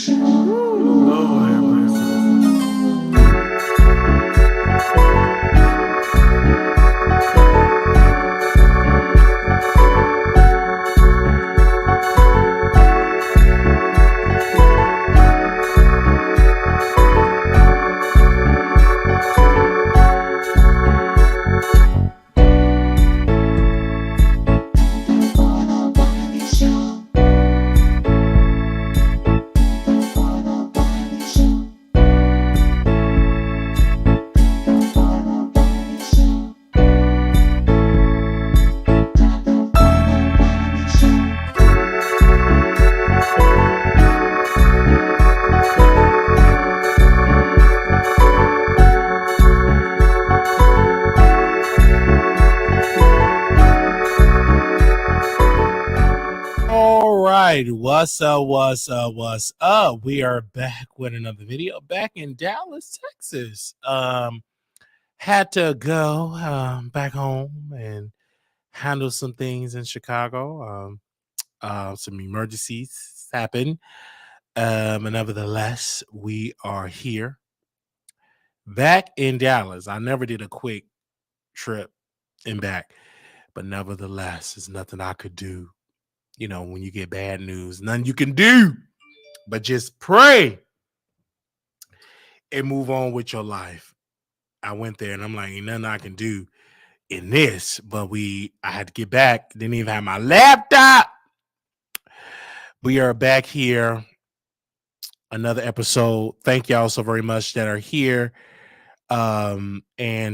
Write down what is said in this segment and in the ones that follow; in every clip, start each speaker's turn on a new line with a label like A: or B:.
A: Lord have mercy. All right, what's up? What's up? What's up? We are back with another video back in Dallas, Texas. Had to go back home and handle some things in Chicago. Some emergencies happened. And nevertheless, we are here back in Dallas. I never did a quick trip and back, but nevertheless, there's nothing I could do. You know, when you get bad news, nothing you can do but just pray and move on with your life. I went there and I'm like, ain't nothing I can do in this, but I had to get back. Didn't even have my laptop. We are back here. Another episode. Thank y'all so very much that are here. And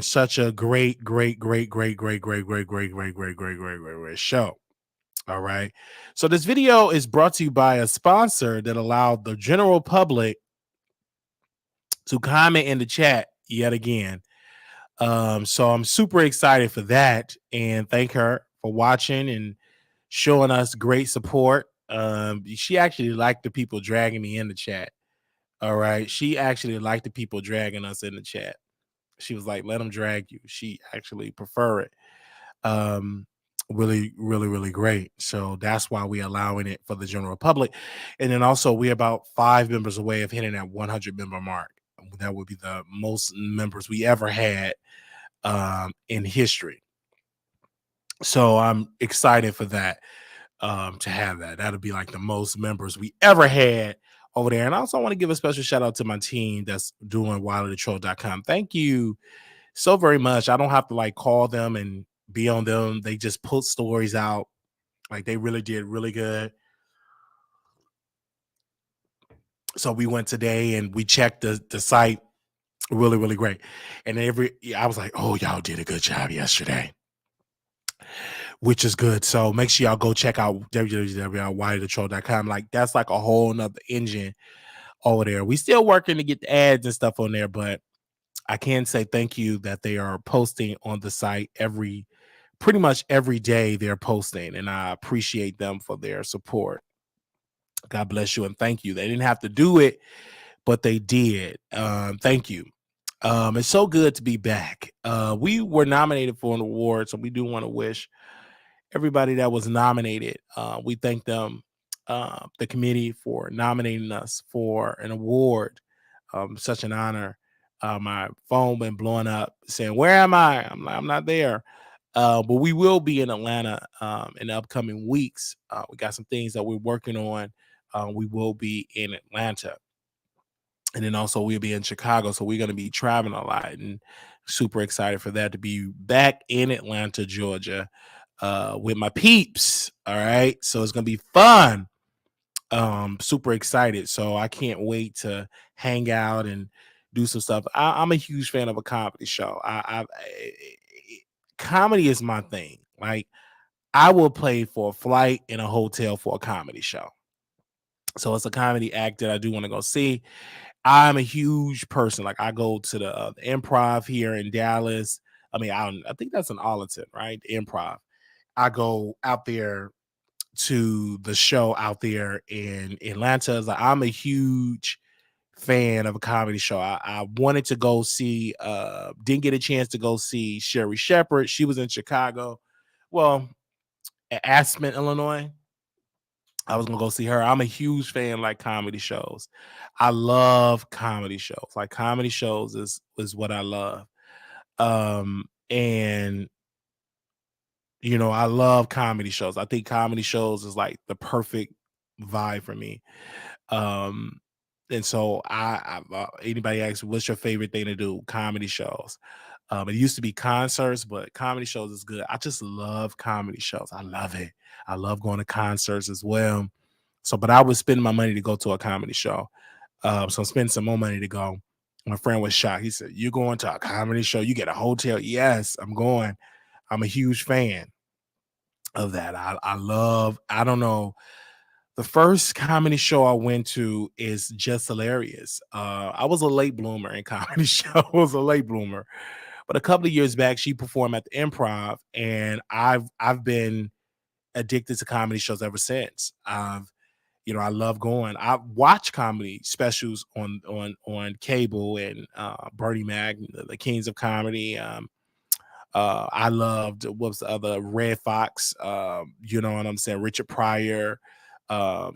A: such a great show. All right. So this video is brought to you by a sponsor that allowed the general public to comment in the chat yet again. So I'm super excited for that, and thank her for watching and showing us great support. She actually liked the people dragging me in the chat. All right. She actually liked the people dragging us in the chat. She was like, let them drag you. She actually prefer it. Really great. So that's why we're allowing it for the general public. And then also we're about 5 members away of hitting that 100 member mark. That would be the most members we ever had in history. So I'm excited for that, to have that. That'll be like the most members we ever had over there. And I also want to give a special shout out to my team that's doing WileyTheTroll.com. Thank you so very much. I don't have to like call them and be on them. They just put stories out. Like they really did really good. So we went today and we checked the site. Really great. And I was like, oh, y'all did a good job yesterday, which is good. So make sure y'all go check out www.wileythetroll.com. Like that's like a whole nother engine over there. We still working to get the ads and stuff on there, but I can say thank you that they are posting on the site pretty much every day they're posting, and I appreciate them for their support. God bless you and thank you. They didn't have to do it, but they did. Thank you. It's so good to be back. We were nominated for an award, so we do want to wish everybody that was nominated. We thank them, the committee, for nominating us for an award. Such an honor. My phone been blowing up saying, where am I? I'm like, I'm not there. But we will be in Atlanta in the upcoming weeks. We got some things that we're working on. We will be in Atlanta. And then also we'll be in Chicago. So we're going to be traveling a lot, and super excited for that, to be back in Atlanta, Georgia, with my peeps. All right. So it's going to be fun. Super excited. So I can't wait to hang out and do some stuff. I'm a huge fan of a comedy show. Comedy is my thing. Like I will pay for a flight and a hotel for a comedy show. So it's a comedy act that I do want to go see. I'm a huge person. Like I go to the Improv here in Dallas. I mean, I think that's in Arlington, right? The Improv. I go out there to the show out there in Atlanta. Like I'm a huge fan of a comedy show. I wanted to go see, didn't get a chance to go see Sherry Shepherd. She was in Chicago. Well, at Aspen, Illinois. I was gonna go see her. I'm a huge fan like comedy shows. I love comedy shows. Like comedy shows is what I love. And I love comedy shows. I think comedy shows is like the perfect vibe for me. Um, and so anybody asks, what's your favorite thing to do? Comedy shows. It used to be concerts, but comedy shows is good. I just love comedy shows. I love it. I love going to concerts as well. So, but I would spend my money to go to a comedy show. So I'm spending some more money to go. My friend was shocked. He said, "You going to a comedy show? You get a hotel?" Yes, I'm going. I'm a huge fan of that. I love. I don't know. The first comedy show I went to is Just Hilarious. I was a late bloomer in comedy show. I was a late bloomer, but a couple of years back, she performed at the Improv, and I've been addicted to comedy shows ever since. I love going. I watch comedy specials on cable and Bernie Mac, the Kings of Comedy. I loved what was the other Red Fox. You know what I'm saying? Richard Pryor.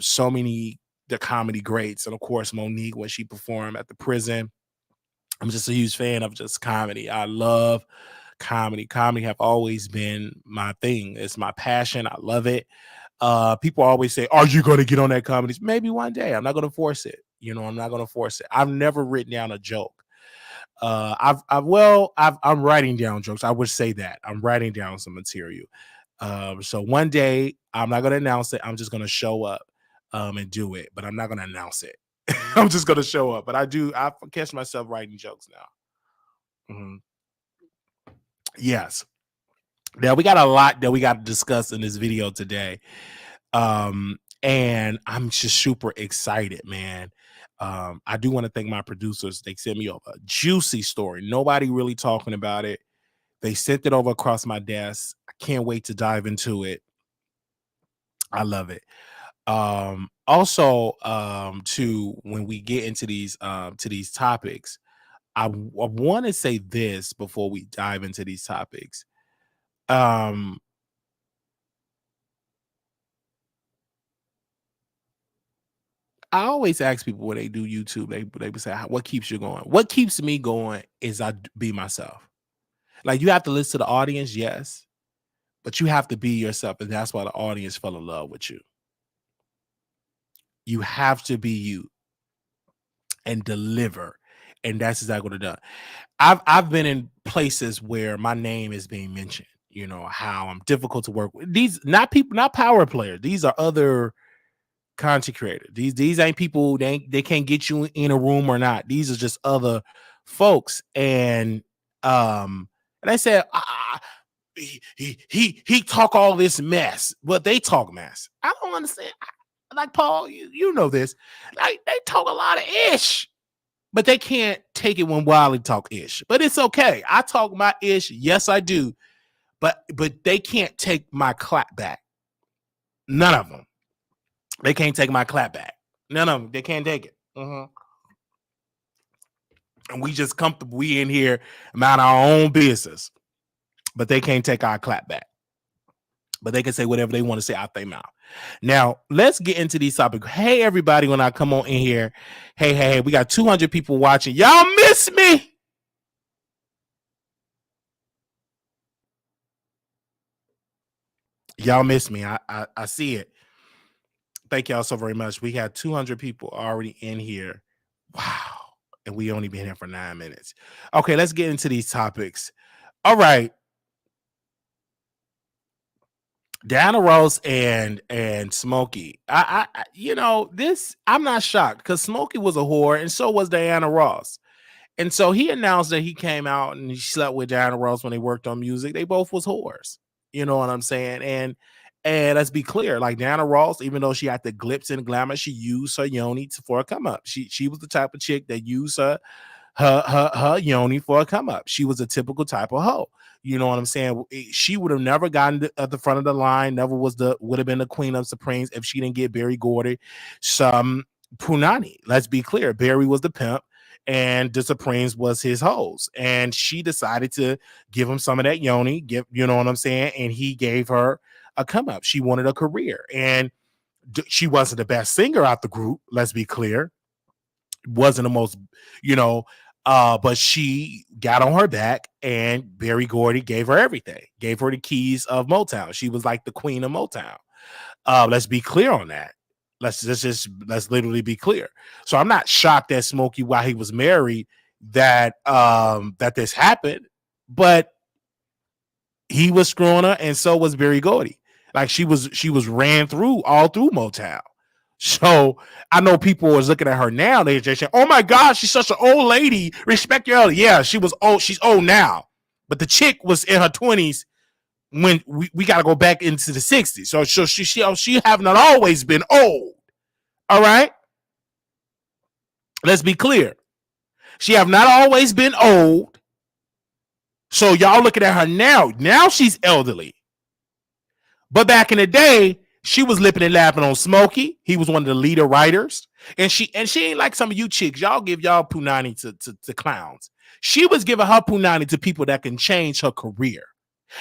A: So many the comedy greats, and of course Monique when she performed at the prison. I'm just a huge fan of just comedy. I love comedy. Comedy have always been my thing. It's my passion. I love it. People always say, "Are you going to get on that comedy?" Maybe one day. I'm not going to force it. I'm not going to force it. I've never written down a joke. I'm writing down jokes. I would say that I'm writing down some material. So one day I'm not going to announce it. I'm just going to show up, and do it, but I'm not going to announce it. I'm just going to show up. But I catch myself writing jokes now. Mhm. Yes. Now we got a lot that we got to discuss in this video today. And I'm just super excited, man. I do want to thank my producers. They sent me over a juicy story. Nobody really talking about it. They sent it over across my desk. I can't wait to dive into it. I love it. Also, to when we get into these topics, I want to say this before we dive into these topics. Um, I always ask people when they do YouTube, they would say, "What keeps you going?" What keeps me going is be myself. Like you have to listen to the audience, yes, but you have to be yourself, and that's why the audience fell in love with you. You have to be you and deliver, and that's exactly what it does. I've been in places where my name is being mentioned. How I'm difficult to work with. These not people, not power players. These are other content creators. These ain't people. They can't get you in a room or not. These are just other folks. And I said, he talk all this mess, but they talk mess. I don't understand. Like Paul, you know this. Like they talk a lot of ish, but they can't take it when Wiley talk ish. But it's okay. I talk my ish. Yes, I do. But they can't take my clap back. None of them. They can't take my clap back. None of them. They can't take it. And we just comfortable. We in here mind our own business, but they can't take our clap back. But they can say whatever they want to say out their mouth. Now, let's get into these topics. Hey, everybody, when I come on in here, hey, we got 200 people watching. Y'all miss me. Y'all miss me. I see it. Thank y'all so very much. We had 200 people already in here. Wow. And we only been here for 9 minutes. Okay, let's get into these topics. All right. Diana Ross and Smokey. This I'm not shocked because Smokey was a whore and so was Diana Ross. And so he announced that he came out and he slept with Diana Ross when they worked on music. They both was whores. You know what I'm saying? And let's be clear, like Diana Ross, even though she had the glitz and glamour, she used her yoni for a come up. She was the type of chick that used her yoni for a come up. She was a typical type of hoe. You know what I'm saying? She would have never gotten at the front of the line. Never would have been the queen of Supremes if she didn't get Barry Gordy some punani. Let's be clear. Barry was the pimp and the Supremes was his hoes. And she decided to give him some of that yoni, you know what I'm saying? And he gave her a come up. She wanted a career. And She wasn't the best singer out the group. Let's be clear. Wasn't the most, but she got on her back, and Berry Gordy gave her everything. Gave her the keys of Motown. She was like the queen of Motown. Let's be clear on that. Let's literally be clear. So I'm not shocked that Smokey, while he was married, that this happened, but he was screwing her, and so was Berry Gordy. Like she was ran through all through Motown. So I know people was looking at her now. They just say, "Oh my God, she's such an old lady. Respect your elder." Yeah, she was old. She's old now, but the chick was in her 20s when we got to go back into the 60s. So she have not always been old. All right, let's be clear. She have not always been old. So y'all looking at her now. Now she's elderly. But back in the day, she was lipping and lapping on Smokey. He was one of the leader writers. And she ain't like some of you chicks. Y'all give y'all punani to clowns. She was giving her punani to people that can change her career.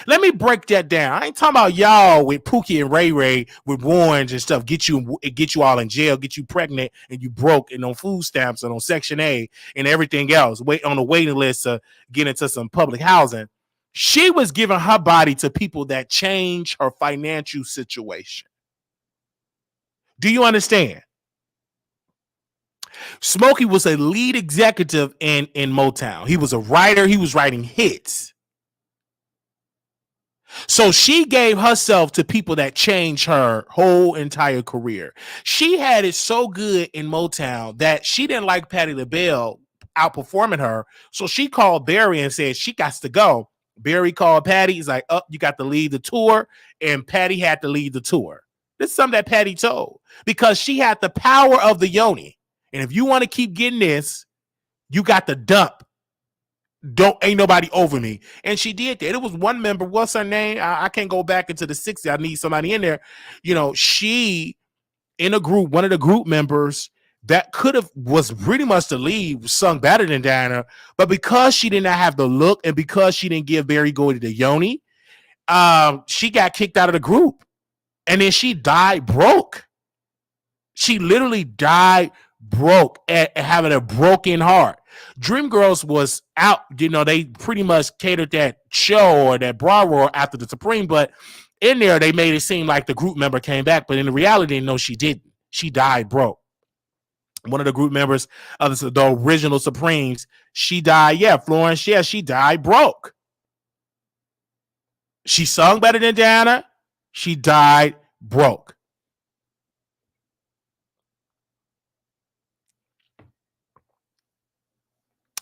A: Let me break that down. I ain't talking about y'all with Pookie and Ray Ray with warrants and stuff. Get you all in jail, get you pregnant, and you broke and on food stamps and on Section A and everything else. Wait on the waiting list to get into some public housing. She was giving her body to people that change her financial situation. Do you understand? Smokey was a lead executive in Motown. He was a writer. He was writing hits. So she gave herself to people that changed her whole entire career. She had it so good in Motown that she didn't like Patti LaBelle outperforming her. So she called Barry and said she got to go. Barry called Patti. He's like, you got to lead the tour. And Patti had to lead the tour. This is something that Patti told, because she had the power of the yoni. And if you want to keep getting this, you got to dump. Ain't nobody over me. And she did that. It was one member. What's her name? I can't go back into the 60s. I need somebody in there. She in a group, one of the group members that was pretty much the lead, sung better than Diana, but because she did not have the look and because she didn't give Berry Gordy the yoni, she got kicked out of the group. And then she died broke. She literally died broke and having a broken heart. Dreamgirls was out, they pretty much catered that show or that Broadway after the Supreme, but in there they made it seem like the group member came back, but in reality, no, she didn't. She died broke. One of the group members of the original Supremes, she died. Yeah, Florence. Yeah, she died broke. She sung better than Diana. She died broke.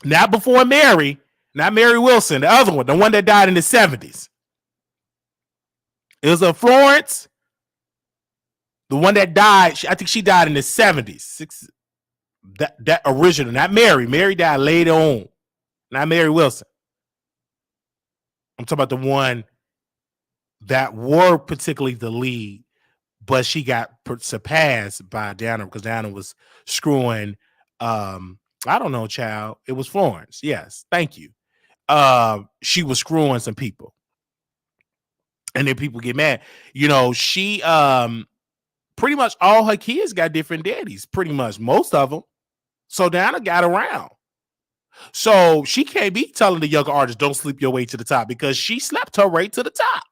A: Not before Mary, not Mary Wilson, the other one, the one that died in the 70s. It was a Florence, the one that died. I think she died in the 70s. That original, not Mary. Mary died later on, not Mary Wilson. I'm talking about the one that were particularly the lead, but she got surpassed by Diana because Diana was screwing. I don't know, child. It was Florence. Yes, thank you. She was screwing some people, and then people get mad. She pretty much all her kids got different daddies. Pretty much most of them. So Diana got around. So she can't be telling the younger artists, "Don't sleep your way to the top," because she slept her way to the top.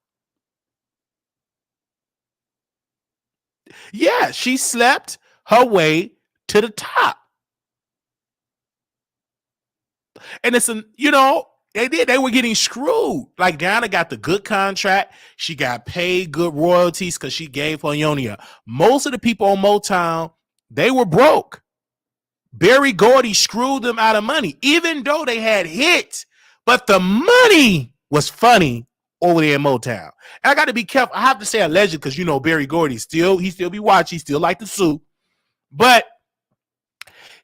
A: Yeah, she slept her way to the top. And it's they did. They were getting screwed. Like Diana got the good contract. She got paid good royalties because she gave her Yonia. Most of the people on Motown, they were broke. Berry Gordy screwed them out of money, even though they had hits. But the money was funny over there in Motown. And I got to be careful. I have to say alleged because Berry Gordy he still be watching. He still like to sue, but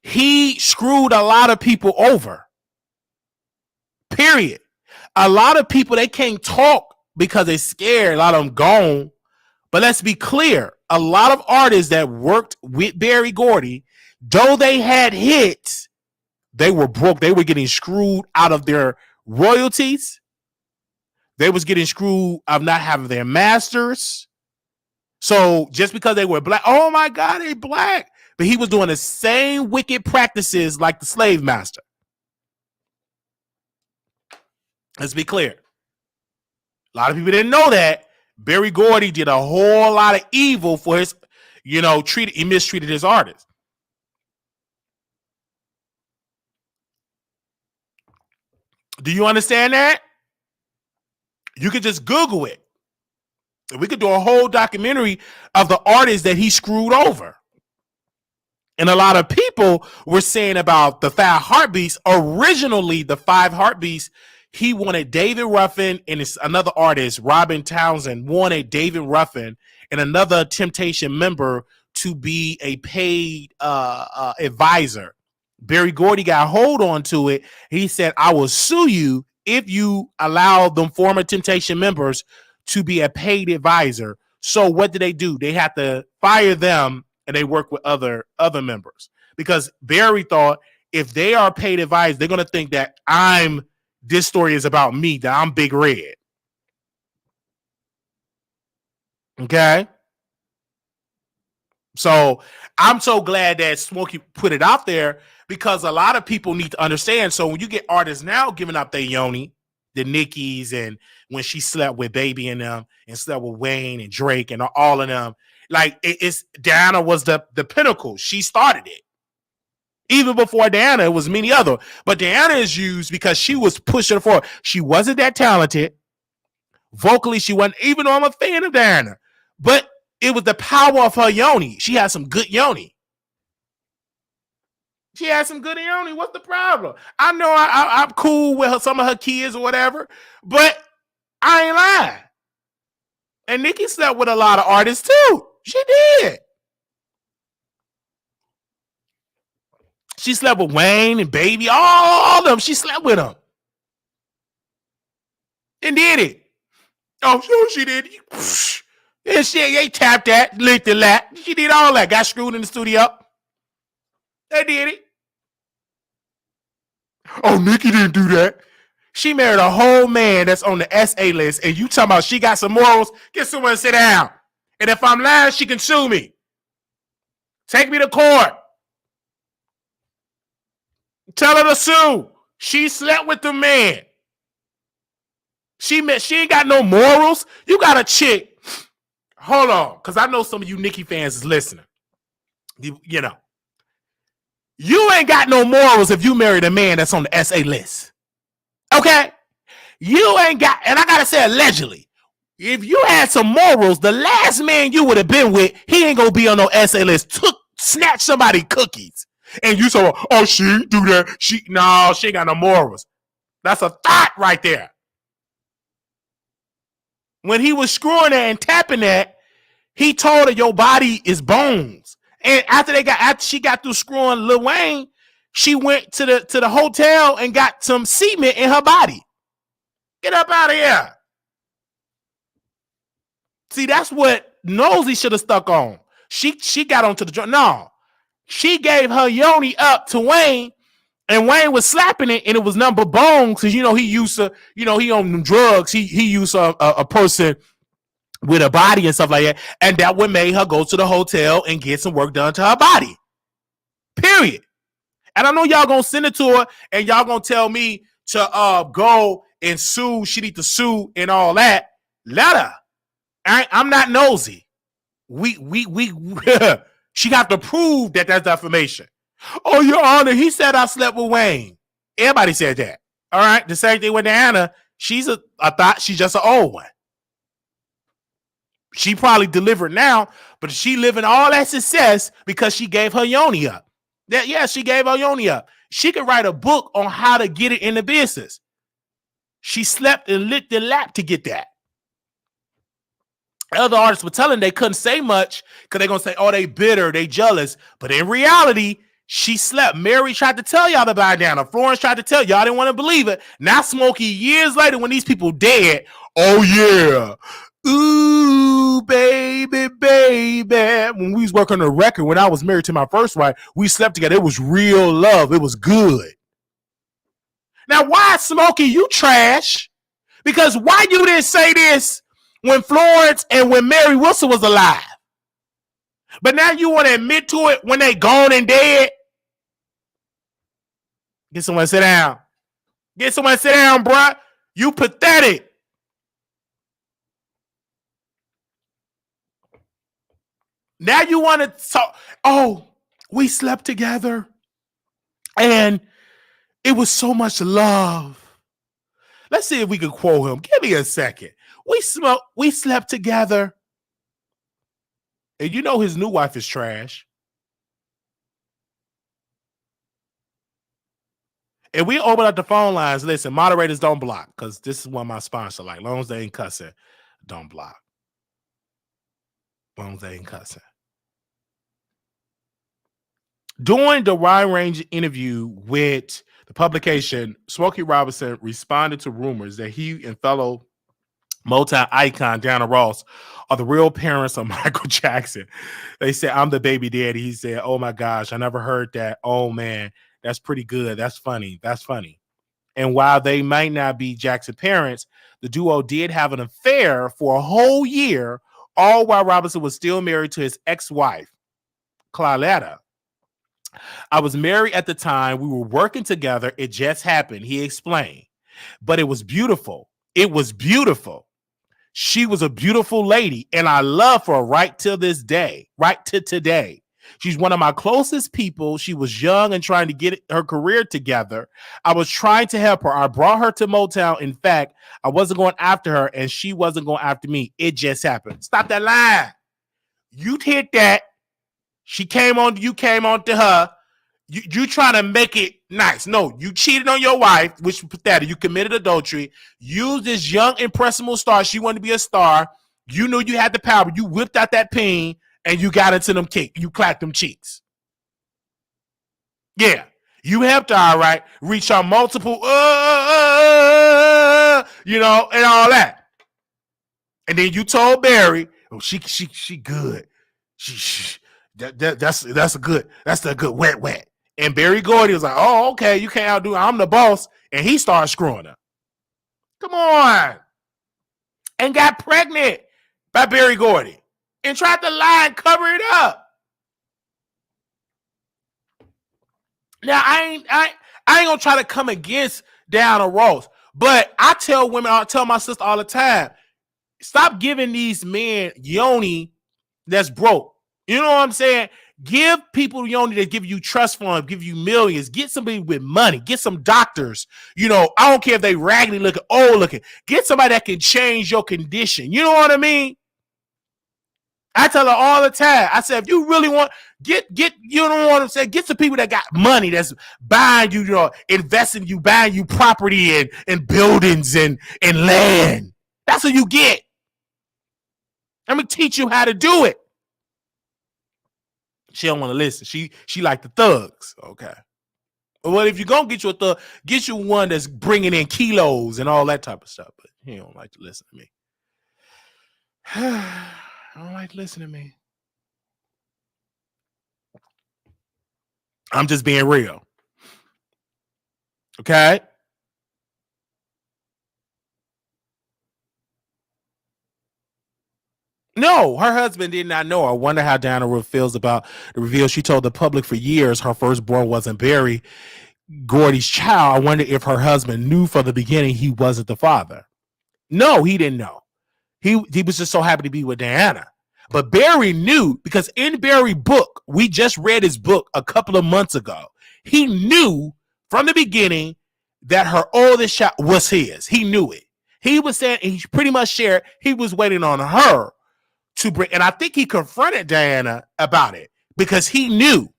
A: he screwed a lot of people over. Period. A lot of people, they can't talk because they're scared. A lot of them gone. But let's be clear. A lot of artists that worked with Berry Gordy, though they had hits, they were broke. They were getting screwed out of their royalties. They was getting screwed of not having their masters. So just because they were black, oh my God, they black. But he was doing the same wicked practices like the slave master. Let's be clear. A lot of people didn't know that. Berry Gordy did a whole lot of evil for his, he mistreated his artists. Do you understand that? You could just Google it. We could do a whole documentary of the artists that he screwed over. And a lot of people were saying about the 5 Heartbeats. Originally, the 5 Heartbeats, he wanted David Ruffin and another artist, Robin Townsend, wanted David Ruffin and another Temptation member to be a paid advisor. Berry Gordy got hold on to it. He said, I will sue you if you allow them former Temptation members to be a paid advisor. So what did they do? They had to fire them and they work with other members, because Barry thought if they are paid advisors, they're going to think that this story is about me, that I'm Big Red. Okay. So I'm so glad that Smokey put it out there, because a lot of people need to understand. So when you get artists now giving up their yoni, the Nickies, and when she slept with Baby and them, and slept with Wayne and Drake and all of them, like it's Diana was the pinnacle. She started it. Even before Diana, it was many other. But Diana is used because she was pushing forward. She wasn't that talented. Vocally, she wasn't, even though I'm a fan of Diana. But it was the power of her yoni. She had some good yoni. She had some good yoni. What's the problem? I know I'm cool with some of her kids or whatever, but I ain't lying. And Nicki slept with a lot of artists too. She did. She slept with Wayne and Baby, all of them. She slept with them. And did it. Oh, sure she did. And they tapped that, licked the lap. She did all that. Got screwed in the studio. They did it. Oh, Nicki didn't do that. She married a whole man that's on the SA list, and you talking about she got some morals? Get someone to sit down. And if I'm lying, she can sue me. Take me to court. Tell her to sue. She slept with the man. She ain't got no morals. You got a chick. Hold on, because I know some of you Nicki fans is listening. You know. You ain't got no morals if you married a man that's on the SA list. Okay? You ain't got, and I gotta say allegedly, if you had some morals, the last man you would have been with, he ain't gonna be on no SA list. Snatch somebody cookies. And you say, oh, she ain't do that. She ain't got no morals. That's a thought right there. When he was screwing her and tapping that, he told her your body is bones. And after she got through screwing Lil Wayne, she went to the hotel and got some cement in her body. Get up out of here. See, that's what Nosy should have stuck on. She got onto the joint. No. She gave her yoni up to Wayne, and Wayne was slapping it, and it was number bones, because he used to, he on drugs. He used a person with a body and stuff like that, and that would make her go to the hotel and get some work done to her body. Period. And I know y'all gonna send it to her, and y'all gonna tell me to go and sue. She need to sue and all that. Let her. I'm not nosy. She got to prove that that's defamation. Oh, Your Honor, he said I slept with Wayne. Everybody said that. All right. The same thing with Diana. I thought she's just an old one. She probably delivered now, but she living all that success because she gave her yoni up. She gave her yoni up. She could write a book on how to get it in the business. She slept and licked the lap to get that. Other artists were telling they couldn't say much because they're going to say, oh, they bitter, they jealous. But in reality, she slept. Mary tried to tell y'all to buy down. Florence tried to tell y'all. Didn't want to believe it. Now Smokey, years later, when these people dead, oh, yeah. Ooh, baby, baby. When we was working on the record, when I was married to my first wife, we slept together. It was real love. It was good. Now, why, Smokey, you trash? Because why you didn't say this when Florence and when Mary Wilson was alive? But now you want to admit to it when they gone and dead? Get someone to sit down. Get someone to sit down, bruh. You pathetic. Now you want to talk. Oh, we slept together. And it was so much love. Let's see if we can quote him. Give me a second. We slept together. And you know his new wife is trash. And we open up the phone lines. Listen, moderators don't block because this is one of my sponsors. Like, long as they ain't cussing, don't block. Long as they ain't cussing. During the wide range interview with the publication, Smokey Robinson responded to rumors that he and fellow Motown icon Diana Ross are the real parents of Michael Jackson. They said, I'm the baby daddy. He said, oh my gosh, I never heard that. Oh man, that's pretty good. That's funny. That's funny. And while they might not be Jackson parents, the duo did have an affair for a whole year, all while Robinson was still married to his ex-wife, Claretta. I was married at the time. We were working together. It just happened, he explained. But it was beautiful. It was beautiful. She was a beautiful lady, and I love her right till this day, right to today. She's one of my closest people. She was young and trying to get her career together. I was trying to help her. I brought her to Motown. In fact, I wasn't going after her, and she wasn't going after me. It just happened. Stop that lie. You hit that. She came on, you came on to her. You trying to make it nice. No, you cheated on your wife, which was pathetic. You committed adultery. Used this young, impressionable star. She wanted to be a star. You knew you had the power. You whipped out that peen and you got into them cake. You clapped them cheeks. Yeah. You helped her, all right, reach on multiple, and all that. And then you told Barry, oh, she good. That's a good wet. And Barry Gordy was like, oh, okay, you can't outdo. I'm the boss. And he started screwing her. Come on. And got pregnant by Barry Gordy. And tried to lie and cover it up. Now, I ain't gonna try to come against Diana Ross. But I tell my sister all the time, stop giving these men yoni that's broke. You know what I'm saying? Give people yoni that give you trust funds, give you millions. Get somebody with money. Get some doctors. I don't care if they raggedy looking, old looking. Get somebody that can change your condition. You know what I mean? I tell her all the time. I said, if you really want, get you know what I'm saying? Get some people that got money that's buying you, investing you, buying you property and buildings and land. That's what you get. Let me teach you how to do it. She don't want to listen. She like the thugs. Okay. Well, if you're going to get you a thug, get you one that's bringing in kilos and all that type of stuff. But he don't like to listen to me. I don't like to listen to me. I'm just being real. Okay? No, her husband did not know. I wonder how Diana feels about the reveal. She told the public for years her firstborn wasn't Barry Gordy's child. I wonder if her husband knew from the beginning he wasn't the father. No, he didn't know. He was just so happy to be with Diana. But Barry knew, because in Barry's book, we just read his book a couple of months ago. He knew from the beginning that her oldest child was his. He knew it. He was saying, he pretty much shared, he was waiting on her to bring, and I think he confronted Diana about it because he knew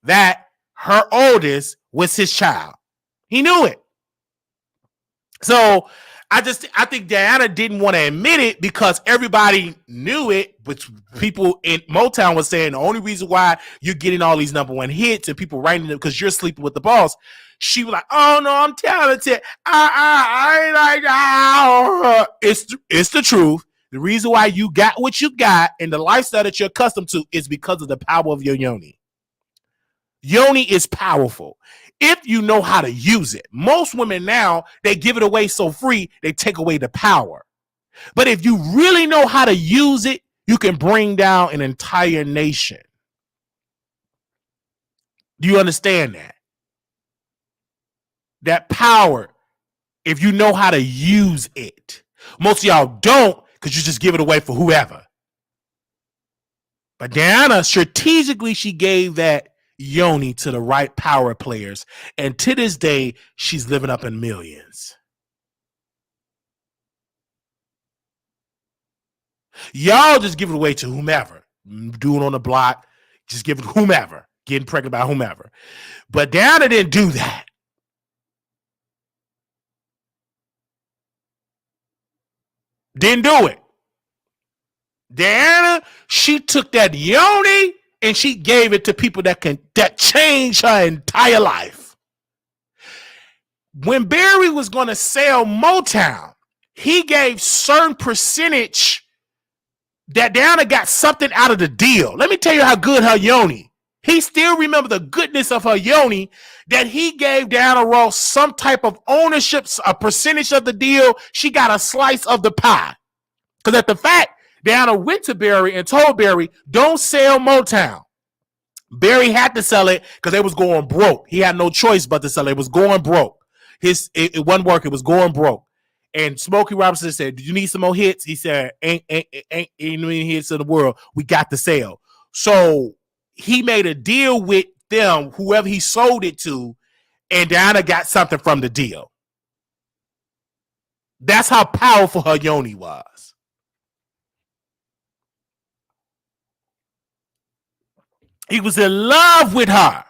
A: that her oldest was his child. He knew it. So I think Diana didn't want to admit it because everybody knew it, but people in Motown was saying the only reason why you're getting all these number one hits and people writing them because you're sleeping with the boss. She was like, oh no, I'm talented. I ain't like that. It's the truth. The reason why you got what you got and the lifestyle that you're accustomed to is because of the power of your yoni. Yoni is powerful if you know how to use it. Most women now, they give it away so free, they take away the power. But if you really know how to use it, You can bring down an entire nation. Do you understand that? That power, if you know how to use it. Most of y'all don't, because you just give it away for whoever. But Diana, strategically, she gave that yoni to the right power players. And to this day, she's living up in millions. Y'all just give it away to whomever. Do it on the block. Just give it to whomever. Getting pregnant by whomever. But Diana didn't do that. Didn't do it. Diana, she took that yoni and she gave it to people that changed her entire life. When Barry was going to sell Motown, he gave certain percentage that Diana got something out of the deal. Let me tell you how good her yoni. He still remember the goodness of her yoni, that he gave Diana Ross some type of ownership, a percentage of the deal. She got a slice of the pie. Because at the fact, Diana went to Barry and told Barry, don't sell Motown. Barry had to sell it because they was going broke. He had no choice but to sell it. It was going broke. It wasn't working. It was going broke. And Smokey Robinson said, "Do you need some more hits?" He said, ain't any hits in the world. We got to sell. So he made a deal with them, whoever he sold it to, and Diana got something from the deal. That's how powerful her yoni was. He was in love with her.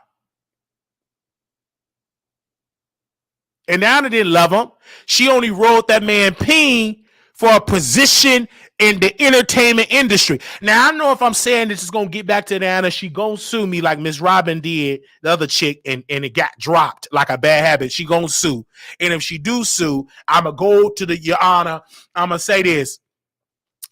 A: And Diana didn't love him. She only wrote that man Ping for a position in the entertainment industry. Now, I know if I'm saying this is going to get back to Diana, she going to sue me like Miss Robin did, the other chick, and it got dropped like a bad habit. She going to sue. And if she do sue, I'm going to go to Your Honor. I'm going to say this.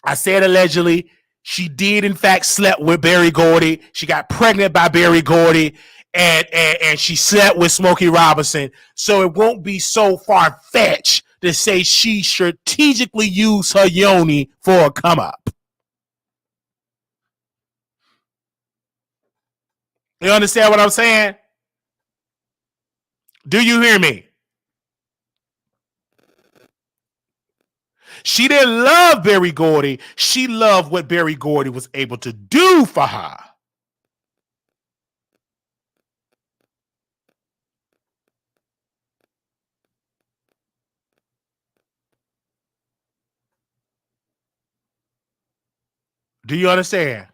A: I said allegedly. She did, in fact, slept with Berry Gordy. She got pregnant by Berry Gordy. And she slept with Smokey Robinson. So it won't be so far-fetched to say she strategically used her yoni for a come-up. You understand what I'm saying? Do you hear me? She didn't love Berry Gordy. She loved what Berry Gordy was able to do for her. Do you understand?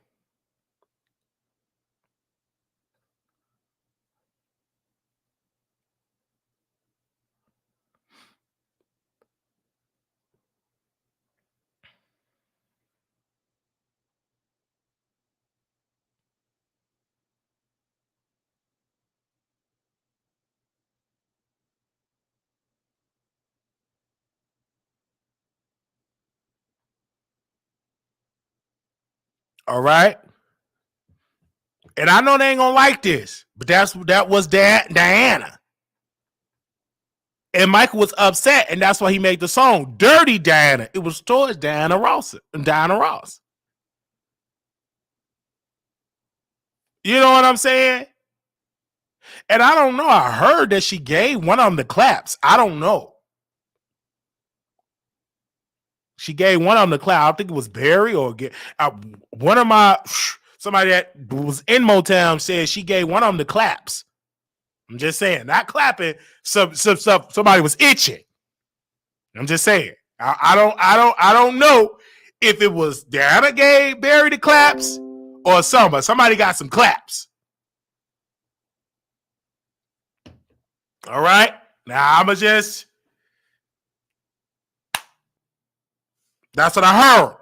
A: All right. And I know they ain't gonna like this, but that was Diana. And Michael was upset, and that's why he made the song Dirty Diana. It was towards Diana Ross. You know what I'm saying? And I don't know. I heard that she gave one of them the claps. I don't know. She gave one of them the clap. I think it was Barry or one of somebody that was in Motown said she gave one of them the claps. I'm just saying, not clapping. Somebody was itching. I'm just saying. I don't know if it was Diana gave Barry the claps or somebody got some claps. All right. Now I'ma just. That's what I heard.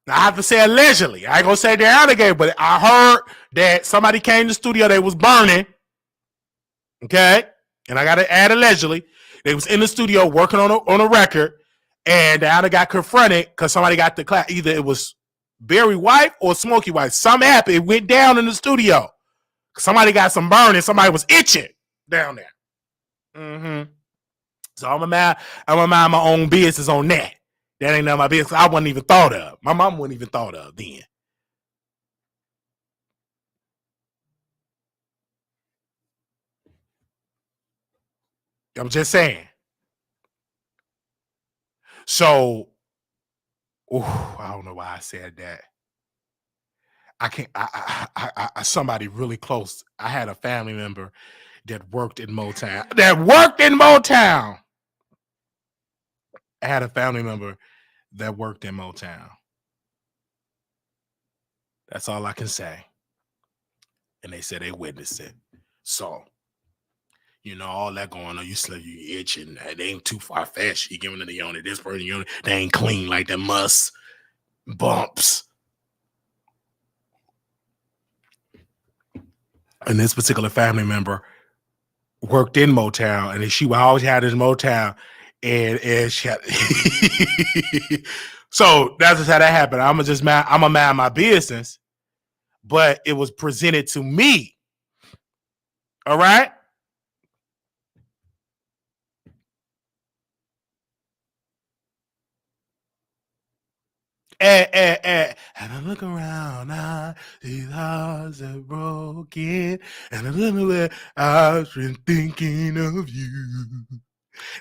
A: Now I have to say allegedly. I ain't gonna say Diana gave, but I heard that somebody came to the studio. They was burning. Okay, and I gotta add allegedly. They was in the studio working on a record, and Diana got confronted because somebody got the clap. Either it was Barry White or Smokey White. Something happened. It went down in the studio. Somebody got some burning. Somebody was itching down there. Mm-hmm. So I'm gonna mind my own business on that. That ain't none of my business. I wasn't even thought of. My mom wasn't even thought of then. I'm just saying. So, I don't know why I said that. I can't. Somebody really close. I had a family member that worked in Motown. I had a family member that worked in Motown. That's all I can say. And they said they witnessed it. So, all that going on, you itching. It ain't too far fetched. You giving it the unit. This person unit, they ain't clean like the muss bumps. And this particular family member worked in Motown, and she always had this Motown, and she had. So that's just how that happened. I'm a mind my business, but it was presented to me. All right. And I look around, these hearts are broken, and a little bit I've been thinking of you.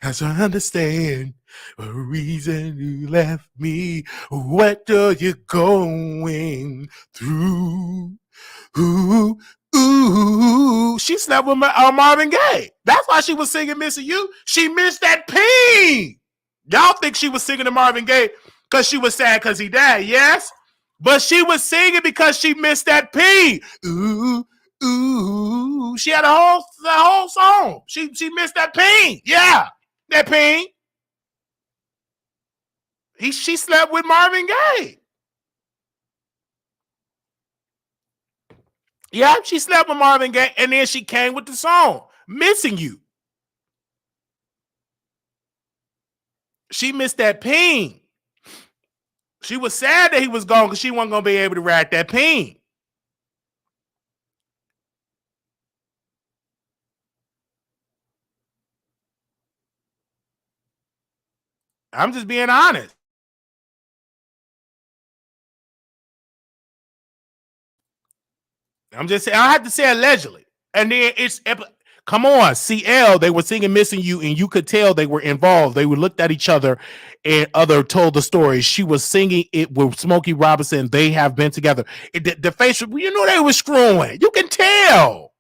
A: As I understand the reason you left me, what are you going through? Ooh, ooh, she slept with Marvin Gaye. That's why she was singing Missing You. She missed that pain. Y'all think she was singing to Marvin Gaye because she was sad because he died, yes? But she was singing because she missed that pain. Ooh, ooh. She had the whole song. She missed that pain. Yeah, that pain. She slept with Marvin Gaye. Yeah, she slept with Marvin Gaye, and then she came with the song Missing You. She missed that pain. She was sad that he was gone because she wasn't going to be able to ride that pain. I'm just being honest. I'm just saying, I have to say allegedly. And then come on, CL, they were singing Missing You, and you could tell they were involved. They looked at each other, and other told the story. She was singing it with Smokey Robinson. They have been together. The face, they were screwing. You can tell.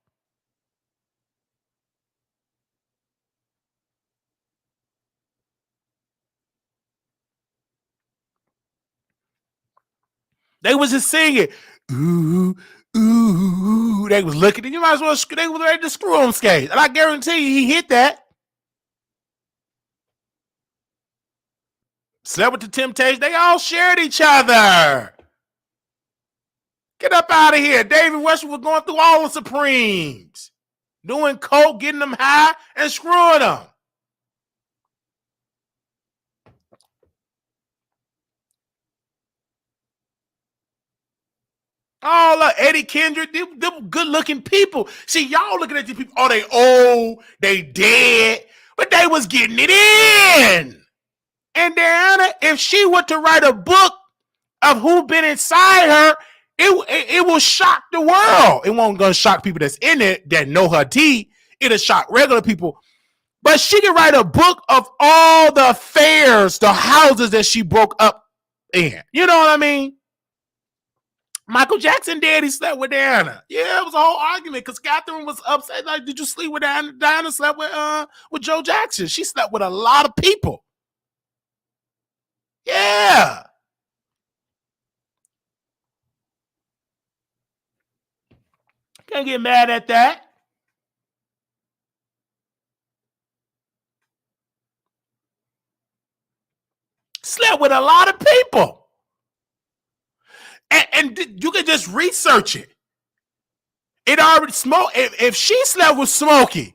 A: They was just singing. Ooh, ooh. They was looking. You might as well. They was ready to screw on skate. And I guarantee you, he hit that. Slept with the Temptations. They all shared each other. Get up out of here. David Westbrook was going through all the Supremes. Doing coke, getting them high, and screwing them. Oh, Eddie Kendrick, them good-looking people. See, y'all looking at these people, oh, they old, they dead, but they was getting it in. And Diana, if she were to write a book of who been inside her, it will shock the world. It won't gonna shock people that's in it that know her tea. It'll shock regular people. But she can write a book of all the affairs, the houses that she broke up in. You know what I mean? Michael Jackson did. He slept with Diana. Yeah, it was a whole argument because Catherine was upset. Like, did you sleep with Diana? Diana slept with Joe Jackson. She slept with a lot of people. Yeah. Can't get mad at that. Slept with a lot of people. And you can just research it. It already smoke. If she slept with Smokey,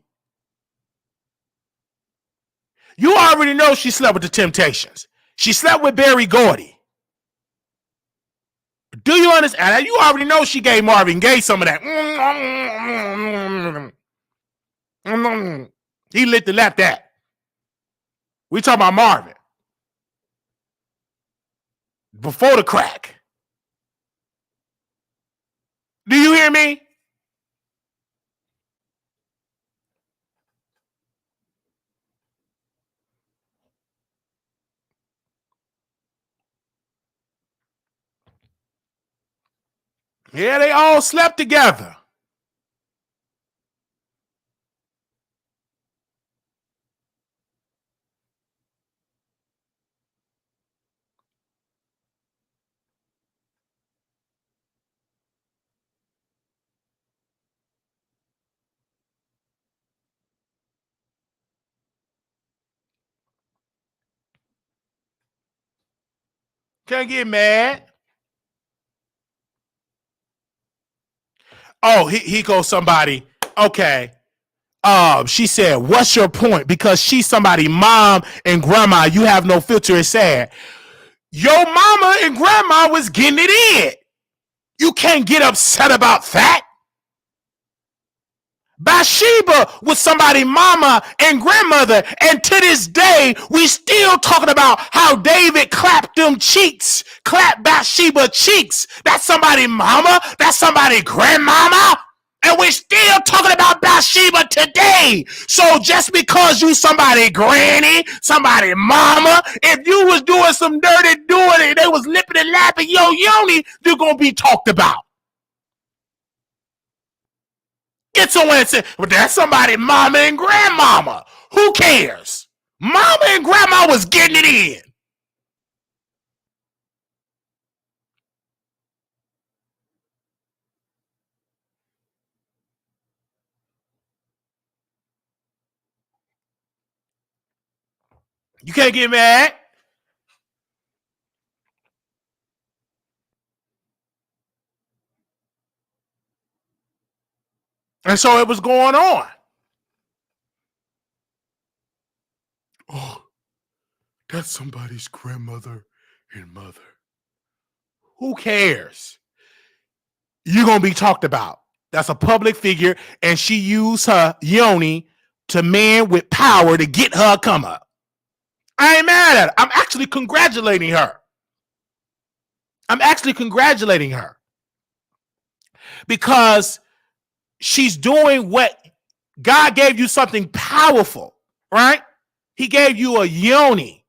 A: you already know she slept with the Temptations. She slept with Berry Gordy. Do you understand? You already know she gave Marvin Gaye some of that. He lit the lap that. We talking about Marvin. Before the crack. Do you hear me? Yeah, they all slept together. Can't get mad. Oh, he goes somebody. Okay. She said, "What's your point?" Because she's somebody, mom and grandma. You have no filter. It's sad. Your mama and grandma was getting it in. You can't get upset about that. Bathsheba was somebody mama and grandmother, and to this day we still talking about how David clapped them cheeks, clapped Bathsheba cheeks. That's somebody mama, that's somebody grandmama, and we're still talking about Bathsheba today. So just because you somebody granny, somebody mama, if you was doing some dirty doing it, they was lipping and lapping yo yoni, you're gonna be talked about. Get someone and say, well, that's somebody mama and grandmama. Who cares? Mama and grandma was getting it in. You can't get mad. And so it was going on. Oh, that's somebody's grandmother and mother. Who cares? You're going to be talked about. That's a public figure, and she used her yoni to man with power to get her come up. I ain't mad at her. I'm actually congratulating her. Because she's doing what God gave you, something powerful, right? He gave you a yoni.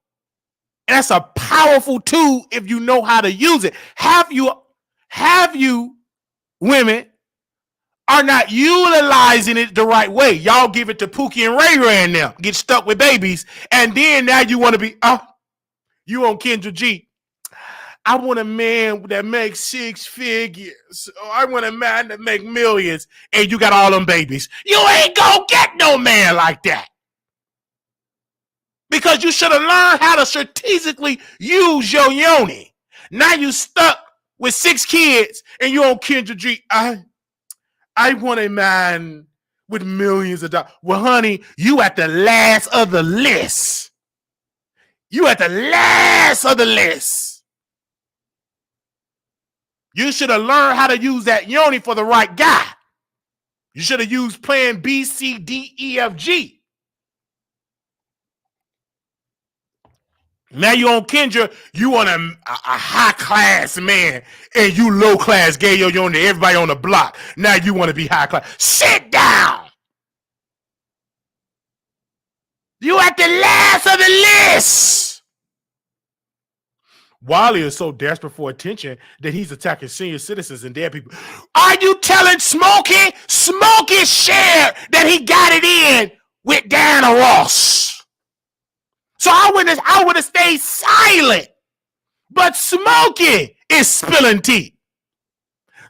A: And that's a powerful tool if you know how to use it. Have you women are not utilizing it the right way. Y'all give it to Pookie and Ray Ray and them, get stuck with babies, and then now you want to be, you on Kendra G. I want a man that makes six figures. Or I want a man that make millions, and you got all them babies. You ain't gonna get no man like that. Because you should have learned how to strategically use your yoni. Now you stuck with 6 kids, and you on Kendra G. I want a man with millions of dollars. Well, honey, you at the last of the list. You at the last of the list. You should have learned how to use that yoni for the right guy. You should have used plan B, C, D, E, F, G. Now you on Kendra, you want a high class man, and you low class, gay yo yoni to everybody on the block. Now you want to be high class. Sit down. You at the last of the list. Wiley is so desperate for attention that he's attacking senior citizens and dead people. Are you telling Smokey? Smokey shared that he got it in with Diana Ross. So I would have stayed silent. But Smokey is spilling tea.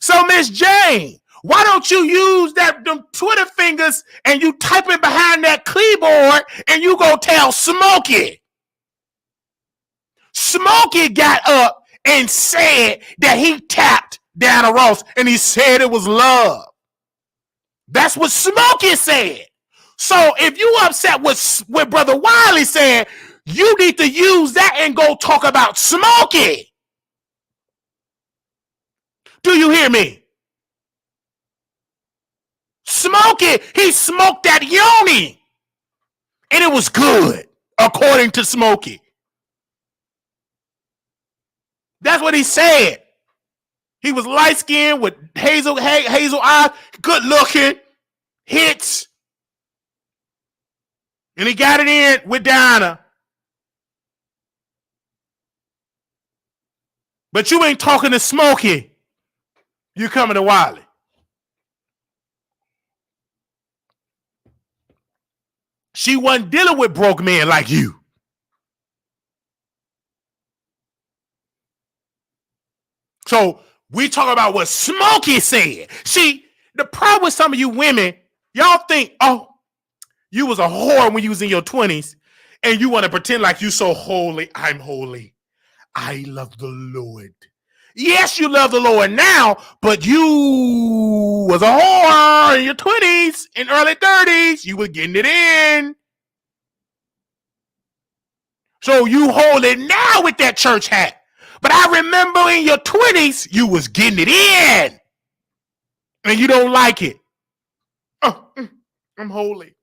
A: So Miss Jane, why don't you use them Twitter fingers and you type it behind that keyboard and you go tell Smokey? Smokey got up and said that he tapped Diana Ross and he said it was love. That's what Smokey said. So if you upset with Brother Wiley said, you need to use that and go talk about Smokey. Do you hear me? Smokey, he smoked that yoni and it was good, according to Smokey. That's what he said. He was light-skinned with hazel eyes, good looking, hits. And he got it in with Diana. But you ain't talking to Smokey. You coming to Wiley. She wasn't dealing with broke men like you. So we talk about what Smokey said. See, the problem with some of you women, y'all think, oh, you was a whore when you was in your 20s, and you want to pretend like you so holy. I'm holy. I love the Lord. Yes, you love the Lord now, but you was a whore in your 20s and early 30s. You were getting it in. So you hold it now with that church hat. But I remember in your 20s, you was getting it in. And you don't like it. Oh, I'm holy.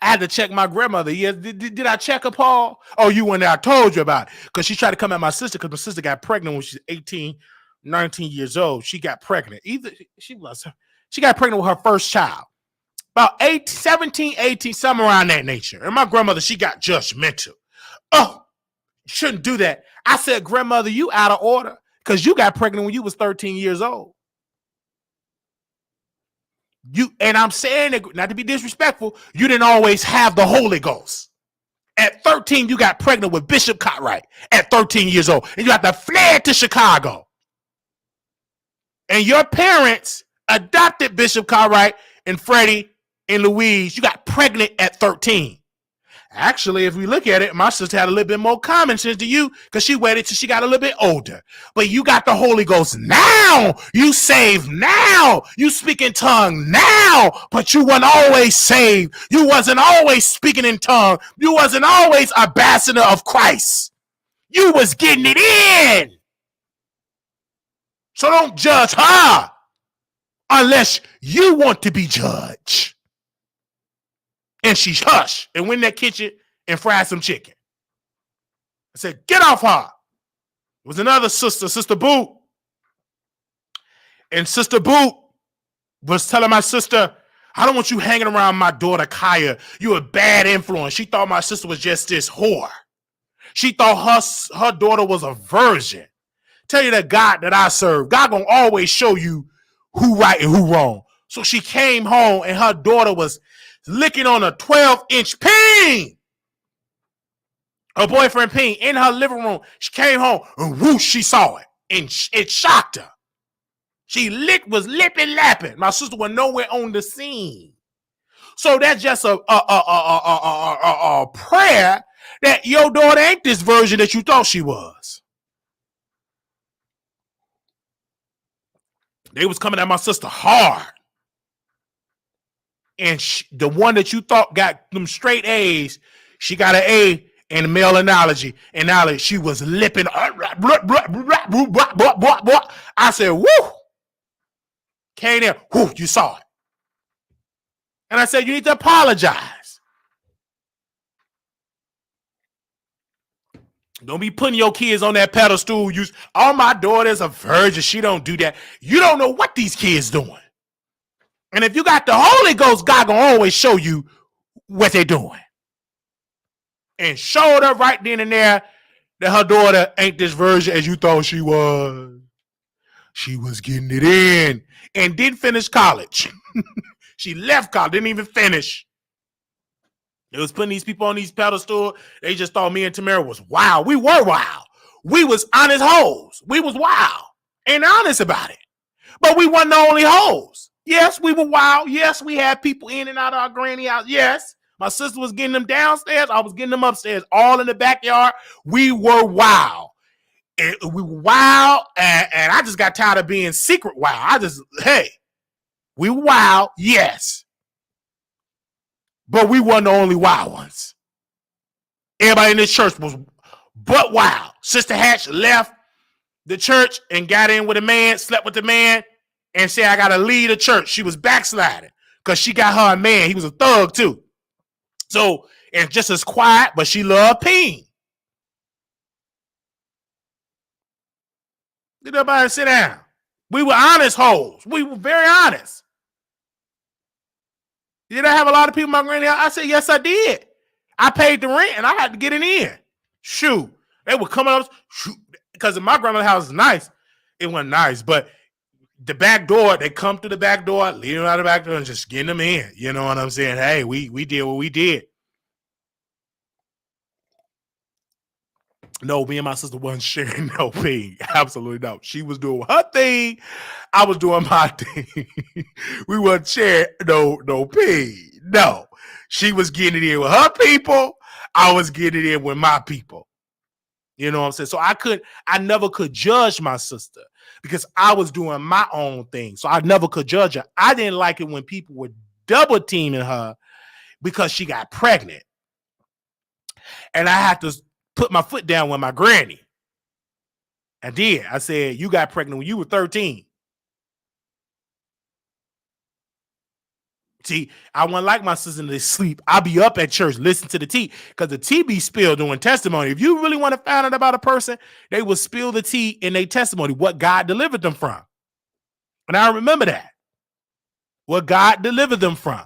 A: I had to check my grandmother. Yeah, did I check her, Paul? Oh, you went there. I told you about it. Because she tried to come at my sister because my sister got pregnant when she was 18, 19 years old. She got pregnant. She got pregnant with her first child. About 17, 18, somewhere around that nature. And my grandmother, she got judgmental. Oh, you shouldn't do that. I said, grandmother, you out of order because you got pregnant when you was 13 years old. And I'm saying it not to be disrespectful, you didn't always have the Holy Ghost. At 13, you got pregnant with Bishop Cartwright at 13 years old, and you had to flee to Chicago. And your parents adopted Bishop Cartwright and Freddie and Louise. You got pregnant at 13. Actually, if we look at it, my sister had a little bit more common sense than you because she waited till she got a little bit older. But you got the Holy Ghost now. You saved now. You speak in tongue now. But you weren't always saved. You wasn't always speaking in tongue. You wasn't always ambassador of Christ. You was getting it in. So don't judge her unless you want to be judged. And she hushed and went in that kitchen and fried some chicken. I said, get off her. It was another sister, Sister Boot. And Sister Boot was telling my sister, I don't want you hanging around my daughter, Kaya. You a bad influence. She thought my sister was just this whore. She thought her daughter was a virgin. Tell you the God that I serve, God gonna always show you who right and who wrong. So she came home and her daughter was licking on a 12-inch peen. Her boyfriend peen in her living room. She came home and whoosh, she saw it. And it shocked her. She was lipping lapping. My sister was nowhere on the scene. So that's just a prayer that your daughter ain't this version that you thought she was. They was coming at my sister hard. And the one that you thought got them straight A's, she got an A in male analogy. And now she was lipping. I said, woo. Came in, whoo, you saw it. And I said, you need to apologize. Don't be putting your kids on that pedestal. All my daughter's a virgin. She don't do that. You don't know what these kids doing. And if you got the Holy Ghost, God gonna always show you what they're doing. And showed her right then and there that her daughter ain't this virgin as you thought she was. She was getting it in and didn't finish college. She left college, didn't even finish. They was putting these people on these pedestals. They just thought me and Tamara was wild. We were wild. We was honest hoes. We was wild and honest about it. But we wasn't the only hoes. Yes, we were wild. Yes, we had people in and out of our granny house. Yes, my sister was getting them downstairs. I was getting them upstairs, all in the backyard. We were wild. And we were wild, and I just got tired of being secret wild. We were wild, yes. But we weren't the only wild ones. Everybody in this church was but wild. Sister Hatch left the church and got in with a man, slept with the man, and said, I got to leave the church. She was backsliding because she got her a man. He was a thug, too. So, and just as quiet, but she loved peeing. Did everybody sit down? We were honest hoes. We were very honest. Did I have a lot of people in my granny house? I said, yes, I did. I paid the rent and I had to get it in. Shoot. They were coming up, because my grandmother's house is nice. It wasn't nice, but the back door, they come through the back door, leave them out the back door, and just getting them in. You know what I'm saying? Hey, we did what we did. No, me and my sister wasn't sharing no thing. Absolutely no. She was doing her thing. I was doing my thing. We wasn't sharing no pig. No. She was getting it in with her people. I was getting it in with my people. You know what I'm saying? So I never could judge my sister because I was doing my own thing. So I never could judge her. I didn't like it when people were double teaming her because she got pregnant. And I had to put my foot down with my granny. I did. I said, you got pregnant when you were 13. See, I wasn't like my sister to sleep. I'll be up at church, listen to the tea, because the tea be spilled during testimony. If you really want to find out about a person, they will spill the tea in their testimony, what God delivered them from. And I remember that. What God delivered them from.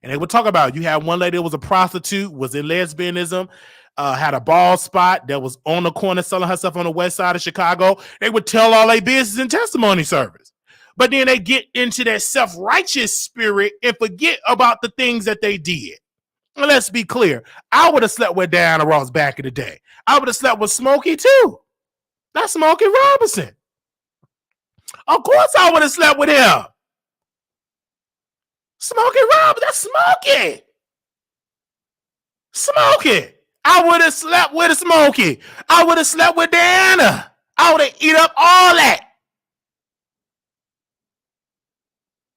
A: And they would talk about, you had one lady that was a prostitute, was in lesbianism, had a bald spot that was on the corner selling herself on the west side of Chicago. They would tell all their business in testimony service. But then they get into that self-righteous spirit and forget about the things that they did. And let's be clear. I would have slept with Diana Ross back in the day. I would have slept with Smokey too. That's Smokey Robinson. Of course I would have slept with him. Smokey Robinson, that's Smokey. Smokey. I would have slept with a Smokey. I would have slept with Diana. I would have eat up all that.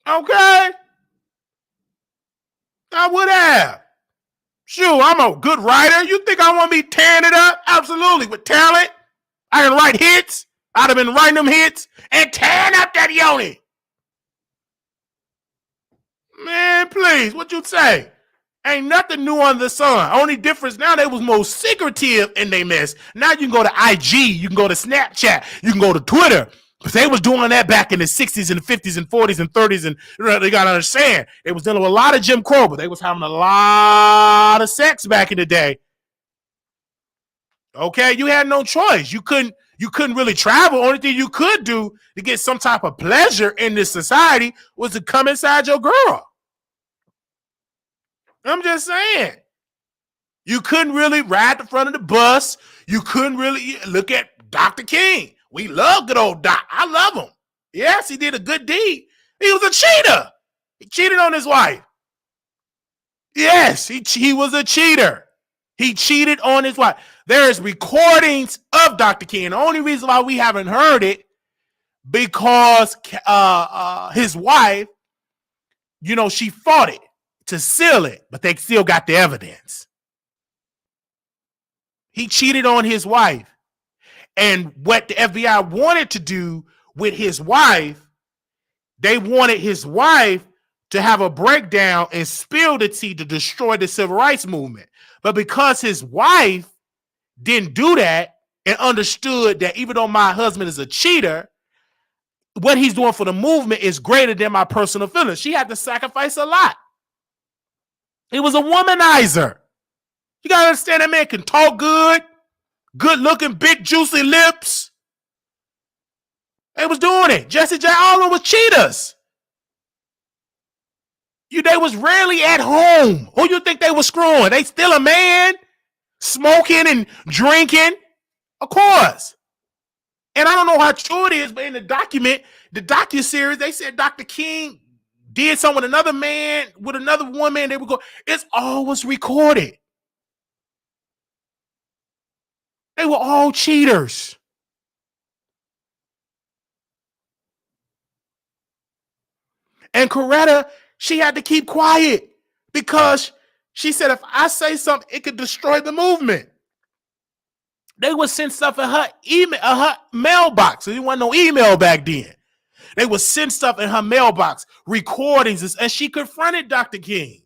A: Okay? I would have. Sure, I'm a good writer. You think I want to be tearing it up? Absolutely. With talent, I can write hits. I'd have been writing them hits and tearing up that yoni. Man, please, what you say? Ain't nothing new under the sun. Only difference now, they was more secretive in they mess. Now you can go to IG, you can go to Snapchat, you can go to Twitter. Because they was doing that back in the 60s and the 50s and 40s and 30s. And they got to understand, they was dealing with a lot of Jim Crow, but they was having a lot of sex back in the day. Okay, you had no choice. You couldn't really travel. Only thing you could do to get some type of pleasure in this society was to come inside your girl. I'm just saying. You couldn't really ride the front of the bus. You couldn't really look at Dr. King. We love good old Doc. I love him. Yes, he did a good deed. He was a cheater. He cheated on his wife. Yes, he was a cheater. He cheated on his wife. There is recordings of Dr. King. The only reason why we haven't heard it because his wife, she fought it to seal it, but they still got the evidence. He cheated on his wife. And what the FBI wanted to do with his wife, they wanted his wife to have a breakdown and spill the tea to destroy the civil rights movement. But because his wife didn't do that and understood that even though my husband is a cheater, what he's doing for the movement is greater than my personal feelings. She had to sacrifice a lot. He was a womanizer. You got to understand that man can talk good. Good looking, big, juicy lips. They was doing it. Jesse J. all of them was cheaters. They was rarely at home. Who you think they was screwing? They still a man, smoking and drinking. Of course. And I don't know how true it is, but in the docuseries, they said Dr. King did something with another man, with another woman. They would go. It's always recorded. They were all cheaters. And Coretta, she had to keep quiet because she said, if I say something, it could destroy the movement. They would send stuff in her her mailbox. There wasn't no email back then. They would send stuff in her mailbox, recordings, and she confronted Dr. King.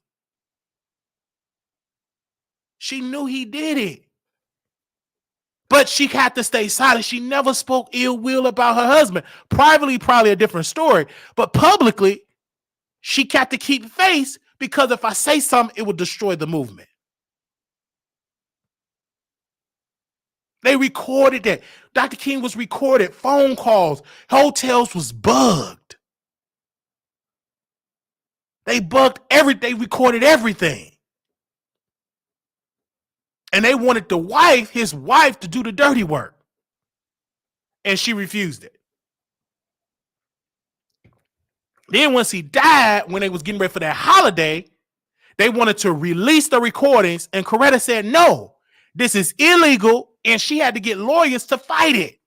A: She knew he did it. But she had to stay silent. She never spoke ill will about her husband. Privately, probably a different story. But publicly, she had to keep face because if I say something, it would destroy the movement. They recorded that. Dr. King was recorded, phone calls, hotels was bugged. They bugged everything, they recorded everything. And they wanted his wife, to do the dirty work. And she refused it. Then once he died, when they was getting ready for that holiday, they wanted to release the recordings, and Coretta said, no, this is illegal, and she had to get lawyers to fight it.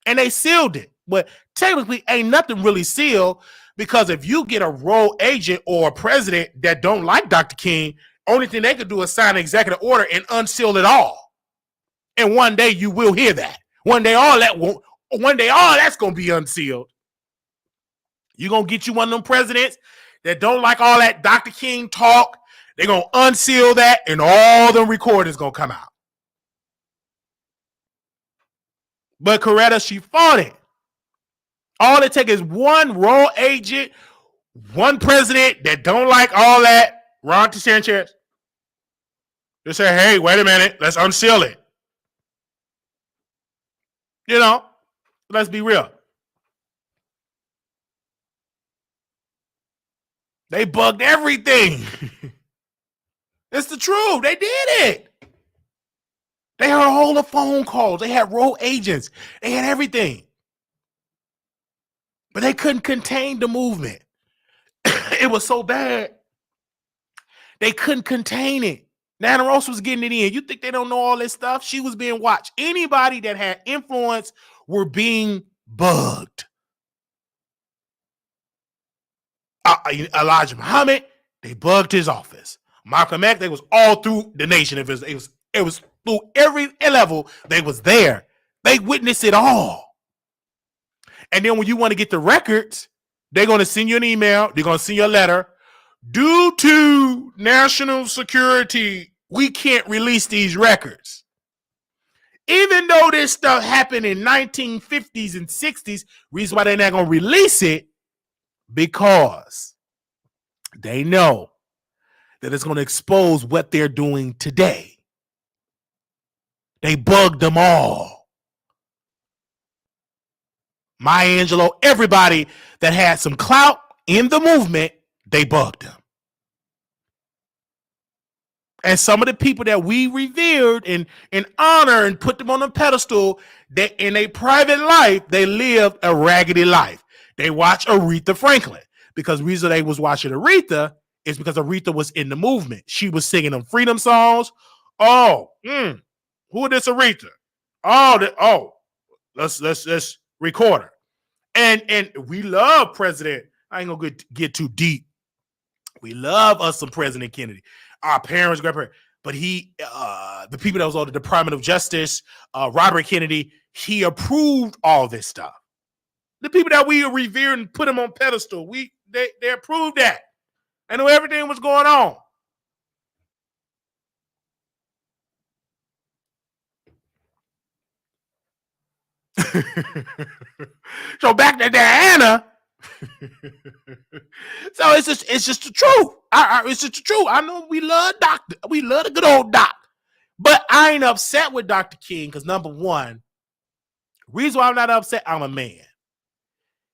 A: And they sealed it. But technically, ain't nothing really sealed, because if you get a rogue agent or a president that don't like Dr. King, only thing they could do is sign an executive order and unseal it all. And one day you will hear that. One day all that's going to be unsealed. You're going to get you one of them presidents that don't like all that Dr. King talk. They're going to unseal that, and all them recordings going to come out. But Coretta, she fought it. All it takes is one raw agent, one president that don't like all that, Ron DeSantis. They say, hey, wait a minute, let's unseal it. You know, let's be real. They bugged everything. It's the truth. They did it. They had a whole of phone calls. They had road agents. They had everything. But they couldn't contain the movement. It was so bad. They couldn't contain it. Nana Ross was getting it in. You think they don't know all this stuff? She was being watched. Anybody that had influence were being bugged. Elijah Muhammad, they bugged his office. Malcolm X, they was all through the nation. It was through every level. They was there. They witnessed it all. And then when you want to get the records, they're going to send you an email. They're going to send you a letter. Due to national security, we can't release these records. Even though this stuff happened in 1950s and 60s, reason why they're not going to release it, because they know that it's going to expose what they're doing today. They bugged them all. Maya Angelou, everybody that had some clout in the movement, they bugged them. And some of the people that we revered and honor and put them on a pedestal, that in a private life, they lived a raggedy life. They watched Aretha Franklin, because the reason they was watching Aretha is because Aretha was in the movement. She was singing them freedom songs. Who is this Aretha? Let's record her. And we love President. I ain't gonna get too deep. We love us some President Kennedy. Our parents, grandparents, but the people that was on the Department of Justice, Robert Kennedy, he approved all this stuff. The people that we revere and put them on pedestal, they approved that. I knew everything was going on. So back to Diana. So it's just the truth. It's just the truth. I know we love Doctor. We love the good old Doc. But I ain't upset with Dr. King because, number one, reason why I'm not upset, I'm a man.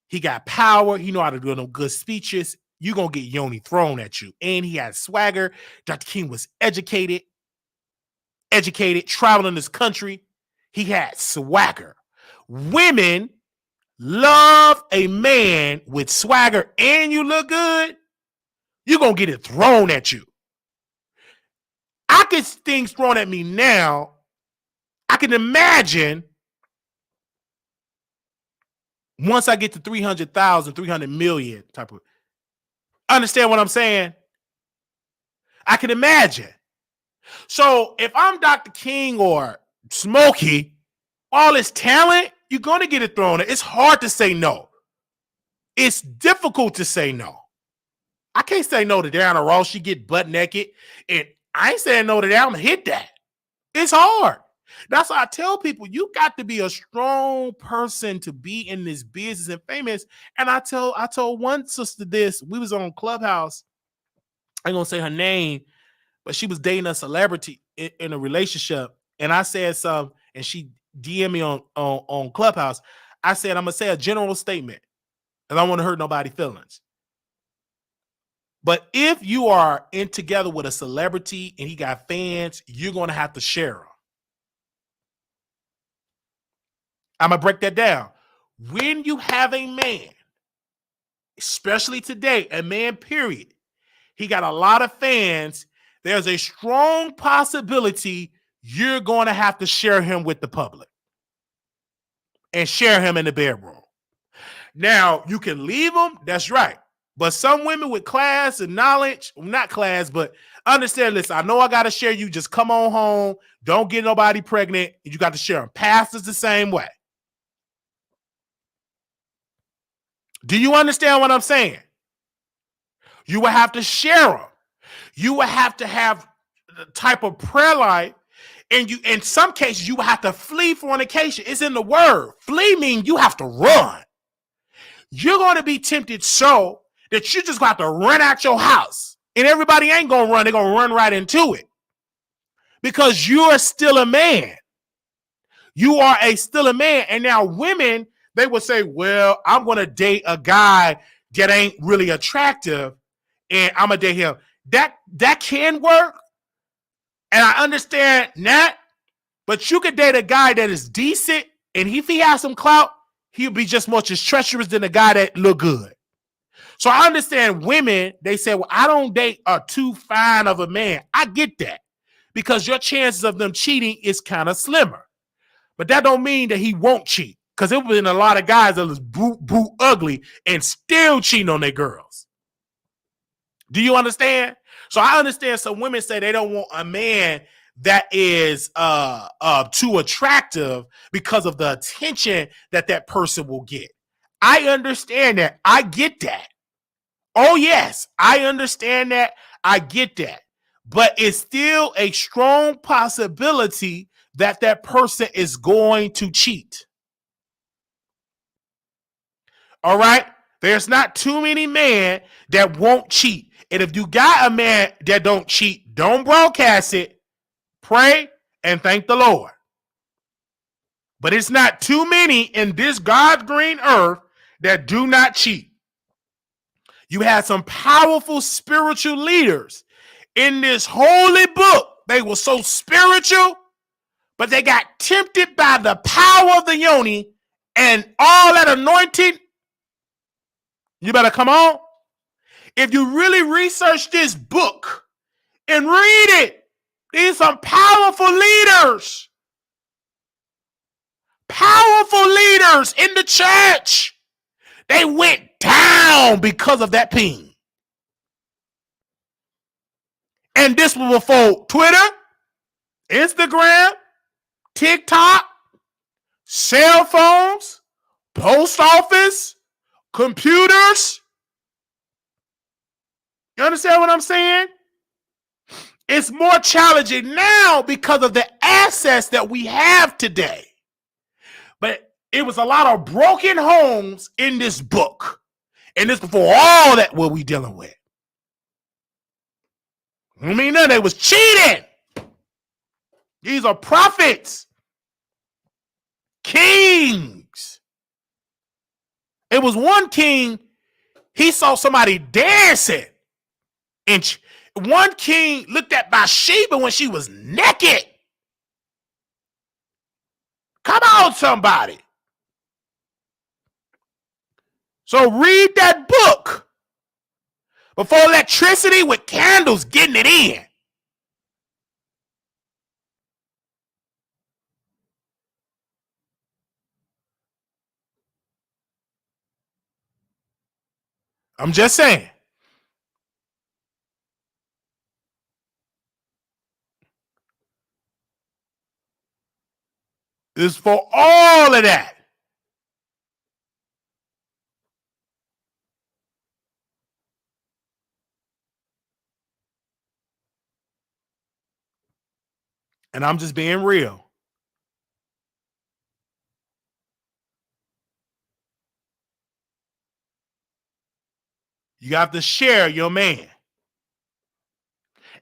A: He got power. He know how to do them good speeches. You're going to get Yoni thrown at you. And he had swagger. Dr. King was educated, traveling this country. He had swagger. Women love a man with swagger and you look good. You're going to get it thrown at you. I get things thrown at me now. I can imagine once I get to 300,000, 300 million type of. Understand what I'm saying? I can imagine. So if I'm Dr. King or Smokey, all this talent, you're going to get it thrown. It's hard to say no. It's difficult to say no. I can't say no to Diana Ross. She get butt naked. And I ain't saying no to that. I'm going to hit that. It's hard. That's why I tell people, you got to be a strong person to be in this business and famous. And I told one sister this. We was on Clubhouse. I ain't going to say her name, but she was dating a celebrity in a relationship. And I said something. and she DM me on Clubhouse. I said, I'm gonna say a general statement, and I don't want to hurt nobody's feelings. But if you are in together with a celebrity and he got fans, you're gonna have to share them. I'm gonna break that down. When you have a man, especially today, a man, period, he got a lot of fans, there's a strong possibility you're going to have to share him with the public and share him in the bedroom. Now, you can leave him, that's right. But some women with class and knowledge, not class, but understand, listen, I know I got to share you. Just come on home. Don't get nobody pregnant. You got to share them. Pastors the same way. Do you understand what I'm saying? You will have to share them. You will have to have the type of prayer life, and you, in some cases, you will have to flee fornication. It's in the word. Flee means you have to run. You're going to be tempted so that you just got to run out your house, and everybody ain't going to run. They're going to run right into it because you're still a man. You are still a man. And now women, they would say, well, I'm going to date a guy that ain't really attractive, and I'm going to date him. That can work. And I understand that, but you could date a guy that is decent, and if he has some clout, he'll be just much as treacherous than a guy that look good. So I understand women, they say, well, I don't date a too fine of a man. I get that because your chances of them cheating is kind of slimmer. But that don't mean that he won't cheat, because there have been a lot of guys that was boot ugly and still cheating on their girls. Do you understand? So I understand some women say they don't want a man that is too attractive because of the attention that person will get. I understand that. I get that. Oh, yes, I understand that. I get that. But it's still a strong possibility that person is going to cheat. All right? There's not too many men that won't cheat. And if you got a man that don't cheat, don't broadcast it. Pray and thank the Lord. But it's not too many in this God's green earth that do not cheat. You had some powerful spiritual leaders in this holy book. They were so spiritual, but they got tempted by the power of the yoni and all that anointing. You better come on. If you really research this book and read it, these are some powerful leaders. Powerful leaders in the church. They went down because of that ping. And this was before Twitter, Instagram, TikTok, cell phones, post office, computers. You understand what I'm saying? It's more challenging now because of the assets that we have today. But it was a lot of broken homes in this book. And this before all that what we dealing with. I mean, they was cheating. These are prophets. Kings. It was one king, he saw somebody dancing. And one king looked at Bathsheba when she was naked. Come on, somebody. So read that book before electricity with candles getting it in. I'm just saying. It's for all of that. And I'm just being real. You have to share your man.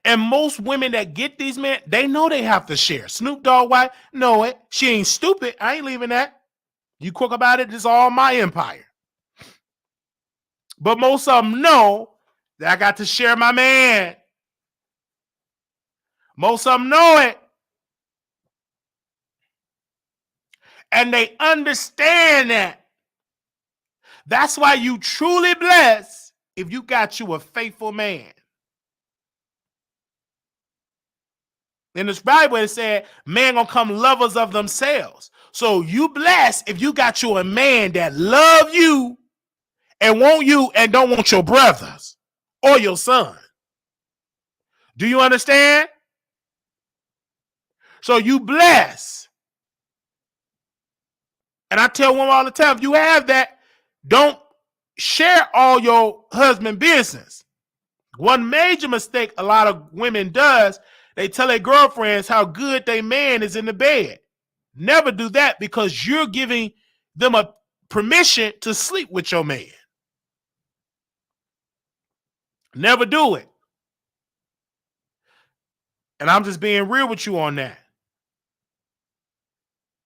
A: And most women that get these men, they know they have to share. Snoop Dogg wife, know it. She ain't stupid. I ain't leaving that. You quick about it, this is all my empire. But most of them know that I got to share my man. Most of them know it. And they understand that. That's why you truly blessed if you got you a faithful man. In this Bible, it said, men gonna come lovers of themselves. So you blessed if you got you a man that love you and want you and don't want your brothers or your son. Do you understand? So you bless. And I tell women all the time, if you have that, don't share all your husband business. One major mistake a lot of women does, they tell their girlfriends how good their man is in the bed. Never do that, because you're giving them a permission to sleep with your man. Never do it. And I'm just being real with you on that.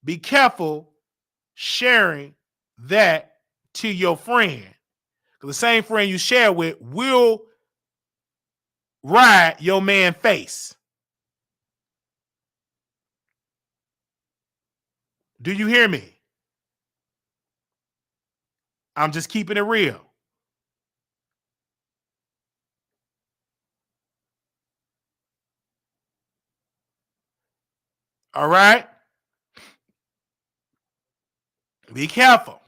A: Be careful sharing that to your friend. Because the same friend you share with will ride your man's face. Do you hear me? I'm just keeping it real. All right? Be careful.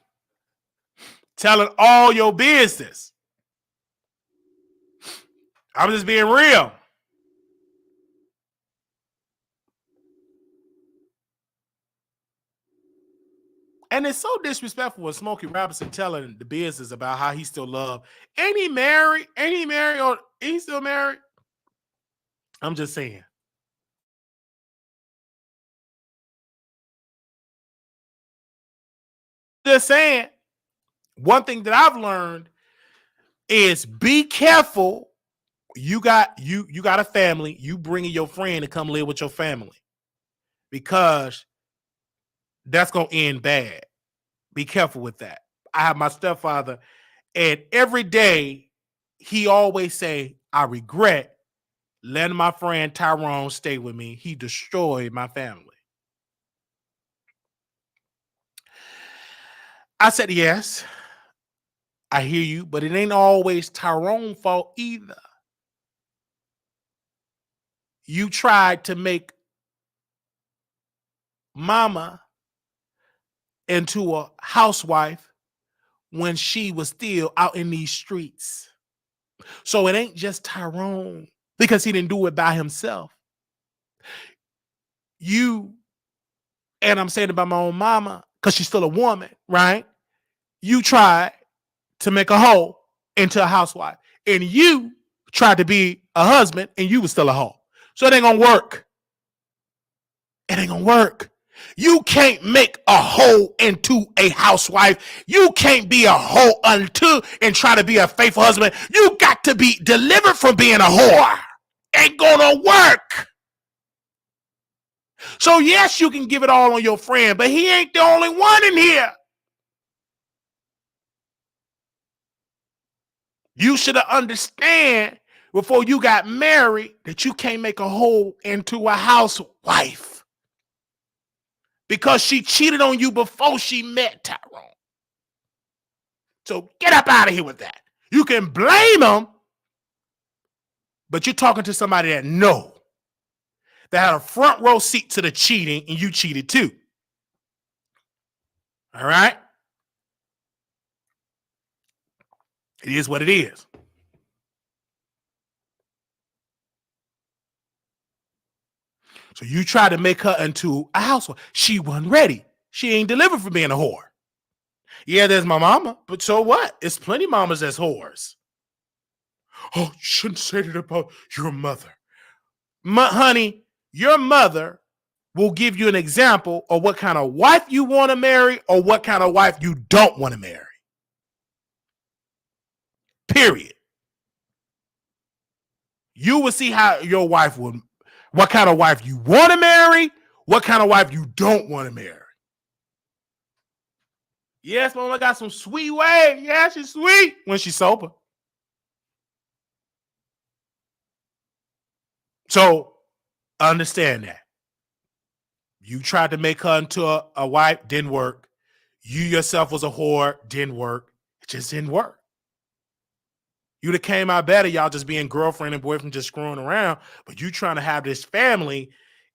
A: Telling all your business. I'm just being real. And it's so disrespectful with Smokey Robinson telling the business about how he still love. Ain't he married? Ain't he married? Or he still married? I'm just saying. Just saying. One thing that I've learned is be careful. You got a family. You bringing your friend to come live with your family, because that's gonna end bad. Be careful with that. I have my stepfather, and every day he always say, "I regret letting my friend Tyrone stay with me. He destroyed my family." I said, "Yes, I hear you, but it ain't always Tyrone's fault either. You tried to make mama into a housewife when she was still out in these streets. So it ain't just Tyrone, because he didn't do it by himself. You, and I'm saying about my own mama, because she's still a woman, right? You tried to make a hoe into a housewife, and you tried to be a husband, and you was still a hoe. So it ain't gonna work. It ain't gonna work. You can't make a hoe into a housewife. You can't be a hoe unto and try to be a faithful husband. You got to be delivered from being a whore. Ain't gonna work. So yes, you can give it all on your friend, but he ain't the only one in here. You should understand before you got married that you can't make a hoe into a housewife, because she cheated on you before she met Tyrone. So get up out of here with that. You can blame him, but you're talking to somebody that had a front row seat to the cheating, and you cheated too. All right? It is what it is. So you try to make her into a housewife. She wasn't ready. She ain't delivered for being a whore. Yeah, there's my mama, but so what? It's plenty mamas that's whores. Oh, you shouldn't say that about your mother. Honey, your mother will give you an example of what kind of wife you want to marry or what kind of wife you don't want to marry. Period. you will see how your wife would, what kind of wife you want to marry, what kind of wife you don't want to marry. Yes, mama got some sweet way. Yeah, she's sweet when she's sober. So understand that. You tried to make her into a wife, didn't work. You yourself was a whore, didn't work. It just didn't work. You'd have came out better, y'all just being girlfriend and boyfriend, just screwing around. But you trying to have this family,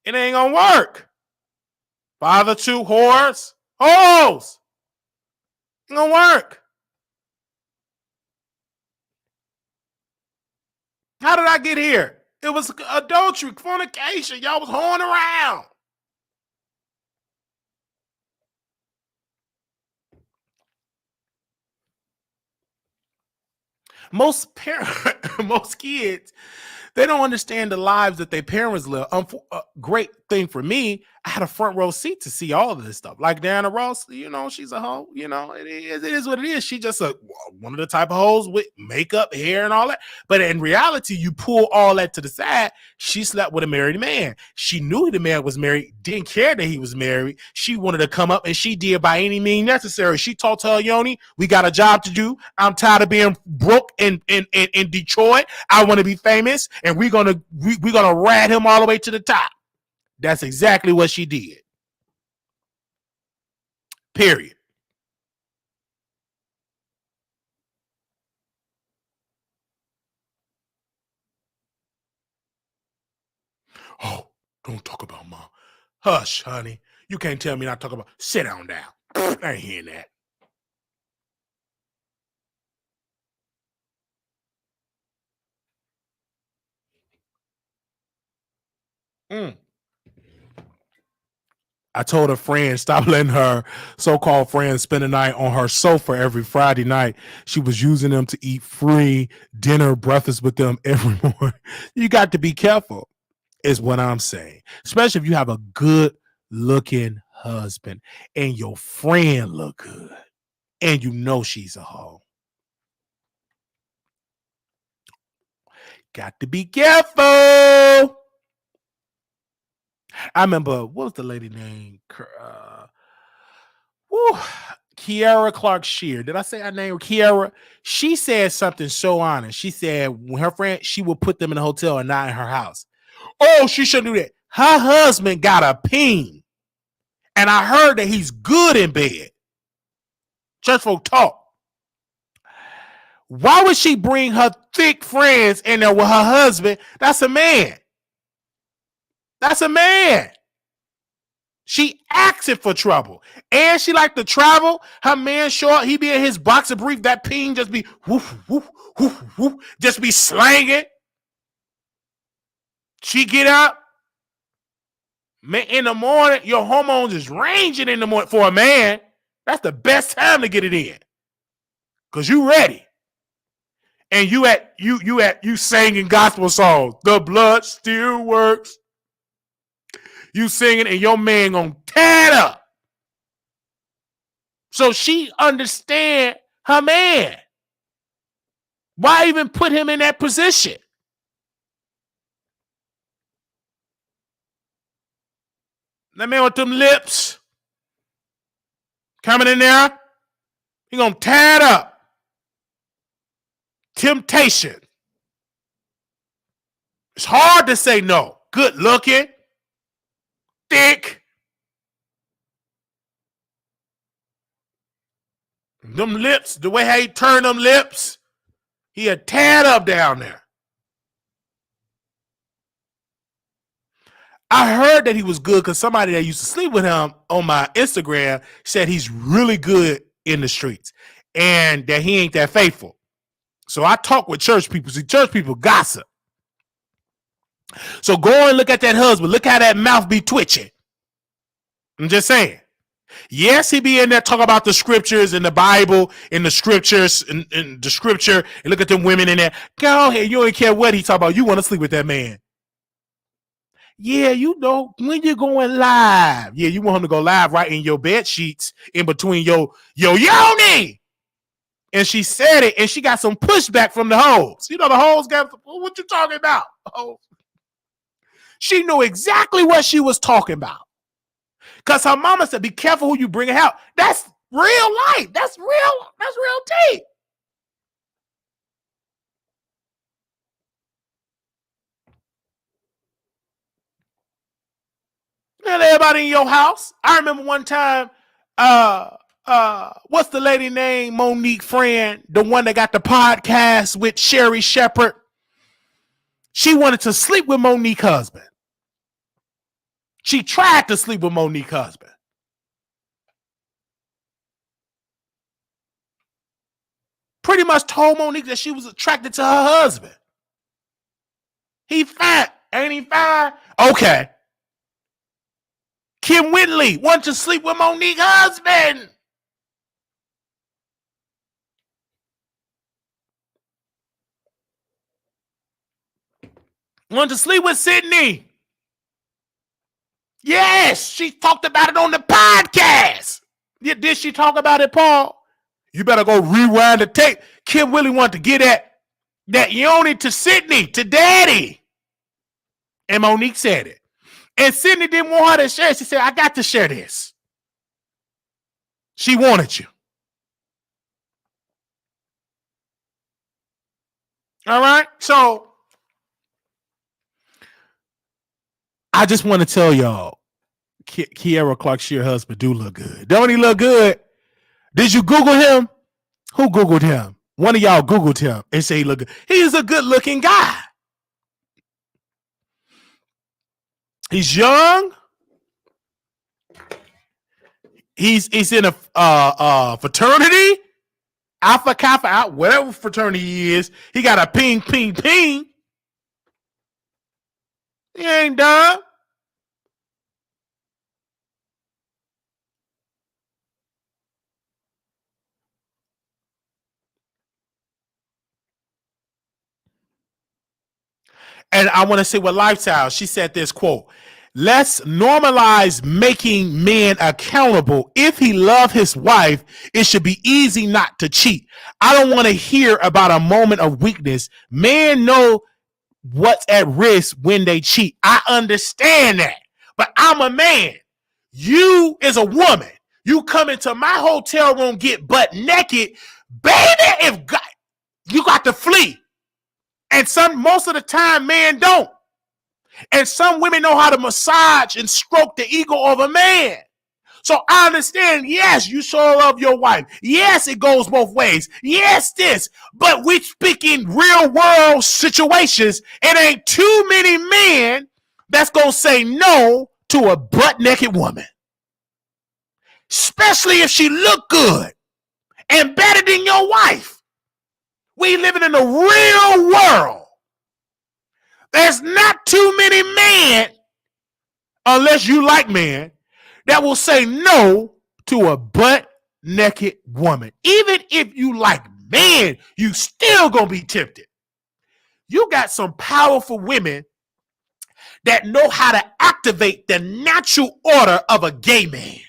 A: it ain't gonna work. Father two whores, hoes. Ain't gonna work. How did I get here? It was adultery, fornication. Y'all was hoeing around. Most kids, they don't understand the lives that their parents live. Great thing for me, I had a front row seat to see all of this stuff. Like Diana Ross, she's a hoe. It is what it is. She just one of the type of hoes with makeup, hair, and all that. But in reality, you pull all that to the side. She slept with a married man. She knew the man was married, didn't care that he was married. She wanted to come up, and she did by any means necessary. She told her, Yoni, we got a job to do. I'm tired of being broke in Detroit. I want to be famous, and we're gonna rat him all the way to the top. That's exactly what she did. Period. Oh, don't talk about mom. Hush, honey. You can't tell me not to talk about. Sit down. I ain't hearing that. I told a friend, stop letting her so-called friends spend the night on her sofa every Friday night. She was using them to eat free dinner, breakfast with them every morning. You got to be careful, is what I'm saying. Especially if you have a good-looking husband and your friend look good and you know she's a hoe. Got to be careful. I remember, what was the lady name? Kiara Clark Shear. Did I say her name? Kiara. She said something so honest. She said when her friend, she would put them in a hotel and not in her house. Oh, she shouldn't do that. Her husband got a peen. And I heard that he's good in bed. Church folk talk. Why would she bring her thick friends in there with her husband? That's a man. That's a man. She asking for trouble. And she like to travel. Her man short, he be in his boxer brief. That peen just be woof, woof, woof, woof, just be slanging. She get up. Man, in the morning, your hormones is ranging in the morning. For a man, that's the best time to get it in. Because you ready. And you singing gospel songs. The blood still works. You singing and your man gonna tear it up. So she understand her man. Why even put him in that position? That man with them lips coming in there, he gonna tear it up. Temptation. It's hard to say no. Good looking, thick. Them lips, the way how he turned them lips, he had teared up down there. I heard that he was good because somebody that used to sleep with him on my Instagram said he's really good in the streets and that he ain't that faithful. So I talk with church people. See, church people gossip. So go and look at that husband. Look how that mouth be twitching. I'm just saying. Yes, he be in there talking about the scriptures and the Bible and the scriptures and the scripture and look at them women in there. Go ahead. You don't care what he talk about. You want to sleep with that man. Yeah, you know, when you're going live. Yeah, you want him to go live right in your bed sheets in between your yoni. And she said it, and she got some pushback from the hoes. You know, the hoes got, what you talking about? Oh. She knew exactly what she was talking about. Because her mama said, be careful who you bring out. That's real life. That's real tape. And everybody in your house. I remember one time, what's the lady name? Monique friend, the one that got the podcast with Sherry Shepherd. She wanted to sleep with Monique's husband. She tried to sleep with Monique's husband. Pretty much told Monique that she was attracted to her husband. He fat. Ain't he fine? Okay. Kim Whitley wanted to sleep with Monique's husband. Wanted to sleep with Sydney. Yes, she talked about it on the podcast. Did she talk about it, Paul? You better go rewind the tape. Kim Whitley wanted to get that yoni to Sydney, to daddy. And Monique said it. And Sydney didn't want her to share. She said, I got to share this. She wanted you. All right? So, I just want to tell y'all, Kiara Clark Shear's husband do look good. Don't he look good? Did you Google him? Who Googled him? One of y'all Googled him and say he look good. He's a good looking guy. He's young. He's in a fraternity, Alpha Kappa, whatever fraternity he is. He got a ping. He ain't dumb. And I want to say what Lifestyle, she said this quote, let's normalize making men accountable. If he loves his wife, it should be easy not to cheat. I don't want to hear about a moment of weakness. Men know what's at risk when they cheat. I understand that, but I'm a man. You is a woman. You come into my hotel room, get butt naked, baby, you got to flee. And most of the time, men don't. And some women know how to massage and stroke the ego of a man. So I understand, yes, you sure love your wife. Yes, it goes both ways. Yes, this. But we speak in real world situations. It ain't too many men that's going to say no to a butt naked woman. Especially if she look good and better than your wife. We living in the real world. There's not too many men, unless you like men, that will say no to a butt naked woman. Even if you like men, you still gonna be tempted. You got some powerful women that know how to activate the natural order of a gay man.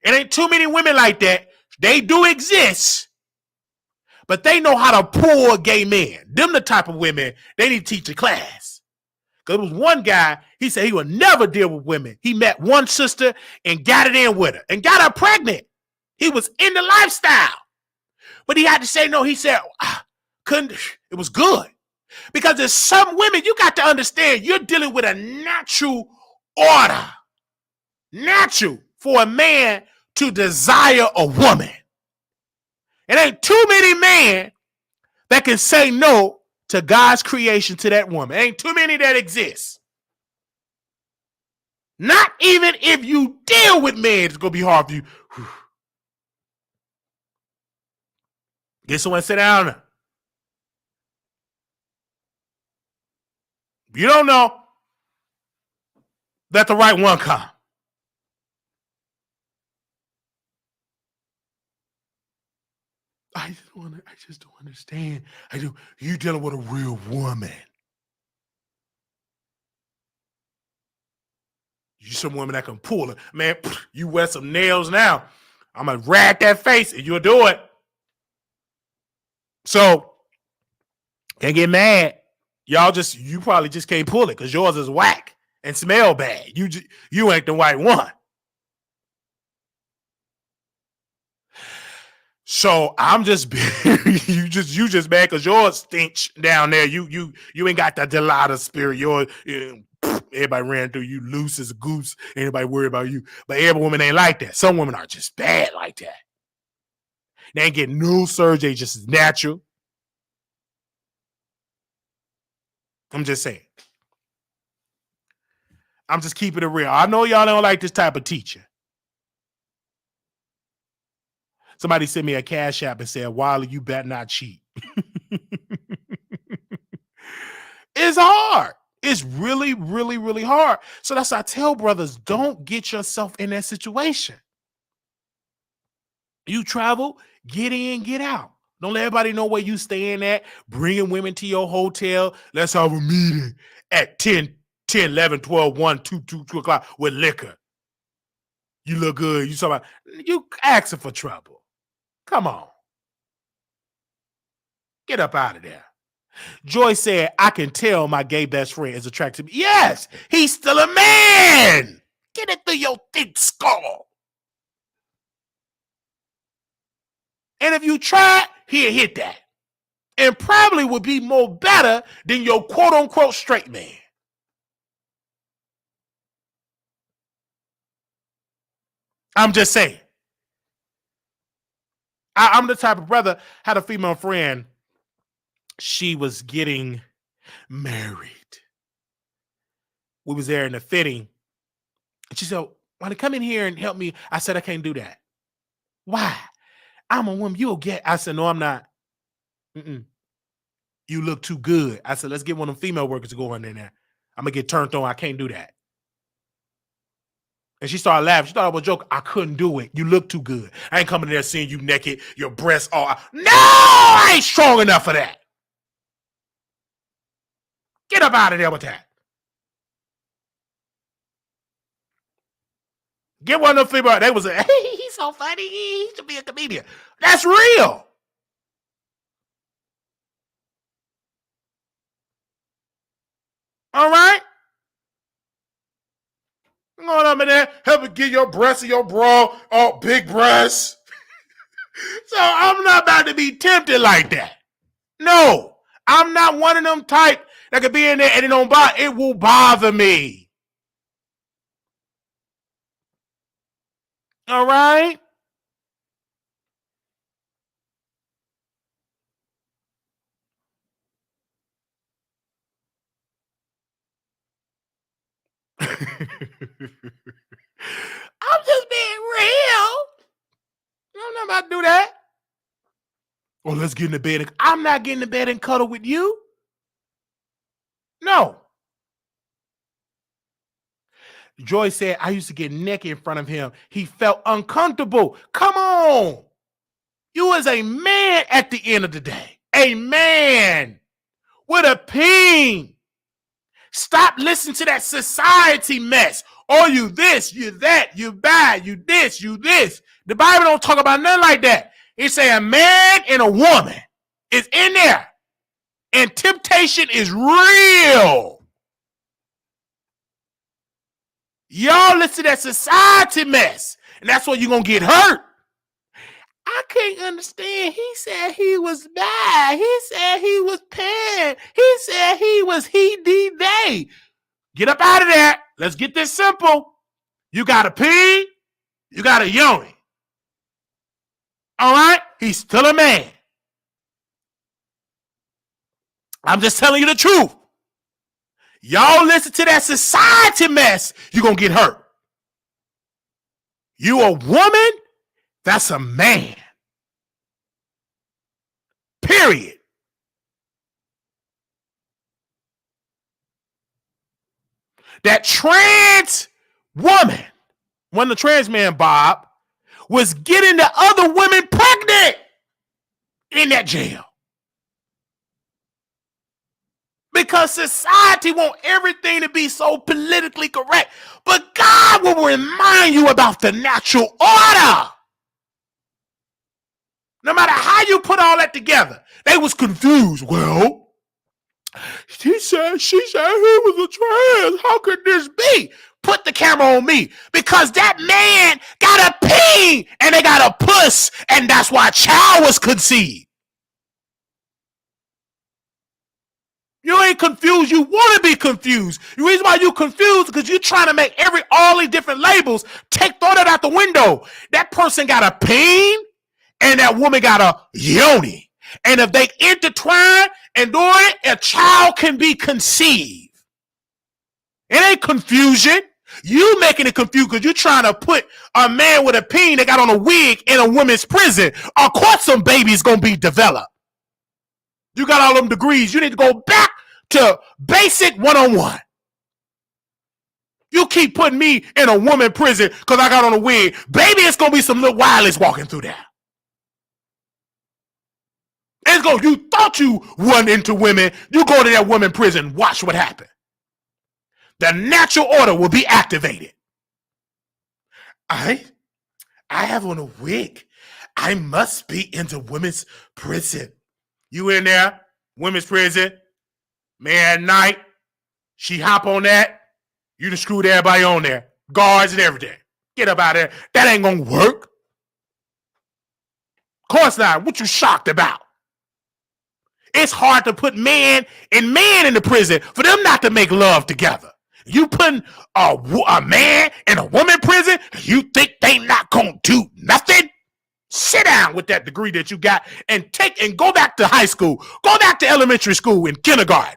A: It ain't too many women like that. They do exist, but they know how to pull a gay man. Them the type of women they need to teach a class. Because there was one guy, he said he would never deal with women. He met one sister and got it in with her and got her pregnant. He was in the lifestyle. But he had to say no. He said, couldn't. It was good. Because there's some women, you got to understand, you're dealing with a natural order. Natural for a man to desire a woman. It ain't too many men that can say no to God's creation to that woman. Ain't too many that exist. Not even if you deal with men, it's going to be hard for you. Get someone to sit down. You don't know. Let the right one come. I just don't understand. You dealing with a real woman. You some woman that can pull it. Man, you wear some nails now. I'm going to rag that face and you'll do it. So can't get mad. You probably just can't pull it because yours is whack and smell bad. You ain't the right one. So I'm just you just mad because yours stench down there. You ain't got that Delilah spirit. Everybody ran through you loose as a goose. Anybody worry about you? But every woman ain't like that. Some women are just bad like that. They ain't getting no surgery, just as natural. I'm just saying. I'm just keeping it real. I know y'all don't like this type of teacher. Somebody sent me a cash app and said, Wiley, you better not cheat. It's hard. It's really, really, really hard. So that's why I tell brothers, don't get yourself in that situation. You travel, get in, get out. Don't let everybody know where you staying at. Bringing women to your hotel. Let's have a meeting at 10, 11, 12, 1, 2 o'clock with liquor. You look good. You asking for trouble. Come on. Get up out of there. Joy said, I can tell my gay best friend is attracted to me. Yes, he's still a man. Get it through your thick skull. And if you try, he'll hit that. And probably would be more better than your quote unquote straight man. I'm just saying. I'm the type of brother, had a female friend. She was getting married. We was there in the fitting. And she said, want to come in here and help me? I said, I can't do that. Why? I'm a woman. You'll get. I said, no, I'm not. Mm-mm. You look too good. I said, let's get one of them female workers to go in there. I'm going to get turned on. I can't do that. And she started laughing. She thought I was joking. I couldn't do it. You look too good. I ain't coming there seeing you naked, your breasts all out. No, I ain't strong enough for that. Get up out of there with that. Get one of them female. They was like, hey, he's so funny. He should be a comedian. That's real. All right? Going up in there, help me get your breasts and your bra, all big breasts. So I'm not about to be tempted like that. No, I'm not one of them type that could be in there and it will bother me. All right? I'm just being real. I'm not about to do that. Well, let's get in the bed. I'm not getting in the bed and cuddle with you. No. Joy said, I used to get naked in front of him. He felt uncomfortable. Come on. You was a man at the end of the day. A man with a peen. Stop listening to that society mess. Oh, you this, you that, you bad, you this, you this. The Bible don't talk about nothing like that. It say a man and a woman is in there. And temptation is real. Y'all listen to that society mess. And that's where you're going to get hurt. I can't understand. He said he was bad. He said he was pan. He said he was they. Get up out of there. Let's get this simple. You got a pee. You got a yoni. All right? He's still a man. I'm just telling you the truth. Y'all listen to that society mess, you're going to get hurt. You a woman, that's a man. Period. That trans woman, when the trans man, Bob, was getting the other women pregnant in that jail. Because society wants everything to be so politically correct. But God will remind you about the natural order. No matter how you put all that together, they was confused. Well, she said he was a trans. How could this be? Put the camera on me because that man got a peen and they got a puss, and that's why a child was conceived. You ain't confused. You want to be confused. The reason why you confused because you're trying to make all these different labels. Throw that out the window. That person got a peen and that woman got a yoni. And if they intertwine and do it, a child can be conceived. It ain't confusion. You making it confused because you're trying to put a man with a peen that got on a wig in a women's prison. Of course some baby's going to be developed. You got all them degrees. You need to go back to basic 101. You keep putting me in a woman prison because I got on a wig. Baby, it's going to be some little Wileys walking through there. You thought you weren't into women. You go to that woman prison. Watch what happened. The natural order will be activated. I have on a wig. I must be into women's prison. You in there, women's prison, man at night, she hop on that, you done screwed everybody on there, guards and everything. Get up out of there. That ain't gonna work. Of course not. What you shocked about? It's hard to put man in the prison for them not to make love together. You putting a man in a woman prison, you think they not gonna do nothing? Sit down with that degree that you got and go back to high school. Go back to elementary school and kindergarten.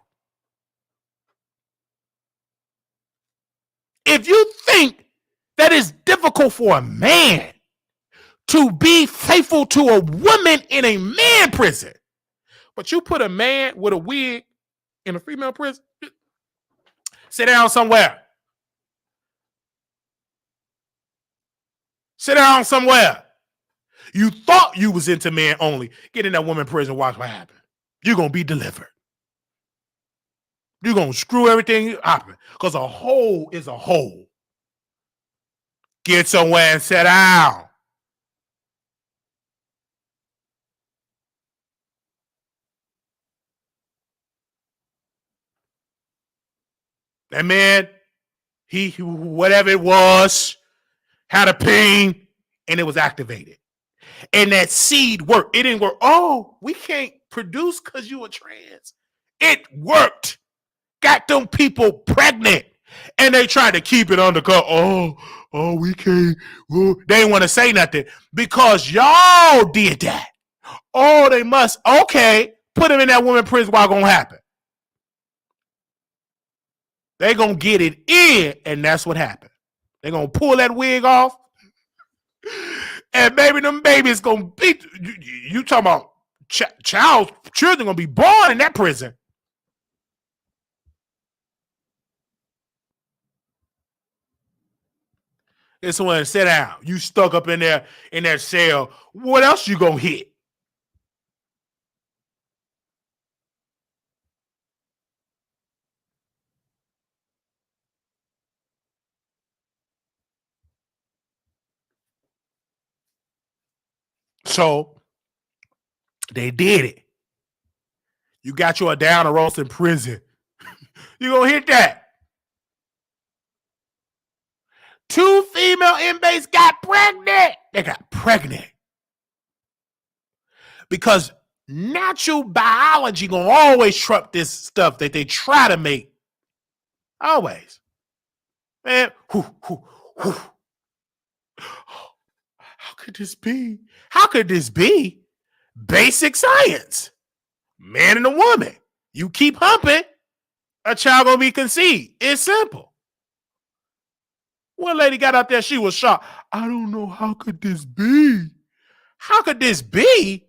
A: If you think that it's difficult for a man to be faithful to a woman in a man prison, but you put a man with a wig in a female prison, sit down somewhere. Sit down somewhere. You thought you was into men only. Get in that woman prison, watch what happens. You're going to be delivered. You're going to screw everything up because a hole is a hole. Get somewhere and sit down. That man, he, whatever it was, had a ping and it was activated. And that seed worked. It didn't work. Oh, we can't produce because you were trans. It worked. Got them people pregnant. And they tried to keep it undercover. Oh, we can't. Oh. They didn't want to say nothing because y'all did that. Oh, they must. Okay, put them in that woman prison. What's going to happen? They're going to get it in, and that's what happened. They're going to pull that wig off. And baby, them babies gonna be. You talking about children gonna be born in that prison. It's one sit down. You stuck up in there in that cell. What else you gonna hit? So they did it. You got your down a roast in prison. You gonna hit that. 2 female inmates got pregnant. They got pregnant. Because natural biology gonna always trump this stuff that they try to make. Always. Man, how could this be? How could this be? Basic science. Man and a woman. You keep humping, a child gonna be conceived. It's simple. One lady got out there, she was shocked. I don't know, how could this be? How could this be?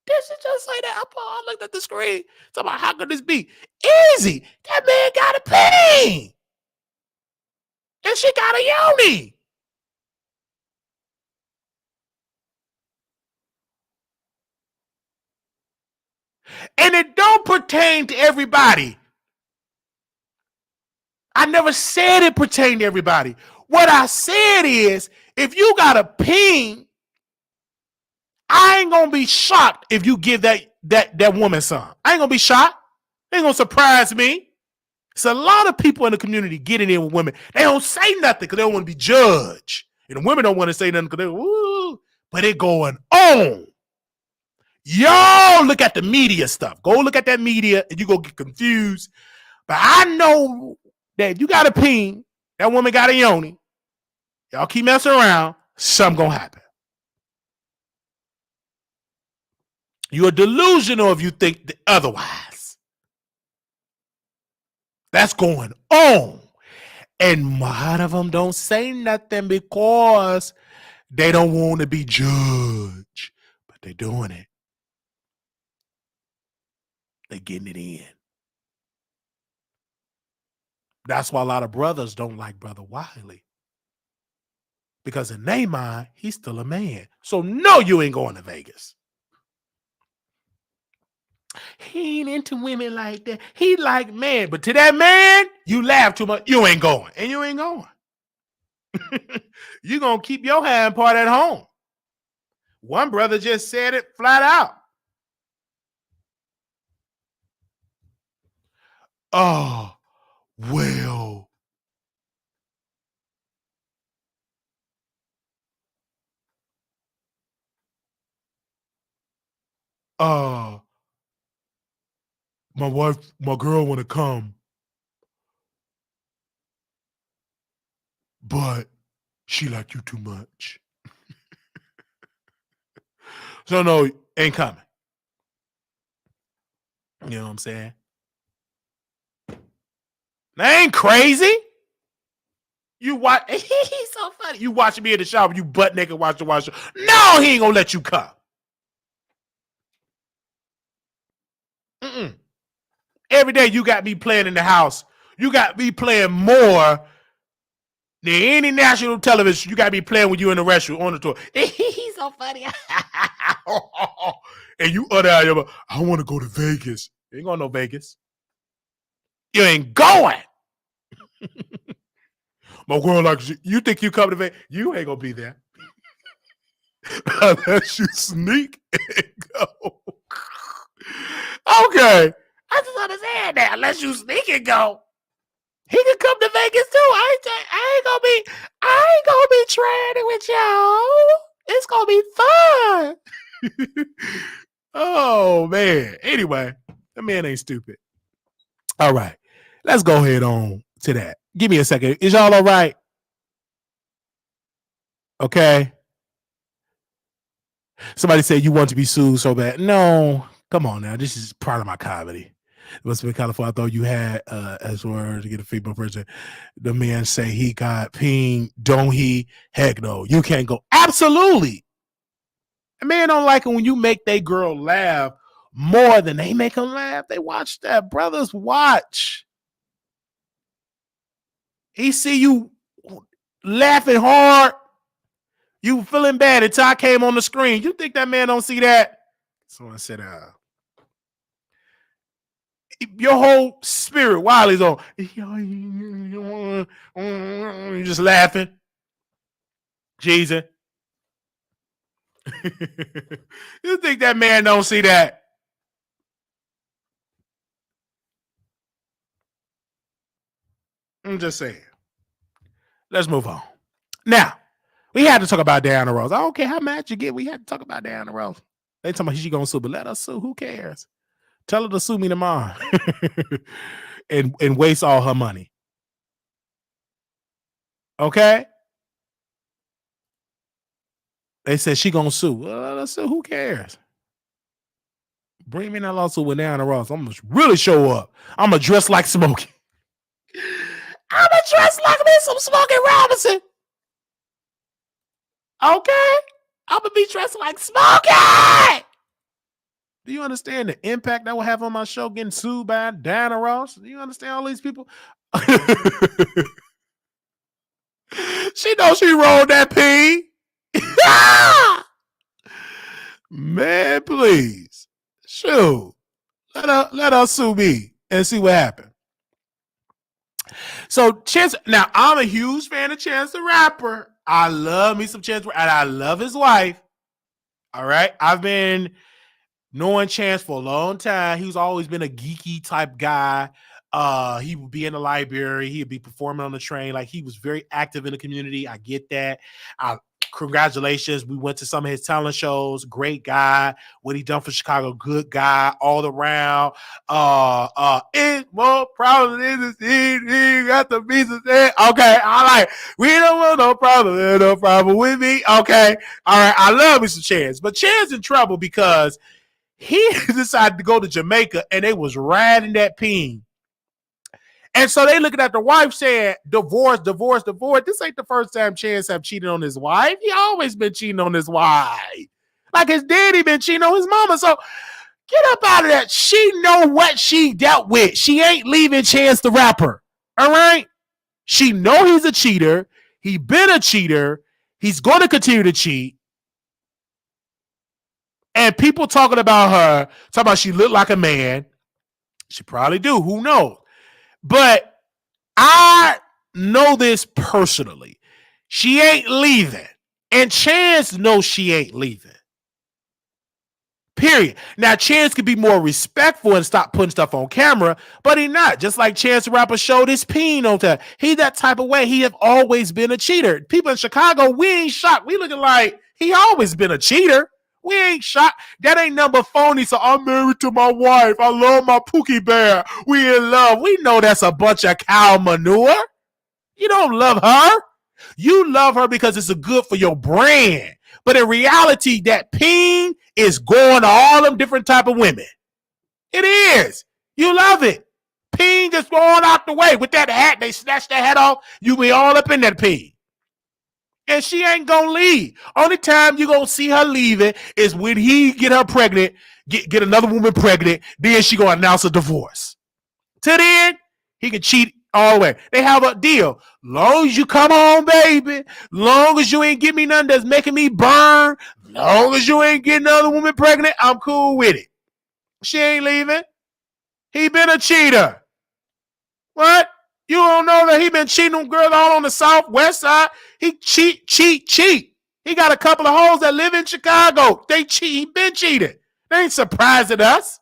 A: Did she just say that? I looked at the screen. Talking about how could this be? Easy. That man got a pain. And she got a yoni. And it don't pertain to everybody. I never said it pertained to everybody. What I said is, if you got a ping, I ain't gonna be shocked if you give that woman some. I ain't gonna be shocked. It ain't gonna surprise me. It's a lot of people in the community getting in with women. They don't say nothing because they don't want to be judged. And the women don't want to say nothing because they're, woo, but it going on. Y'all look at the media stuff. Go look at that media and you go get confused. But I know that you got a peen, that woman got a yoni. Y'all keep messing around, something gonna happen. You're delusional if you think otherwise. That's going on. And a lot of them don't say nothing because they don't want to be judged. But they're doing it. They're getting it in. That's why a lot of brothers don't like Brother Wiley. Because in their mind, he's still a man. So no, you ain't going to Vegas. He ain't into women like that. He like man. But to that man, you laugh too much. You ain't going. And you ain't going. You're going to keep your hand part at home. One brother just said it flat out. Oh, well. My girl want to come, but she like you too much. So no, ain't coming. You know what I'm saying? That ain't crazy. You watch, he's so funny. You watch me in the shower, you butt naked watch the show. No, he ain't gonna let you come. Every day you got me playing in the house. You got me playing more than any national television. You got me playing with you in the restaurant on the tour. He's so funny. And you utter out your, I want to go to Vegas. You ain't going to no Vegas. You ain't going. My girl, like, you think you come to Vegas? You ain't gonna be there unless you sneak and go. Okay, I just understand that unless you sneak and go, he can come to Vegas too. I ain't gonna be trading with y'all. It's gonna be fun. Oh man. Anyway, that man ain't stupid. All right, let's go ahead on to that. Give me a second. Is y'all all right? Okay. Somebody said you want to be sued so bad. No, come on now. This is part of my comedy. It must have been California. I thought you had as well to get a female person. The man say he got peen. Don't he? Heck no. You can't go. Absolutely. A man don't like it when you make they girl laugh more than they make them laugh. They watch that. Brothers watch. He see you laughing hard. You feeling bad until I came on the screen. You think that man don't see that? Someone said, your whole spirit, Wiley's on. You're just laughing. Jesus. You think that man don't see that? I'm just saying. Let's move on. Now, we had to talk about Diana Rose. I don't care how mad you get. We had to talk about Diana Rose. They talking about she gonna sue, but let us sue. Who cares? Tell her to sue me tomorrow and waste all her money. Okay? They said she gonna sue. Well, let us sue. Who cares? Bring me in that lawsuit with Diana Ross. I'm gonna really show up. I'm gonna dress like Smokey. I'm gonna dress like me some Smokey Robinson. Okay? I'm gonna be dressed like Smokey. Do you understand the impact that will have on my show getting sued by Diana Ross? Do you understand all these people? She knows she rolled that pee. Man, please. Shoot. Let her sue me and see what happens. So Chance, now I'm a huge fan of Chance the Rapper. I love me some Chance, and I love his wife. All right. I've been knowing Chance for a long time. He's always been a geeky type guy. He would be in the library. He'd be performing on the train. Like, he was very active in the community. I get that. Congratulations. We went to some of his talent shows. Great guy. What he done for Chicago, good guy all around. It's more problems in the city. Got the pieces there. Okay. I like, we don't want no problem. There's no problem with me. Okay. All right. I love Mr. Chance. But Chance in trouble because he decided to go to Jamaica and they was riding that peen. And so they looking at the wife saying, divorce, divorce, divorce. This ain't the first time Chance have cheated on his wife. He always been cheating on his wife. Like his daddy been cheating on his mama. So get up out of that. She know what she dealt with. She ain't leaving Chance the rapper. All right? She know he's a cheater. He been a cheater. He's going to continue to cheat. And people talking about her, talking about she looked like a man. She probably do. Who knows? But I know this personally. She ain't leaving. And Chance knows she ain't leaving. Period. Now, Chance could be more respectful and stop putting stuff on camera, but he not. Just like Chance the Rapper showed his peen on time. He that type of way. He have always been a cheater. People in Chicago, we ain't shocked. We looking like he always been a cheater. We ain't shocked. That ain't number phony. So I'm married to my wife. I love my Pookie Bear. We in love. We know that's a bunch of cow manure. You don't love her. You love her because it's a good for your brand. But in reality, that peen is going to all them different type of women. It is. You love it. Peen just going out the way. With that hat, they snatch that hat off. You be all up in that peen. And she ain't gonna leave. Only time you gonna see her leaving is when he get her pregnant, get another woman pregnant, then she gonna announce a divorce. Till then, he can cheat all the way. They have a deal. Long as you come home, baby. Long as you ain't give me nothing that's making me burn. Long as you ain't getting another woman pregnant, I'm cool with it. She ain't leaving. He been a cheater. What? You don't know that he been cheating on girls all on the southwest side? He cheat. He got a couple of hoes that live in Chicago. They cheat. He been cheated. They ain't surprised at us.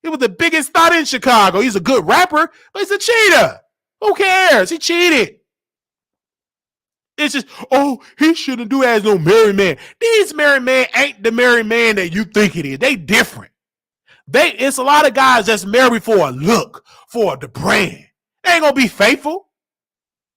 A: He was the biggest thought in Chicago. He's a good rapper, but he's a cheater. Who cares? He cheated. It's just, oh, he shouldn't do it as no married man. These married men ain't the married man that you think it is. They different. It's a lot of guys that's married for a look, for the brand. They ain't gonna be faithful.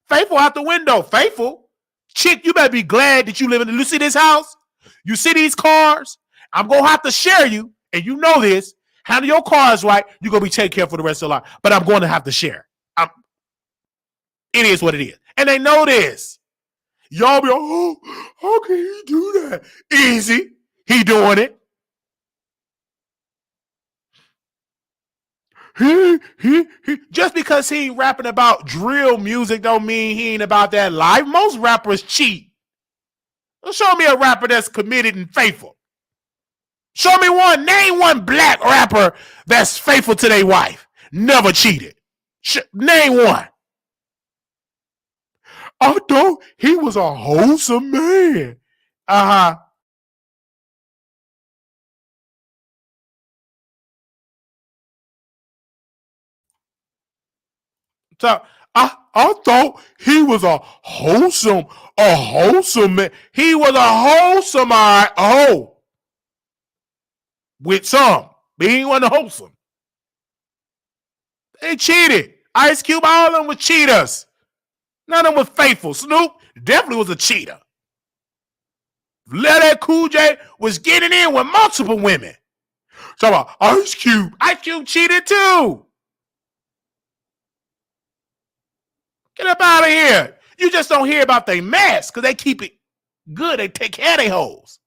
A: Faithful out the window. Faithful. Chick, you better be glad that you live in. You see this house? You see these cars? I'm gonna have to share you, and you know this. Handle your cars right, you're gonna be taken care of for the rest of your life. But I'm going to have to share. It is what it is. And they know this. Y'all be like, oh, how can he do that? Easy. He doing it. He. Just because he ain't rapping about drill music don't mean he ain't about that life. Most rappers cheat. Show me a rapper that's committed and faithful. Show me one. Name one black rapper that's faithful to their wife. Never cheated. Name one. I thought he was a wholesome man. Uh-huh. So I thought he was a wholesome man. He was a wholesome, all right. Oh. With some. But he wasn't wholesome. They cheated. Ice Cube, all of them were cheaters. None of them was faithful. Snoop definitely was a cheater. LL Cool J was getting in with multiple women. Talk about Ice Cube. Ice Cube cheated too. Get up out of here. You just don't hear about their mess because they keep it good. They take care of their hoes.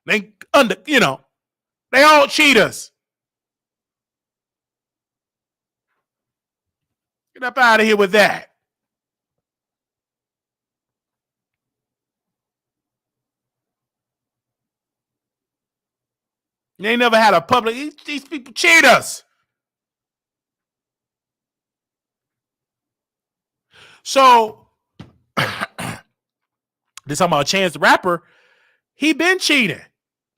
A: They they all cheaters. Get up out of here with that. They ain't never had a public. These people cheaters. So, this talking about Chance the Rapper. He been cheating.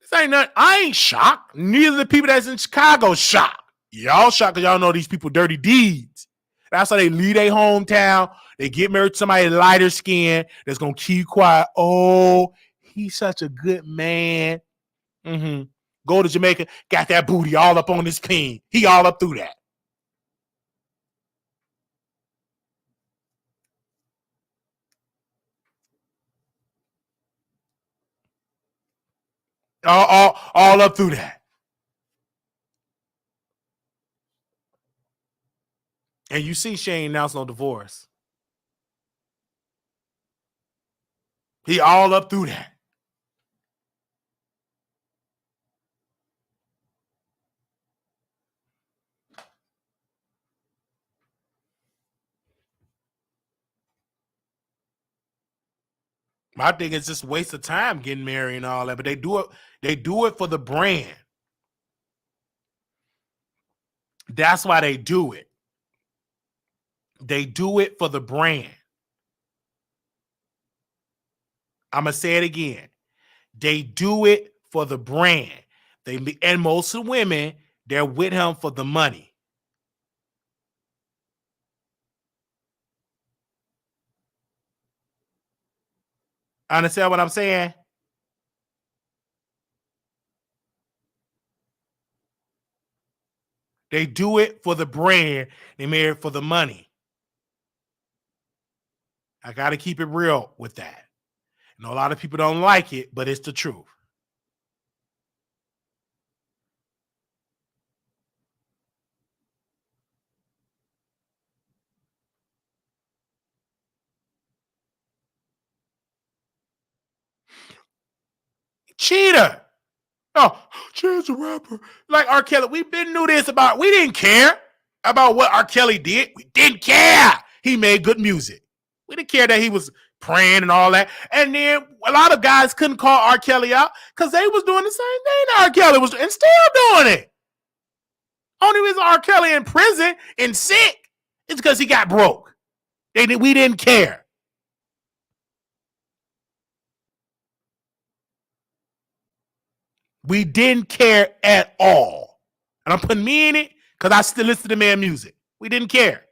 A: This ain't nothing. I ain't shocked. Neither the people that's in Chicago shocked. Y'all shocked because y'all know these people dirty deeds. That's how they leave their hometown. They get married to somebody lighter skin that's gonna keep quiet. Oh, he's such a good man. Mm-hmm. Go to Jamaica, got that booty all up on his peen. He all up through that. All up through that. And you see she ain't announced no divorce. He all up through that. My thing is just waste of time getting married and all that, but they do it for the brand. That's why they do it. They do it for the brand. I'm gonna say it again. They do it for the brand. And most of the women, they're with him for the money. Understand what I'm saying? They do it for the brand. They marry it for the money. I got to keep it real with that. I know a lot of people don't like it, but it's the truth. Cheater. Oh, Chance a rapper. Like R. Kelly. We've been knew this about, we didn't care about what R. Kelly did. We didn't care. He made good music. We didn't care that he was praying and all that. And then a lot of guys couldn't call R. Kelly out because they was doing the same thing that R. Kelly was and still doing it. Only reason R. Kelly in prison and sick is because he got broke. We didn't care. We didn't care at all. And I'm putting me in it because I still listen to man music. We didn't care.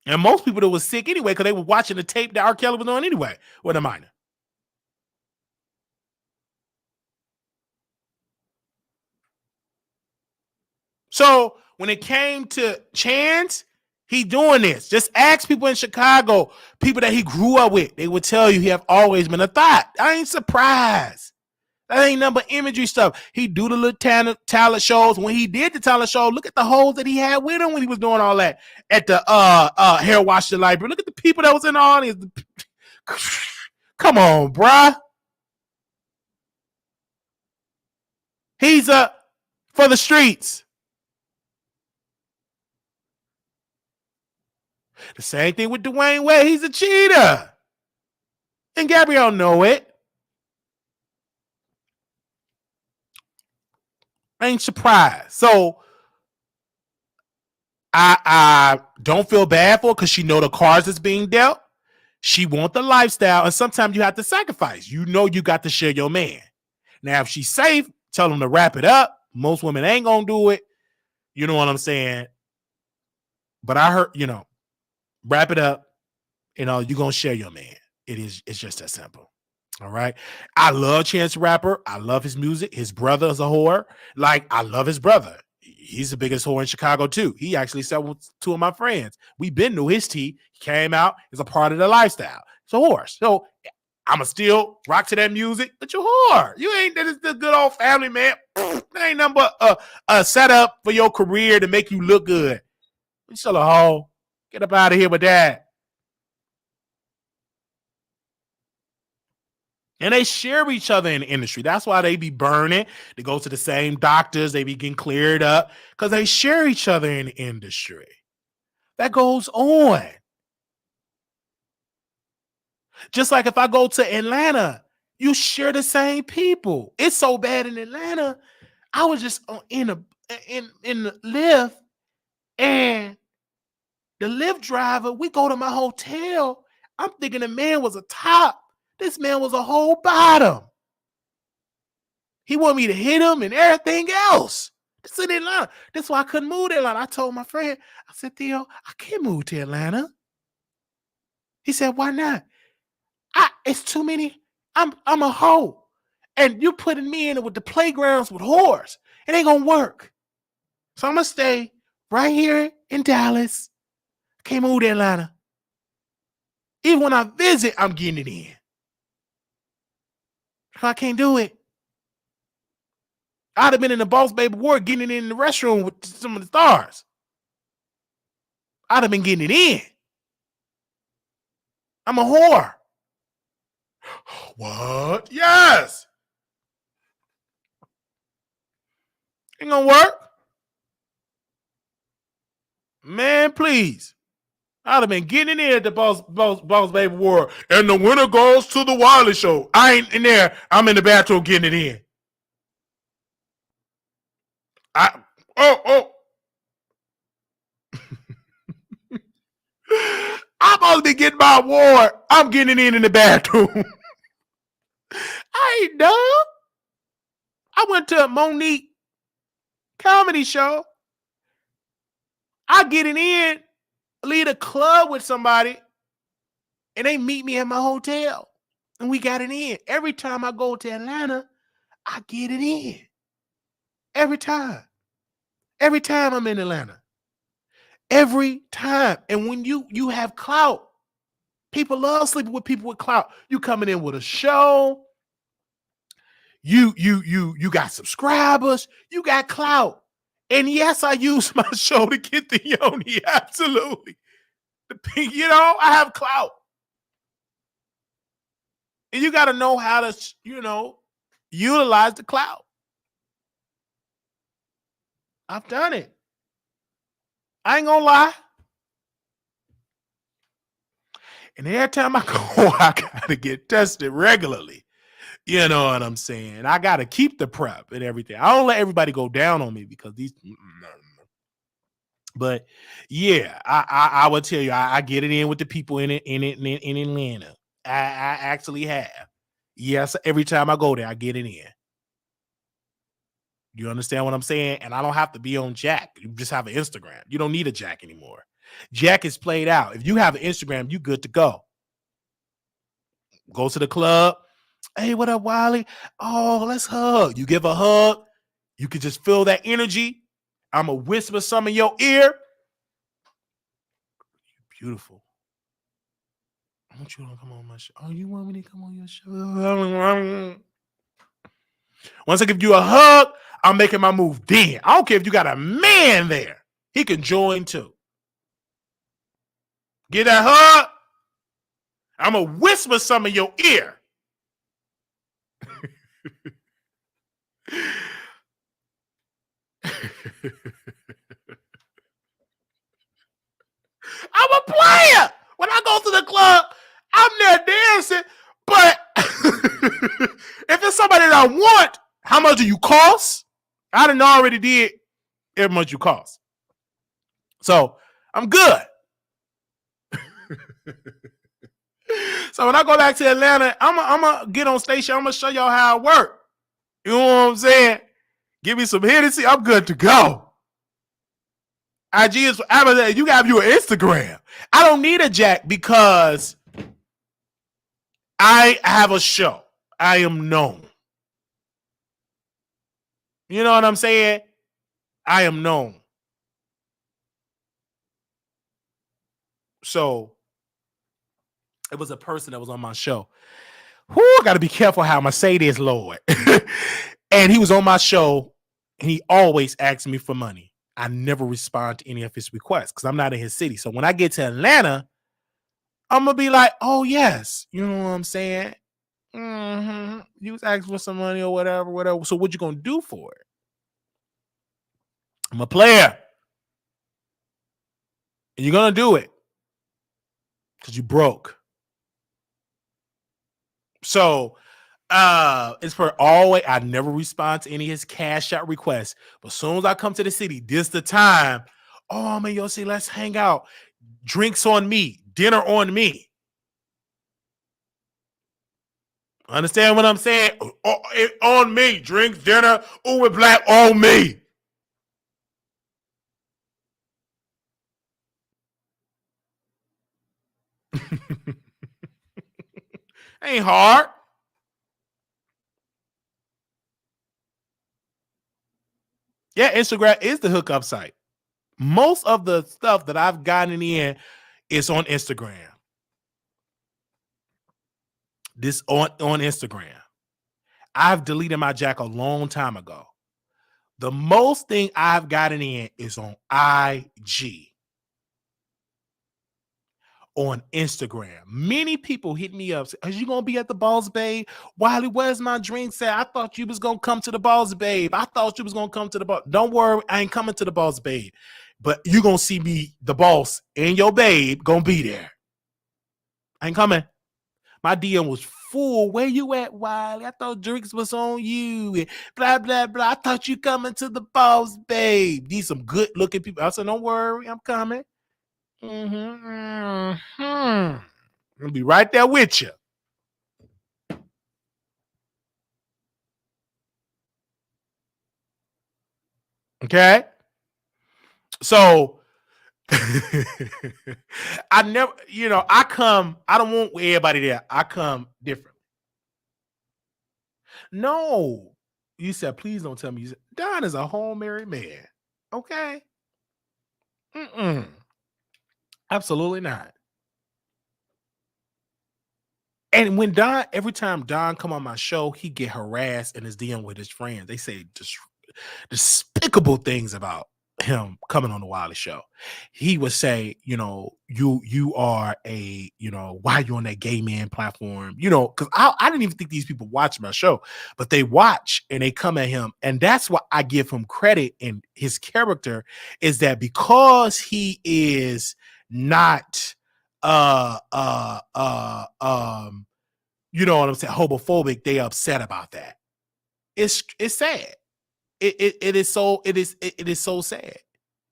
A: And most people that was sick anyway because they were watching the tape that R. Kelly was on anyway with a minor. So when it came to Chance, he doing this. Just ask people in Chicago, people that he grew up with. They would tell you he have always been a thought. I ain't surprised. That ain't nothing but imagery stuff. He do the little talent shows. When he did the talent show, look at the hoes that he had with him when he was doing all that at the hair wash the library. Look at the people that was in the audience. Come on, bruh. He's for the streets. The same thing with Dwayne Wade. He's a cheater. And Gabrielle know it. I ain't surprised. So I don't feel bad for her because she know the cards that's being dealt. She want the lifestyle, and sometimes you have to sacrifice. You know you got to share your man. Now, if she's safe, tell him to wrap it up. Most women ain't gonna do it. You know what I'm saying? But I heard, wrap it up. You're gonna share your man. It's just that simple. All right. I love Chance the Rapper. I love his music. His brother is a whore. Like, I love his brother. He's the biggest whore in Chicago, too. He actually said with two of my friends. We been knew his tea. He came out as a part of the lifestyle. It's a horse. So I'ma still rock to that music, but you whore. You ain't that is the good old family, man. That ain't nothing but a setup for your career to make you look good. You still a hoe. Get up out of here with that. And they share each other in the industry. That's why they be burning. They go to the same doctors. They be getting cleared up because they share each other in the industry. That goes on. Just like if I go to Atlanta, you share the same people. It's so bad in Atlanta. I was just in the lift, and the Lyft driver, we go to my hotel. I'm thinking the man was a top. This man was a whole bottom. He wanted me to hit him and everything else. This is in Atlanta. That's why I couldn't move to Atlanta. I told my friend, I said, Theo, I can't move to Atlanta. He said, why not? It's too many. I'm a hoe. And you putting me in it with the playgrounds with whores. It ain't gonna work. So I'm gonna stay right here in Dallas. I can't move to Atlanta. Even when I visit, I'm getting it in. So I can't do it. I'd have been in the Boss Baby Award getting it in the restroom with some of the stars. I'd have been getting it in. I'm a whore. What? Yes. Ain't gonna work. Man, please. I'd have been getting in at the Boss Baby Award. And the winner goes to the Wiley Show. I ain't in there. I'm in the bathroom getting it in. I'm supposed to be getting my award. I'm getting it in the bathroom. I ain't dumb. I went to a Monique comedy show. I get it in, leave a club with somebody, and they meet me at my hotel. And we got it in. Every time I go to Atlanta, I get it in. Every time. Every time I'm in Atlanta. Every time. And when you have clout, people love sleeping with people with clout. You coming in with a show. You got subscribers. You got clout. And yes, I use my show to get the yoni. Absolutely. I have clout. And you got to know how to, utilize the clout. I've done it. I ain't gonna lie. And every time I go, I gotta get tested regularly. You know what I'm saying? I gotta keep the prep and everything. I don't let everybody go down on me because these. But yeah, I would tell you, I get it in with the people in Atlanta. I actually have. Yes, every time I go there, I get it in. You understand what I'm saying? And I don't have to be on Jack. You just have an Instagram. You don't need a Jack anymore. Jack is played out. If you have an Instagram, you good to go. Go to the club. Hey, what up, Wiley? Oh, let's hug. You give a hug. You can just feel that energy. I'm going to whisper some in your ear. Beautiful. I want you to come on my show. Oh, you want me to come on your show? Once I give you a hug, I'm making my move then. I don't care if you got a man there. He can join too. Get that hug. I'm going to whisper some in your ear. I'm a player. When I go to the club, I'm there dancing. But if it's somebody that I want, how much do you cost? I done already did how much you cost. So I'm good. So when I go back to Atlanta, I'm going to get on station. I'm going to show y'all how it works. You know what I'm saying? Give me some Hennessy. I'm good to go. IG is for Amazon. You got your Instagram. I don't need a Jack because I have a show. I am known. You know what I'm saying? I am known. So it was a person that was on my show. I got to be careful how I'm going to say this, Lord. And he was on my show, and he always asked me for money. I never respond to any of his requests because I'm not in his city. So when I get to Atlanta, I'm going to be like, oh, yes. You know what I'm saying? Mm-hmm. You was asking for some money or whatever. So what you going to do for it? I'm a player. And you're going to do it because you broke. So it's for always. I never respond to any of his cash out requests. But as soon as I come to the city, this the time. Oh, I'm in your city. Let's hang out. Drinks on me. Dinner on me. Understand what I'm saying? On me. Drinks, dinner, Uber Black on me. Ain't hard. Yeah, Instagram is the hookup site. Most of the stuff that I've gotten in is on Instagram. This on Instagram. I've deleted my Jack a long time ago. The most thing I've gotten in is on IG, on Instagram. Many people hit me up. Say, are you gonna be at the Balls, babe? Wiley, where's my drink at? I thought you was gonna come to the Balls, babe. I thought you was gonna come to the ball. Don't worry, I ain't coming to the Balls, babe. But you gonna see me, the boss, and your babe gonna be there. I ain't coming. My DM was full. Where you at, Wiley? I thought drinks was on you. And blah, blah, blah. I thought you coming to the Balls, babe. These some good looking people. I said, don't worry, I'm coming. I'll be right there with you. Okay. So I never, I come, I don't want everybody there. I come different. No. You said, please don't tell me. You said, Don is a home married man. Okay. Mm-mm. Absolutely not. And when Don, every time Don come on my show, he get harassed in his DM with his friends. They say despicable things about him coming on the Wiley Show. He would say, you are a, why you on that gay man platform? Because I didn't even think these people watch my show, but they watch and they come at him. And that's why I give him credit in his character, is that because he is not you know what I'm saying, homophobic, they upset about that. It's sad. It is so sad.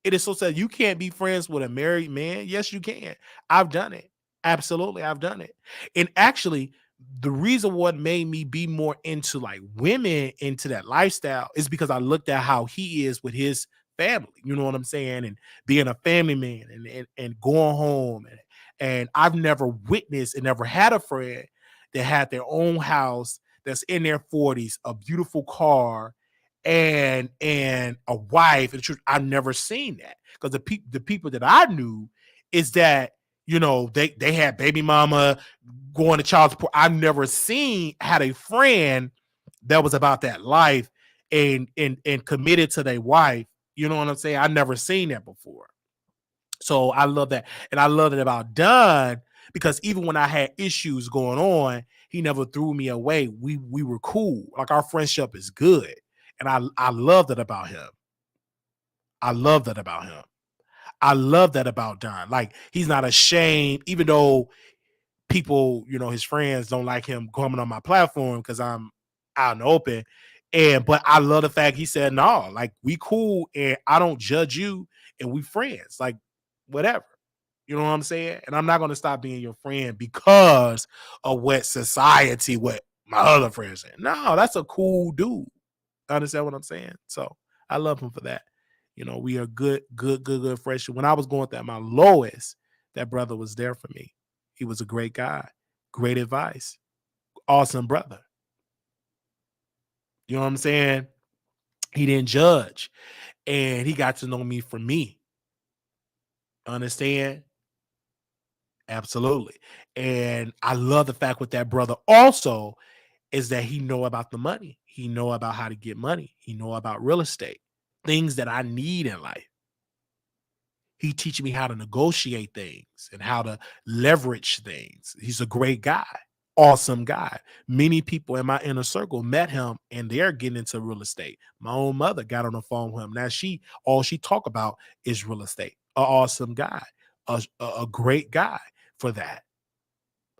A: It is so sad. You can't be friends with a married man. Yes, you can. I've done it. Absolutely, I've done it. And actually, the reason what made me be more into like women into that lifestyle is because I looked at how he is with his family. You know what I'm saying? And being a family man and going home. And I've never witnessed and never had a friend that had their own house that's in their 40s, a beautiful car, and a wife. And I've never seen that, because the people that I knew is that they had baby mama going to child support. I've never had a friend that was about that life and committed to their wife. You know what I'm saying? I've never seen that before. So I love that. And I love it about Don, because even when I had issues going on, he never threw me away. We were cool. Like, our friendship is good. And I love that about him. I love that about him. I love that about Don. Like, he's not ashamed, even though people, his friends don't like him coming on my platform because I'm out in the open. But I love the fact he said, no, like, we cool and I don't judge you and we friends. Like, whatever. You know what I'm saying? And I'm not going to stop being your friend because of what society, what my other friends say. No, that's a cool dude. Understand what I'm saying? So I love him for that. We are good friends. When I was going through at my lowest, that brother was there for me. He was a great guy, great advice, awesome brother. You know what I'm saying? He didn't judge, and he got to know me for me. Understand? Absolutely. And I love the fact with that brother also is that he know about the money. He know about how to get money. He know about real estate, things that I need in life. He teaching me how to negotiate things and how to leverage things. He's a great guy, awesome guy. Many people in my inner circle met him and they're getting into real estate. My own mother got on the phone with him. Now all she talk about is real estate. An awesome guy, a great guy for that.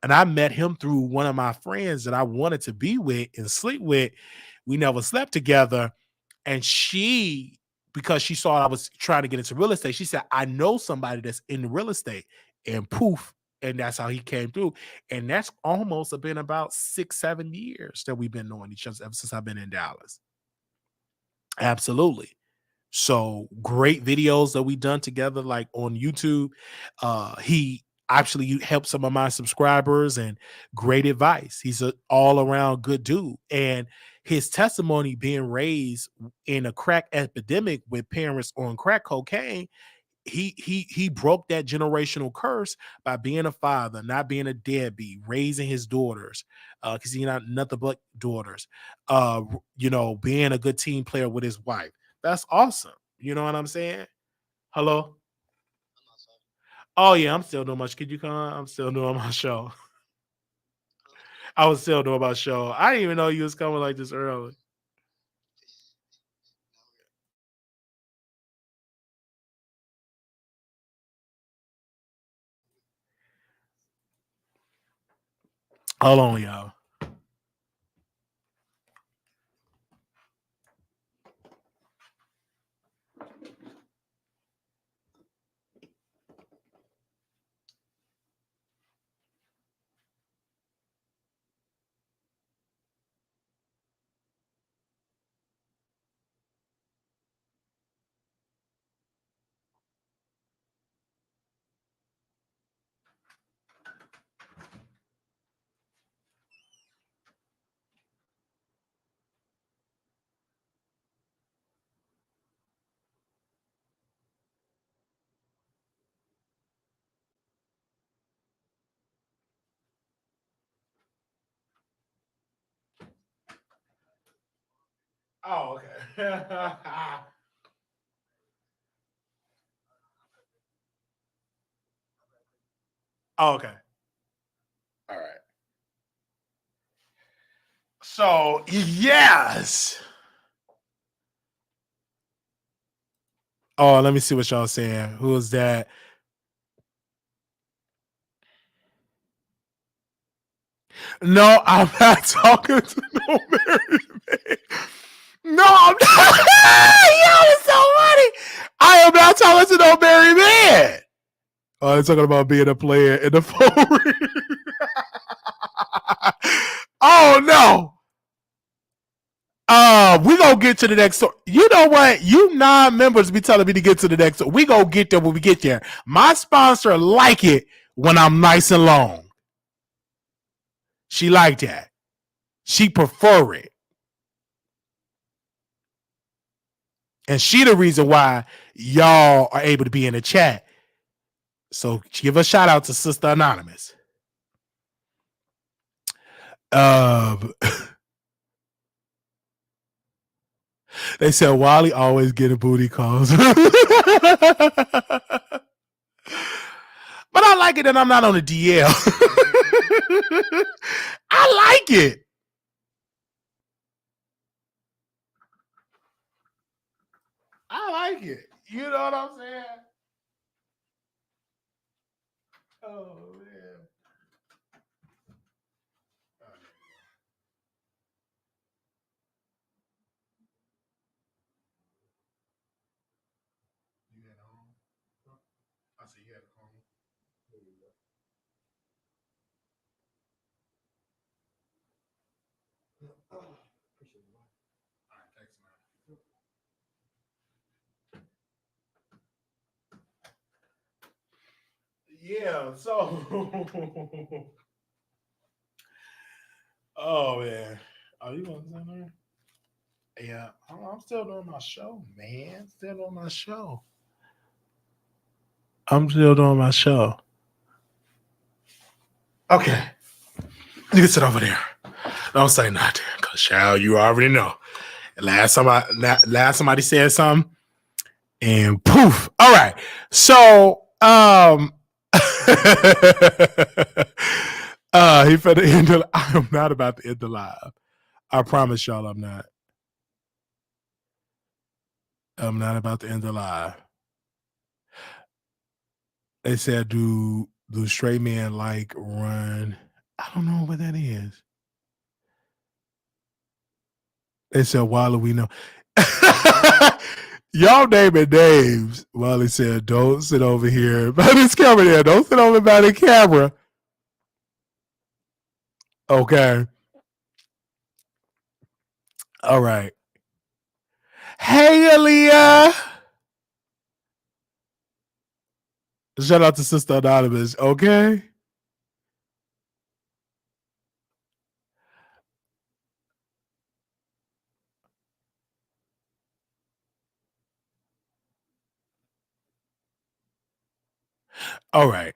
A: And I met him through one of my friends that I wanted to be with and sleep with. We never slept together. And because she saw I was trying to get into real estate, she said, I know somebody that's in real estate. And poof, And that's how he came through. And that's almost been about 6, 7 years that we've been knowing each other ever since I've been in Dallas. Absolutely. So great videos that we done together, like on YouTube. He actually helped some of my subscribers and great advice. He's an all around good dude. And his testimony being raised in a crack epidemic with parents on crack cocaine, he broke that generational curse by being a father, not being a deadbeat, raising his daughters, because he not nothing but daughters. Being a good team player with his wife. That's awesome. You know what I'm saying? Hello? Oh yeah, I'm still doing my could you come? I'm still doing my show. I was still doing my show. I didn't even know you was coming like this early. Hold on, y'all. Oh, okay. Oh, okay. All right. So yes. Oh, let me see what y'all saying. Who is that? No, I'm not talking to no married man. No, I'm not. Yo, it's so funny. I am not talking to no married man. Oh, they're talking about being a player in the phone. Oh no. We gonna get to the next story. You know what? You non-members be telling me to get to the next story. We gonna get there when we get there. My sponsor like it when I'm nice and long. She like that. She prefer it. And she the reason why y'all are able to be in the chat. So give a shout out to Sister Anonymous. Um, they said Wiley always getting booty calls. But I like it that I'm not on the DL. I like it. I like it. You know what I'm saying? Oh man. You had home? I said you had home. There you go. Appreciate it. All right, thanks, man. Yeah, so oh man. Oh, you want something? Yeah, I'm still doing my show, man. Still doing my show. I'm still doing my show. Okay. You can sit over there. Don't say nothing, cause child, you already know. Last somebody said something, and poof. All right. So he for the end of I am not about to end the live. I promise y'all I'm not. I'm not about to end the live. They said do straight men like run? I don't know what that is. They said why do we know? Y'all naming names. Wiley said, don't sit over here by this camera there. Don't sit over by the camera. Okay. All right. Hey, Aaliyah. Shout out to Sister Anonymous. Okay. All right.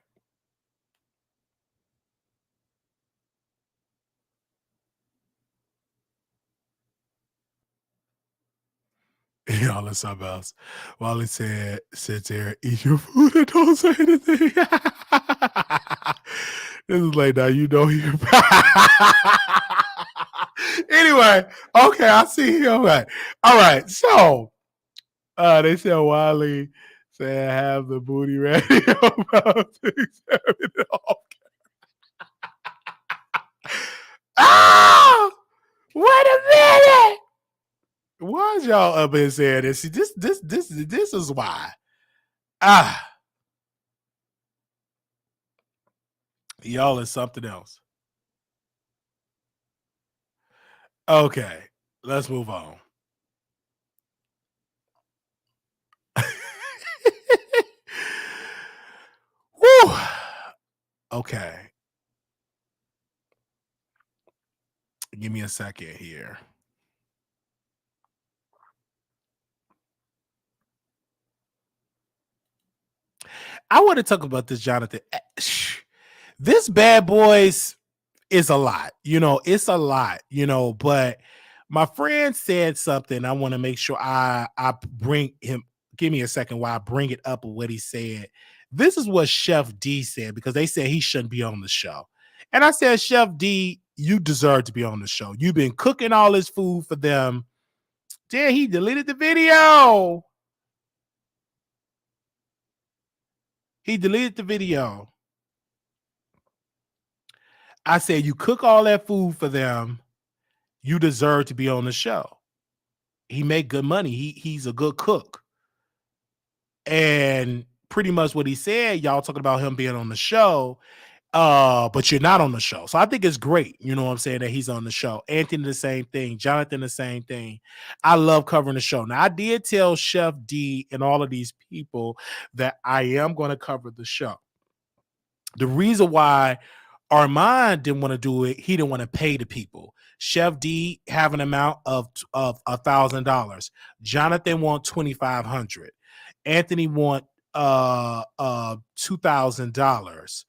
A: Y'all are something else. Wally said, sit there, eat your food and don't say anything. This is like, now you know you're Anyway, okay, I see you. All right. All right. So they said Wally said have the booty ready. Ah! Wait a minute. Why is y'all up in saying this? See, this is why. Y'all is something else. Okay, let's move on. Woo. Okay. Give me a second here. I want to talk about this, Jonathan. This Bad Boys is a lot, it's a lot, but my friend said something. I want to make sure I bring him. Give me a second while I bring it up of what he said. This is what Chef D said, because they said he shouldn't be on the show. And I said, Chef D, you deserve to be on the show. You've been cooking all this food for them. Yeah, he deleted the video. He deleted the video. I said, you cook all that food for them. You deserve to be on the show. He make good money. He's a good cook. And pretty much what he said, y'all talking about him being on the show, but you're not on the show. So I think it's great, you know what I'm saying, that he's on the show. Anthony, the same thing. Jonathan, the same thing. I love covering the show. Now, I did tell Chef D and all of these people that I am going to cover the show. The reason why Armand didn't want to do it, he didn't want to pay the people. Chef D have an amount of $1,000. Jonathan want $2,500. Anthony want $2,000.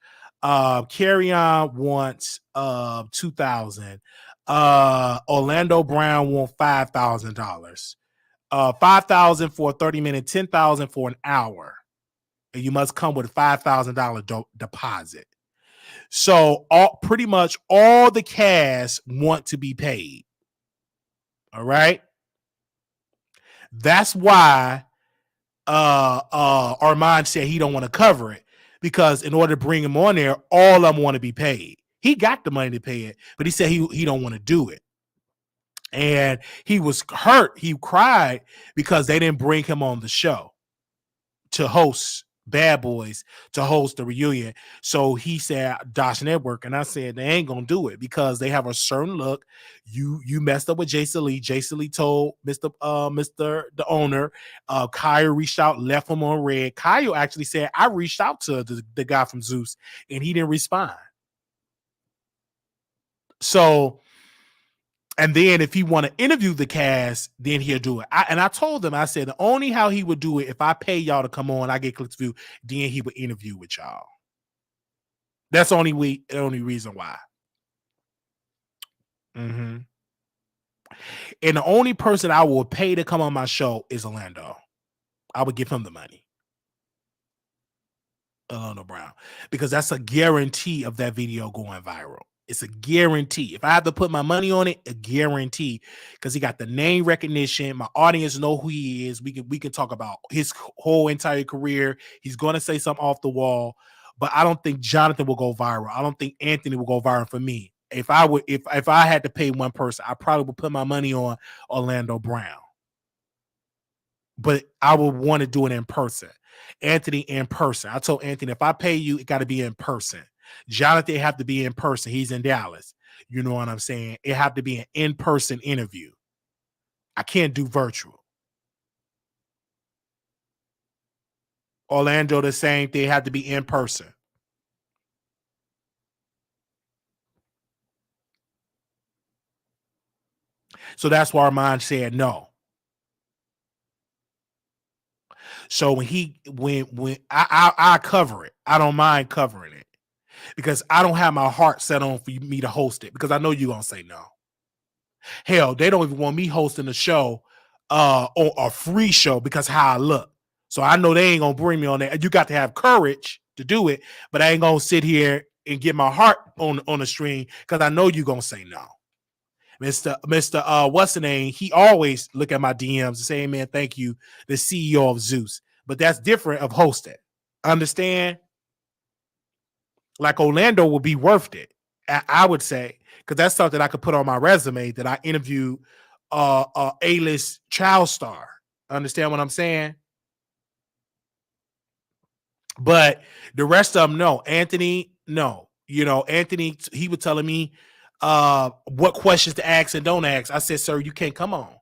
A: Carry On wants $2,000. Orlando Brown want $5,000. $5,000 for a 30-minute, $10,000 for an hour. And you must come with a $5,000 deposit. So pretty much all the cast want to be paid. All right. That's why Armand said he don't want to cover it, because in order to bring him on there, all of them want to be paid. He got the money to pay it, but he said he don't want to do it. And he was hurt. He cried because they didn't bring him on the show to host Bad Boys, to host the reunion. So he said Dosh Network, and I said they ain't gonna do it because they have a certain look. You messed up with Jason Lee. Jason Lee told Mr. the owner. Kyle reached out, left him on red. Kyle actually said I reached out to the guy from Zeus and he didn't respond. So, and then if he want to interview the cast, then he'll do it. I told him, I said, the only how he would do it, if I pay y'all to come on, I get clicks view, then he would interview with y'all. That's the only reason why. Mm-hmm. And the only person I will pay to come on my show is Orlando. I would give him the money. Orlando Brown. Because that's a guarantee of that video going viral. It's a guarantee. If I have to put my money on it, a guarantee, because he got the name recognition. My audience know who he is. We can talk about his whole entire career. He's going to say something off the wall, but I don't think Jonathan will go viral. I don't think Anthony will go viral for me. If I had to pay one person, I probably would put my money on Orlando Brown. but I would want to do it in person. Anthony in person. I told Anthony, if I pay you, it got to be in person. Jonathan have to be in person. He's in Dallas. You know what I'm saying? It have to be an in-person interview. I can't do virtual. Orlando, the same. They have to be in person. So that's why Armand said no. So when I cover it, I don't mind covering it because I don't have my heart set on for me to host it because I know you're gonna say no. Hell, they don't even want me hosting a show or a free show because how I look. So I know they ain't gonna bring me on that. You got to have courage to do it, but I ain't gonna sit here and get my heart on the string because I know you're gonna say no. Mr. What's the name? He always look at my DMs and say, hey, man, thank you, the CEO of Zeus. But that's different of hosting. Understand? Like Orlando would be worth it, I would say, because that's something I could put on my resume that I interviewed A-list child star. Understand what I'm saying? But the rest of them, no. Anthony, no. You know, Anthony, he was telling me what questions to ask and don't ask. I said, sir, you can't come on.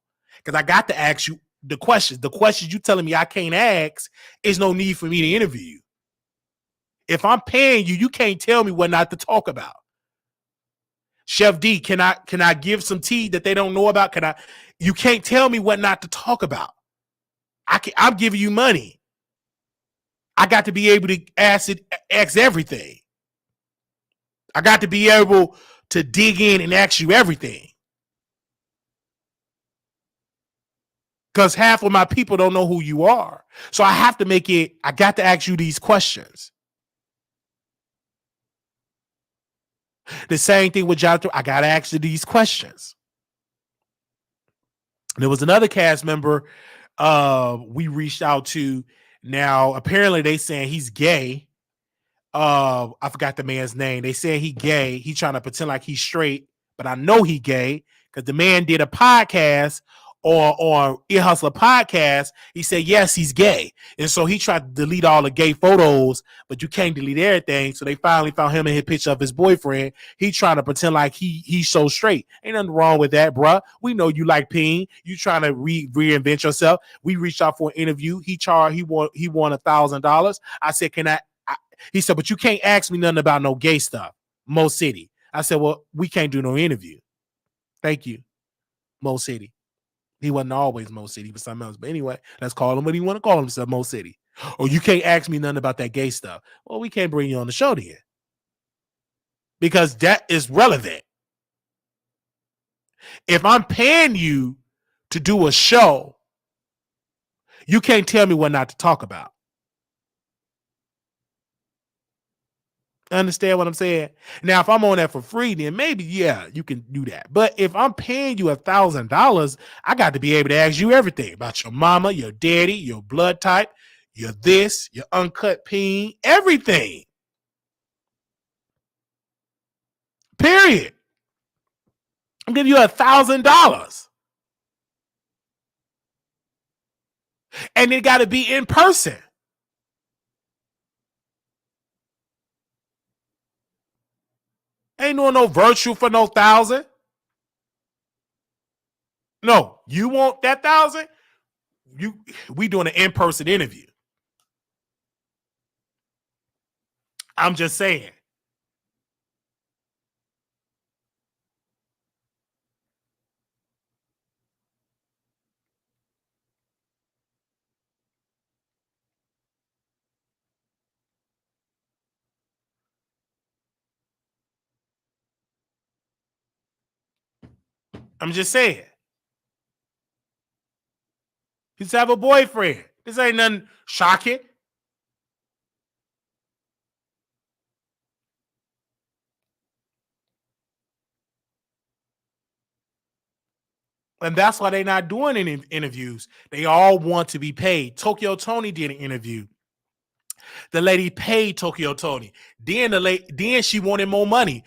A: Because I got to ask you the questions. The questions you telling me I can't ask, is no need for me to interview you. If I'm paying you, you can't tell me what not to talk about. Chef D, can I give some tea that they don't know about? You can't tell me what not to talk about. I'm giving you money. I got to be able to ask everything. I got to be able to dig in and ask you everything. Because half of my people don't know who you are. So I have to I got to ask you these questions. The same thing with Jonathan. I got to ask you these questions. There was another cast member we reached out to. Now, apparently they saying he's gay. I forgot the man's name. They say he gay. He trying to pretend like he's straight, but I know he gay because the man did a podcast on Ear Hustler podcast. He said yes, he's gay, and so he tried to delete all the gay photos, but you can't delete everything. So they finally found him in his picture of his boyfriend. He trying to pretend like he's so straight. Ain't nothing wrong with that, bruh. We know you like peeing. You trying to reinvent yourself. We reached out for an interview. He won $1,000. I said, can I? He said, but you can't ask me nothing about no gay stuff. Mo City. I said, well, we can't do no interview. Thank you, Mo City. He wasn't always Mo City, but something else. But anyway, let's call him what he want to call himself, Mo City. Or you can't ask me nothing about that gay stuff. Well, we can't bring you on the show then. Because that is relevant. If I'm paying you to do a show, you can't tell me what not to talk about. Understand what I'm saying? Now, if I'm on that for free, then maybe, yeah, you can do that. But if I'm paying you $1,000, I got to be able to ask you everything about your mama, your daddy, your blood type, your this, your uncut peen, everything. Period. I'm giving you $1,000. And it got to be in person. Ain't no virtual for no 1,000. No, you want that 1,000? We doing an in-person interview. I'm just saying. I'm just saying. He's have a boyfriend. This ain't nothing shocking. And that's why they're not doing any interviews. They all want to be paid. Tokyo Tony did an interview. The lady paid Tokyo Tony. Then she wanted more money.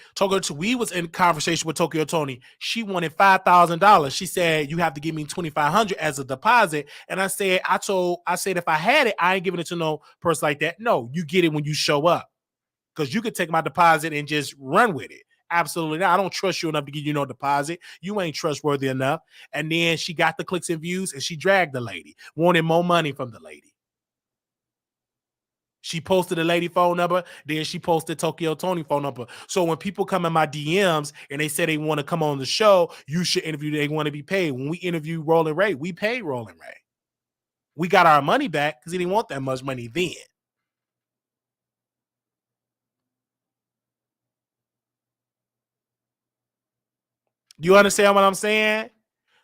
A: We was in conversation with Tokyo Tony. She wanted $5,000. She said, "You have to give me $2,500 as a deposit." And I said, I said if I had it, I ain't giving it to no person like that. No, you get it when you show up, because you could take my deposit and just run with it. Absolutely not. I don't trust you enough to give you no deposit. You ain't trustworthy enough. And then she got the clicks and views, and she dragged the lady, wanted more money from the lady. She posted the lady phone number, then she posted Tokyo Tony phone number. So when people come in my DMs and they say they want to come on the show, you should interview, they want to be paid. When we interview Rolling Ray, we paid Rolling Ray. We got our money back because he didn't want that much money then. You understand what I'm saying?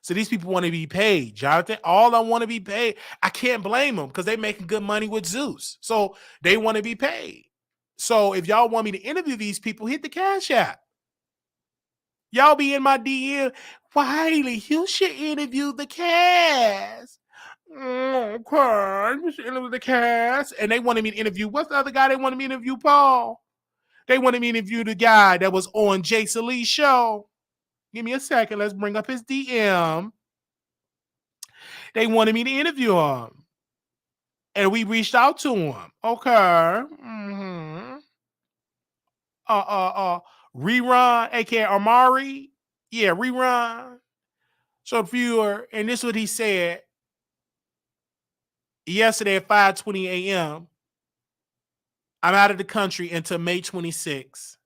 A: So these people want to be paid, Jonathan. All I want to be paid. I can't blame them because they making good money with Zeus. So they want to be paid. So if y'all want me to interview these people, hit the Cash App. Y'all be in my DM. Wiley, you should interview the cast. Okay, you should interview the cast. And they wanted me to interview. What's the other guy they wanted me to interview, Paul? They wanted me to interview the guy that was on Jason Lee's show. Give me a second. Let's bring up his DM. They wanted me to interview him. And we reached out to him. Okay. Mm-hmm. Rerun, aka Amari. Yeah, Rerun. So viewer, and this is what he said yesterday at 5:20 a.m. I'm out of the country until May 26th.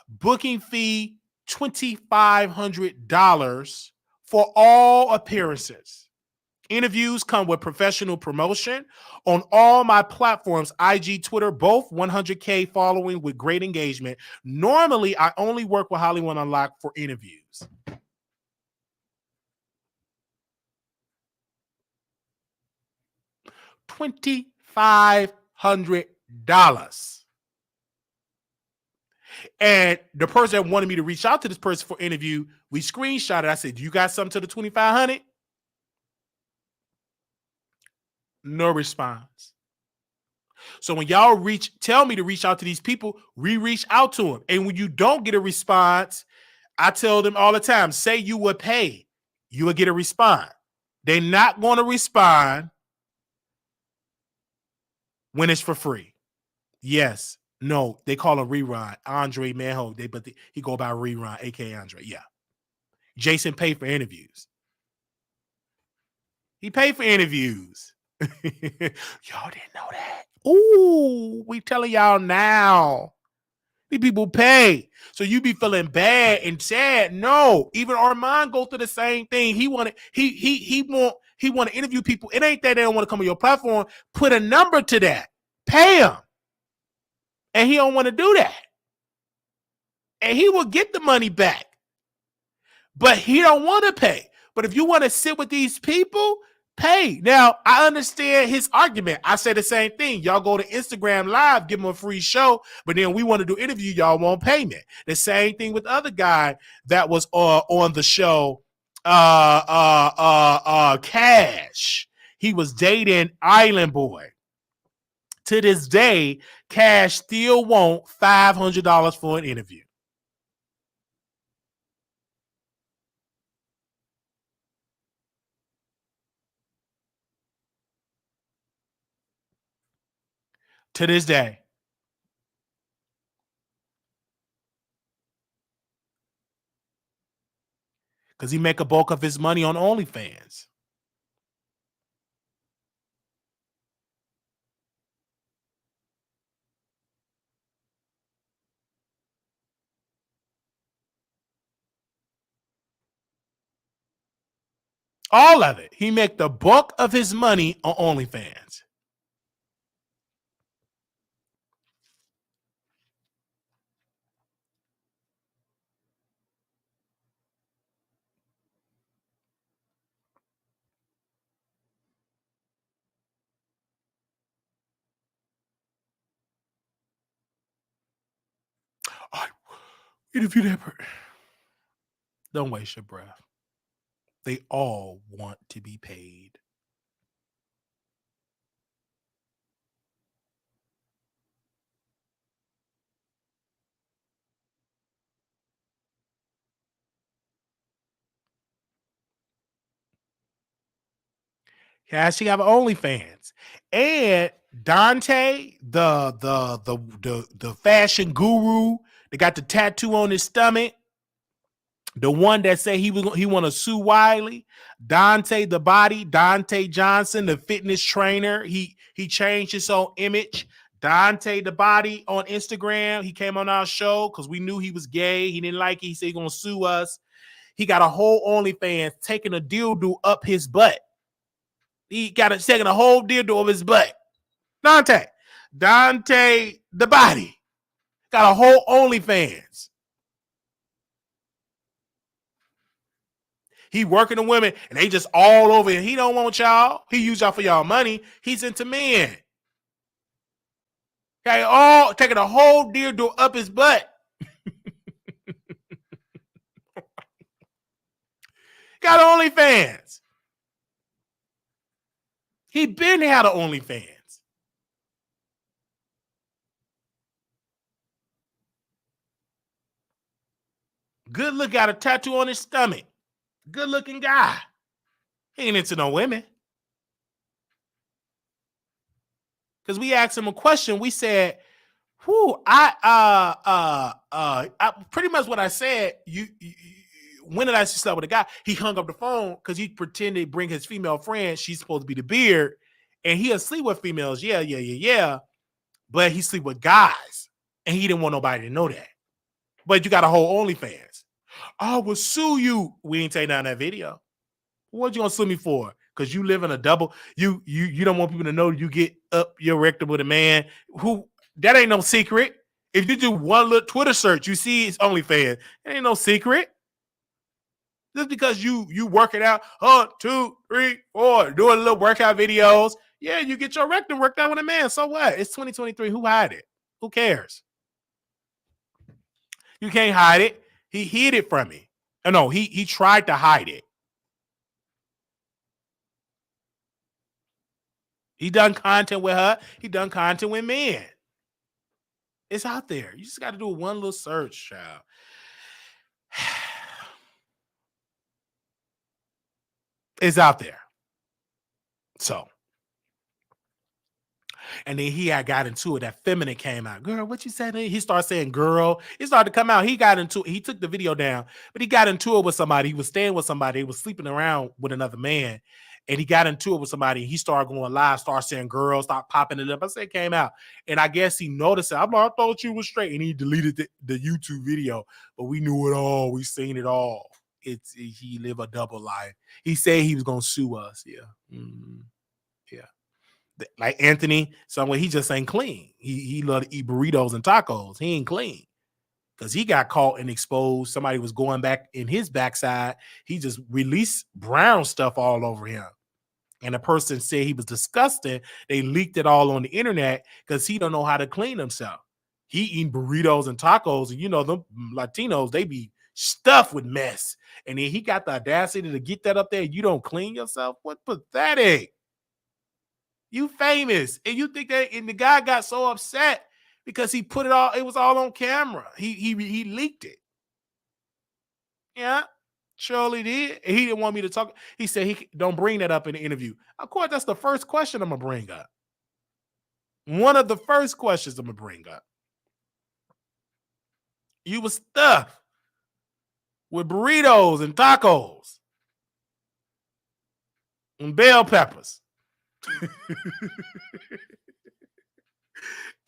A: Booking fee $2,500 for all appearances. Interviews come with professional promotion on all my platforms, IG, Twitter, both 100K following with great engagement. Normally, I only work with Hollywood Unlocked for interviews. $2,500. And the person that wanted me to reach out to this person for interview, we screenshot it. I said, "Do you got something to the 2,500?" No response. So when y'all tell me to reach out to these people, we reach out to them. And when you don't get a response, I tell them all the time, say you would pay, you would get a response. They're not going to respond when it's for free. Yes. No, they call him Rerun. Andre Manho. He go by Rerun, aka Andre. Yeah. Jason paid for interviews. He paid for interviews. Y'all didn't know that. Ooh, we telling y'all now. These people pay. So you be feeling bad and sad. No, even Armand go through the same thing. He want to interview people. It ain't that they don't want to come on your platform. Put a number to that. Pay him. And he don't want to do that. And he will get the money back. But he don't want to pay. But if you want to sit with these people, pay. Now, I understand his argument. I say the same thing. Y'all go to Instagram Live, give them a free show, but then we want to do interview, y'all want payment. The same thing with the other guy that was on the show, Cash. He was dating Island Boy. To this day, Cash still want $500 for an interview. To this day. Because he make a bulk of his money on OnlyFans. All of it. He make the bulk of his money on OnlyFans. I interview that person. Don't waste your breath. They all want to be paid. Yeah, she have OnlyFans. And Dante, the fashion guru that got the tattoo on his stomach, the one that said he want to sue Wiley, Dante the body, Dante Johnson, the fitness trainer. He changed his own image. Dante the body on Instagram. He came on our show because we knew he was gay. He didn't like it. He said he's gonna sue us. He got a whole OnlyFans taking a dildo up his butt. He got a taking a whole dildo up his butt. Dante the body got a whole OnlyFans. He working the women and they just all over him. He don't want y'all. He use y'all for y'all money. He's into men. Okay, all taking a whole dildo up his butt. Got OnlyFans. He been had an OnlyFans. Good look, got a tattoo on his stomach. Good looking guy. He ain't into no women. Because we asked him a question. We said, I pretty much what I said, when did I sleep with a guy? He hung up the phone because he pretended to bring his female friend. She's supposed to be the beard. And he'll sleep with females. Yeah. But he sleep with guys. And he didn't want nobody to know that. But you got a whole OnlyFans. I will sue you. We ain't take down that video. What you gonna sue me for? Because you live in a double. You don't want people to know you get up your rectum with a man who that ain't no secret. If you do one little Twitter search, you see it's OnlyFans. It ain't no secret. Just because you work it out, 1, 2, 3, 4, doing little workout videos. Yeah, you get your rectum worked out with a man. So what? It's 2023. Who hide it? Who cares? You can't hide it. He hid it from me. Oh, no, he tried to hide it. He done content with her. He done content with men. It's out there. You just got to do one little search, child. It's out there. So. And then he had got into it. That feminine came out. Girl, what you said? He started saying girl. It started to come out. He got into it. He took the video down, but he got into it with somebody. He was staying with somebody. He was sleeping around with another man. And he got into it with somebody. He started going live, started saying girls, start popping it up. I said it came out. And I guess he noticed it. I'm like, I thought you was straight. And he deleted the YouTube video. But we knew it all. We seen it all. He lived a double life. He said he was gonna sue us. Yeah. Mm-hmm. Yeah. Like Anthony, somewhere he just ain't clean. He love to eat burritos and tacos. He ain't clean because he got caught and exposed. Somebody was going back in his backside. He just released brown stuff all over him. And the person said he was disgusting. They leaked it all on the internet because he don't know how to clean himself. He eating burritos and tacos, and you know them Latinos, they be stuffed with mess. And then he got the audacity to get that up there. You don't clean yourself? What pathetic. You famous. And you think that, and the guy got so upset because he put it was all on camera. He leaked it. Yeah, surely did. And he didn't want me to talk. He said he don't bring that up in the interview. Of course, that's the first question I'm gonna bring up. One of the first questions I'm gonna bring up. You was stuffed with burritos and tacos and bell peppers.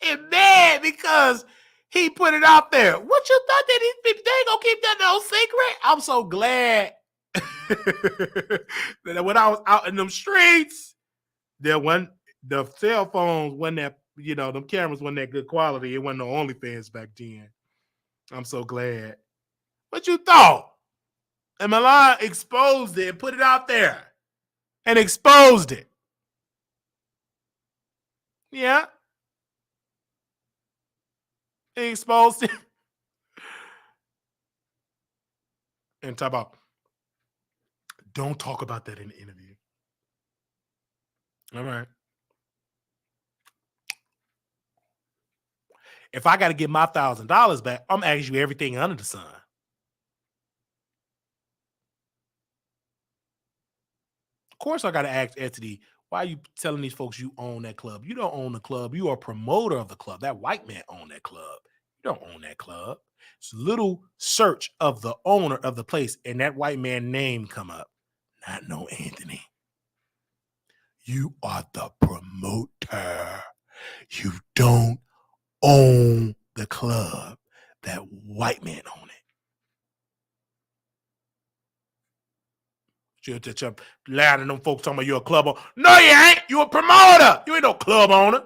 A: And mad because he put it out there. What you thought that they ain't gonna keep that no secret? I'm so glad that when I was out in them streets, the cell phones wasn't that, them cameras wasn't that good quality. It wasn't no OnlyFans back then. I'm so glad. What you thought? And Milan exposed it and put it out there. And exposed it. Yeah. He exposed it. And talk about, don't talk about that in the interview. All right. If I got to get my $1,000 back, I'm asking you everything under the sun. Of course I gotta ask Anthony, why are you telling these folks you own that club? You don't own the club. You are a promoter of the club. That white man owned that club. You don't own that club. It's a little search of the owner of the place, and that white man name come up. Not no Anthony. You are the promoter. You don't own the club. That white man own it. You're just loud and them folks talking about you're a club owner. No, you ain't. You a promoter. You ain't no club owner.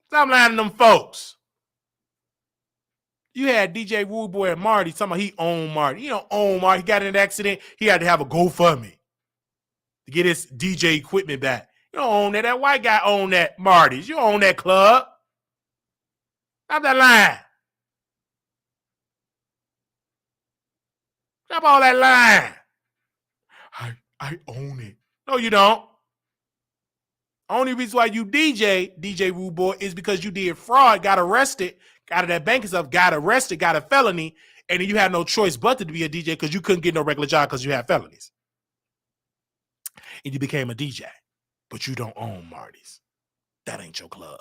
A: Stop lying to them folks. You had DJ Rude Boy and Marty talking about he owned Marty. He don't own Marty. He got in an accident. He had to have a GoFundMe to get his DJ equipment back. You don't own that. That white guy owned that Marty's. You own that club. Stop that lying. Stop all that lying. I own it. No, you don't. Only reason why you DJ Rude Boy, is because you did fraud, got arrested, got out of that bank and stuff, got arrested, got a felony, and then you had no choice but to be a DJ because you couldn't get no regular job because you had felonies. And you became a DJ, but you don't own Marty's. That ain't your club.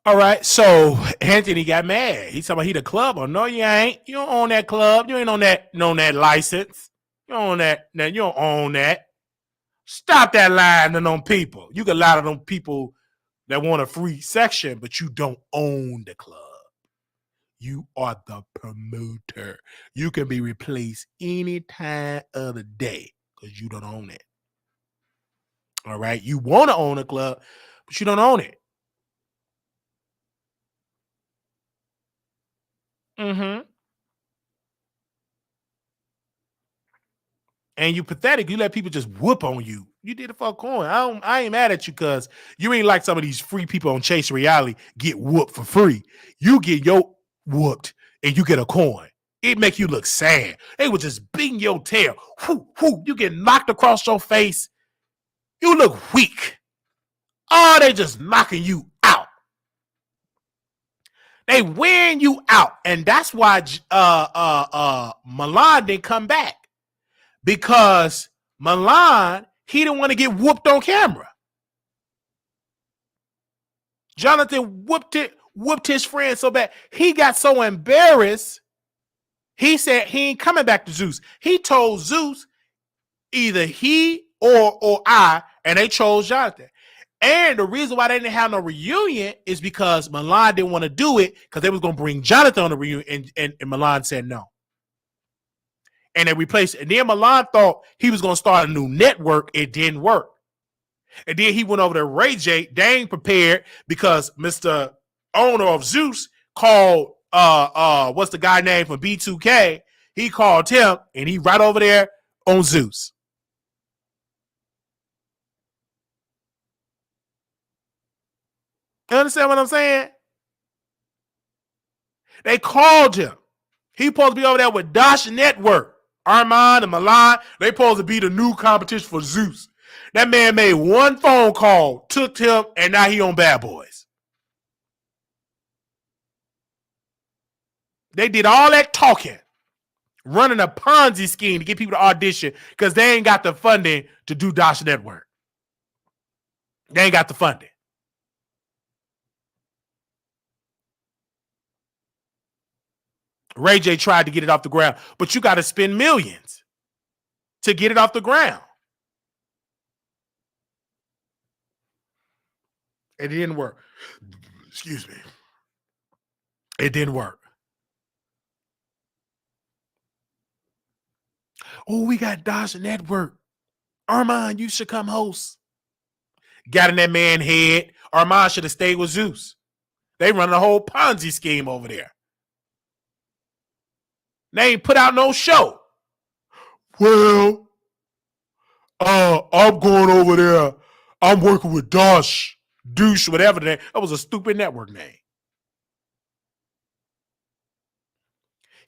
A: All right, so Anthony got mad. He's talking about he the club owner. No, you ain't. You don't own that club. You ain't on that license. You don't own that. Now you don't own that. Stop that lying to them people. You can lie to them people that want a free section, but you don't own the club. You are the promoter. You can be replaced any time of the day because you don't own it. All right, you want to own a club, but you don't own it. Mm-hmm. And you pathetic. You let people just whoop on you. You did a fuck coin. I ain't mad at you because you ain't like some of these free people on Chase Reality get whooped for free. You get your whooped and you get a coin. It make you look sad. They would just beating your tail. Whoo, whoo. You get knocked across your face. You look weak. Oh, they just knocking you out. They wearing you out. And that's why Milan didn't come back. Because Milan, he didn't want to get whooped on camera. Jonathan whooped his friend so bad. He got so embarrassed. He said he ain't coming back to Zeus. He told Zeus either he or I, and they chose Jonathan. And the reason why they didn't have no reunion is because Milan didn't want to do it because they was going to bring Jonathan on the reunion, and Milan said no. And they replaced it. And then Milan thought he was going to start a new network. It didn't work. And then he went over to Ray J. They ain't prepared because Mr. Owner of Zeus called, what's the guy name from B2K? He called him, and he right over there on Zeus. You understand what I'm saying? They called him. He supposed to be over there with Tasha Network. Armand and Milan, they supposed to be the new competition for Zeus. That man made one phone call, took him, and now he on Bad Boys. They did all that talking, running a Ponzi scheme to get people to audition because they ain't got the funding to do Tasha Network. They ain't got the funding. Ray J tried to get it off the ground, but you got to spend millions to get it off the ground. It didn't work. Excuse me. It didn't work. Oh, we got Tasha Network. Armand, you should come host. Got in that man's head. Armand should have stayed with Zeus. They run a whole Ponzi scheme over there. They ain't put out no show. Well, I'm going over there. I'm working with Douche, whatever the name. That was a stupid network name.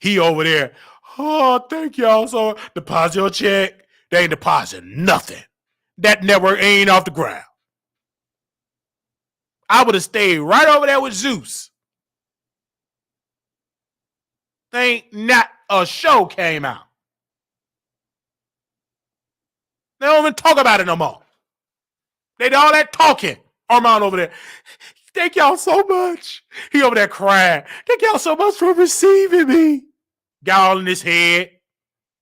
A: He over there. Oh, thank y'all. So deposit your check. They ain't deposit nothing. that network ain't off the ground. I would have stayed right over there with Zeus. Ain't not a show came out. They don't even talk about it no more. They did all that talking. Armand over there. Thank y'all so much. He over there crying. Thank y'all so much for receiving me. Got all in his head.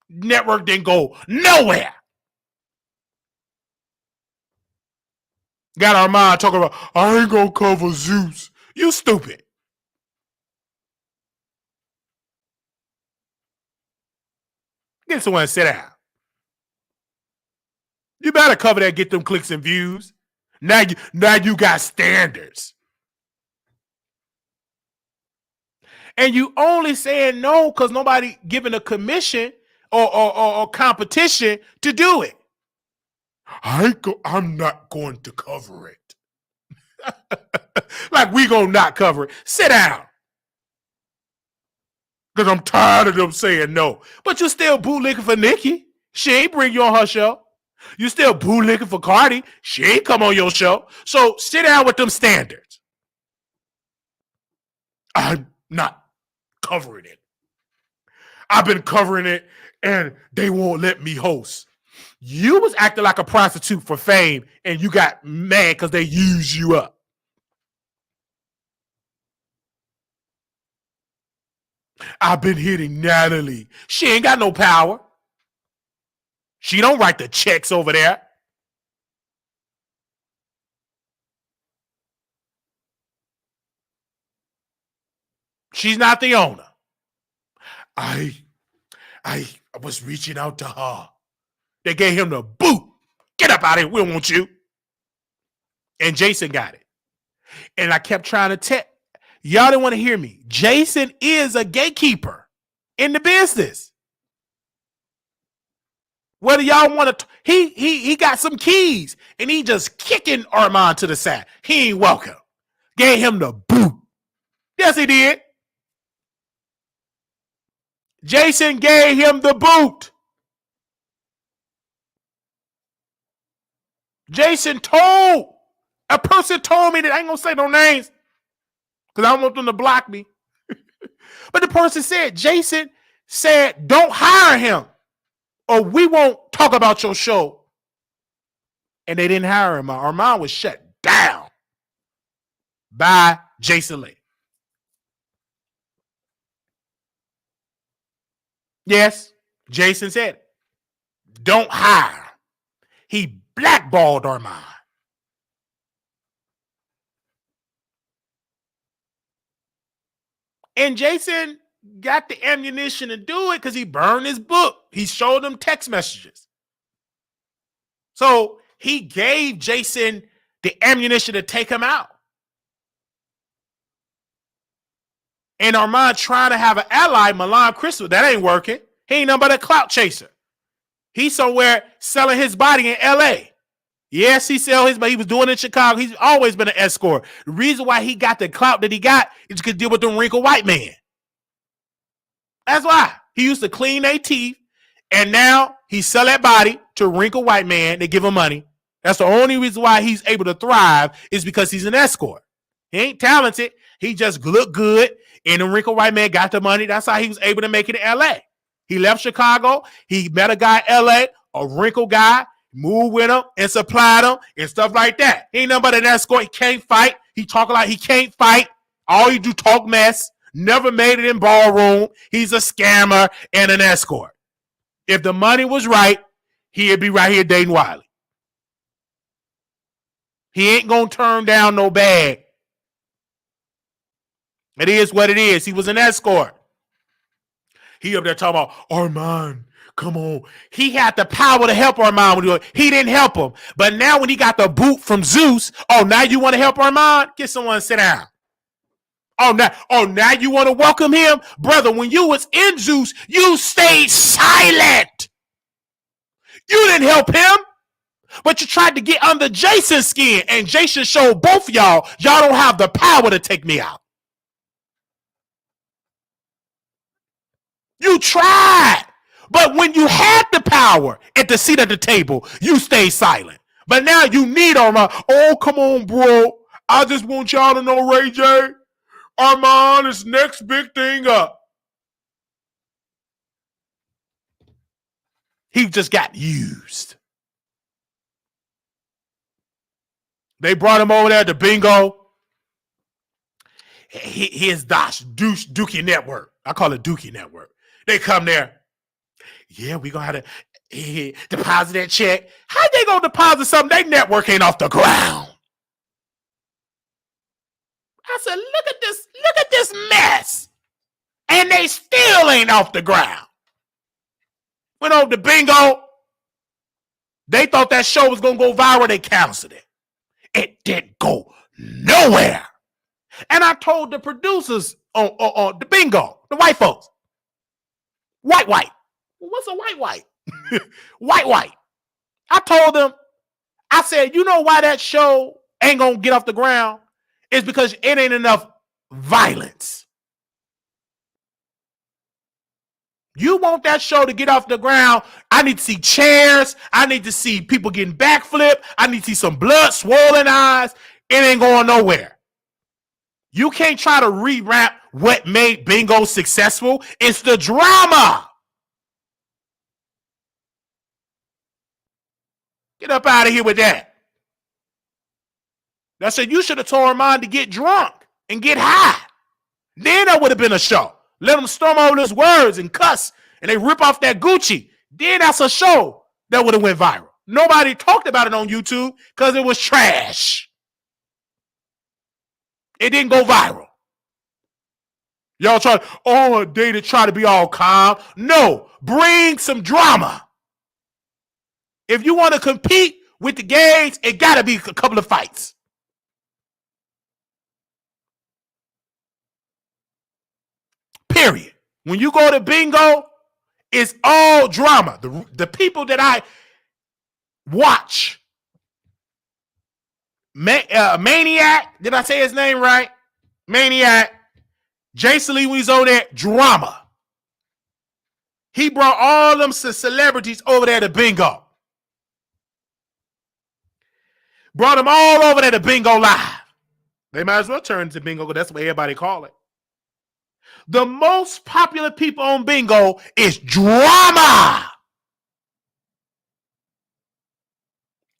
A: Network didn't go nowhere. Got Armand talking about, I ain't gonna cover Zeus. You stupid. Get someone to sit down. You better cover that, get them clicks and views. Now you got standards. And you only saying no because nobody giving a commission or competition to do it. I'm not going to cover it. Like we gonna not cover it. Sit down. Because I'm tired of them saying no. But you still bootlicking for Nikki. She ain't bring you on her show. You still bootlicking for Cardi. She ain't come on your show. So sit down with them standards. I'm not covering it. I've been covering it and they won't let me host. You was acting like a prostitute for fame and you got mad because they used you up. I've been hitting Natalie. She ain't got no power. She don't write the checks over there. She's not the owner. I was reaching out to her. They gave him the boot. Get up out of here. We don't want you. And Jason got it. And I kept trying to tell. Y'all didn't want to hear me. Jason is a gatekeeper in the business. Whether y'all want to, he got some keys and he just kicking Armand to the side. He ain't welcome. Gave him the boot. Yes, he did. Jason gave him the boot. Jason told, a person told me that, I ain't gonna say no names because I don't want them to block me. But the person said, Jason said, don't hire him or we won't talk about your show. And they didn't hire him. Armand was shut down by Jason Lee. Yes, Jason said it. Don't hire. He blackballed Armand. And Jason got the ammunition to do it because he burned his book. He showed them text messages. So he gave Jason the ammunition to take him out. And Armand trying to have an ally, Milan Crystal. That ain't working. He ain't nothing but a clout chaser. He's somewhere selling his body in L.A. Yes, he sell his, but he was doing it in Chicago. He's always been an escort. The reason why he got the clout that he got is to deal with the wrinkled white man. That's why. He used to clean their teeth, and now he sell that body to a wrinkled white man. They give him money. That's the only reason why he's able to thrive is because he's an escort. He ain't talented. He just looked good, and the wrinkled white man got the money. That's how he was able to make it in L.A. He left Chicago. He met a guy in L.A., a wrinkled guy, moved with him and supplied him and stuff like that. He ain't nothing but an escort. He can't fight. He talk like he can't fight. All he do talk mess. Never made it in ballroom. He's a scammer and an escort. If the money was right, he'd be right here dating Wiley. He ain't gonna turn down no bag. It is what it is. He was an escort. He up there talking about, Armand, come on. He had the power to help Armand. He didn't help him. But now when he got the boot from Zeus, now you want to help Armand? Get someone to sit down. Now you want to welcome him? Brother, when you was in Zeus, you stayed silent. You didn't help him. But you tried to get under Jason's skin. And Jason showed both of y'all don't have the power to take me out. You tried. But when you had the power at the seat at the table, you stayed silent. But now you need Armand. Oh, come on, bro. I just want y'all to know, Ray J, Armand is next big thing up. He just got used. They brought him over there to bingo. His Dookie Network. I call it Dookie Network. They come there. Yeah, we gonna have to deposit that check. How they gonna deposit something? They network ain't off the ground. I said, look at this mess. And they still ain't off the ground. Went over to bingo. They thought that show was gonna go viral. They canceled it. It didn't go nowhere. And I told the producers on the bingo, the white folks, white. What's a white? white. I told them, I said, you know why that show ain't gonna get off the ground? It's because it ain't enough violence. You want that show to get off the ground? I need to see chairs. I need to see people getting backflip. I need to see some blood, swollen eyes. It ain't going nowhere. You can't try to rewrap what made bingo successful. It's the drama. Get up out of here with that. I said, you should have told Armand to get drunk and get high. Then that would have been a show. Let them storm over his words and cuss, and they rip off that Gucci. Then that's a show that would have went viral. Nobody talked about it on YouTube because it was trash. It didn't go viral. Y'all try, they to try to be all calm. No, bring some drama. If you want to compete with the gays, it got to be a couple of fights. Period. When you go to bingo, it's all drama. The people that I watch, Maniac, did I say his name right? Maniac, Jason Lee, when he's over there, drama. He brought all them celebrities over there to bingo. Brought them all over there to bingo live. They might as well turn to bingo because that's what everybody call it. The most popular people on bingo is drama.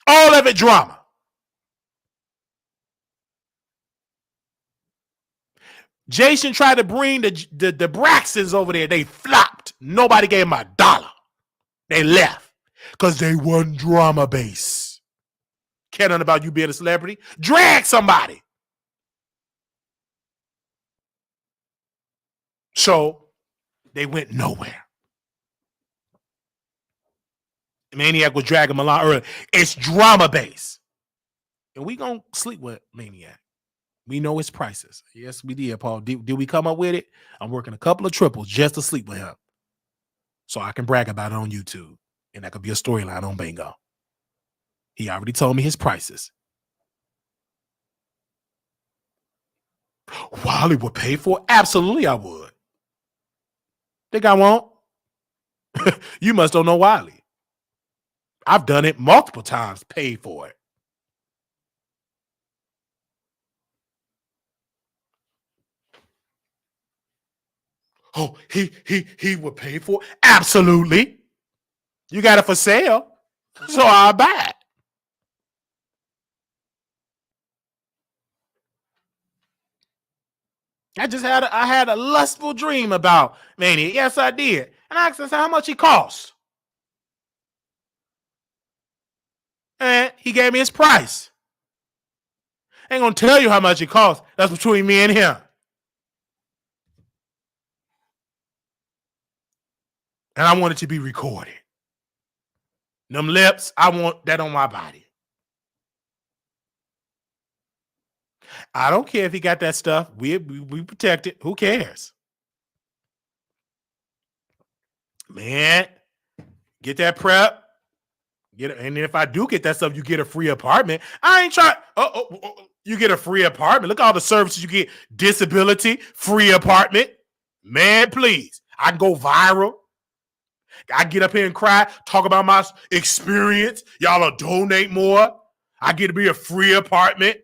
A: All of it drama. Jason tried to bring the Braxtons over there. They flopped. Nobody gave him $1. They left because they wasn't drama base. Care nothing about you being a celebrity. Drag somebody. So they went nowhere. Maniac was dragging him along earlier. It's drama based. And we gonna sleep with Maniac. We know his prices. Yes, we did, Paul. Did we come up with it? I'm working a couple of triples just to sleep with him. So I can brag about it on YouTube. And that could be a storyline on bingo. He already told me his prices. Wiley would pay for it? Absolutely, I would. Think I won't? You must don't know Wiley. I've done it multiple times, paid for it. Oh, he would pay for it? Absolutely. You got it for sale, so I'll buy it. I had a lustful dream about Maniac. Yes, I did. And I asked him how much he cost. And he gave me his price. I ain't gonna tell you how much it costs. That's between me and him. And I want it to be recorded. Them lips, I want that on my body. I don't care if he got that stuff. We protect it. Who cares? Man, get that prep. And if I do get that stuff, you get a free apartment. I ain't trying. You get a free apartment. Look at all the services you get. Disability, free apartment. Man, please. I can go viral. I get up here and cry, talk about my experience. Y'all will donate more. I get to be a free apartment.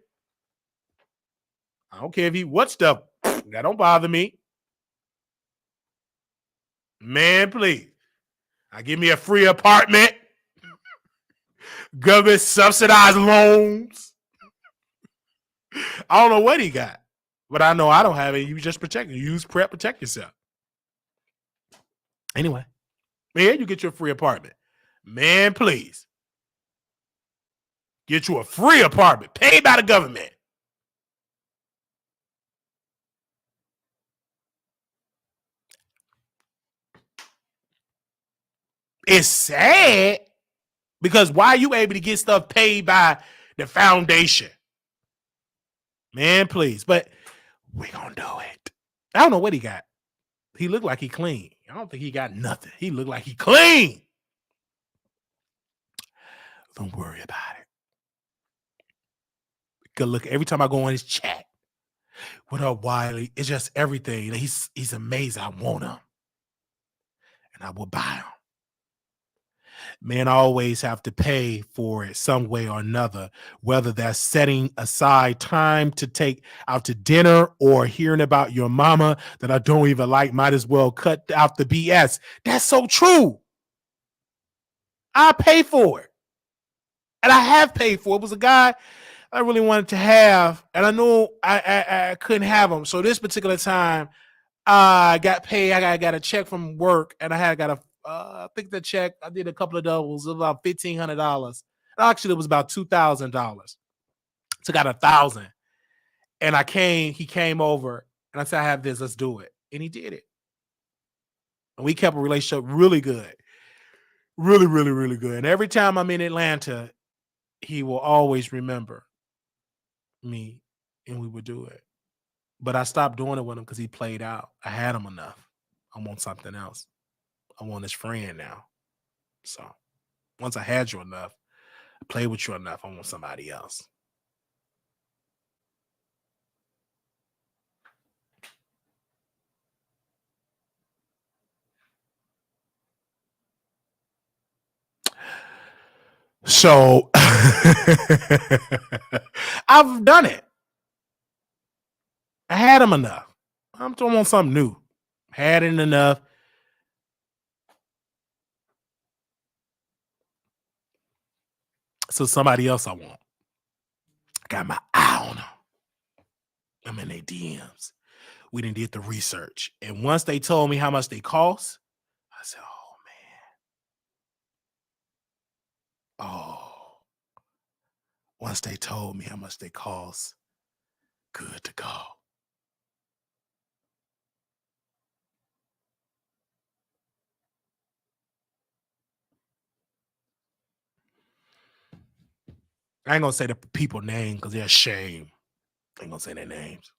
A: I don't care if he what stuff. That don't bother me. Man, please. I give me a free apartment. Government subsidized loans. I don't know what he got, but I know I don't have it. You just protect it. Use PrEP, protect yourself. Anyway, man, you get your free apartment. Man, please. Get you a free apartment paid by the government. It's sad because why are you able to get stuff paid by the foundation? Man, please. But we're going to do it. I don't know what he got. He looked like he clean. I don't think he got nothing. He looked like he clean. Don't worry about it. Good look. Every time I go on his chat, what up, Wiley? It's just everything. He's amazing. I want him. And I will buy him. Man, I always have to pay for it some way or another, whether that's setting aside time to take out to dinner or hearing about your mama that I don't even like. Might as well cut out the BS. That's so true. I pay for it. And I have paid for it. It was a guy I really wanted to have, and I knew I couldn't have him. So this particular time, I got paid. I got a check from work, and I got I think the check, I did a couple of doubles. It was about $1,500. Actually, it was about $2,000. Took out $1,000. And he came over, and I said, I have this, let's do it. And he did it. And we kept a relationship really good. Really, really, really good. And every time I'm in Atlanta, he will always remember me, and we would do it. But I stopped doing it with him because he played out. I had him enough. I want something else. I want his friend now. So once I had you enough, I played with you enough, I want somebody else. So I've done it. I had him enough. I'm talking on something new. Had it enough. So somebody else I want. I got my eye on them. I'm in their DMs. We didn't did the research. And once they told me how much they cost, I said, oh, man. Oh. Once they told me how much they cost, good to go. I ain't gonna say the people name because they're ashamed. I ain't gonna say their names.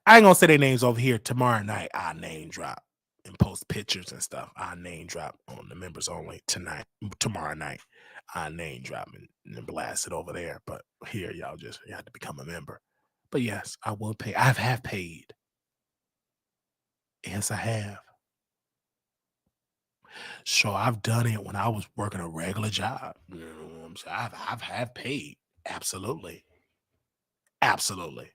A: I ain't gonna say their names over here. Tomorrow night, I'll name drop and post pictures and stuff. I'll name drop on the members only tomorrow night. I'll name drop and blast it over there. But here, you have to become a member. But yes, I will pay. I have paid. Yes, I have. So I've done it when I was working a regular job. You know what I'm saying? I've have paid. Absolutely. Absolutely.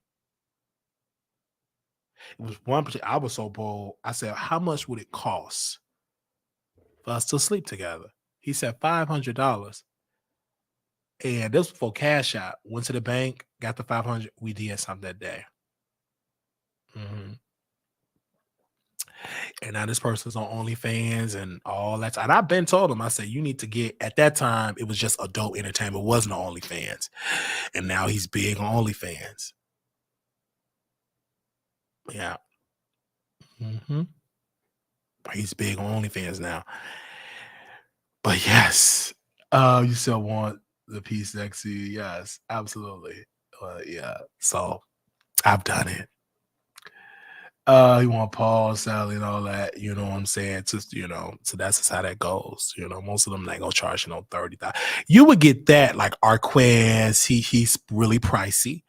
A: It was one particular, I was so bold. I said, how much would it cost for us to sleep together? He said $500. And this was for cash out. Went to the bank, got the 500. We did something that day. Mhm. And now this person's on OnlyFans and all that. And I've been told him, I said, you need to get, at that time, it was just adult entertainment. It wasn't on OnlyFans. And now he's big on OnlyFans. Yeah. He's big on OnlyFans now. But yes, you still want the piece sexy. Yes, absolutely. Yeah. So I've done it. You want Paul, Sally, and all that, you know what I'm saying? Just, so that's just how that goes. Most of them ain't gonna charge 30,000. You would get that like Arquez, he's really pricey.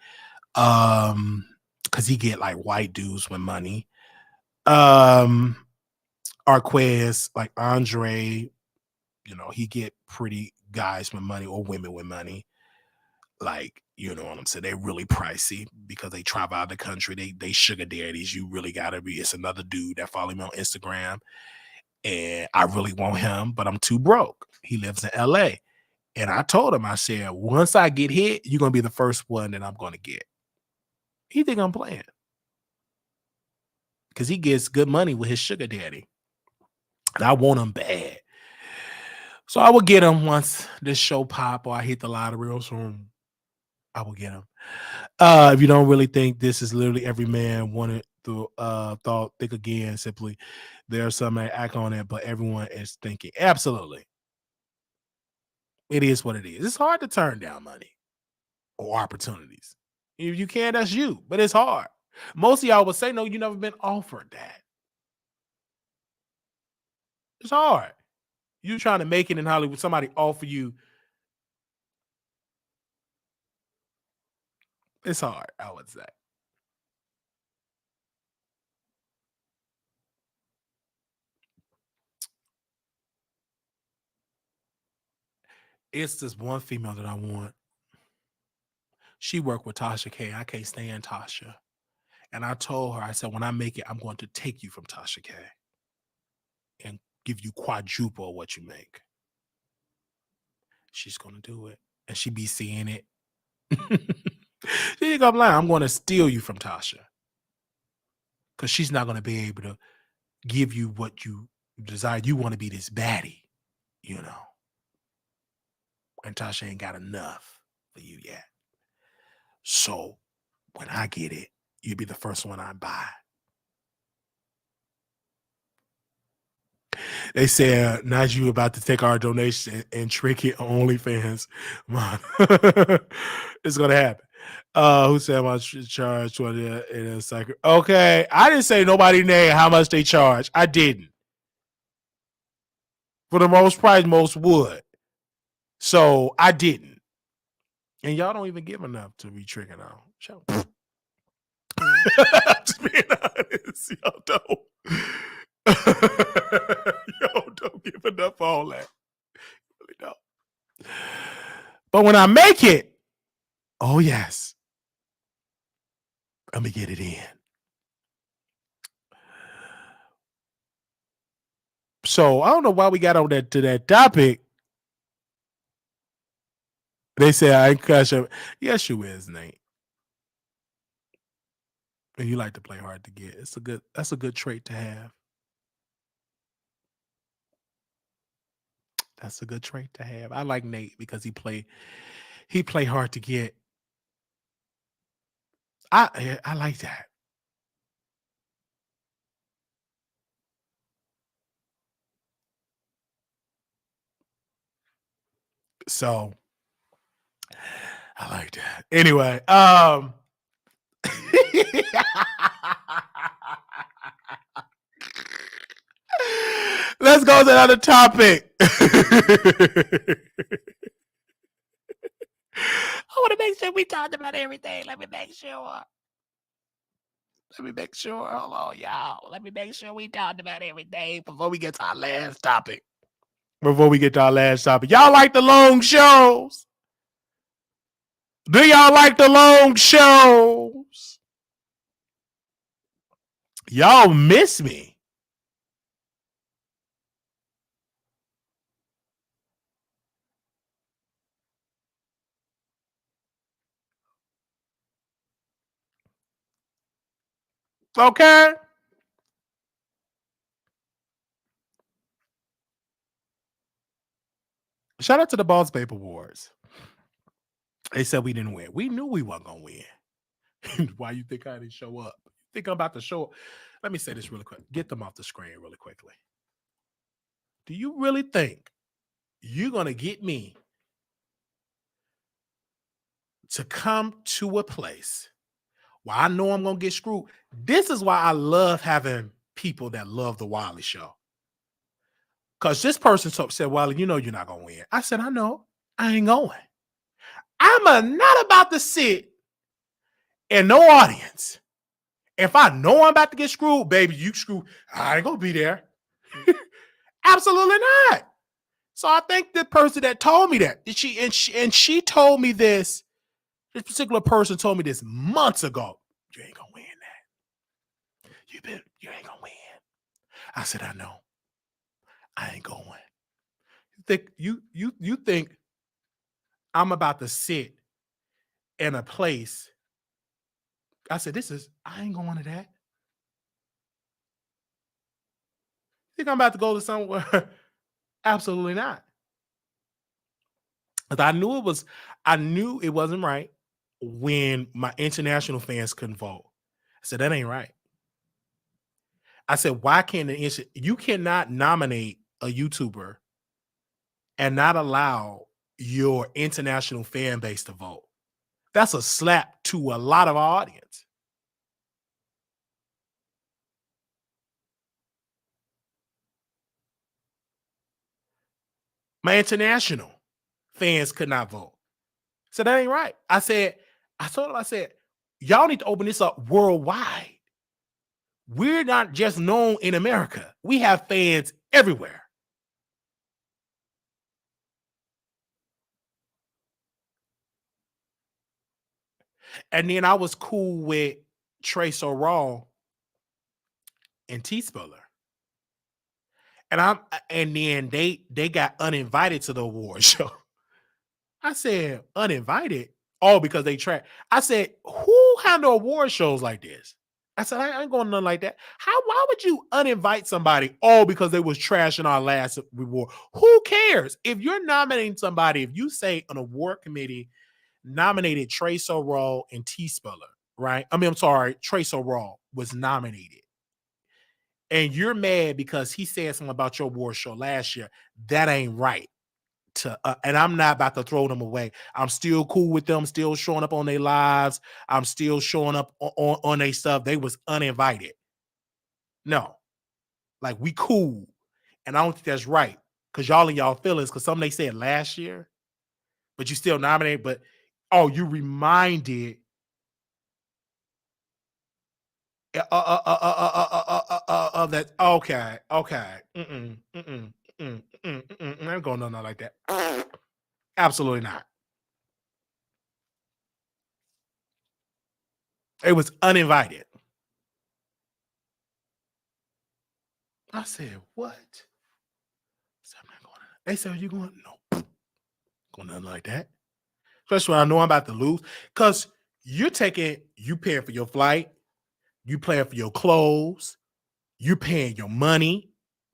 A: because he get like white dudes with money. Um, Arquez, like Andre, he get pretty guys with money or women with money. Like, you know what I'm saying? They're really pricey because they travel out of the country. They sugar daddies. You really gotta be. It's another dude that follow me on Instagram, and I really want him, but I'm too broke. He lives in LA. And I told him, I said, once I get hit, you're gonna be the first one that I'm gonna get. He think I'm playing. Because he gets good money with his sugar daddy. And I want him bad. So I will get him once this show pop or I hit the lottery or something. I will get him. If you don't really think this is literally every man wanted to thought, think again. Simply, there's some that act on it, but everyone is thinking. Absolutely. It is what it is. It's hard to turn down money or opportunities. If you can, that's you, but it's hard. Most of y'all would say, no, you never been offered that. It's hard. You trying to make it in Hollywood, somebody offer you. It's hard, I would say. It's this one female that I want. She worked with Tasha K. I can't stand Tasha. And I told her, I said, when I make it, I'm going to take you from Tasha K and give you quadruple what you make. She's going to do it. And she be seeing it. She ain't gonna lie. I'm going to steal you from Tasha. Because she's not going to be able to give you what you desire. You want to be this baddie, And Tasha ain't got enough for you yet. So when I get it, you'll be the first one I buy. They said, not you about to take our donation and trick it on OnlyFans. Man, it's going to happen. Who said how much charge for the in a second? Okay, I didn't say nobody name how much they charge. I didn't. For the most price, most would. So I didn't. And y'all don't even give enough to be tricking on. Just being honest. Y'all don't. Y'all don't give enough for all that. Really don't. But when I make it, oh yes, let me get it in. So I don't know why we got on to that topic. They say I ain't crush him. Yes, you is, Nate. And you like to play hard to get. That's a good trait to have. That's a good trait to have. I like Nate because he play hard to get. I like that. So I like that. Anyway, let's go to another topic. I want to make sure we talked about everything. Let me make sure. Hold on, y'all. Let me make sure we talked about everything before we get to our last topic. Y'all like the long shows? Do y'all like the long shows? Y'all miss me. Okay. Shout out to the Boss Babe Awards. They said we didn't win. We knew we weren't going to win. Why you think I didn't show up? Think I'm about to show up? Let me say this really quick. Get them off the screen really quickly. Do you really think you're going to get me to come to a place where I know I'm going to get screwed? This is why I love having people that love the Wiley Show. Because this person said, Wiley, you know you're not going to win. I said, I know. I ain't going. I'm not about to sit in no audience If I know I'm about to get screwed, baby, you screw. I ain't gonna be there. Absolutely not. So I think the person that told me that she told me this. This particular person told me this months ago. You ain't gonna win that. You ain't gonna win. I said, I know. I ain't going. You think I'm about to sit in a place? I said, I ain't going to that. Think I'm about to go to somewhere? Absolutely not. I knew it wasn't right when my international fans couldn't vote. I said, that ain't right. I said, why can't you cannot nominate a YouTuber and not allow your international fan base to vote? That's a slap to a lot of our audience. My international fans could not vote. So that ain't right. I told him, y'all need to open this up worldwide. We're not just known in America. We have fans everywhere. And then I was cool with Trey Sorrell and T-Spiller. And then they got uninvited to the award show. I said, uninvited? Oh, because they track. I said, who handle award shows like this? I said, I ain't going to nothing like that. Why would you uninvite somebody all because they was trashing our last reward? Who cares? If you're nominating somebody, if you say an award committee nominated Trey Sorrell and T-Spiller, right? I'm sorry, Trey Sorrell was nominated. And you're mad because he said something about your award show last year. That ain't right. And I'm not about to throw them away. I'm still cool with them, still showing up on their lives. I'm still showing up on their stuff. They was uninvited. No, like we cool. And I don't think that's right. Because y'all in y'all feelings, because something they said last year, but you still nominated, but you reminded of that. Okay. I'm going nothing like that. Absolutely not. It was uninvited. I said, what? So I'm not going to. They said, are you going? No. Going nothing like that. Especially when I know I'm about to lose. Because you paying for your flight, you paying for your clothes, you paying your money.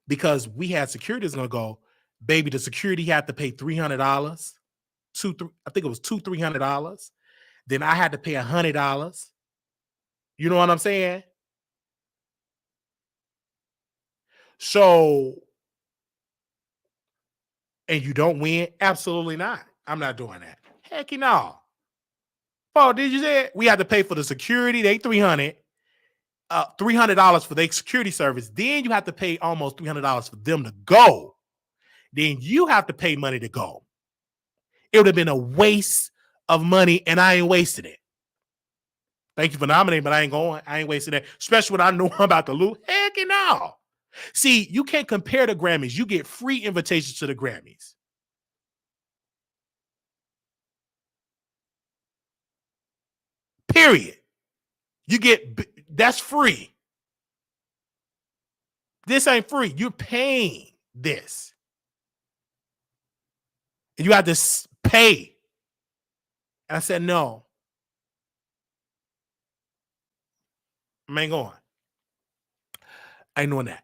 A: Because we had security that's going to go, baby, the security had to pay $300. I think it was $300. Then I had to pay $100. You know what I'm saying? So, and you don't win? Absolutely not. I'm not doing that. Heck no. Oh, did you say it? We had to pay for the security? They $300 for their security service. Then you have to pay almost $300 for them to go. Then you have to pay money to go. It would have been a waste of money, and I ain't wasting it. Thank you for nominating, but I ain't going. I ain't wasting that, especially when I know I'm about to lose. Heck no. See, you can't compare the Grammys. You get free invitations to the Grammys. Period. That's free. This ain't free. You're paying this. And you have to pay. And I said, no. I ain't going. I ain't doing that.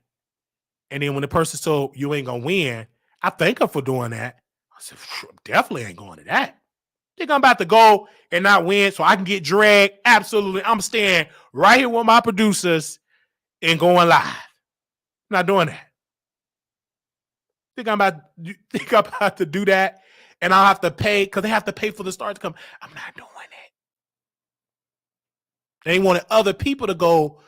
A: And then when the person told you ain't gonna win, I thank her for doing that. I said, definitely ain't going to that. Think I'm about to go and not win so I can get dragged? Absolutely. I'm staying right here with my producers and going live. I'm not doing that. Think I'm about to do that and I'll have to pay because they have to pay for the star to come. I'm not doing it. They wanted other people to go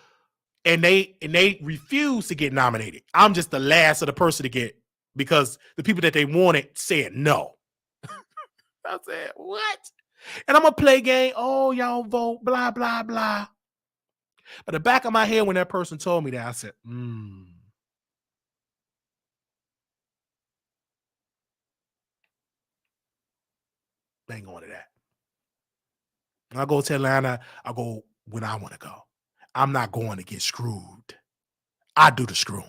A: and they refuse to get nominated. I'm just the last of the person to get because the people that they wanted said no. I said, what? And I'm going to play game. Oh, y'all vote, blah, blah, blah. But the back of my head, when that person told me that, I said, I ain't going to that. When I go to Atlanta, I go when I want to go. I'm not going to get screwed. I do the screwing.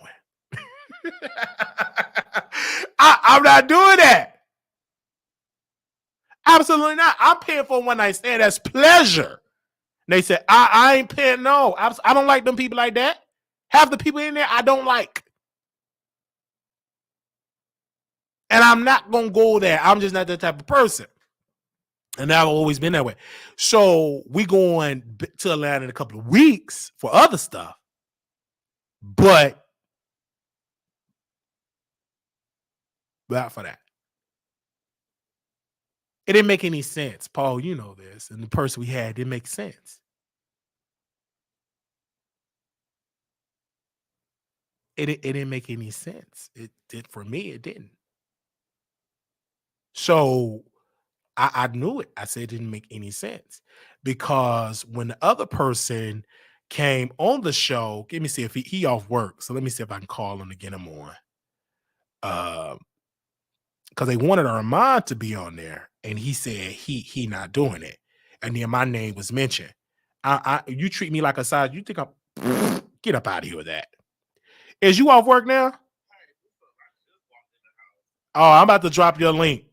A: I'm not doing that. Absolutely not. I'm paying for a one night stand. That's pleasure. And they said, I ain't paying. No, I don't like them people like that. Half the people in there I don't like. And I'm not going to go there. I'm just not that type of person. And I've always been that way. So we going to Atlanta in a couple of weeks for other stuff. But not for that. It didn't make any sense. Paul, you know this. And the person we had didn't make sense. It didn't make any sense. It did for me, it didn't. So I knew it. I said it didn't make any sense. Because when the other person came on the show, let me see if he off work. So let me see if I can call him to get him on. Because they wanted Armand to be on there, and he said he not doing it. And then my name was mentioned. You treat me like a size. You think I'm get up out of here with that. Is you off work now? Oh, I'm about to drop your link.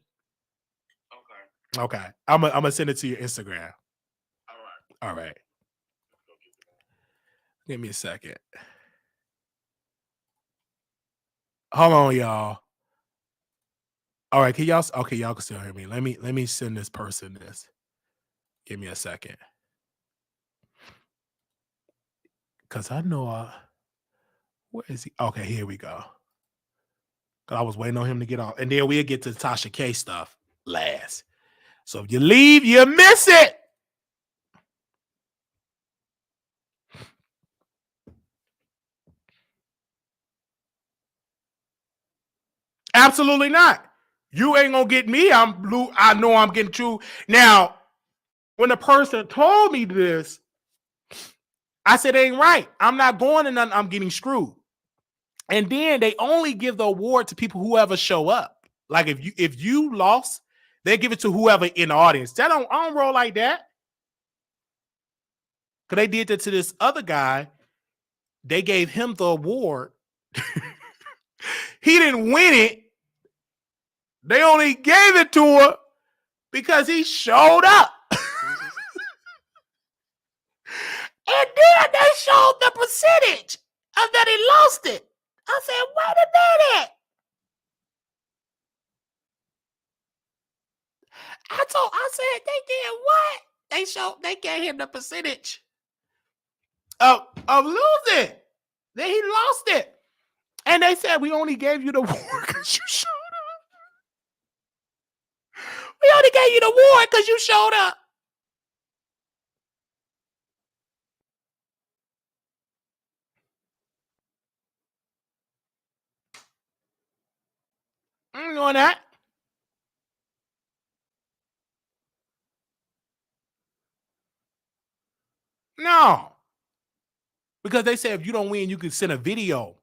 A: Okay. I'm gonna send it to your Instagram. All right. Give me a second. Hold on, y'all. All right, can y'all? Okay, y'all can still hear me. Let me send this person this. Give me a second, cause I know. Where is he? Okay, here we go. I was waiting on him to get off, and then we'll get to the Tasha K stuff last. So if you leave, you miss it. Absolutely not. You ain't gonna get me. I'm blue. I know I'm getting you. Now, when the person told me this, I said, it ain't right. I'm not going to nothing. I'm getting screwed. And then they only give the award to people who ever show up. Like if you lost, they give it to whoever in the audience. I don't roll like that. Because they did that to this other guy. They gave him the award. He didn't win it. They only gave it to him because he showed up. And then they showed the percentage of that he lost it. I said, wait a minute. I said, they did what? They gave him the percentage of losing. Then he lost it. And they said, we only gave you the award because you showed up. We only gave you the award because you showed up. I ain't doing that. No. Because they said if you don't win, you can send a video.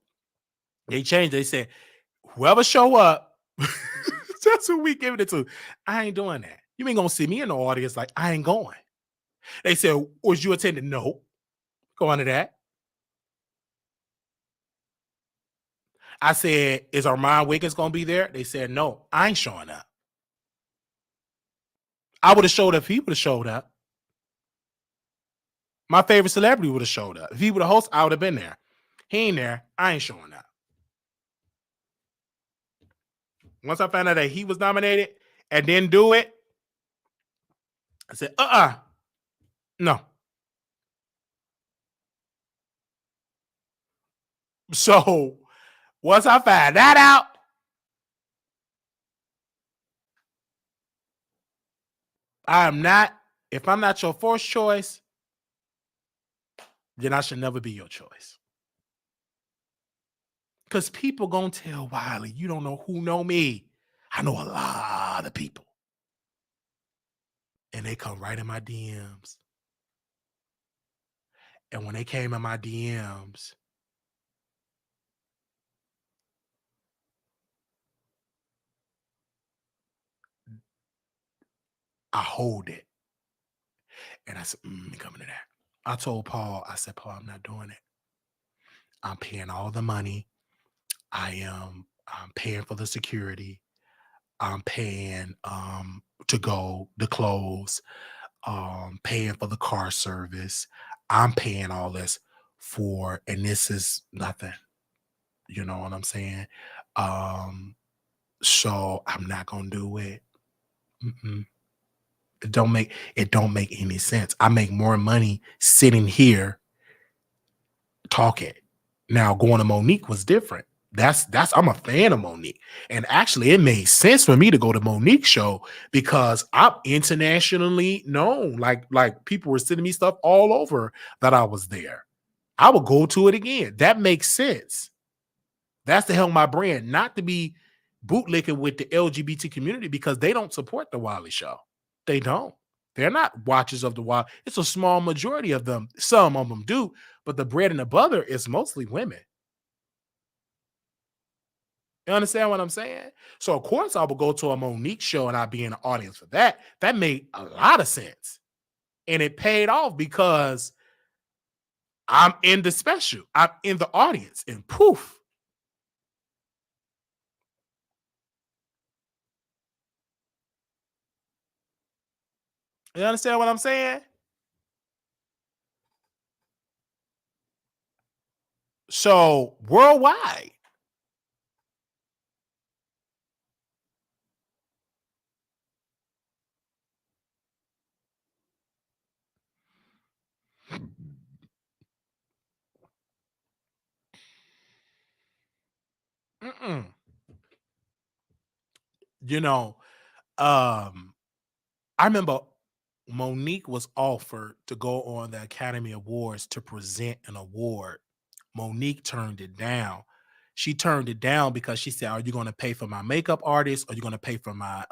A: They changed. They said, whoever show up, that's who we giving it to. I ain't doing that. You ain't gonna see me in the audience like I ain't going. They said, was you attending? No. Go on to that. I said, is Armand Wiggins gonna be there? They said, no, I ain't showing up. I would have showed up if he would have showed up. My favorite celebrity would have showed up. If he would have hosted, I would have been there. He ain't there. I ain't showing up. Once I found out that he was nominated and didn't do it, I said, no. So once I found that out, if I'm not your first choice, then I should never be your choice. Because people gonna tell Wiley, you don't know who know me. I know a lot of people. And they come right in my DMs. And when they came in my DMs, I hold it. And I said, coming to that. I told Paul, I said, Paul, I'm not doing it. I'm paying all the money. I'm paying for the security. I'm paying to go, the clothes, paying for the car service. I'm paying all this for, and this is nothing. You know what I'm saying? Um, so I'm not gonna do it. Mm-mm. It don't make any sense. I make more money sitting here talking. Now going to Monique was different. That's I'm a fan of Monique. And actually it made sense for me to go to Monique show because I'm internationally known. Like people were sending me stuff all over that I was there. I would go to it again. That makes sense. That's to help my brand, not to be bootlicking with the LGBT community because they don't support the Wiley show. They don't. They're not watchers of the Wild. It's a small majority of them. Some of them do, but the bread and the butter is mostly women. You understand what I'm saying? So of course I would go to a Monique show and I'd be in the audience for that. That made a lot of sense. And it paid off because I'm in the special. I'm in the audience and poof. You understand what I'm saying? So worldwide. Mm-mm. You know, um, I remember Monique was offered to go on the Academy Awards to present an award. Monique turned it down. She turned it down because she said, "Are you going to pay for my makeup artist? Are you going to pay for my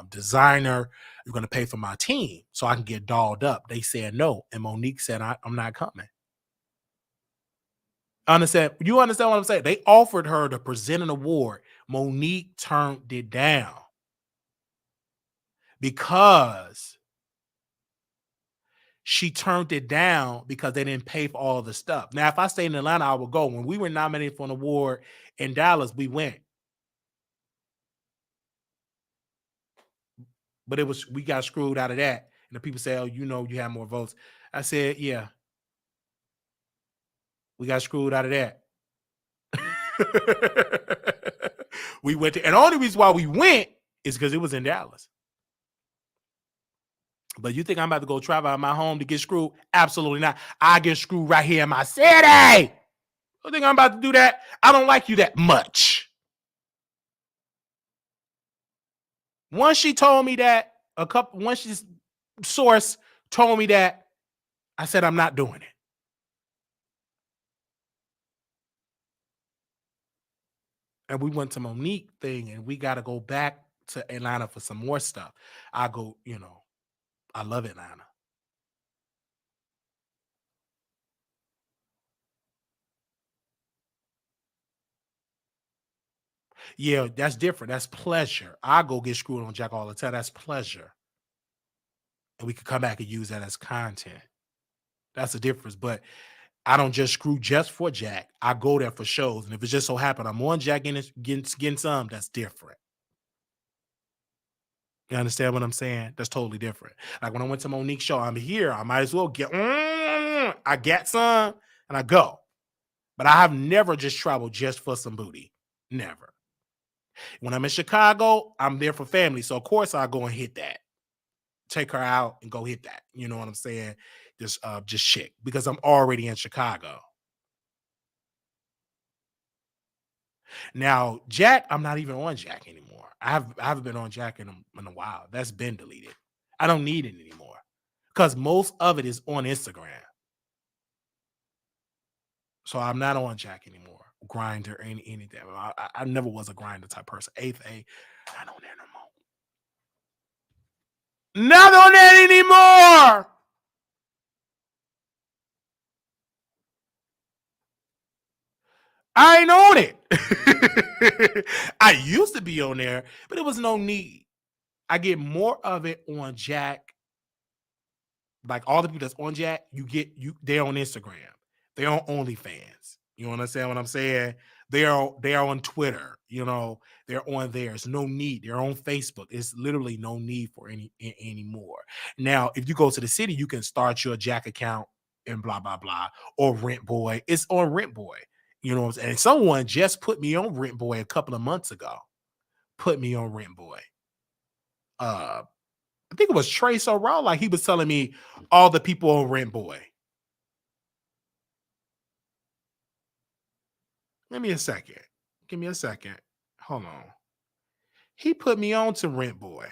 A: designer? You're going to pay for my team so I can get dolled up?" They said no, and Monique said, "I'm not coming." Understand? You understand what I'm saying? They offered her to present an award. Monique turned it down because she turned it down because they didn't pay for all the stuff. Now, if I stayed in Atlanta, I would go. When we were nominated for an award in Dallas, we went, but we got screwed out of that. And the people say, "Oh, you have more votes." I said, "Yeah, we got screwed out of that." We went to, and the only reason why we went is because it was in Dallas. But you think I'm about to go travel out of my home to get screwed? Absolutely not. I get screwed right here in my city. You think I'm about to do that? I don't like you that much. Once she told me that, once she's source told me that, I said I'm not doing it. And we went to Monique thing, and we got to go back to Atlanta for some more stuff. I go, I love Atlanta. Yeah, that's different. That's pleasure. I go get screwed on Jack all the time. That's pleasure. And we could come back and use that as content. That's the difference. But I don't just screw just for Jack. I go there for shows. And if it just so happen I'm on Jack getting some, that's different. You understand what I'm saying? That's totally different. Like when I went to Monique's show, I'm here. I might as well I get some and I go. But I have never just traveled just for some booty. Never. When I'm in Chicago, I'm there for family. So of course I go and hit that. Take her out and go hit that. You know what I'm saying? Just chick. Because I'm already in Chicago. Now, Jack, I'm not even on Jack anymore. I haven't been on Jack in a while. That's been deleted. I don't need it anymore because most of it is on Instagram. So I'm not on Jack anymore. Grinder, anything. I never was a grinder type person. Eighth A, not on there no more. Not on that anymore. I ain't on it. I used to be on there, but it was no need. I get more of it on Jack. Like all the people that's on Jack, they're on Instagram. They're on OnlyFans. You understand what I'm saying? They are on Twitter, they're on there. It's no need. They're on Facebook. It's literally no need for anymore. Now, if you go to the city, you can start your Jack account and blah blah blah, or Rent Boy. It's on Rent Boy. You know what I'm saying? And someone just put me on Rent Boy a couple of months ago. Put me on Rent Boy. I think it was Trace O'Rourke. Like he was telling me all the people on Rent Boy. Give me a second. Give me a second. Hold on. He put me on to Rent Boy.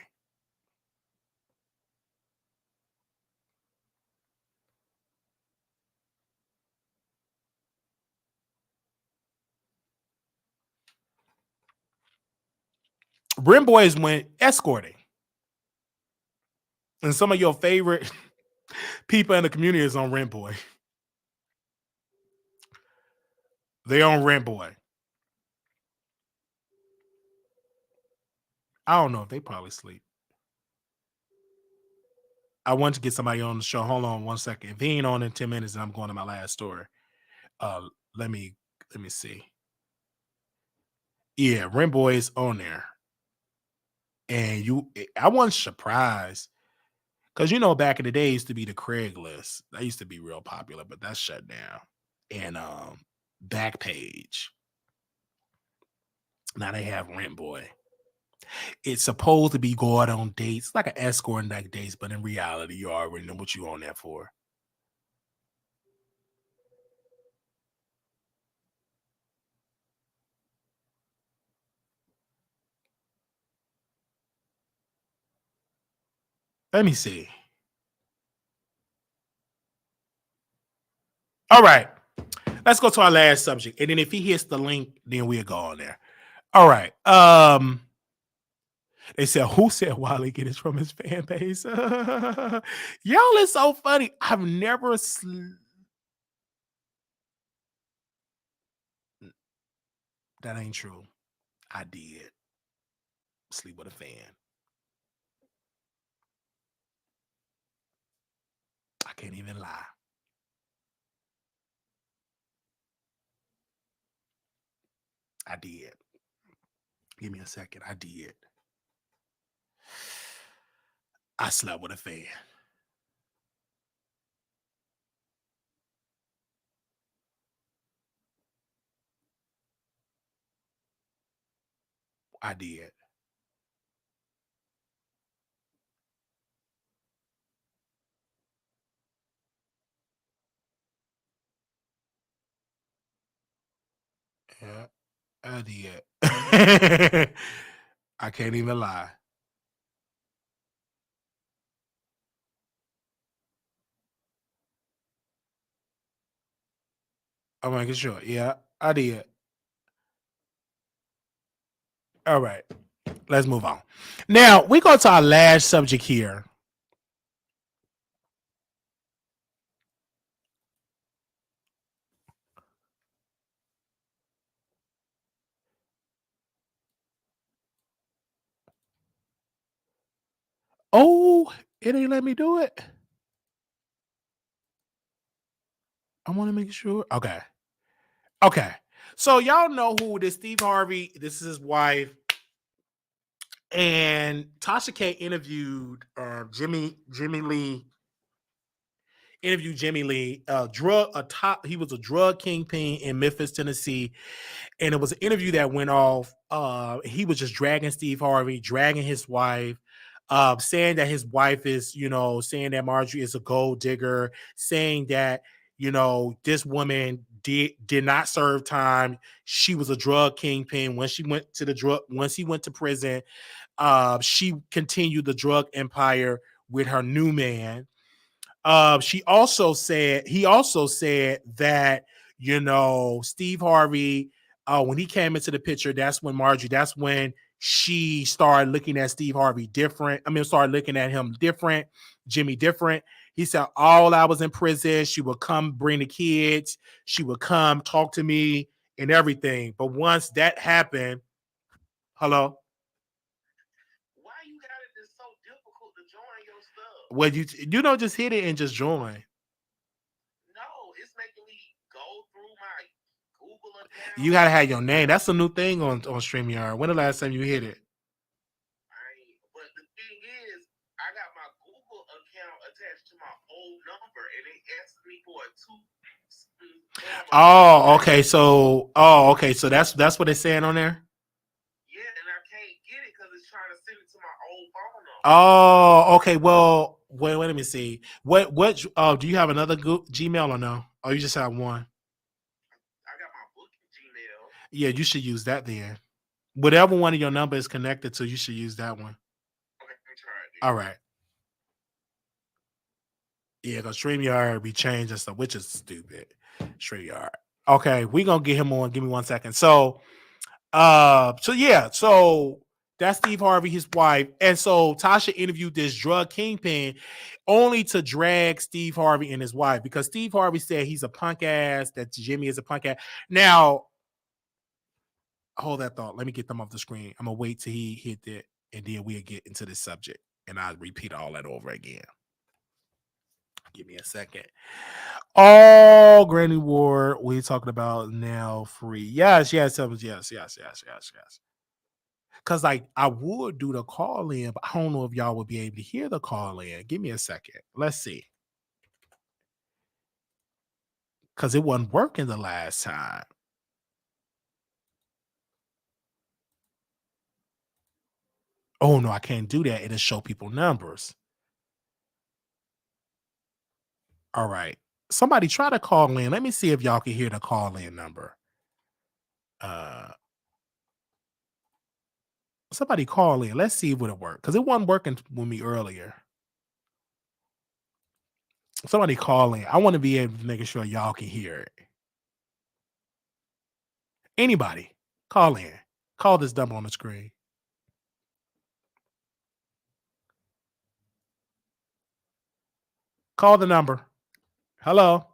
A: Rent Boys went escorting. And some of your favorite people in the community is on Rent Boy. They on Rent Boy. I don't know if they probably sleep. I want to get somebody on the show. Hold on 1 second. If he ain't on in 10 minutes, then I'm going to my last story. Uh let me see. Yeah, Rent Boy is on there. And I wasn't surprised. Because back in the day, it used to be the Craigslist. That used to be real popular, but that's shut down. And Backpage. Now they have Rent Boy. It's supposed to be going on dates, like an escort and like dates, but in reality, you already know what you on there for. Let me see. All right. Let's go to our last subject. And then if he hits the link, then we'll go on there. All right. They said, who said Wiley get it from his fan base? Y'all is so funny. I've never that ain't true. I did sleep with a fan. I can't even lie. I did. Give me a second. I did. I slept with a fan. I did. Yeah, I did. I can't even lie. I'm making sure. Yeah, I did. All right. Let's move on. Now we go to our last subject here. Oh, it ain't let me do it. I want to make sure. Okay. Okay. So y'all know who this Steve Harvey, this is his wife. And Tasha K interviewed Jimmy Lee. Interviewed Jimmy Lee, he was a drug kingpin in Memphis, Tennessee. And it was an interview that went off. He was just dragging Steve Harvey, dragging his wife, saying that his wife is, saying that Marjorie is a gold digger, saying that, this woman did not serve time. She was a drug kingpin. Once he went to prison, she continued the drug empire with her new man. He also said that, Steve Harvey, when he came into the picture, that's when she started looking at Steve Harvey different. Started looking at him different, Jimmy different. He said, all I was in prison, she would come bring the kids. She would come talk to me and everything. But once that happened, hello.
B: Why you got it just so difficult to join your stuff?
A: Well, you don't just hit it and just join.
B: No, it's making me go through my Google
A: You
B: account.
A: gotta have your name. That's a new thing on StreamYard. When the last time you hit it?
B: But the thing is, I got my Google account attached to my old number, and it asked me for a two.
A: Oh, okay. So that's what it's saying on there.
B: Yeah, and I can't get it because it's trying to send it to my old phone number.
A: Oh, okay. Well, wait. Let me see. What? Do you have another Gmail or no? Oh, you just have one.
B: I got my booking Gmail.
A: Yeah, you should use that then. Whatever one of your number is connected to, you should use that one.
B: Okay, let me try it.
A: All right. Yeah, because StreamYard be changed and stuff, which is stupid. StreamYard. Okay, we gonna get him on. Give me 1 second. So that's Steve Harvey, his wife. And so Tasha interviewed this drug kingpin only to drag Steve Harvey and his wife because Steve Harvey said he's a punk ass, that Jimmy is a punk ass. Now, hold that thought. Let me get them off the screen. I'm gonna wait till he hit that, and then we'll get into this subject. And I'll repeat all that over again. Give me a second. Oh, Granny Ward, we're talking about now free. Yes. Because like I would do the call in, but I don't know if y'all would be able to hear the call in. Give me a second. Let's see. Because it wasn't working the last time. Oh no, I can't do that. It'll show people numbers. All right. Somebody try to call in. Let me see if y'all can hear the call in number. Somebody call in. Let's see if it'll work. Because it wasn't working with me earlier. Somebody call in. I want to be able to make sure y'all can hear it. Anybody, call in. Call this number on the screen. Call the number. Hello.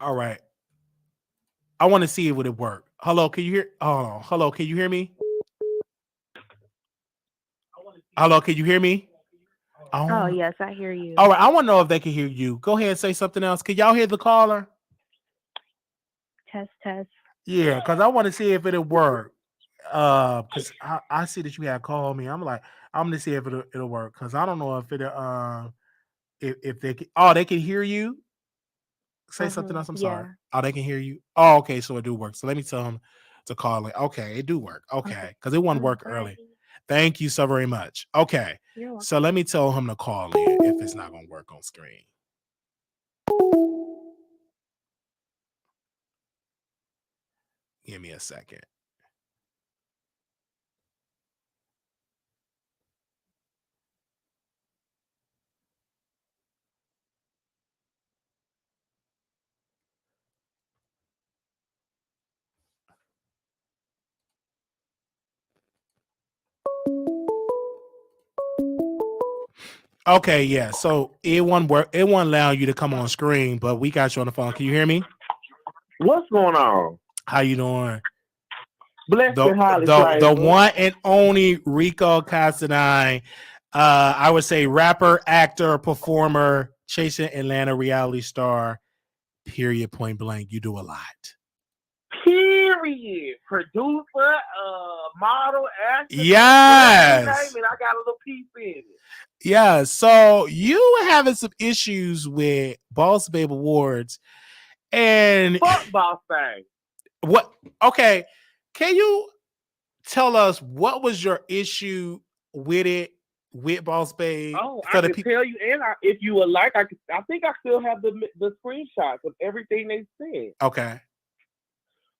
A: All right. I want to see if it would work. Hello, can you hear? Oh, hello, can you hear me? Hello, can you hear me?
C: Oh, yes, I hear you.
A: All right, I want to know if they can hear you. Go ahead and say something else. Can y'all hear the caller?
C: Test.
A: Yeah, because I want to see if it'll work. Because I see that you had called me. I'm like, I'm gonna see if it'll work. Because I don't know if it'll if they can. Oh, they can hear you. Say something else. I'm sorry. Oh, they can hear you. Oh, okay. So it do work. So let me tell them to call it. Okay, it do work. Okay, because it won't work early. Thank you so very much. Okay, so let me tell him to call in if it's not gonna work on screen. Give me a second. Okay, yeah. So it won't work. It won't allow you to come on screen, but we got you on the phone. Can you hear me?
B: What's going on?
A: How you doing?
B: Blessed
A: The,
B: and highly
A: the one and only Rico Castanine. I would say rapper, actor, performer, chasing Atlanta reality star. Period. Point blank. You do a lot.
B: Period. Producer, model, actor.
A: Yes.
B: Name it, I got a little piece in it.
A: Yeah. So you were having some issues with Boss Babe Awards, and
B: fuck Boss Babe.
A: What? Okay. Can you tell us what was your issue with it, with Boss Babe?
B: Oh, I can tell you, and if you would like, I think I still have the screenshots of everything they said.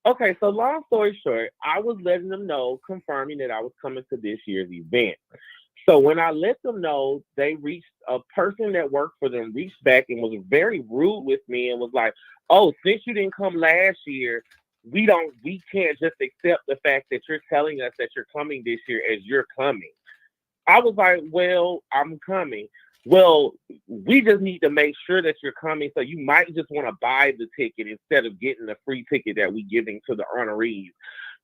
B: Okay, so long story short, I was letting them know, confirming that I was coming to this year's event. So when I let them know, they reached a person that worked for them, reached back and was very rude with me and was like, "Oh, since you didn't come last year, we can't just accept the fact that you're telling us that you're coming this year as you're coming." I was like, "Well, I'm coming." Well, we just need to make sure that you're coming. So you might just want to buy the ticket instead of getting the free ticket that we're giving to the honorees.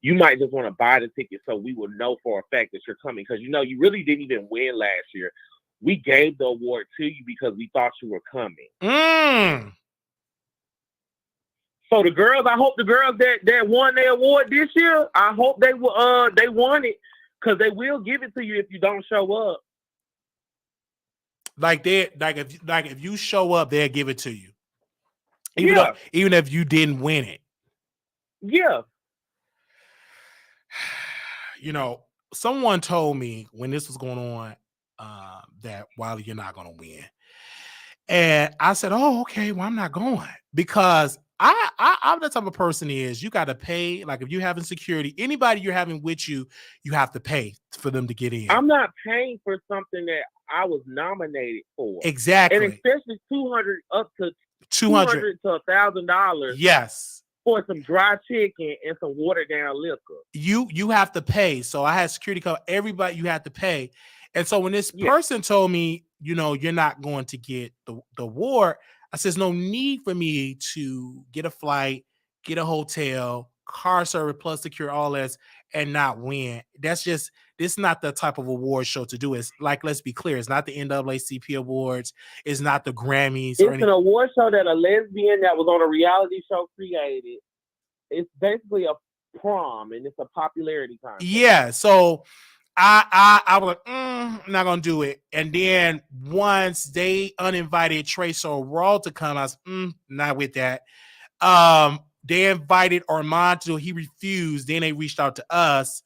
B: You might just want to buy the ticket so we will know for a fact that you're coming. Because, you really didn't even win last year. We gave the award to you because we thought you were coming. So the girls, I hope the girls that won their award this year, I hope they won it, because they will give it to you if you don't show up.
A: If you show up, they'll give it to you. Even if you didn't win it.
B: Yeah.
A: Someone told me when this was going on that Wiley, you're not going to win. And I said, oh, okay, well, I'm not going, because I'm the type of person is you got to pay. Like if you're having security, anybody you're having with you, you have to pay for them to get in.
B: I'm not paying for something that I was nominated for.
A: Exactly.
B: And especially $200 up to $200 to $1,000.
A: Yes.
B: For some dry chicken and some watered down liquor.
A: You have to pay. So I had security cover. Everybody, you have to pay. And so when this person told me, you're not going to get the award, I said, there's no need for me to get a flight, get a hotel, car service plus secure, all this, and not win. This is not the type of award show to do. It's like, let's be clear, it's not the NAACP awards, it's not the Grammys.
B: It's an award show that a lesbian that was on a reality show created. It's basically a prom, and it's a popularity contest.
A: Yeah, so I was like, I'm not gonna do it. And then once they uninvited Trace or Raw to come, I was not with that. They invited Armand to, he refused. Then they reached out to us.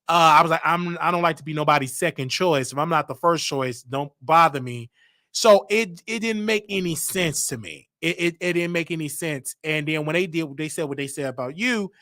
A: I was like, I don't like to be nobody's second choice. If I'm not the first choice, don't bother me. So it didn't make any sense to me. It didn't make any sense. And then when they said what they said about you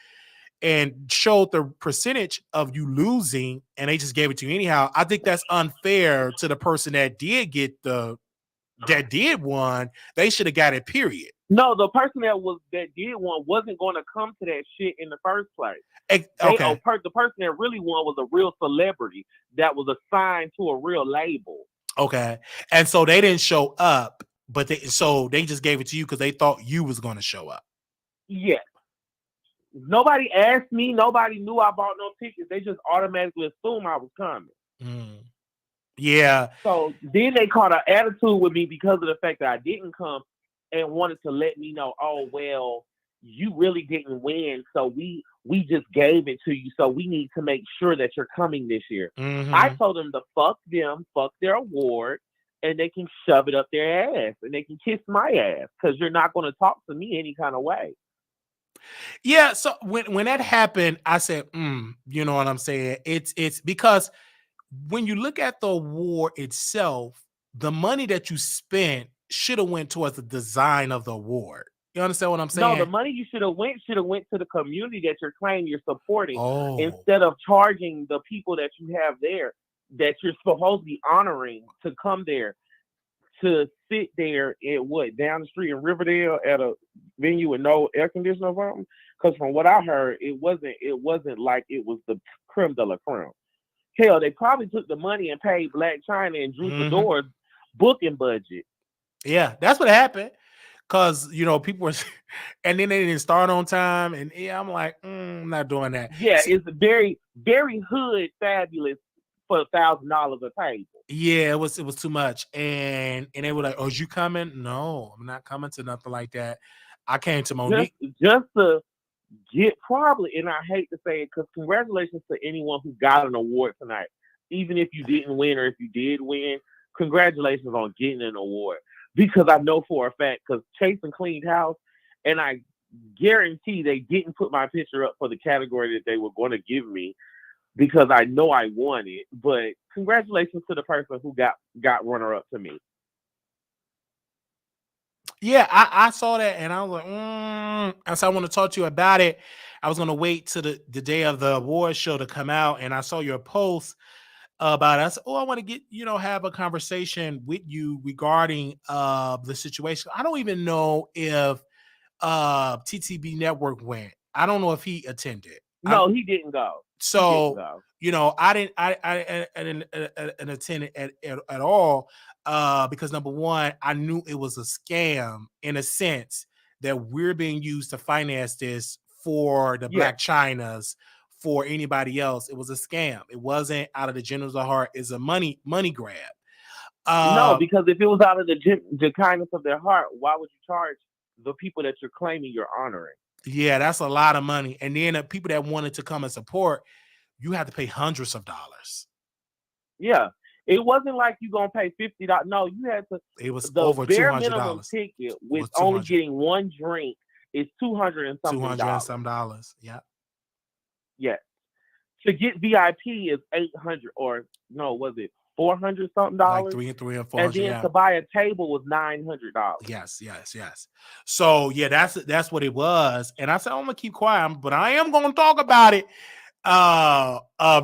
A: and showed the percentage of you losing, and they just gave it to you anyhow. I think that's unfair to the person that did did won. They should have got it, period.
B: No, the person that did won wasn't going to come to that shit in the first place.
A: Okay.
B: The person that really won was a real celebrity that was assigned to a real label.
A: Okay. And so they didn't show up, but they just gave it to you because they thought you was going to show up.
B: Yes. Nobody asked me. Nobody knew I bought no tickets. They just automatically assumed I was coming.
A: Yeah.
B: So then they caught an attitude with me because of the fact that I didn't come and wanted to let me know, oh, well, you really didn't win. So we just gave it to you. So we need to make sure that you're coming this year. I told them to fuck them, fuck their award, and they can shove it up their ass and they can kiss my ass because you're not going to talk to me any kind of way.
A: Yeah, so when that happened, I said, you know what I'm saying? It's because when you look at the award itself, the money that you spent should have went towards the design of the award. You understand what I'm saying?
B: No, the money you should have went to the community that you're claiming you're supporting, instead of charging the people that you have there that you're supposed to be honoring to come there to sit there down the street in Riverdale at a venue with no air conditioner or something. Because from what I heard, it wasn't like it was the creme de la creme. Hell, they probably took the money and paid Black China and Drew Fedor's booking budget.
A: Yeah, that's what happened. Because, people were, and then they didn't start on time. And I'm like, I'm not doing that.
B: Yeah, it's very, very hood fabulous for $1,000 a table.
A: Yeah, it was too much. And they were like, oh, is you coming? No, I'm not coming to nothing like that. I came to Monique.
B: Just to get probably, and I hate to say it, because congratulations to anyone who got an award tonight. Even if you didn't win or if you did win, congratulations on getting an award. Because I know for a fact, because Chase and cleaned house, and I guarantee they didn't put my picture up for the category that they were going to give me, because I know I won it. But congratulations to the person who got runner-up to me.
A: Yeah, I saw that, and I was like, and so I want to talk to you about it. I was going to wait till the day of the award show to come out, and I saw your post about it. I said, I want to get, have a conversation with you regarding the situation. I don't even know if TTB Network went. I don't know if he attended.
B: No, he didn't go.
A: So, I didn't attend it at all because number one, I knew it was a scam in a sense that we're being used to finance this for the Black Chinas, for anybody else. It was a scam. It wasn't out of the generals of heart. It's a money grab.
B: No, because if it was out of the kindness of their heart, why would you charge the people that you're claiming you're honoring?
A: Yeah, that's a lot of money. And then the people that wanted to come and support, you had to pay hundreds of dollars.
B: Yeah. It wasn't like you gonna pay $50. No, you had to.
A: It was
B: the
A: over
B: bare
A: $200.
B: minimum ticket with only getting one drink is $200 and something.
A: $200 and some dollars. Yeah.
B: Yeah. To get VIP is $800 or no, was it $400 something dollars?
A: Like three and $400.
B: And then to buy a table was $900.
A: Yes. So yeah, that's what it was. And I said, I'm gonna keep quiet, but I am gonna talk about it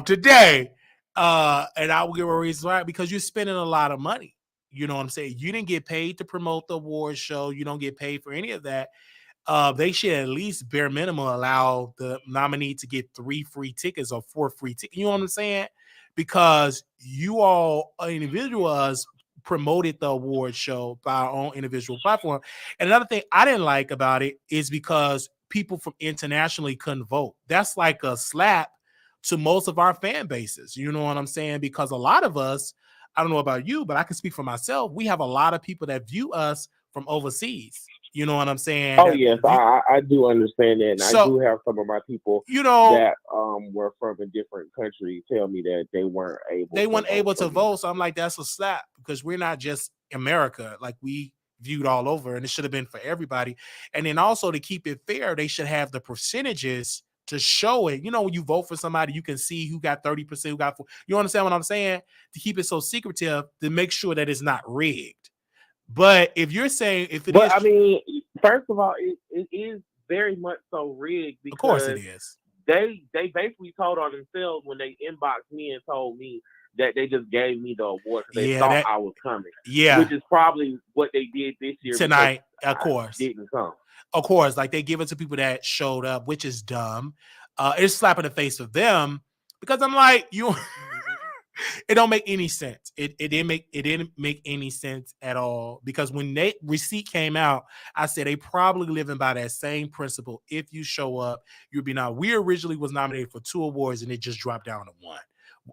A: today. And I will give a reason why, because you're spending a lot of money. You know what I'm saying? You didn't get paid to promote the award show. You don't get paid for any of that. They should at least bare minimum allow the nominee to get 3 free tickets or 4 free tickets. You know what I'm saying? Because you all individuals promoted the award show by our own individual platform. And another thing I didn't like about it is because people from internationally couldn't vote. That's like a slap to most of our fan bases. You know what I'm saying? Because a lot of us, I don't know about you, but I can speak for myself. We have a lot of people that view us from overseas. You know what I'm saying?
B: Oh, yes, I do understand that. And I do have some of my people that were from a different country tell me that they weren't able
A: to vote. So I'm like, that's a slap, because we're not just America. Like, we viewed all over, and it should have been for everybody. And then also, to keep it fair, they should have the percentages to show it. You know, when you vote for somebody, you can see who got 30%, who got 4%. You understand what I'm saying? To keep it so secretive, to make sure that it's not rigged. But if you're saying
B: I mean, first of all, it is very much so rigged, because
A: of course it is.
B: They basically told on themselves when they inboxed me and told me that they just gave me the award because they thought I was coming.
A: Yeah,
B: which is probably what they did this year
A: tonight. Of course,
B: didn't come.
A: Of course, like, they give it to people that showed up, which is dumb. It's slap in the face of them, because I'm like, you. It don't make any sense. It didn't make any sense at all, because when that receipt came out, I said they probably living by that same principle. If you show up, you'll be nominated. We originally was nominated for 2 awards and it just dropped down to 1.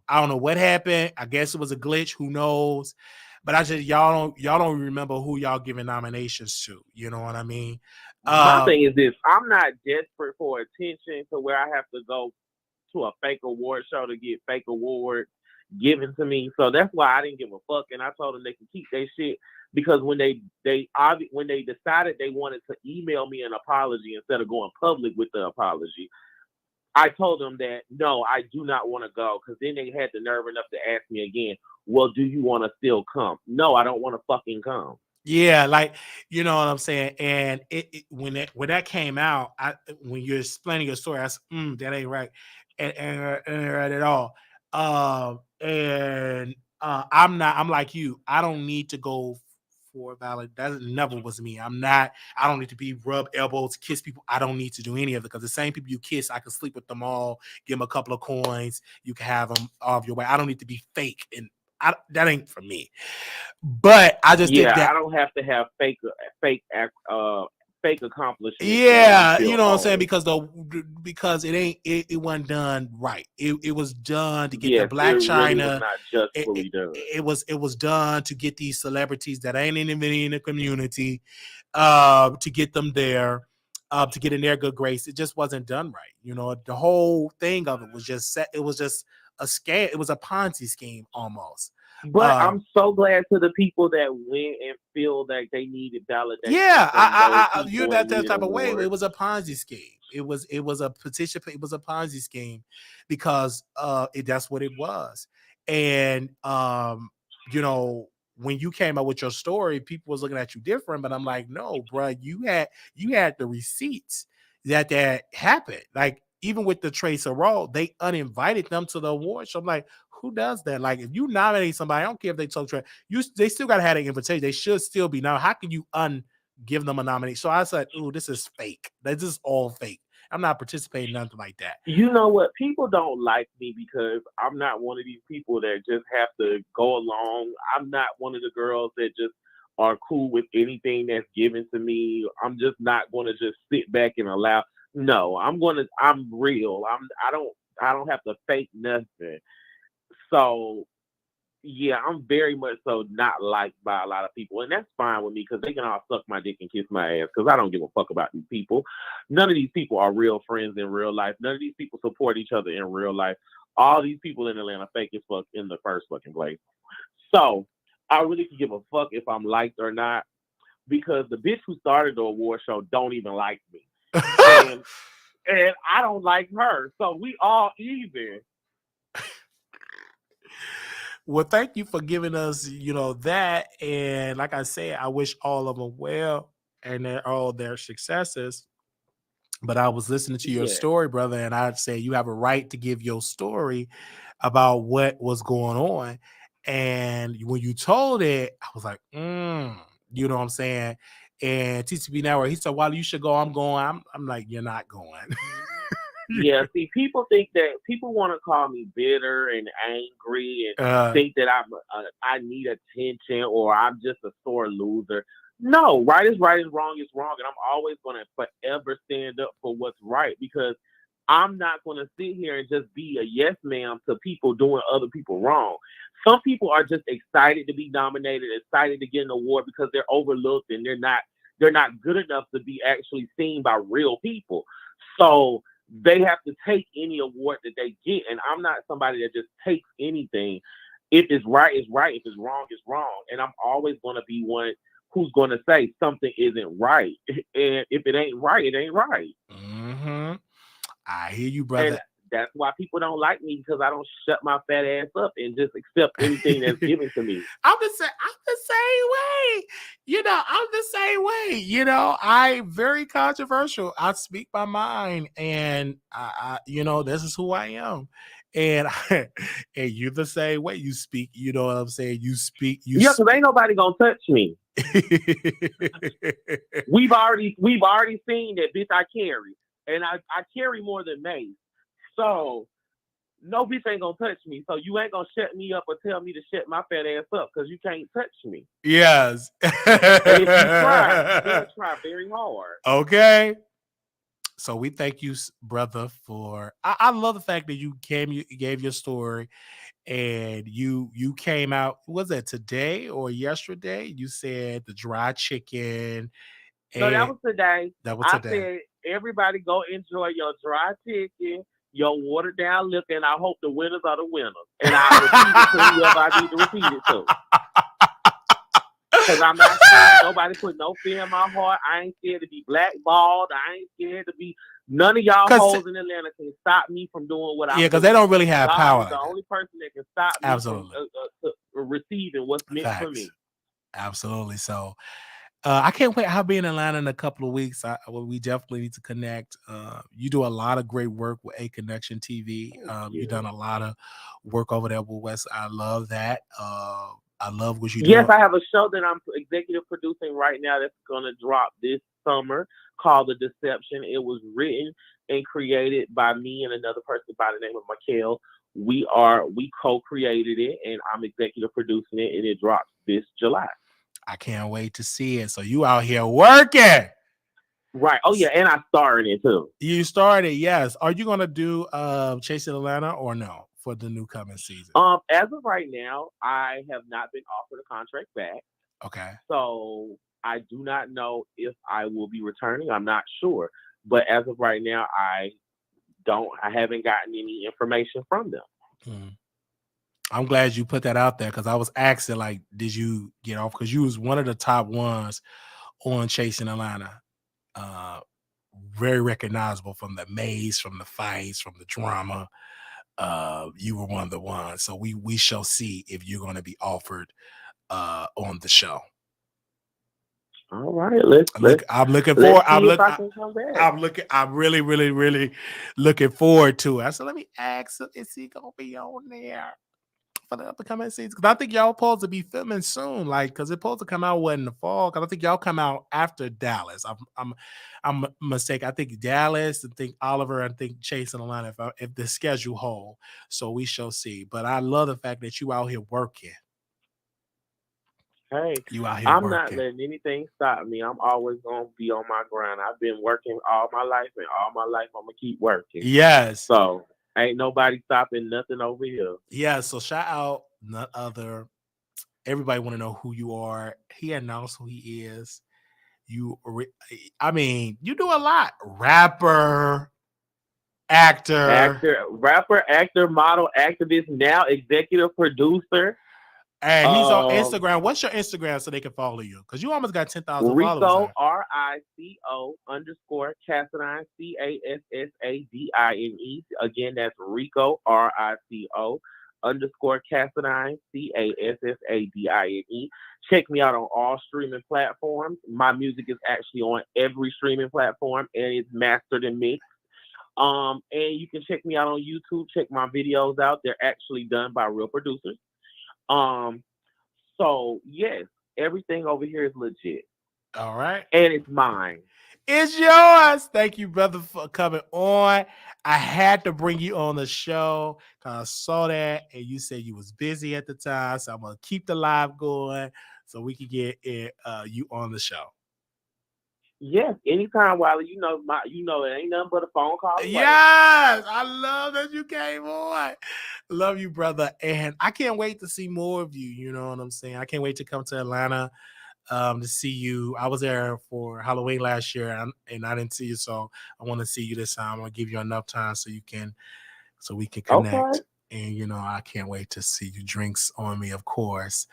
A: I don't know what happened. I guess it was a glitch. Who knows? But I just y'all don't remember who y'all giving nominations to. You know what I mean?
B: My thing is this: I'm not desperate for attention to where I have to go to a fake award show to get fake awards given to me. So that's why I didn't give a fuck, and I told them they can keep their shit, because when they decided they wanted to email me an apology instead of going public with the apology, I told them that no, I do not want to go, because then they had the nerve enough to ask me again, well, do you want to still come? No, I don't want to fucking come.
A: Yeah, like, you know what I'm saying? And when that came out, when you're explaining your story, I said, that ain't right. And right at all. I'm like you. I don't need to go for valid. That never was me. I don't need to be rub elbows, kiss people. I don't need to do any of it, because the same people you kiss, I can sleep with them all, give them a couple of coins. You can have them off your way. I don't need to be fake, and that ain't for me. But I just think that
B: I don't have to have fake accomplishments.
A: Yeah, you know what I'm saying? Because it wasn't done right. It was done to get the Black China. It was done to get these celebrities that ain't even in the community, to get them there, to get in their good grace. It just wasn't done right. You know, the whole thing of it was just set. It was just a scam. It was a Ponzi scheme almost.
B: But I'm so glad to the people that went and feel that they needed validation.
A: Yeah, you're that type of way. It was a Ponzi scheme. It was a petition. It was a Ponzi scheme, because that's what it was. And you know, when you came out with your story, people was looking at you different. But I'm like, no, bro, you had the receipts that happened. Like, even with the Trace Raw, they uninvited them to the award show. I'm like, who does that? Like, if you nominate somebody, I don't care if they told they still got to have an invitation. They should still be. Now, how can you give them a nomination? So I said, ooh, this is fake. This is all fake. I'm not participating in nothing like that.
B: You know what? People don't like me because I'm not one of these people that just have to go along. I'm not one of the girls that just are cool with anything that's given to me. I'm just not going to just sit back and allow. No, I'm real. I don't have to fake nothing. So yeah, I'm very much so not liked by a lot of people, and that's fine with me because they can all suck my dick and kiss my ass because I don't give a fuck about these people. None of these people are real friends in real life. None of these people support each other in real life. All these people in Atlanta fake as fuck in the first fucking place. So I really can give a fuck if I'm liked or not because the bitch who started the award show don't even like me, and I don't like her. So we all even.
A: Well, thank you for giving us, that. And like I said, I wish all of them well and all their successes. But I was listening to your story, brother, and I'd say you have a right to give your story about what was going on. And when you told it, I was like, you know what I'm saying? And TCB Network, he said, "Well, you should go." I'm going. I'm like, you're not going.
B: Yeah, see, people think that people want to call me bitter and angry and think that I need attention or I'm just a sore loser. No, right is wrong is wrong, and I'm always going to forever stand up for what's right because I'm not going to sit here and just be a yes ma'am to people doing other people wrong. Some people are just excited to be nominated, excited to get an award because they're overlooked and they're not good enough to be actually seen by real people. So they have to take any award that they get. And I'm not somebody that just takes anything. If it's right, it's right. If it's wrong, it's wrong. And I'm always going to be one who's going to say something isn't right. And if it ain't right, it ain't right.
A: Mm-hmm. I hear you, brother.
B: And that's why people don't like me because I don't shut my fat ass up and just accept anything that's given to me.
A: I'm the same way. I'm the same way. I'm very controversial. I speak my mind, and I this is who I am. And and you're the same way. You speak. You know what I'm saying? You speak.
B: Because ain't nobody gonna touch me. We've already seen that bitch I carry, and I carry more than Mace. So no bitch ain't gonna touch me. So you ain't gonna shut me up or tell me to shut my fat ass up because you can't touch me.
A: Yes.
B: And if you try, you're gonna try very hard.
A: Okay. So we thank you, brother, for I love the fact that you gave your story and you came out. Was that today or yesterday? You said the dry chicken.
B: No, that was today.
A: That was today.
B: I said everybody go enjoy your dry chicken, your watered down liquor, and I hope the winners are the winners. And I'll repeat it to whoever I need to repeat it to. Because I'm not scared. Nobody put no fear in my heart. I ain't scared to be blackballed. I ain't scared to be. None of y'all hoes in Atlanta can stop me from doing what I'm doing.
A: Yeah, because they don't really have power.
B: The only person that can stop me from receiving what's meant for me.
A: Absolutely. So I can't wait. I'll be in Atlanta in a couple of weeks. We definitely need to connect. You do a lot of great work with A Connection TV. You've done a lot of work over there with West. I love that. I love what you do.
B: Yes, I have a show that I'm executive producing right now that's going to drop this summer called The Deception. It was written and created by me and another person by the name of Mikhail. We co-created it, and I'm executive producing it, and it drops this July.
A: I can't wait to see it. So you out here working.
B: Right. Oh, yeah, and I star in it, too.
A: You started, yes. Are you going to do Chasing Atlanta or no for the new coming season?
B: As of right now, I have not been offered a contract back.
A: Okay.
B: So I do not know if I will be returning. I'm not sure. But as of right now, I haven't gotten any information from them.
A: Mm. I'm glad you put that out there because I was asking, like, did you get off? Because you was one of the top ones on Chasing Atlanta. Very recognizable from the maze, from the fights, from the drama. You were one of the ones. So we shall see if you're going to be offered on the show.
B: All right,
A: I'm looking forward. I'm really, really, really looking forward to it. I said, let me ask him, is he gonna be on there for the upcoming season? Because I think y'all supposed to be filming soon, like because it's supposed to come out in the fall. Because I think y'all come out after Dallas. I'm mistaken. I think Dallas, I think Oliver, I think Chase and Atlanta. If the schedule hold, so we shall see. But I love the fact that you out here working.
B: Hey,
A: you out here
B: I'm
A: working.
B: Not letting anything stop me. I'm always gonna be on my grind. I've been working all my life, and all my life I'm gonna keep working.
A: Yes.
B: So ain't nobody stopping nothing over here.
A: Yeah. So shout out none other. Everybody want to know who you are. He announced who he is. You do a lot. Rapper, actor,
B: model, activist, now executive producer.
A: And he's on Instagram. What's your Instagram so they can follow you? Because you almost got 10,000 followers.
B: Rico, RICO _Cassadine, CASSADINE. Again, that's Rico, RICO _Cassadine, CASSADINE. Check me out on all streaming platforms. My music is actually on every streaming platform, and it's mastered and mixed. And you can check me out on YouTube. Check my videos out. They're actually done by real producers. So yes, everything over here is legit.
A: All right.
B: And it's mine.
A: It's yours. Thank you, brother, for coming on. I had to bring you on the show because I saw that and you said you was busy at the time. So I'm gonna keep the live going so we can get you on the show.
B: Yes, anytime, Wiley. You know it ain't nothing but a phone call away.
A: Yes, I love that you came on. Love you, brother. And I can't wait to see more of you. You know what I'm saying? I can't wait to come to Atlanta to see you. I was there for Halloween last year and I didn't see you. So I want to see you this time. I'm going to give you enough time so we can connect.
B: Okay.
A: And, I can't wait to see you. Drinks on me, of course.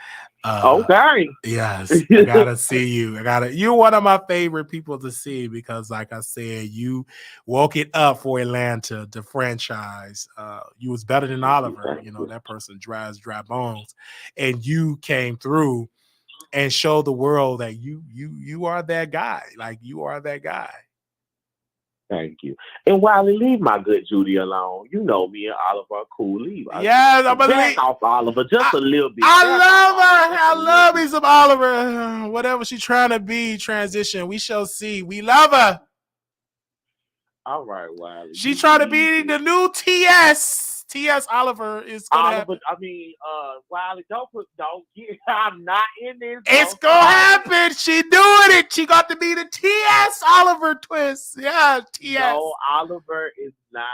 B: Okay.
A: Yes, I got to see you. You're one of my favorite people to see because, like I said, you woke it up for Atlanta, the franchise. You was better than Oliver. That person drives dry bones. And you came through and showed the world that you are that guy. Like, you are that guy.
B: Thank you. And Wiley, leave my good Judy alone. You know me and Oliver are cool. Leave.
A: Yes, I'm gonna
B: back off Oliver just a little bit.
A: I love her. I love me some Oliver. Whatever she's trying to be, transition. We shall see. We love her.
B: All right, Wiley.
A: She's trying to be the new TS. TS Oliver is gonna happen.
B: Wiley, don't get. I'm not in this.
A: It's gonna happen. She doing it. She got to be the TS Oliver twist. Yeah, TS.
B: No, Oliver is not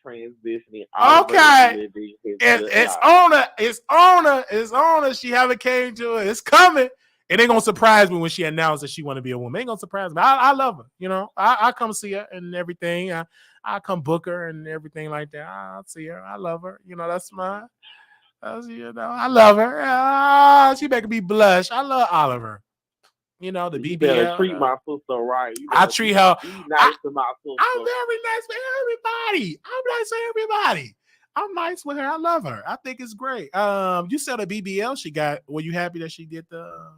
B: transitioning.
A: Oliver okay, it's on her. It's on her. It's on her. She haven't came to it. It's coming. It ain't gonna surprise me when she announced that she want to be a woman. It ain't gonna surprise me. I love her. I come see her and everything. I come book her and everything like that. I'll see her. I love her. That's my. I love her. She making me blush. I love Oliver. The BBL.
B: You better treat my sister right.
A: I treat her.
B: Be nice to my sister.
A: I'm very nice with everybody. I'm nice with her. I love her. I think it's great. You said the BBL she got. Were you happy that she did the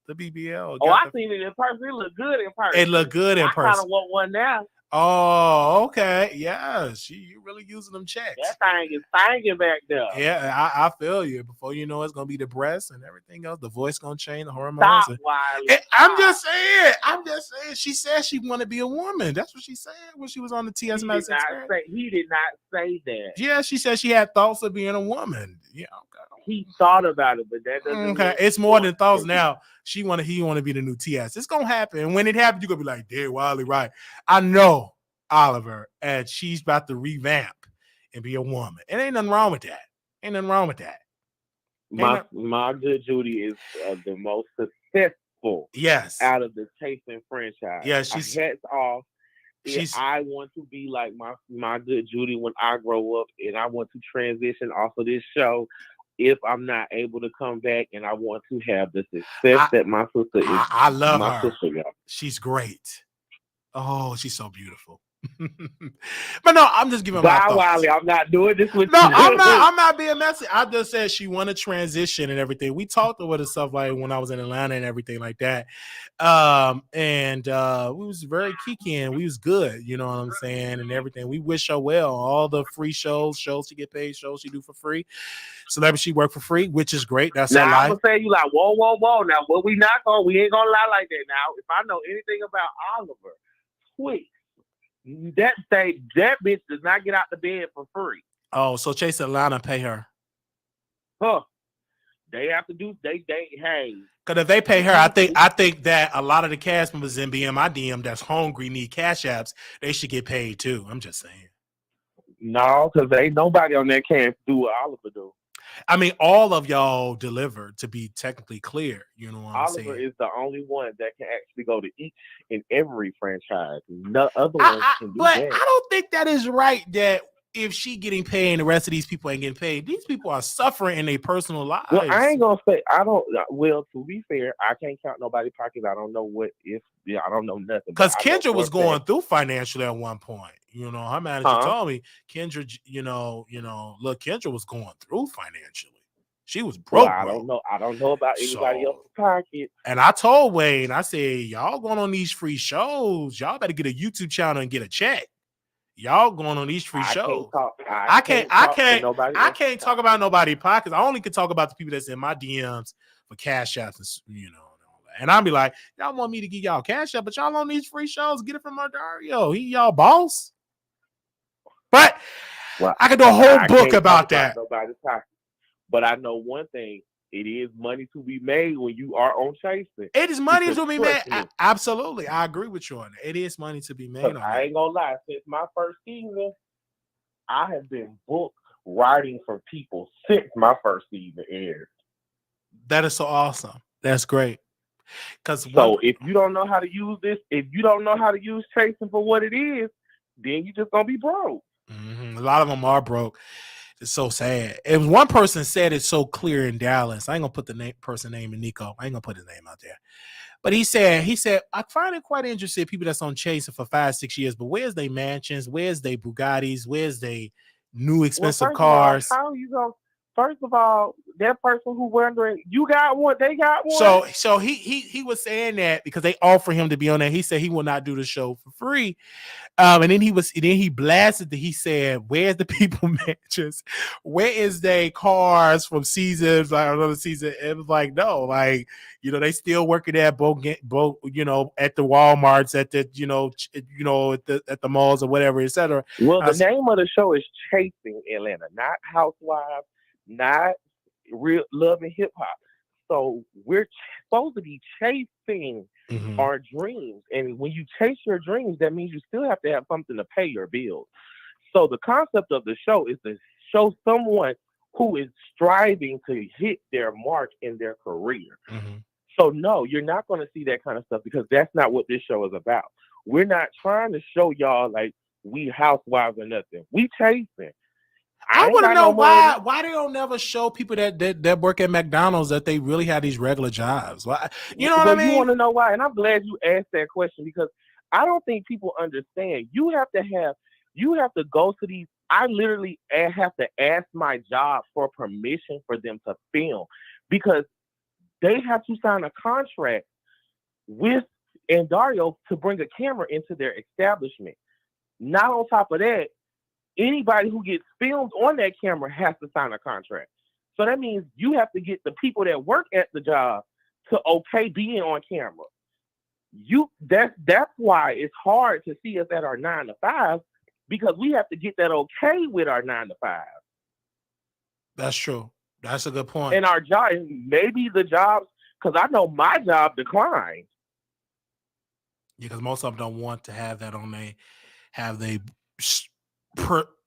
A: BBL?
B: I seen it in person. It looked good in person.
A: It looked good in person.
B: I kind of want one now.
A: Oh, okay. Yeah, you really using them checks.
B: That thing is banging back there.
A: Yeah, I feel you. Before you know it's gonna be the breast and everything else. The voice gonna change, the hormones.
B: Stop, Wiley.
A: I'm just saying. She said she want to be a woman. That's what she said when she was on the TS Medicine.
B: He did not say that.
A: Yeah, she said she had thoughts of being a woman. Yeah, okay.
B: He thought about it, but that doesn't.
A: Okay, it's more than thoughts now. He want to be the new TS. It's gonna happen. And when it happens, you're gonna be like, "Damn, Wiley, right?" I know Oliver, and she's about to revamp and be a woman. And ain't nothing wrong with that.
B: My good Judy is the most successful.
A: Yes.
B: Out of the Chasing franchise.
A: Yeah, she's
B: hats off. I want to be like my good Judy when I grow up, and I want to transition off of this show. If I'm not able to come back, and I want to have the success that my sister is.
A: I love
B: my
A: her.
B: Sister,
A: she's great. Oh, she's so beautiful. But no, I'm just giving my thoughts.
B: Wiley, I'm not doing this with
A: no,
B: you.
A: I'm not being messy. I just said she wanted transition and everything. We talked about it stuff like when I was in Atlanta and everything like that. And we was very kiki and we was good, you know what I'm saying, and everything. We wish her well. All the free shows she get paid, shows she do for free. Celebrity she work for free, which is great. That's her life.
B: Now I'm gonna say you like, whoa. Now what we we ain't gonna lie like that. Now, if I know anything about Oliver Twist, that bitch does not get out the bed for free.
A: Oh, so Chase Atlanta pay her.
B: Huh. They have to do hey.
A: Because if they pay her, I think that a lot of the cast members in BMIDM that's hungry need cash apps, they should get paid too. I'm just saying.
B: No, because ain't nobody on that can't do what Oliver do.
A: I mean, all of y'all delivered, to be technically clear. You know what I'm saying?
B: Oliver is the only one that can actually go to each and every franchise. No other ones can do that.
A: But I don't think that is right that if she getting paid and the rest of these people ain't getting paid, these people are suffering in their personal lives.
B: Well, I ain't gonna say to be fair, I can't count nobody's pockets. I don't know I don't know nothing.
A: Because Kendra was going through financially at one point. You know, her manager told me, Kendra, look, Kendra was going through financially. She was broke.
B: Well, I don't know about anybody else's pocket.
A: And I told Wayne, I said, y'all going on these free shows, y'all better get a YouTube channel and get a check. Y'all going on these free shows. I can't talk about nobody's pockets. I only can talk about the people that's in my DMs for cash apps, and I'll be like, y'all want me to give y'all cash app, but y'all on these free shows, get it from Dario. He y'all boss. But I could do a whole book about that.
B: But I know one thing. It is money to be made when you are on chasing.
A: It is money to be made. Absolutely. I agree with you on that. It is money to be made.
B: I ain't gonna lie. Since my first season, I have been booked writing for people since my first season aired.
A: That is so awesome. That's great.
B: So if you don't know how to use this, if you don't know how to use chasing for what it is, then you just gonna be broke.
A: Mm-hmm. A lot of them are broke. It's so sad. And one person said it so clear in Dallas. I ain't gonna put the person name in Nico. I ain't gonna put his name out there. But he said, I find it quite interesting, people that's on chasing for 5-6 years, but where's they mansions? Where's they Bugattis? Where's they new expensive cars?
B: How are you gonna? First of all, that person who wondering, you got one, they got one.
A: So he was saying that because they offer him to be on there. He said he will not do the show for free. And then he blasted he said, where's the people mansions? Where is they cars from seasons, like another season? It was like, no, they still working at both, at the Walmarts, at the, at the malls or whatever, etc.
B: Well, the name of the show is Chasing Atlanta, not Housewives, not Real Love and Hip Hop. So we're supposed to be chasing our dreams. And when you chase your dreams, that means you still have to have something to pay your bills. So the concept of the show is to show someone who is striving to hit their mark in their career. Mm-hmm. So no, you're not going to see that kind of stuff because that's not what this show is about. We're not trying to show y'all like we housewives or nothing. We chasing.
A: I want to know why they don't never show people that work at McDonald's that they really have these regular jobs. Why, you know what I mean?
B: You want to know why? And I'm glad you asked that question because I don't think people understand. You have to go to these. I literally have to ask my job for permission for them to film because they have to sign a contract with Dario to bring a camera into their establishment. Not on top of that, anybody who gets filmed on that camera has to sign a contract. So that means you have to get the people that work at the job to okay being on camera. That's why it's hard to see us at our 9 to 5 because we have to get that okay with our 9 to 5.
A: That's true. That's a good point.
B: And our job, maybe the jobs, because I know my job declined.
A: Yeah, because most of them don't want to have that on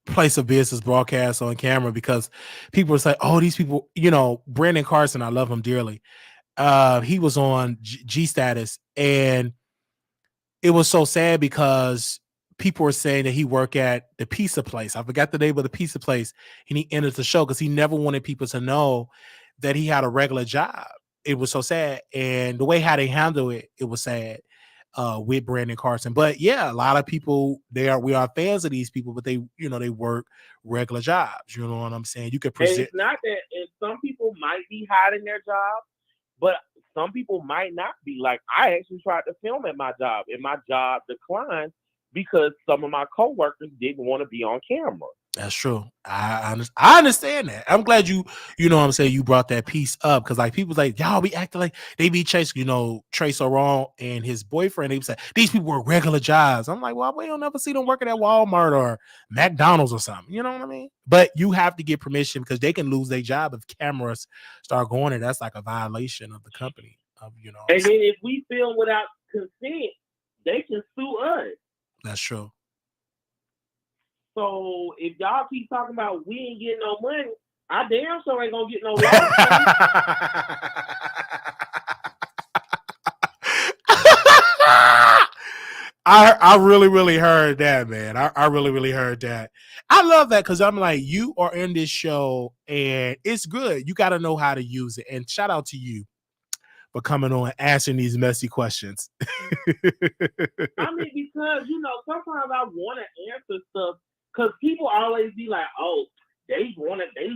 A: place of business broadcast on camera because people are saying, oh, these people, Brandon Carson, I love him dearly. He was on G Status and it was so sad because people were saying that he worked at the pizza place. I forgot the name of the pizza place and he entered the show because he never wanted people to know that he had a regular job. It was so sad. And the way how they handled it, it was sad. with Brandon Carson. But yeah, a lot of people we are fans of these people, but they they work regular jobs. You know what I'm saying? You could present.
B: And it's not that, and some people might be hiding their job, but some people might not be. Like, I actually tried to film at my job, and my job declined because some of my coworkers didn't want to be on camera.
A: That's true. I understand that. I'm glad you know what I'm saying, you brought that piece up, because like people's like, y'all be acting like they be chasing, Trey Songz and his boyfriend. They be saying these people were regular jobs. I'm like, well, we don't ever see them working at Walmart or McDonald's or something. You know what I mean? But you have to get permission, because they can lose their job if cameras start going, and that's like a violation of the company. And
B: then if we film without consent, they can sue us.
A: That's true.
B: So if y'all keep talking about we ain't getting no money, I damn sure ain't gonna get no money.
A: I really heard that, man. I really heard that. I love that, because I'm like, you are in this show and it's good. You got to know how to use it. And shout out to you for coming on and answering these messy questions.
B: I mean, because sometimes I want to answer stuff. Because people always be like, oh, they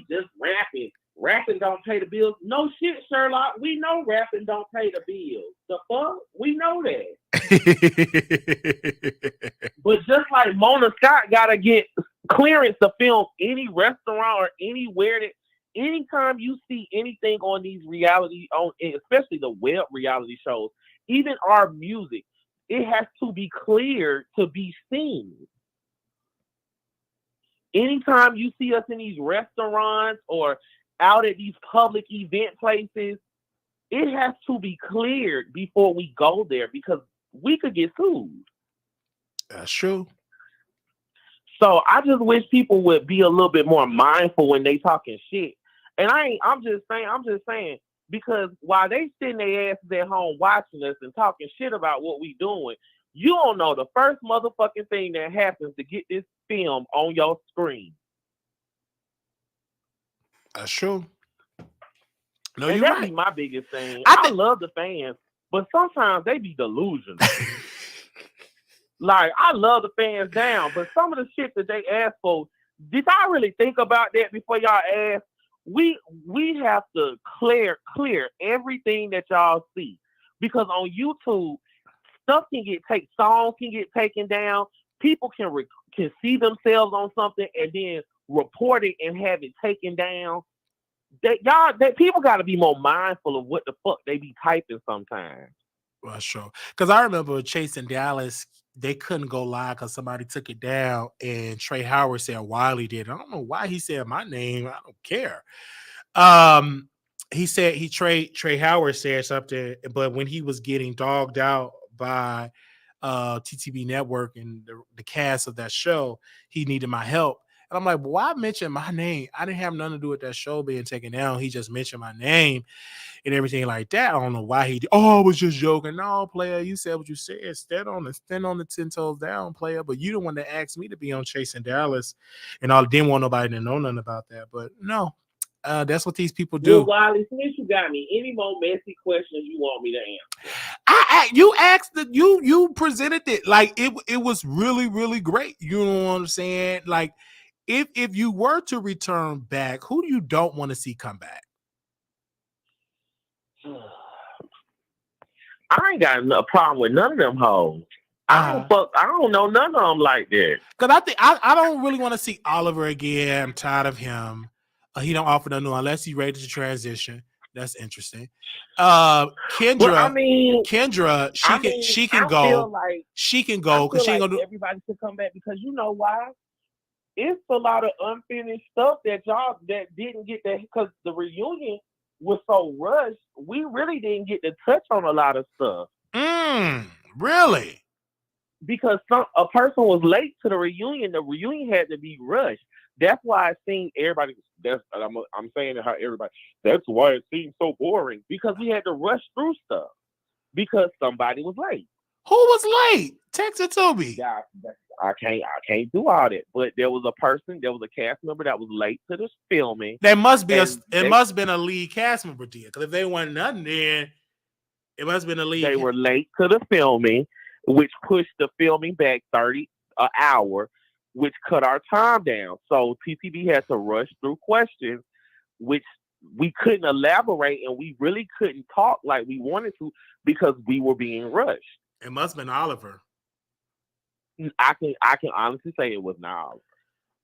B: just rapping. Rapping don't pay the bills. No shit, Sherlock. We know rapping don't pay the bills. The fuck? We know that. But just like Mona Scott got to get clearance to film any restaurant or anywhere that, anytime you see anything on these especially the web reality shows, even our music, it has to be cleared to be seen. Anytime you see us in these restaurants or out at these public event places, it has to be cleared before we go there, because we could get sued.
A: That's true.
B: So I just wish people would be a little bit more mindful when they talking shit. And I'm just saying, because while they sitting their asses at home watching us and talking shit about what we doing, you don't know the first motherfucking thing that happens to get this film on your screen.
A: That's true. No,
B: and
A: you're
B: that's
A: right.
B: My biggest thing. I love the fans, but sometimes they be delusional. Like, I love the fans down, but some of the shit that they ask for, did I really think about that before y'all ask? We have to clear everything that y'all see, because on YouTube, stuff songs can get taken down. People can see themselves on something and then report it and have it taken down. That people got to be more mindful of what the fuck they be typing sometimes.
A: Well, sure. Because I remember Chasing Dallas, they couldn't go live because somebody took it down, and Trey Howard said Wiley did. I don't know why he said my name. I don't care. He said Trey Howard said something, but when he was getting dogged out by TTB Network and the cast of that show, he needed my help. And I'm like, well, why mention my name? I didn't have nothing to do with that show being taken down. He just mentioned my name and everything like that. I don't know why he did. Oh, I was just joking. No, player, you said what you said. Stand on the 10 toes down, player. But you the one that asked me to be on Chasing Dallas, and I didn't want nobody to know nothing about that. But no, that's what these people do.
B: Well, Wiley, since you got me, any more messy questions you want me to answer?
A: You asked you presented it like it was really, really great. You know what I'm saying? Like, if you were to return back, who do you don't want to see come back?
B: I ain't got a problem with none of them hoes. I don't know none of them like that.
A: Because I think I don't really want to see Oliver again. I'm tired of him. He don't offer no new unless he's ready to transition. That's interesting. Kendra,
B: well,
A: Kendra, she can go. She can go because she ain't gonna do.
B: Everybody should come back, because you know why? It's a lot of unfinished stuff that y'all that didn't get that, because the reunion was so rushed. We really didn't get to touch on a lot of stuff.
A: Really?
B: Because a person was late to the reunion. The reunion had to be rushed. That's why it seemed everybody. I'm saying to her, everybody. That's why it seemed so boring, because we had to rush through stuff because somebody was late.
A: Who was late? Text it to me.
B: Yeah, I can't do all that. But there was a cast member that was late to this filming.
A: There must be must have been a lead cast member, dear. Because if they weren't nothing, then it must have been a lead.
B: They were late to the filming. which pushed the filming back 30 an hour, which cut our time down. So TTV had to rush through questions, which we couldn't elaborate, and we really couldn't talk like we wanted to because we were being rushed.
A: It must have been Oliver.
B: I can honestly say it was not Oliver.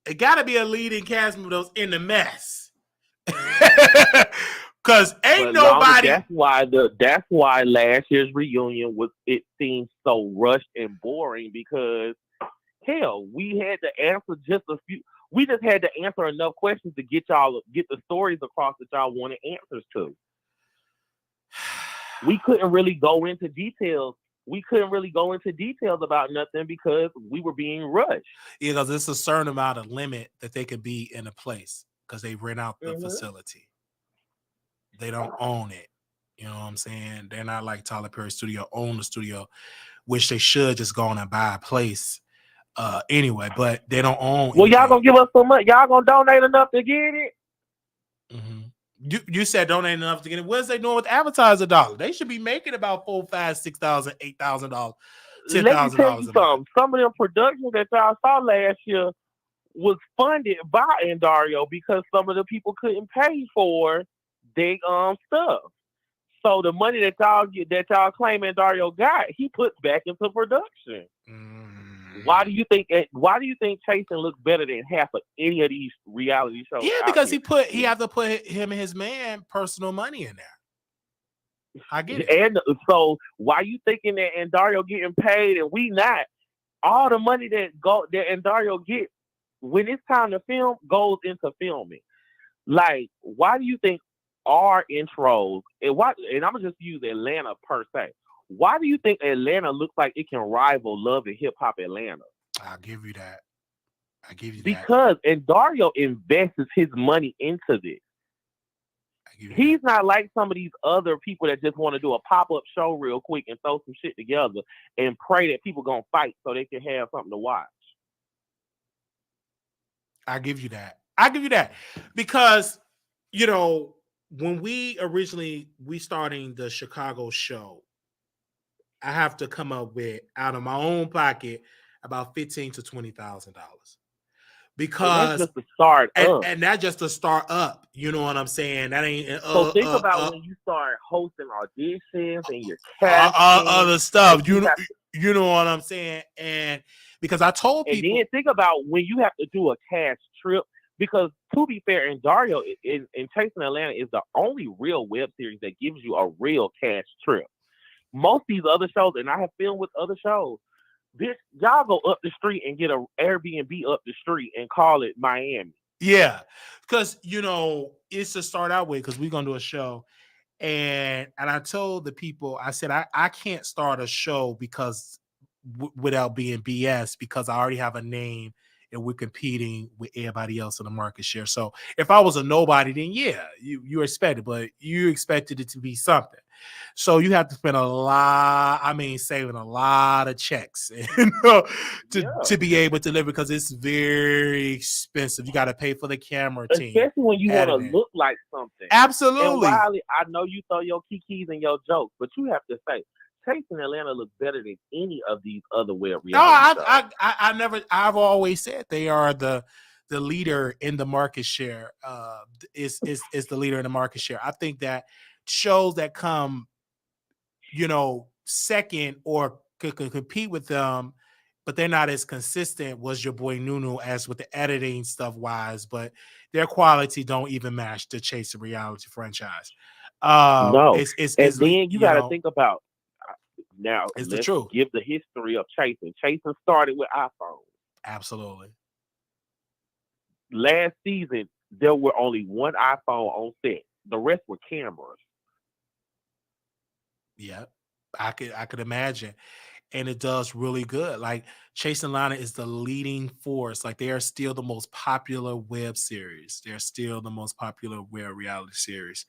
A: It got to be a leading cast member that was in the mess. Cause ain't nobody.
B: That's why last year's reunion it seemed so rushed and boring because hell, we had to answer just a few. We just had to answer enough questions to get the stories across that y'all wanted answers to. We couldn't really go into details. About nothing because we were being rushed.
A: Yeah, because it's a certain amount of limit that they could be in a place because they rent out the facility. They don't own it. You know what I'm saying? They're not like Tyler Perry Studio own the studio, which they should just go on and buy a place. Anyway, but they don't own.
B: Well, y'all gonna give us so much? Y'all gonna donate enough to get it?
A: Mm-hmm. You said donate enough to get it. What is they doing with advertiser dollars? They should be making about $4,000, $5,000, $6,000, $8,000, $10,000.
B: Some of them productions that y'all saw last year was funded by Dario because some of the people couldn't pay for their stuff. So the money that y'all claim Dario got, he puts back into production. Why do you think Chasing looks better than half of any of these reality shows?
A: Yeah, because he have to put him and his man personal money in there. I get it.
B: And so why you thinking that Dario getting paid and we not? All the money that Dario gets when it's time to film goes into filming. Like, why do you think our intros and I'm gonna just use Atlanta per se? Why do you think Atlanta looks like it can rival Love and Hip Hop Atlanta?
A: I'll give you that.
B: Because Dario invests his money into this. He's not like some of these other people that just want to do a pop-up show real quick and throw some shit together and pray that people gonna fight so they can have something to watch.
A: I give you that. Because, when we starting the Chicago show, I have to come up with out of my own pocket about $15,000 to $20,000 because
B: and that's just to start up.
A: And that's just to start up. You know what I'm saying? That ain't.
B: So think about when you start hosting auditions and your casting,
A: other stuff. You know what I'm saying? And because I told people,
B: and then think about when you have to do a cast trip. Because to be fair, Dario in Chasing Atlanta is the only real web series that gives you a real cast trip. Most of these other shows, and I have filmed with other shows, y'all go up the street and get an Airbnb up the street and call it Miami.
A: Yeah, because it's to start out with because we're gonna do a show, and I told the people, I said I can't start a show because without being BS because I already have a name and we're competing with everybody else in the market share. So if I was a nobody, then yeah, you expect it, but you expected it to be something. So you have to spend saving a lot of checks to be able to live because it's very expensive. You got to pay for the camera team.
B: Especially when you want to look like something.
A: Absolutely.
B: And Wiley, I know you throw your kikis and your jokes, but you have to say, Chasing Atlanta looks better than any of these other web reality shows.
A: I've always said they are the leader in the market share. Is the leader in the market share. I think that shows that come, second or could compete with them, but they're not as consistent was your boy Nunu as with the editing stuff wise, but their quality don't even match the Chasing reality franchise.
B: No. Then you got to think about now.
A: It's the truth.
B: Give the history of Chasing. Chasing started with iPhones.
A: Absolutely.
B: Last season, there were only one iPhone on set. The rest were cameras.
A: Yeah, I could imagine. And it does really good. Like Chasing Atlanta is the leading force. Like they are still the most popular web series. They're still the most popular web reality series.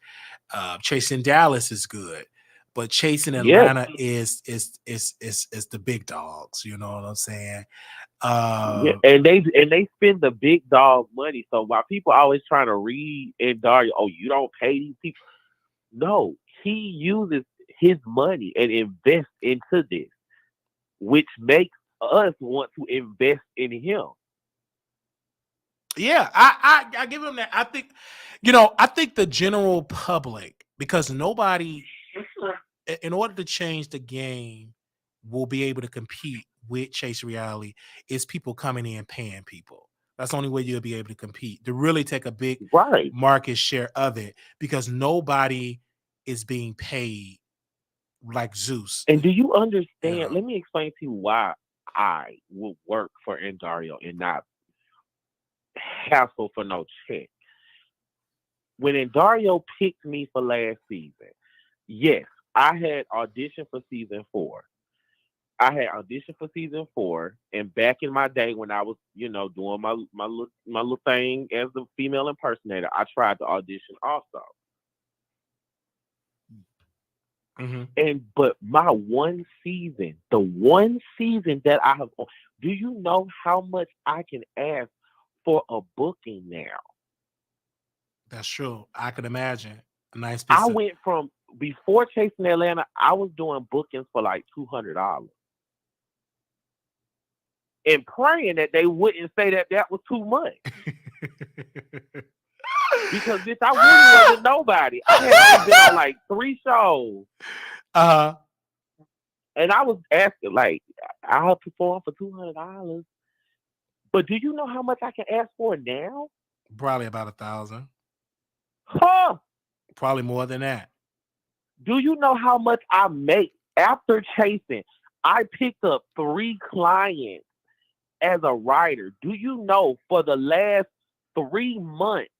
A: Chasing Dallas is good, but Chasing Atlanta is the big dogs. You know what I'm saying?
B: Yeah, and they spend the big dog money. So while people always trying to read in Dario, oh, you don't pay these people. No, he uses his money and invests into this. which makes us want to invest in him.
A: Yeah, I give him that. I think, I think the general public, because nobody, in order to change the game, will be able to compete with Chase Reality, is people coming in paying people. That's the only way you'll be able to compete, to really take a big market share of it, because nobody is being paid like Zeus.
B: And do you understand? Let me explain to you why I will work for Dario and not hassle for no check. When Dario picked me for last season, yes, I had auditioned for season 4. And back in my day when I was, doing my little thing as a female impersonator, I tried to audition also.
A: Mm-hmm.
B: But my the one season that I have, do you know how much I can ask for a booking now?
A: That's true. I can imagine. A nice piece.
B: I went from, before Chasing Atlanta, I was doing bookings for like $200. And praying that they wouldn't say that was too much. Because bitch, I really wasn't nobody. I had only been on like 3 shows. And I was asking, like, I'll perform for $200. But do you know how much I can ask for now?
A: Probably about 1,000.
B: Huh?
A: Probably more than that.
B: Do you know how much I make after chasing? I picked up 3 clients as a writer. Do you know, for the last 3 months,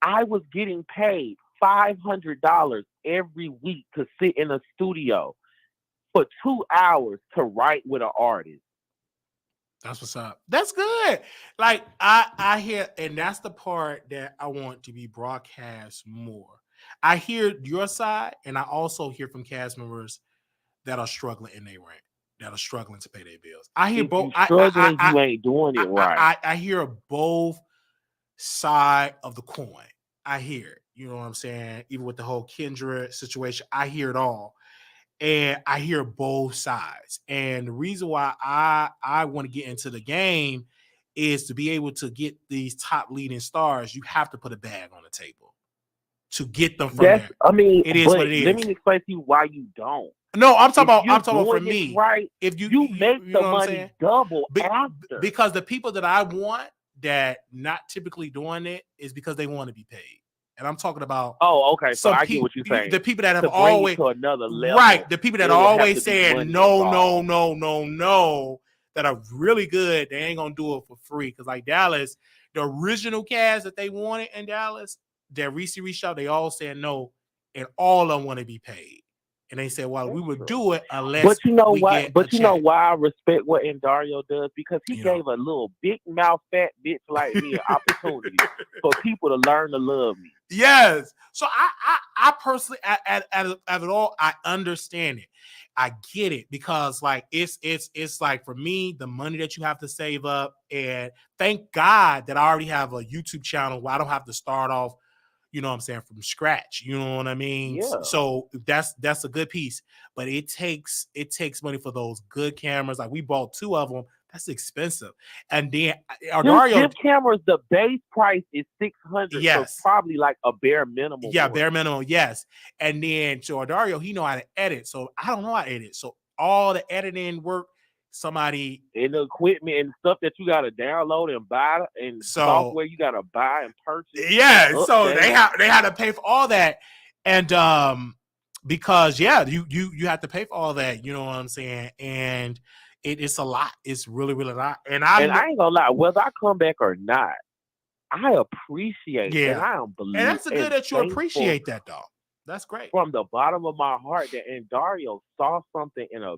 B: I was getting paid $500 every week to sit in a studio for 2 hours to write with an artist.
A: That's what's up. That's good. Like, I hear, and that's the part that I want to be broadcast more. I hear your side, and I also hear from cast members that are struggling in their rent, that are struggling to pay their bills. I hear both.
B: Struggling, you ain't doing it right.
A: I hear both side of the coin. I hear it. You know what I'm saying? Even with the whole Kendra situation, I hear it all. And I hear both sides. And the reason why I want to get into the game is to be able to get these top leading stars. You have to put a bag on the table to get them from there.
B: I mean,
A: it is what it is.
B: Let me explain to you why you don't.
A: No, I'm talking about for me.
B: Right?
A: If you
B: make the money double after.
A: Because the people that I want that not typically doing it is because they want to be paid. And I'm talking about.
B: Oh, okay. So I get what you're saying.
A: The people that have always
B: to another level,
A: right. The people that are always saying no, that are really good. They ain't gonna do it for free. Because like Dallas, the original cast that they wanted in Dallas, their Reese show, they all said no, and all of them want to be paid. And they said, well, we would do it unless.
B: But you know what? But you know why I respect what Dario does? Because he gave a little big mouth fat bitch like me an opportunity for people to learn to love me.
A: Yes. So I personally, at it all, I understand it. I get it, because like it's like, for me, the money that you have to save up, and thank God that I already have a YouTube channel where I don't have to start off, you know what I'm saying, from scratch. You know what I mean?
B: Yeah.
A: So that's a good piece. But it takes money for those good cameras. Like, we bought 2 of them. That's expensive. And then
B: Dario cameras, the base price is $600.
A: Yes.
B: So probably like a bare minimum.
A: Yeah, bare minimum, yes. And then so Dario, he know how to edit. So I don't know how to edit. So all the editing work, somebody,
B: and the equipment and stuff that you gotta download and buy, and software you gotta buy and purchase.
A: Yeah, so they had to pay for all that. And because you have to pay for all that, you know what I'm saying? And it's a lot. It's really, really a lot. And I
B: ain't gonna lie, whether I come back or not, I appreciate it. And I don't believe.
A: And that's good that you appreciate that, though. That's great.
B: From the bottom of my heart, that Dario saw something in a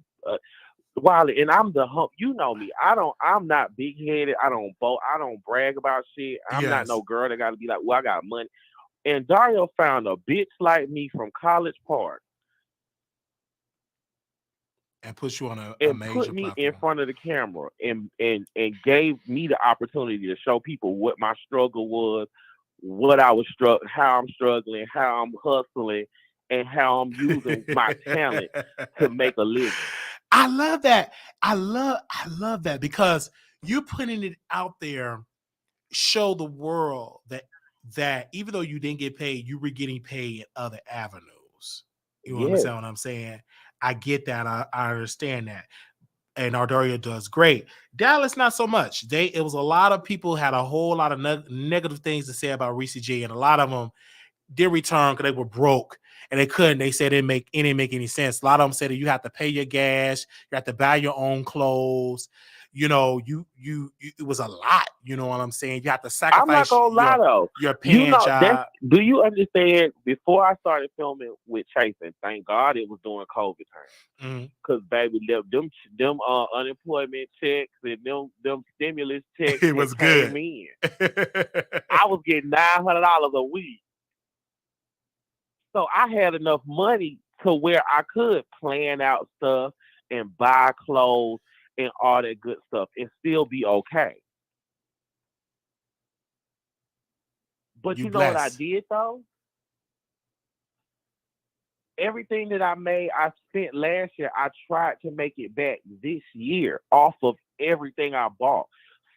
B: Wiley, and I'm the hump. You know me. I'm not big headed. I don't brag about shit. I'm not no girl that gotta be like, well, I got money. And Dario found a bitch like me from College Park
A: and put you on a major
B: put me
A: platform
B: in front of the camera and gave me the opportunity to show people what my struggle was, what I was how I'm struggling, how I'm hustling, and how I'm using my talent to make a living.
A: I love that. I love that because you're putting it out there, show the world that even though you didn't get paid, you were getting paid in other avenues. You understand what I'm saying? I get that. I understand that. And Ardaria does great. Dallas, not so much. It was a lot of people had a whole lot of negative things to say about Reese J, and a lot of them did return because they were broke and they couldn't. They said it didn't make any sense. A lot of them said that you have to pay your gas, you have to buy your own clothes. You know, you it was a lot. You know what I'm saying? You have to sacrifice.
B: I'm not gonna lie though.
A: Your paying job.
B: Do you understand? Before I started filming with Chasing, thank God it was during COVID time. Because baby, them unemployment checks and them stimulus checks
A: it was good.
B: Came in. I was getting $900 a week, so I had enough money to where I could plan out stuff and buy clothes and all that good stuff and still be okay. But you know what I did though? Everything that I made, I spent last year, I tried to make it back this year off of everything I bought.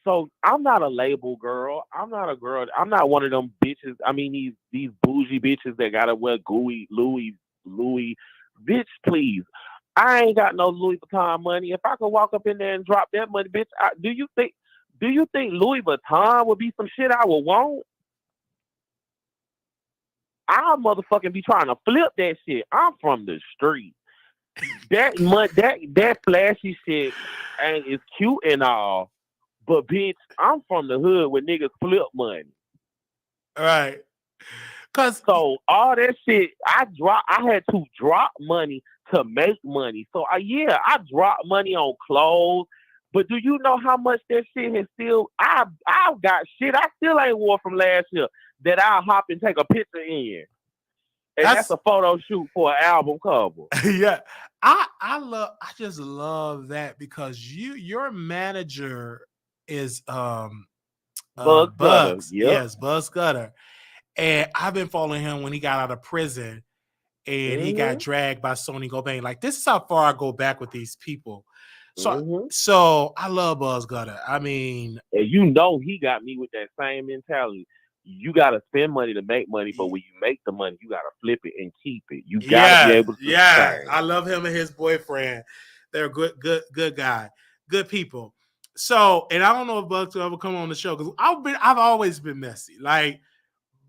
B: So I'm not a label girl. I'm not a girl. I'm not one of them bitches. I mean, these bougie bitches that gotta wear Louis. Bitch, please. I ain't got no Louis Vuitton money. If I could walk up in there and drop that money, bitch, do you think Louis Vuitton would be some shit I would want? I'll motherfucking be trying to flip that shit. I'm from the street. That flashy shit ain't is cute and all, but bitch, I'm from the hood where niggas flip money.
A: All right.
B: So all that shit, I had to drop money to make money. So I dropped money on clothes. But do you know how much that shit has still? I've got shit I still ain't wore from last year that I'll hop and take a picture in. And that's a photo shoot for an album cover.
A: Yeah. I just love that because your manager is
B: Buzz
A: Bugs.
B: Yep.
A: Yes, Buzz Gutter. And I've been following him when he got out of prison and he got dragged by Sony Gobain. Like, this is how far I go back with these people. So I love Buzz Gutter. I mean,
B: and you know he got me with that same mentality. You gotta spend money to make money, but when you make the money, you gotta flip it and keep it. You gotta be able to.
A: Yeah, I love him and his boyfriend. They're good guy, good people. So, and I don't know if Bugs will ever come on the show because I've always been messy, like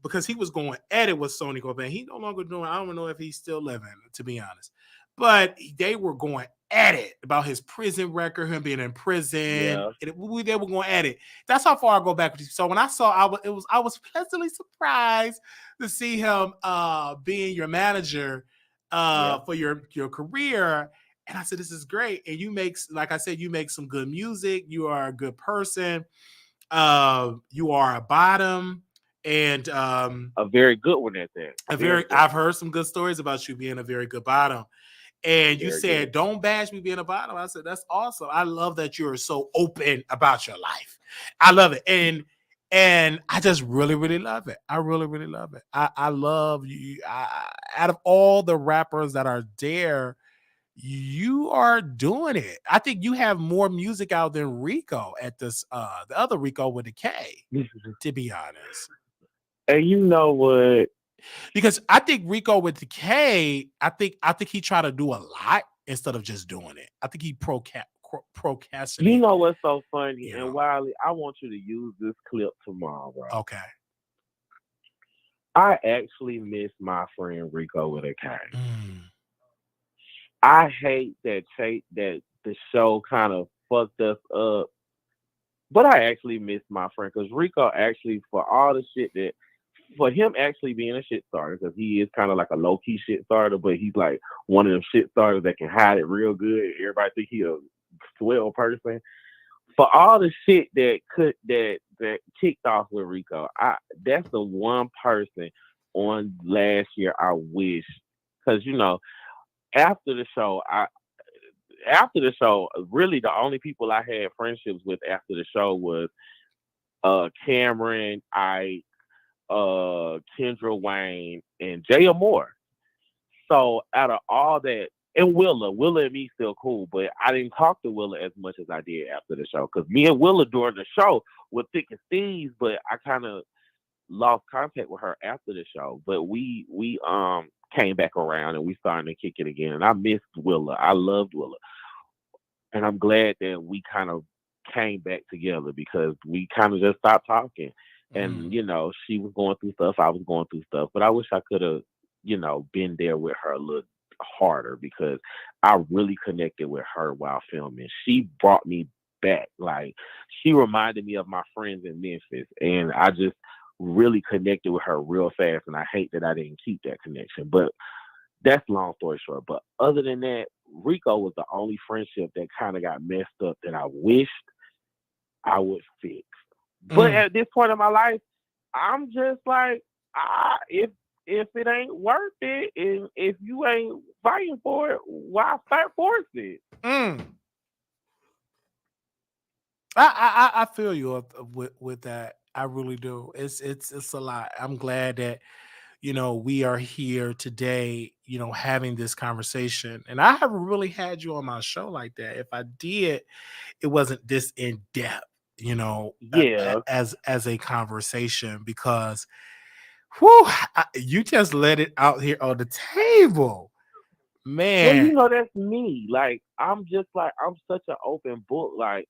A: because he was going at it with Sony Gobain. He no longer doing. I don't know if he's still living, to be honest, but they were going at it about his prison record, him being in prison. Yeah. They were going at it. That's how far I go back with you. So when I saw, I was pleasantly surprised to see him being your manager for your career. And I said, this is great. And like I said, you make some good music. You are a good person. You are a bottom. And
B: a very good one at that.
A: I've heard some good stories about you being a very good bottom. And you said, don't bash me being a bottom. I said, that's awesome. I love that you're so open about your life. I love it. And I just really, really love it. I really, really love it. I love you. Out of all the rappers that are there, you are doing it. I think you have more music out than Rico at this, the other Rico with a K, to be honest.
B: And you know what?
A: Because I think Rico with the K, I think he tried to do a lot instead of just doing it. I think he procrastinated.
B: You know what's so funny? And Wiley, I want you to use this clip tomorrow, bro.
A: Okay.
B: I actually miss my friend Rico with a K. I hate that the show kind of fucked us up. But I actually miss my friend because Rico actually, for all the shit that, for him actually being a shit starter, because he is kind of like a low-key shit starter, but he's like one of them shit starters that can hide it real good. Everybody think he a swell person. For all the shit that kicked off with Rico, that's the one person on last year I wish, because you know, after the show, really the only people I had friendships with after the show was Cameron, Kendra Wayne, and Jay Moore. So out of all that, And Willa and me still cool, but I didn't talk to Willa as much as I did after the show because me and Willa during the show were thick as thieves, but I kind of lost contact with her after the show. But we came back around and we started to kick it again. And I missed Willa. I loved Willa, and I'm glad that we kind of came back together because we kind of just stopped talking. And you know, she was going through stuff, I was going through stuff, but I wish I could have, you know, been there with her a little harder because I really connected with her while filming. She brought me back. Like, she reminded me of my friends in Memphis, and I just really connected with her real fast, and I hate that I didn't keep that connection. But that's long story short. But other than that, Rico was the only friendship that kind of got messed up that I wished I would fix. But at this point in my life, I'm just like, if it ain't worth it, and if you ain't fighting for it, why start forcing it?
A: I feel you with that. I really do. It's a lot. I'm glad that, you know, we are here today, you know, having this conversation. And I haven't really had you on my show like that. If I did, it wasn't this in depth, you know, as a conversation, because you just let it out here on the table, man.
B: Well, you know, that's me. Like, I'm just like, I'm such an open book. Like,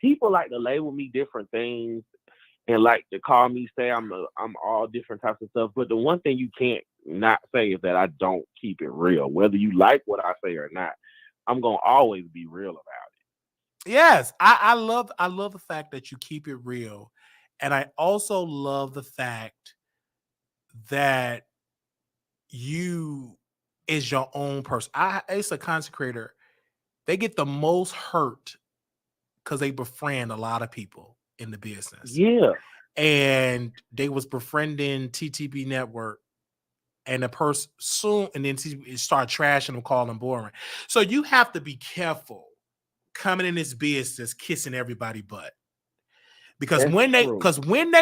B: people like to label me different things and like to call me, say I'm all different types of stuff. But the one thing you can't not say is that I don't keep it real. Whether you like what I say or not, I'm gonna always be real about it.
A: Yes, I love the fact that you keep it real, and I also love the fact that you is your own person. It's a content creator. They get the most hurt because they befriend a lot of people in the business.
B: Yeah.
A: And they was befriending TTB Network, and the person soon, and then start trashing them, calling them boring. So you have to be careful coming in this business kissing everybody butt. Because when they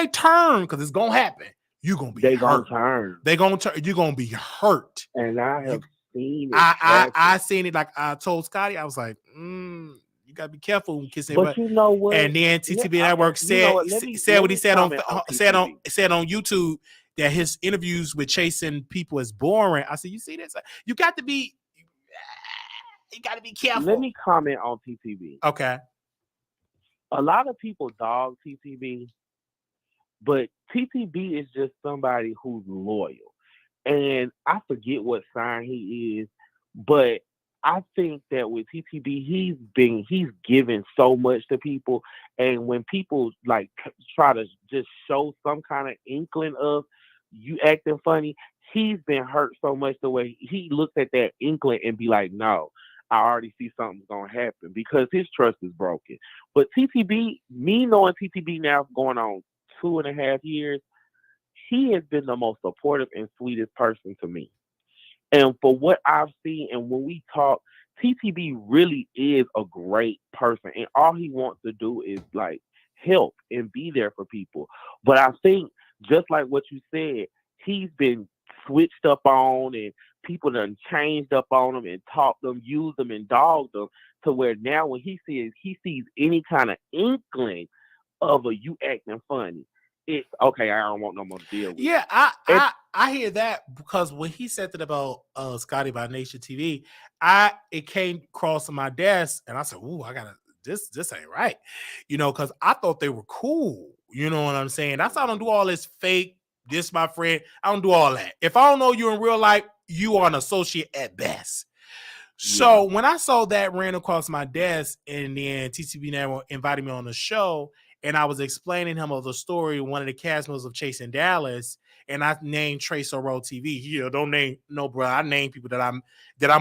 A: turn, because it's gonna happen, you're gonna be hurt. They're gonna turn. You're gonna be hurt.
B: And I have seen it.
A: I seen it. Like, I told Scotty, I was like, you gotta be careful when kissing.
B: But you know what?
A: And then TTB Network said what he said on YouTube, that his interviews with chasing people is boring. I said, you see this? You got to be careful.
B: Let me comment on TTB.
A: Okay.
B: A lot of people dog TTB, but TTB is just somebody who's loyal. And I forget what sign he is, but I think that with TTB, he's given so much to people. And when people like try to just show some kind of inkling of you acting funny, he's been hurt so much the way he looks at that inkling and be like, no, I already see something's going to happen, because his trust is broken. But TTB, me knowing TTB now going on 2.5 years, he has been the most supportive and sweetest person to me. And for what I've seen, and when we talk, TTB really is a great person. And all he wants to do is like help and be there for people. But I think, just like what you said, he's been switched up on, and people done changed up on him and taught them, used them, and dogged them, to where now when he sees any kind of inkling of a you acting funny, it's okay, I don't want no more to deal with.
A: Yeah, I hear that, because when he said that about Scotty by Nation TV, it came across my desk, and I said, "Ooh, I gotta this ain't right," you know, because I thought they were cool. You know what I'm saying? That's why I don't do all this fake. This my friend. I don't do all that. If I don't know you in real life, you are an associate at best. So when I saw that ran across my desk, and then TTB Network invited me on the show, and I was explaining him of the story, one of the cast members of Chasing Dallas, and I named Trace Road TV. You know, don't name no, bro. I name people that I'm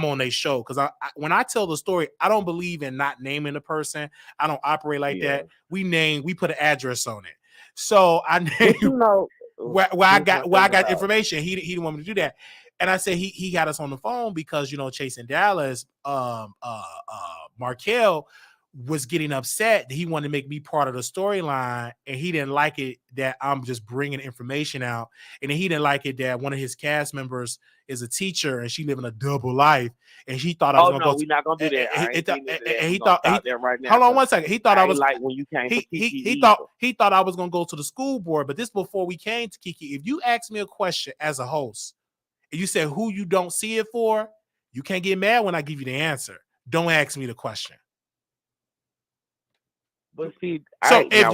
A: on their show, because when I tell the story, I don't believe in not naming the person. I don't operate like that. We put an address on it. So I named where I got information. He didn't want me to do that. And I said he got us on the phone because, you know, Chasing Dallas, Markel was getting upset. He wanted to make me part of the storyline, and he didn't like it that I'm just bringing information out. And then he didn't like it that one of his cast members is a teacher and she living a double life. And he thought I was going to go.
B: We're not going to do that. I ain't getting into that.
A: He thought
B: there right now.
A: Hold on one second. He thought I was
B: like when you came to Kiki.
A: He thought I was going to go to the school board, but this before we came to Kiki. If you ask me a question as a host and you said who you don't see it for, you can't get mad when I give you the answer. Don't ask me the question.
B: But see,
A: so if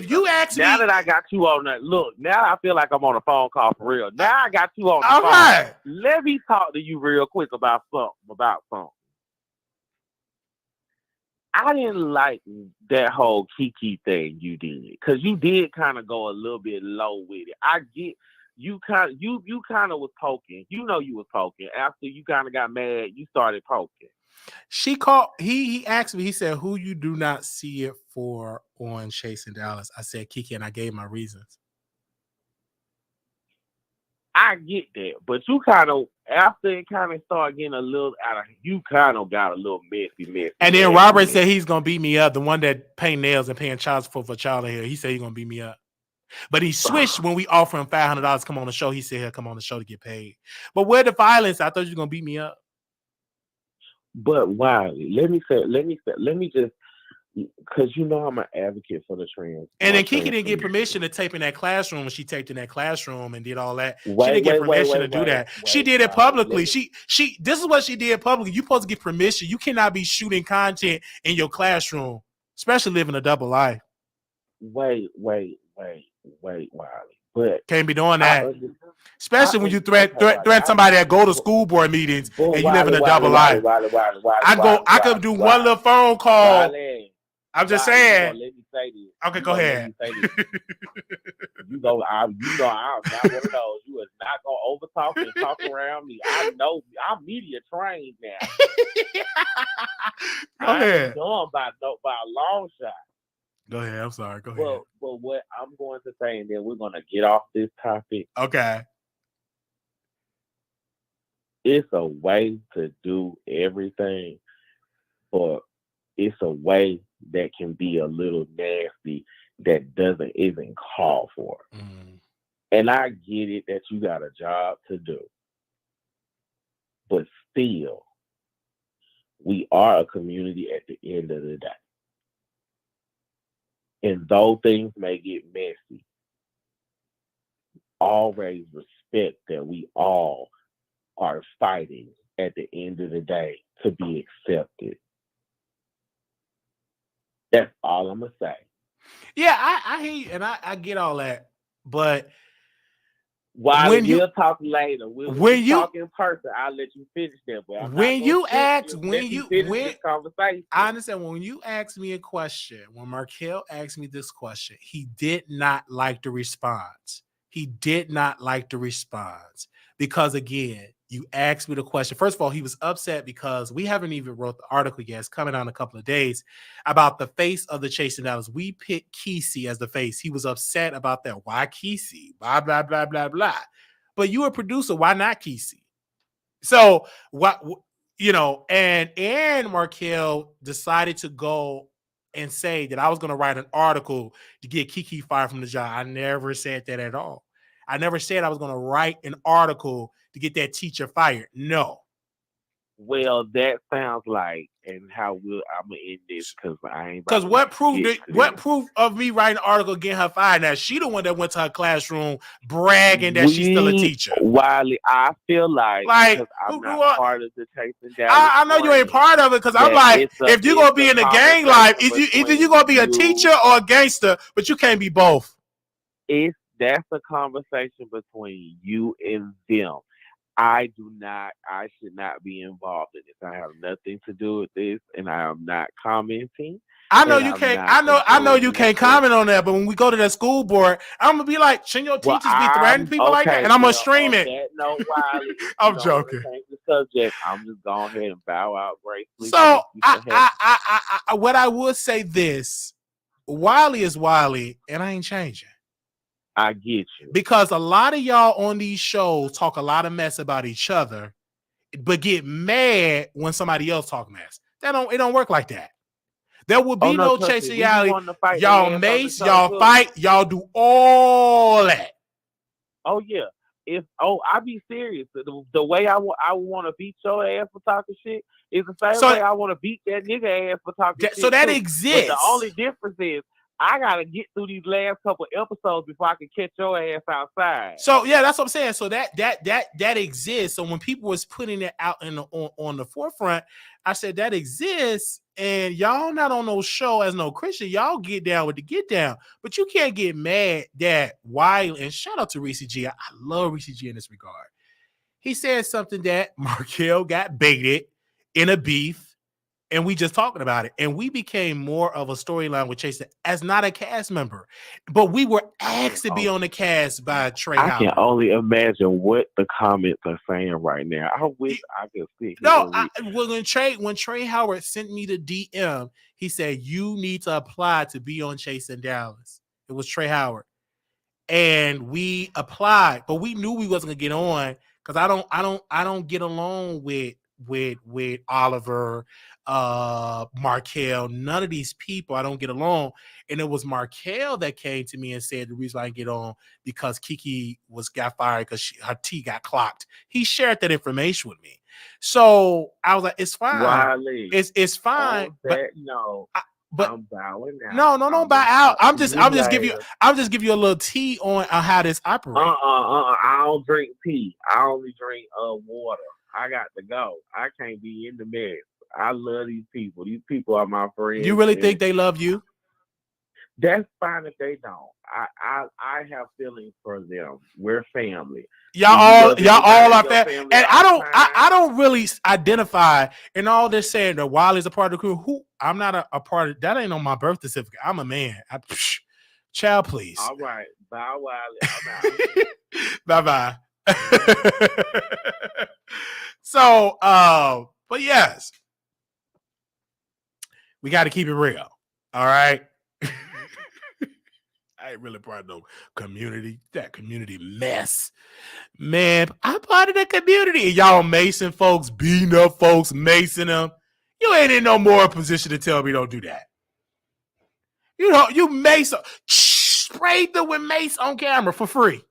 A: you ask me,
B: now that I got you on that, look, now I feel like I'm on a phone call for real. Now I got you on the phone.
A: Right.
B: Let me talk to you real quick about something. I didn't like that whole Kiki thing you did, because you did kind of go a little bit low with it. I get you kind of was poking. You know you was poking. After you kind of got mad, you started poking.
A: She called. He asked me. He said, "Who you do not see it for on Chasing Dallas?" I said, "Kiki," and I gave my reasons.
B: I get that, but you kind of after it kind of started getting a little out of. You kind of got a little messy.
A: And then Robert said he's gonna beat me up. The one that paint nails and paying child support for child in here. He said he's gonna beat me up. But he switched when we offer him $500 to come on the show. He said he'll come on the show to get paid. But where the violence? I thought you were gonna beat me up.
B: But Wiley, let me just, because you know I'm an advocate for the trans.
A: And then Kiki didn't get permission to tape in that classroom when she taped in that classroom and did all that. She didn't get permission to do that. She did it publicly. She this is what she did publicly. You're supposed to get permission. You cannot be shooting content in your classroom, especially living a double life.
B: Wait, Wiley. But
A: can't be doing that. Especially when you threaten somebody that go to school board meetings and you live in a double life. I could do one little phone call. I'm just saying.
B: Let me say this.
A: Okay, go ahead.
B: I'm not one of those. You is not gonna overtalk and talk around me. I know I'm media trained now.
A: Go ahead.
B: I'm done by a long shot.
A: Go ahead. I'm sorry. Go ahead.
B: But what I'm going to say, and then we're going to get off this topic.
A: Okay.
B: It's a way to do everything, but it's a way that can be a little nasty that isn't called for.
A: Mm.
B: And I get it that you got a job to do. But still, we are a community at the end of the day. And though things may get messy, always respect that we all are fighting at the end of the day to be accepted. That's all I'm going to say.
A: Yeah, I hear you, and I get all that. But
B: when you'll talk later, when you talk in person, I'll let you finish that. But
A: when you conversation, I understand. When you ask me a question, when Markel asked me this question, he did not like the response. Because again, you asked me the question. First of all, he was upset because we haven't even wrote the article yet. It's coming out in a couple of days about the face of the Chasing Dallas. We picked Kesey as the face. He was upset about that. Why Kesey? Blah, blah, blah, blah, blah. But you a producer. Why not Kesey? So what, and Markel decided to go and say that I was going to write an article to get Kiki fired from the job. I never said that at all. I never said I was going to write an article to get that teacher fired. No.
B: Well, that sounds like, and how I'm gonna end this because I ain't.
A: Because what proof of me writing an article getting her fired? Now she the one that went to her classroom bragging that she's still a teacher.
B: Wiley, I feel like I'm not part of the Chasing Dallas.
A: I know you ain't part of it because I'm like, if you're gonna be in the gang life, either you're gonna be a teacher or a gangster, but you can't be both.
B: That's a conversation between you and them. I should not be involved in this. I have nothing to do with this, and I am not commenting.
A: I know you can't. I know you can't comment on that. But when we go to the school board, I'm gonna be like, "Shouldn't your teachers be threatening people like that?" And I'm gonna stream it.
B: No, Wiley,
A: I'm joking.
B: The subject. I'm just going ahead and bow out gracefully.
A: So what I would say this: Wiley is Wiley, and I ain't changing.
B: I get you.
A: Because a lot of y'all on these shows talk a lot of mess about each other, but get mad when somebody else talk mess. It don't work like that. There will be no chasing reality.
B: Y'all
A: mace, y'all fight, y'all do all that.
B: Oh yeah. I be serious. The way I want to beat your ass for talking shit is the same way I want to beat that nigga ass for talking shit.
A: So that
B: too.
A: exists.
B: But the only difference is I gotta get through these last couple episodes before I can catch your ass outside.
A: So yeah, that's what I'm saying. So that exists. So when people was putting it out on the forefront, I said that exists, and y'all not on no show as no Christian. Y'all get down with the get down, but you can't get mad that Wiley, and shout out to Reese G. I love Reese G in this regard. He said something that Markel got baited in a beef. And we just talking about it. And we became more of a storyline with Chase as not a cast member. But we were asked to be on the cast by Trey Howard.
B: I can only imagine what the comments are saying right now. I wish I could see.
A: When Trey Howard sent me the DM, he said, you need to apply to be on Chase in Dallas. It was Trey Howard. And we applied, but we knew we wasn't gonna get on because I don't get along with Oliver, Markel, none of these people. I don't get along. And it was Markel that came to me and said the reason I didn't get on because Kiki got fired because her T got clocked. He shared that information with me. So I was like, it's fine.
B: Wiley,
A: it's fine. But
B: I'm bowing out.
A: No, don't bow out. I'm just give you a little tea on how this operates.
B: I don't drink tea. I only drink water. I got to go. I can't be in the mess. I love these people. These people are my friends.
A: You really think they love you?
B: That's fine if they don't. I have feelings for them. We're family.
A: Y'all all are family. And I don't really identify in all this saying that Wiley's a part of the crew. I'm not a part of that. Ain't on my birth certificate. I'm a man. Child, please.
B: All right. Bye, Wiley.
A: Bye. So, but yes, we got to keep it real. All right. I ain't really part of no community. That community mess. Man, I'm part of the community. Y'all macing folks, beating up folks, macing them. You ain't in no more position to tell me don't do that. You know, you mace, spray them with mace on camera for free.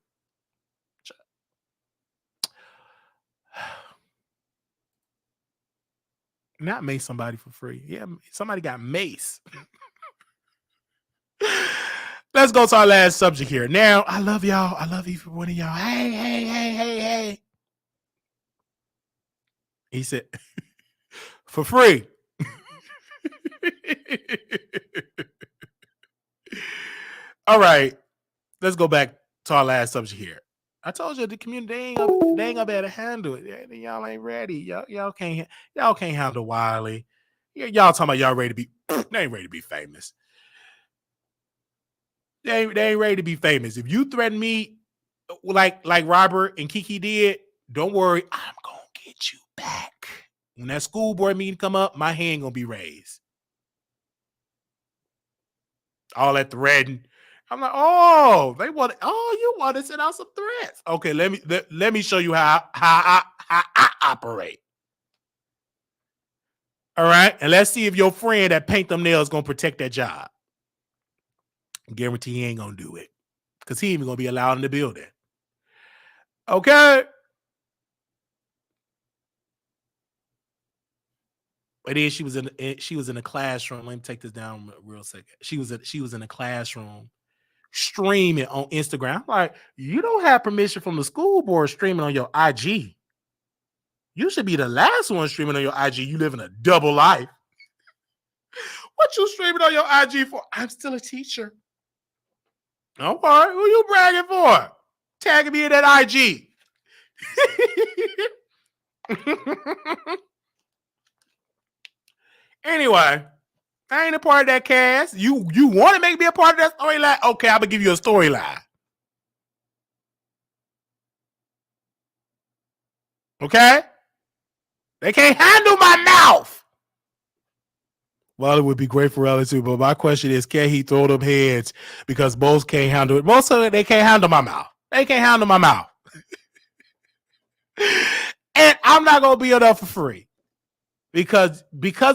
A: Not mace somebody for free. Yeah, somebody got mace. Let's go to our last subject here. Now, I love y'all. I love each one of y'all. Hey. He said, for free. All right. Let's go back to our last subject here. I told you the community they ain't gonna be able to handle it. Y'all ain't ready. Y'all can't handle Wiley. Y'all talking about y'all ready to be they ain't ready to be famous. They ain't ready to be famous. If you threaten me like Robert and Kiki did, don't worry. I'm gonna get you back. When that school board meeting come up, my hand gonna be raised. All that threatening. I'm like, you want to send out some threats. Okay, let me show you how I operate. All right, and let's see if your friend that paint them nails gonna protect that job. I guarantee he ain't gonna do it because he ain't even gonna be allowed in the building. Okay. But then she was in a classroom. Let me take this down real second. She was in a classroom streaming on Instagram. I'm like, you don't have permission from the school board streaming on your IG. You should be the last one streaming on your IG. You live in a double life. What you streaming on your IG for? I'm still a teacher. All right, who you bragging for? Tagging me in that IG. Anyway, I ain't a part of that cast. You want to make me a part of that storyline? Okay, I'm gonna give you a storyline. Okay? They can't handle my mouth. Well, it would be great for Ellie too, but my question is, can he throw them heads? Because most can't handle it. Most of it, they can't handle my mouth. They can't handle my mouth. And I'm not gonna be enough for free. Because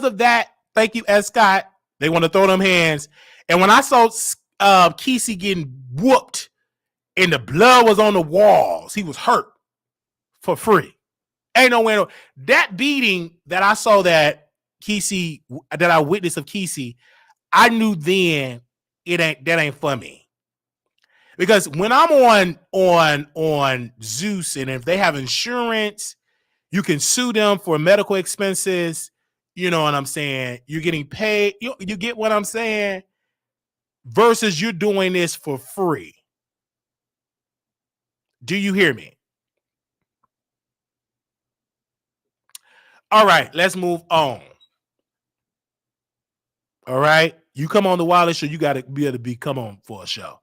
A: of that, thank you, S. Scott. They want to throw them hands. And when I saw Kesey getting whooped and the blood was on the walls, he was hurt for free. Ain't no way. That beating that I saw that I witnessed of Kesey, I knew then that ain't for me. Because when I'm on Zeus, and if they have insurance, you can sue them for medical expenses. You know what I'm saying? You're getting paid. You get what I'm saying? Versus you're doing this for free. Do you hear me? All right, let's move on. All right. You come on the Wiley Show, you got to be able to come on for a show.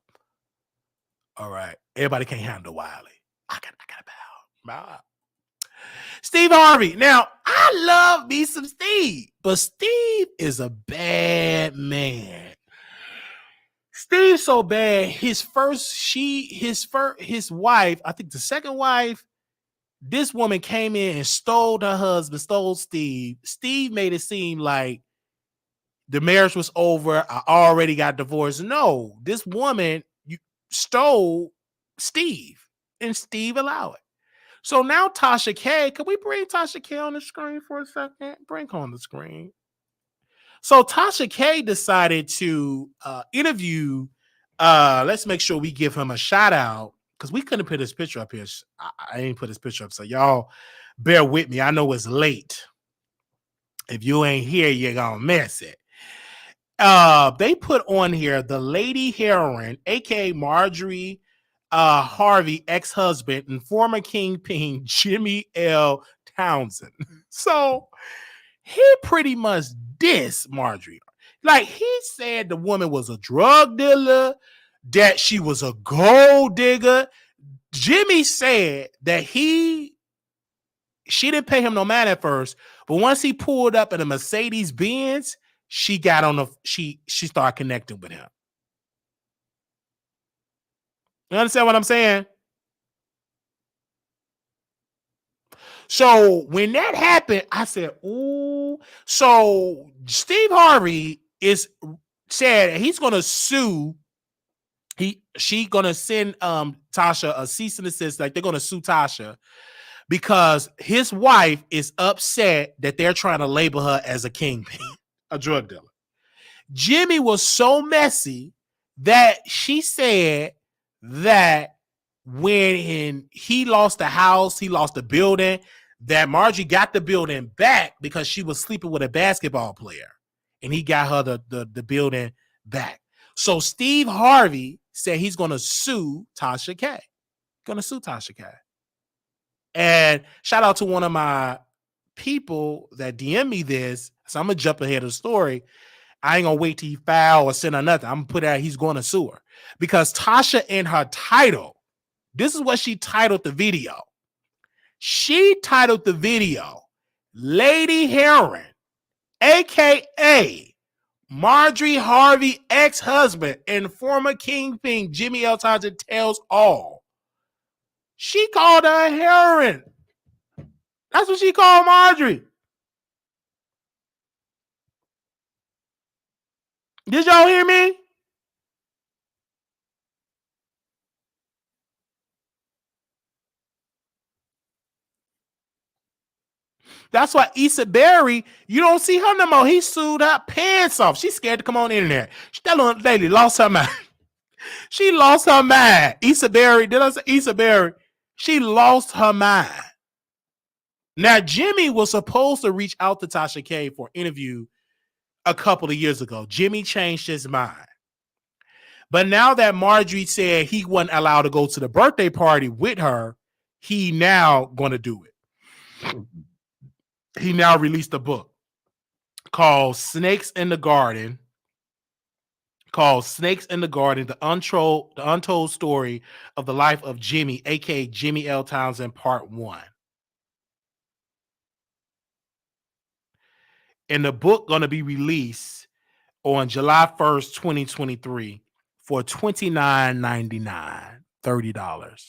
A: All right. Everybody can't handle Wiley. I got to bow. Steve Harvey. Now, I love me some Steve, but Steve is a bad man. Steve's so bad. His wife, I think the second wife, this woman came in and stole her husband, stole Steve. Steve made it seem like the marriage was over. I already got divorced. No, this woman stole Steve, and Steve allowed it. So now Tasha K, can we bring Tasha K on the screen for a second? Bring her on the screen. So Tasha K decided to interview. Let's make sure we give him a shout out because we couldn't put his picture up here. I didn't put his picture up, so y'all bear with me. I know it's late. If you ain't here, you're gonna miss it. They put on here the lady heroine, aka Marjorie Harvey ex-husband and former kingpin Jimmy L. Townsend. So he pretty much dissed Marjorie. Like, he said the woman was a drug dealer, that she was a gold digger. Jimmy said that she didn't pay him no man at first, but once he pulled up in a Mercedes Benz, she got on she started connecting with him. You understand what I'm saying? So when that happened, I said, ooh. So Steve Harvey said he's gonna sue. She gonna send Tasha a cease and desist, like they're gonna sue Tasha because his wife is upset that they're trying to label her as a kingpin, a drug dealer. Jimmy was so messy that she said that when he lost the house, he lost the building, that Margie got the building back because she was sleeping with a basketball player, and he got her the building back. So Steve Harvey said he's going to sue Tasha K. And shout out to one of my people that DM me this. So I'm going to jump ahead of the story. I ain't going to wait till he file or send or nothing. I'm going to put out he's going to sue her. Because Tasha, in her title, this is what she titled the video. She titled the video, Lady Heroin, a.k.a. Marjorie Harvey ex-husband and former kingpin Jimmy L. Townsend tells all. She called her a heroin. That's what she called Marjorie. Did y'all hear me? That's why Issa Berry, you don't see her no more. He sued her pants off. She's scared to come on the internet. That little lady lost her mind. She lost her mind. Issa Berry, did I say Issa Berry? She lost her mind. Now, Jimmy was supposed to reach out to Tasha K for an interview a couple of years ago. Jimmy changed his mind. But now that Marjorie said he wasn't allowed to go to the birthday party with her, he now going to do it. He now released a book called Snakes in the Garden. The Untold Story of the Life of Jimmy, aka Jimmy L. Townsend, Part 1. And the book going to be released on July 1st, 2023 for $29.99, $30.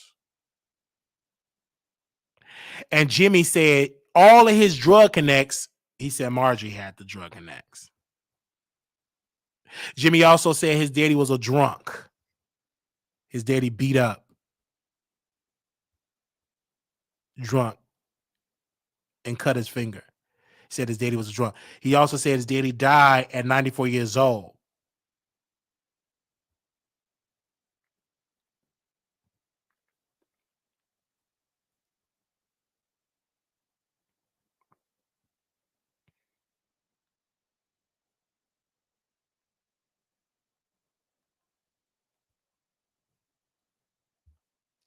A: And Jimmy said all of his drug connects, he said Marjorie had the drug connects. Jimmy also said his daddy was a drunk. His daddy beat up, drunk, and cut his finger. He said his daddy was a drunk. He also said his daddy died at 94 years old.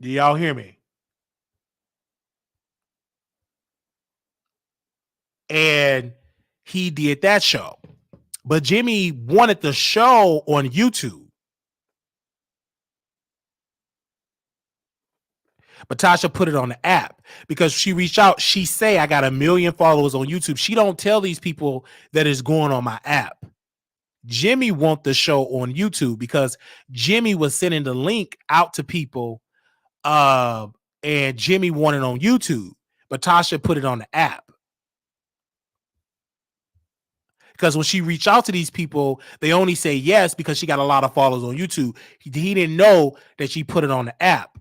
A: Do y'all hear me? And he did that show. But Jimmy wanted the show on YouTube. But Tasha put it on the app because she reached out. She say, I got 1 million followers on YouTube. She don't tell these people that it's going on my app. Jimmy want the show on YouTube because Jimmy was sending the link out to people and Jimmy wanted on YouTube. But Tasha put it on the app. Because when she reached out to these people, they only say yes because she got a lot of followers on YouTube. He didn't know that she put it on the app.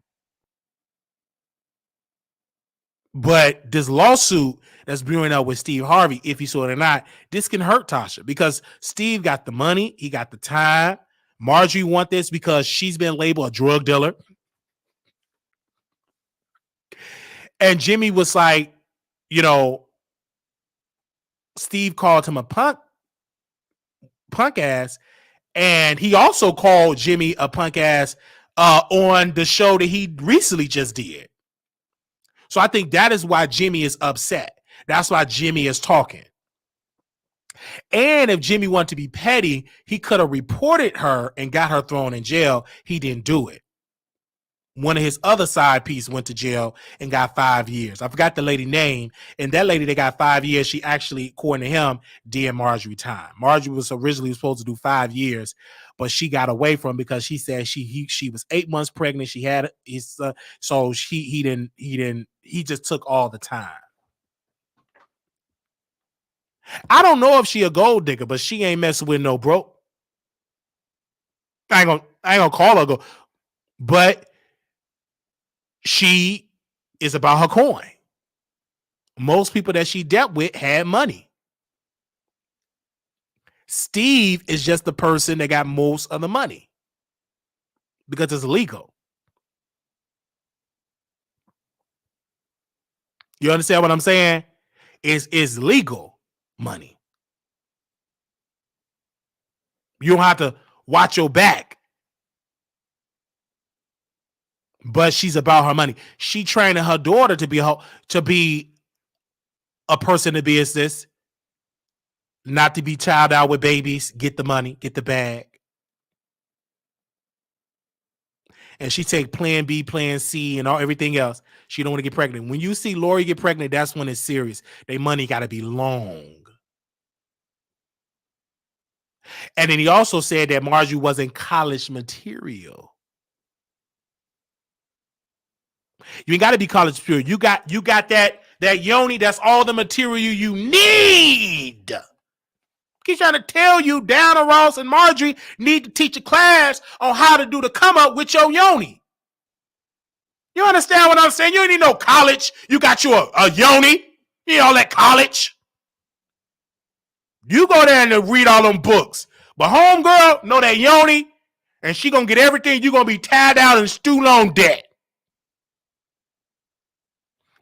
A: But this lawsuit that's brewing up with Steve Harvey, if he saw it or not, this can hurt Tasha because Steve got the money. He got the time. Marjorie want this because she's been labeled a drug dealer. And Jimmy was like, you know, Steve called him a punk ass. And he also called Jimmy a punk ass on the show that he recently just did. So I think that is why Jimmy is upset. That's why Jimmy is talking. And if Jimmy wanted to be petty, he could have reported her and got her thrown in jail. He didn't do it. One of his other side pieces went to jail and got 5 years. I forgot the lady name. And that lady that got 5 years, she actually, according to him, did Marjorie time. Marjorie was originally supposed to do 5 years, but she got away from because she said she was 8 months pregnant. She had his so he just took all the time. I don't know if she a gold digger, but she ain't messing with no broke. I ain't gonna call her gold, but she is about her coin. Most people that she dealt with had money. Steve is just the person that got most of the money because it's legal. You understand what I'm saying? It's legal money. You don't have to watch your back. But she's about her money. She training her daughter to be a person of business, not to be child out with babies, get the money, get the bag. And she take plan B, plan C, and everything else. She don't want to get pregnant. When you see Lori get pregnant, that's when it's serious. Their money got to be long. And then he also said that Marjorie wasn't college material. You ain't got to be college material. You got that yoni. That's all the material you need. Keep trying to tell you Dana Ross and Marjorie need to teach a class on how to do the come up with your yoni. You understand what I'm saying? You don't need no college. You got you a yoni. You all that college. You go there and read all them books. But homegirl, know that yoni, and she gonna get everything. You gonna be tied out in student loan debt.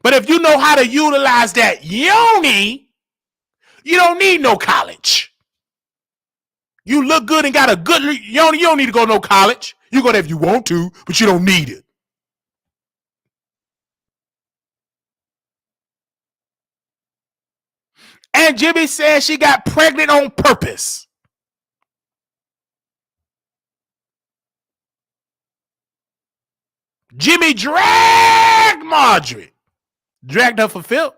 A: But if you know how to utilize that yoni, you don't need no college. You look good and got a good yoni, you don't need to go to no college. You go there if you want to, but you don't need it. And Jimmy said she got pregnant on purpose. Jimmy dragged Marjorie. Dragged her for filth.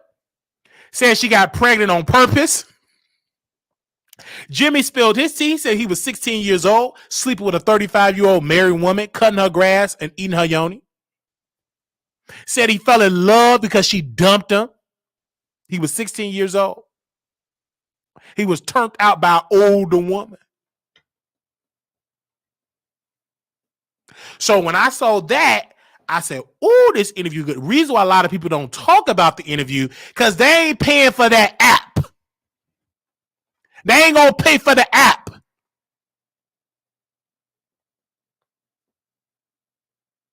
A: Said she got pregnant on purpose. Jimmy spilled his tea. Said he was 16 years old, sleeping with a 35-year-old married woman, cutting her grass and eating her yoni. Said he fell in love because she dumped him. He was 16 years old. He was turned out by an older woman. So when I saw that, I said, "Oh, this interview good." Reason why a lot of people don't talk about the interview because they ain't paying for that app. They ain't gonna pay for the app.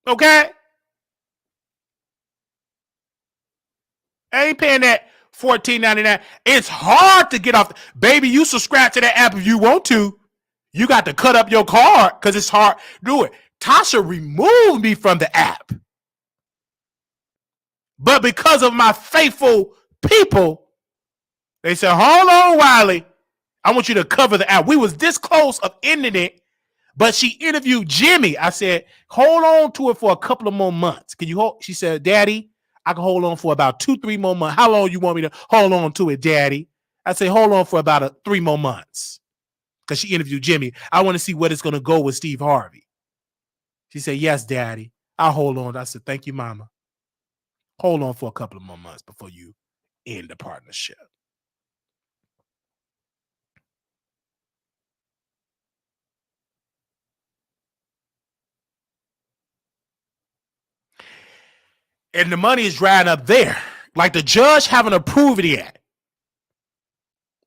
A: Okay? I ain't paying that $14.99. It's hard to get off. Baby, you subscribe to that app if you want to. You got to cut up your card because it's hard to do it. Tasha removed me from the app. But because of my faithful people, they said, hold on, Wiley. I want you to cover the app. We was this close of ending it, but she interviewed Jimmy. I said, hold on to it for a couple of more months. Can you hold? She said, Daddy, I can hold on for about 2-3 more months. How long you want me to hold on to it, Daddy? I say, hold on for about 3 more months. Because she interviewed Jimmy. I want to see what it's going to go with Steve Harvey. She said, yes, Daddy. I'll hold on. I said, thank you, Mama. Hold on for a couple of more months before you end the partnership. And the money is drying up there. Like the judge haven't approved it yet.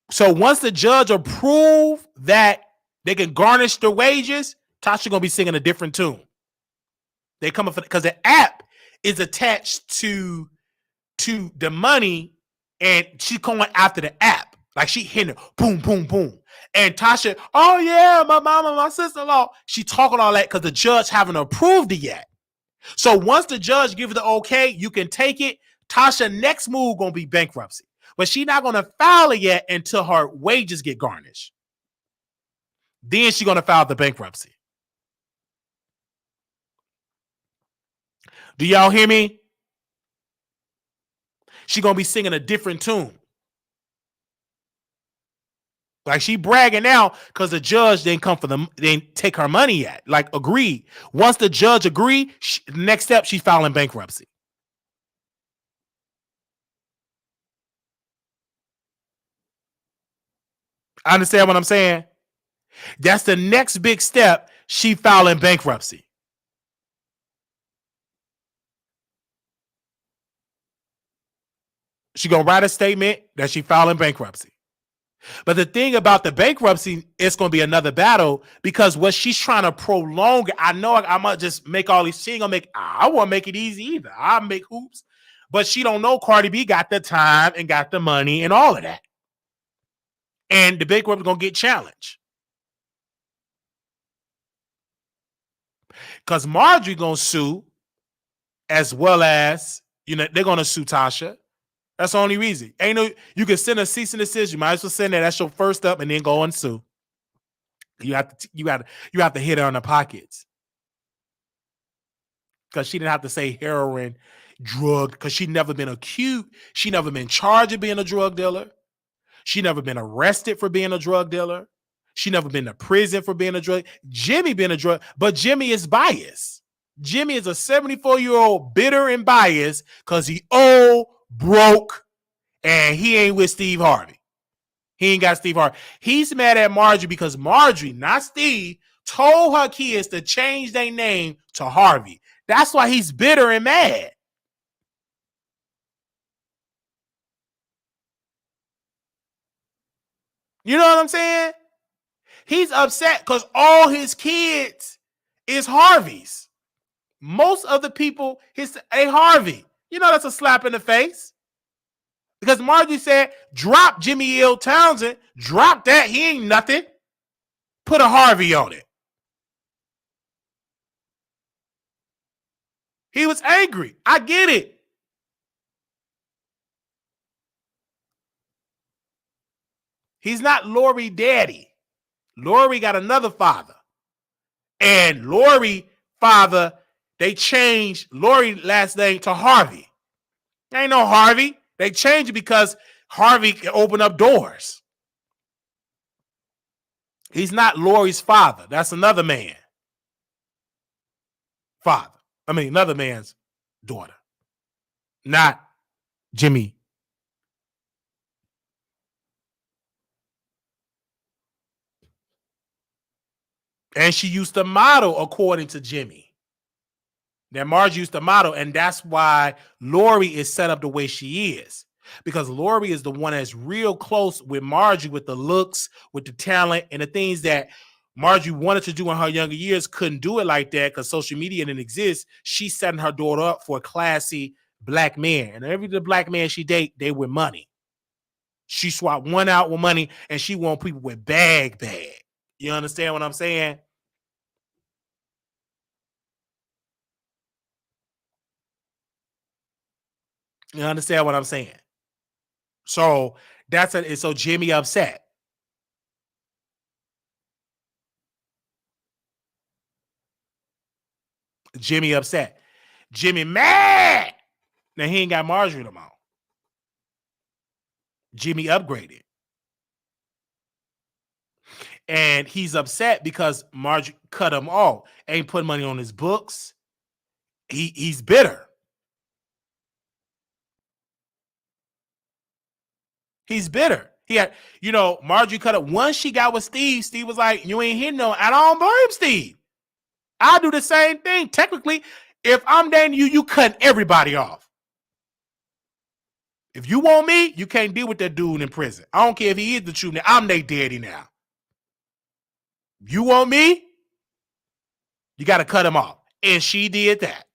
A: So once the judge approve that they can garnish their wages, Tasha gonna be singing a different tune. They come up because the app is attached to the money, and she's going after the app. Like she hitting it, boom, boom, boom. And Tasha, oh yeah, my mama, my sister-in-law. She talking all that because the judge haven't approved it yet. So once the judge gives the okay, you can take it. Tasha next move gonna be bankruptcy. But she's not gonna file it yet until her wages get garnished. Then she's gonna file the bankruptcy. Do y'all hear me? She's gonna be singing a different tune. Like she bragging now because the judge didn't come for them, they didn't take her money yet. Like agreed. Once the judge agreed, next step, she's filing bankruptcy. Understand what I'm saying? That's the next big step. She filing bankruptcy. She gonna write a statement that she filing bankruptcy. But the thing about the bankruptcy, it's going to be another battle because what she's trying to prolong, I know I might just make all these, she ain't going to make, I won't make it easy either. I'll make hoops. But she don't know Cardi B got the time and got the money and all of that. And the bankruptcy going to get challenged. Because Marjorie going to sue as well as, they're going to sue Tasha. That's the only reason. Ain't no, you can send a cease and desist. You might as well send that. That's your first up, and then go and sue. You have to hit her on the pockets because she didn't have to say heroin, drug, because she never been accused. She never been charged of being a drug dealer. She never been arrested for being a drug dealer. She never been to prison for being a drug. Jimmy been a drug, but Jimmy is biased. Jimmy is a 74-year-old bitter and biased because he old, broke, and he ain't with Steve Harvey. He ain't got Steve Harvey. He's mad at Marjorie because Marjorie, not Steve, told her kids to change their name to Harvey. That's why he's bitter and mad. You know what I'm saying? He's upset because all his kids is Harvey's. Most of the people, a Harvey. You know that's a slap in the face. Because Marjorie said, drop Jimmy L. Townsend. Drop that. He ain't nothing. Put a Harvey on it. He was angry. I get it. He's not Lori daddy. Lori got another father. And Lori father, they changed Lori last name to Harvey. Ain't no Harvey. They changed it because Harvey can open up doors. He's not Lori's father. That's another man. Another man's daughter. Not Jimmy. And she used to model according to Jimmy. That Margie used to model, and that's why Lori is set up the way she is. Because Lori is the one that's real close with Margie with the looks, with the talent, and the things that Margie wanted to do in her younger years, couldn't do it like that because social media didn't exist. She's setting her daughter up for a classy black man. And every black man she date, they with money. She swapped one out with money, and she want people with bag. You understand what I'm saying? You understand what I'm saying? So so Jimmy upset. Jimmy upset. Jimmy mad. Now he ain't got Marjorie no more. Jimmy upgraded. And he's upset because Marjorie cut him off. Ain't putting money on his books. He's bitter. He's bitter. He had, Marjorie cut up. Once she got with Steve, Steve was like, you ain't hitting no. I don't blame Steve. I'll do the same thing. Technically, if I'm dating you, you cutting everybody off. If you want me, you can't deal with that dude in prison. I don't care if he is the truth. I'm their daddy now. You want me? You got to cut him off. And she did that.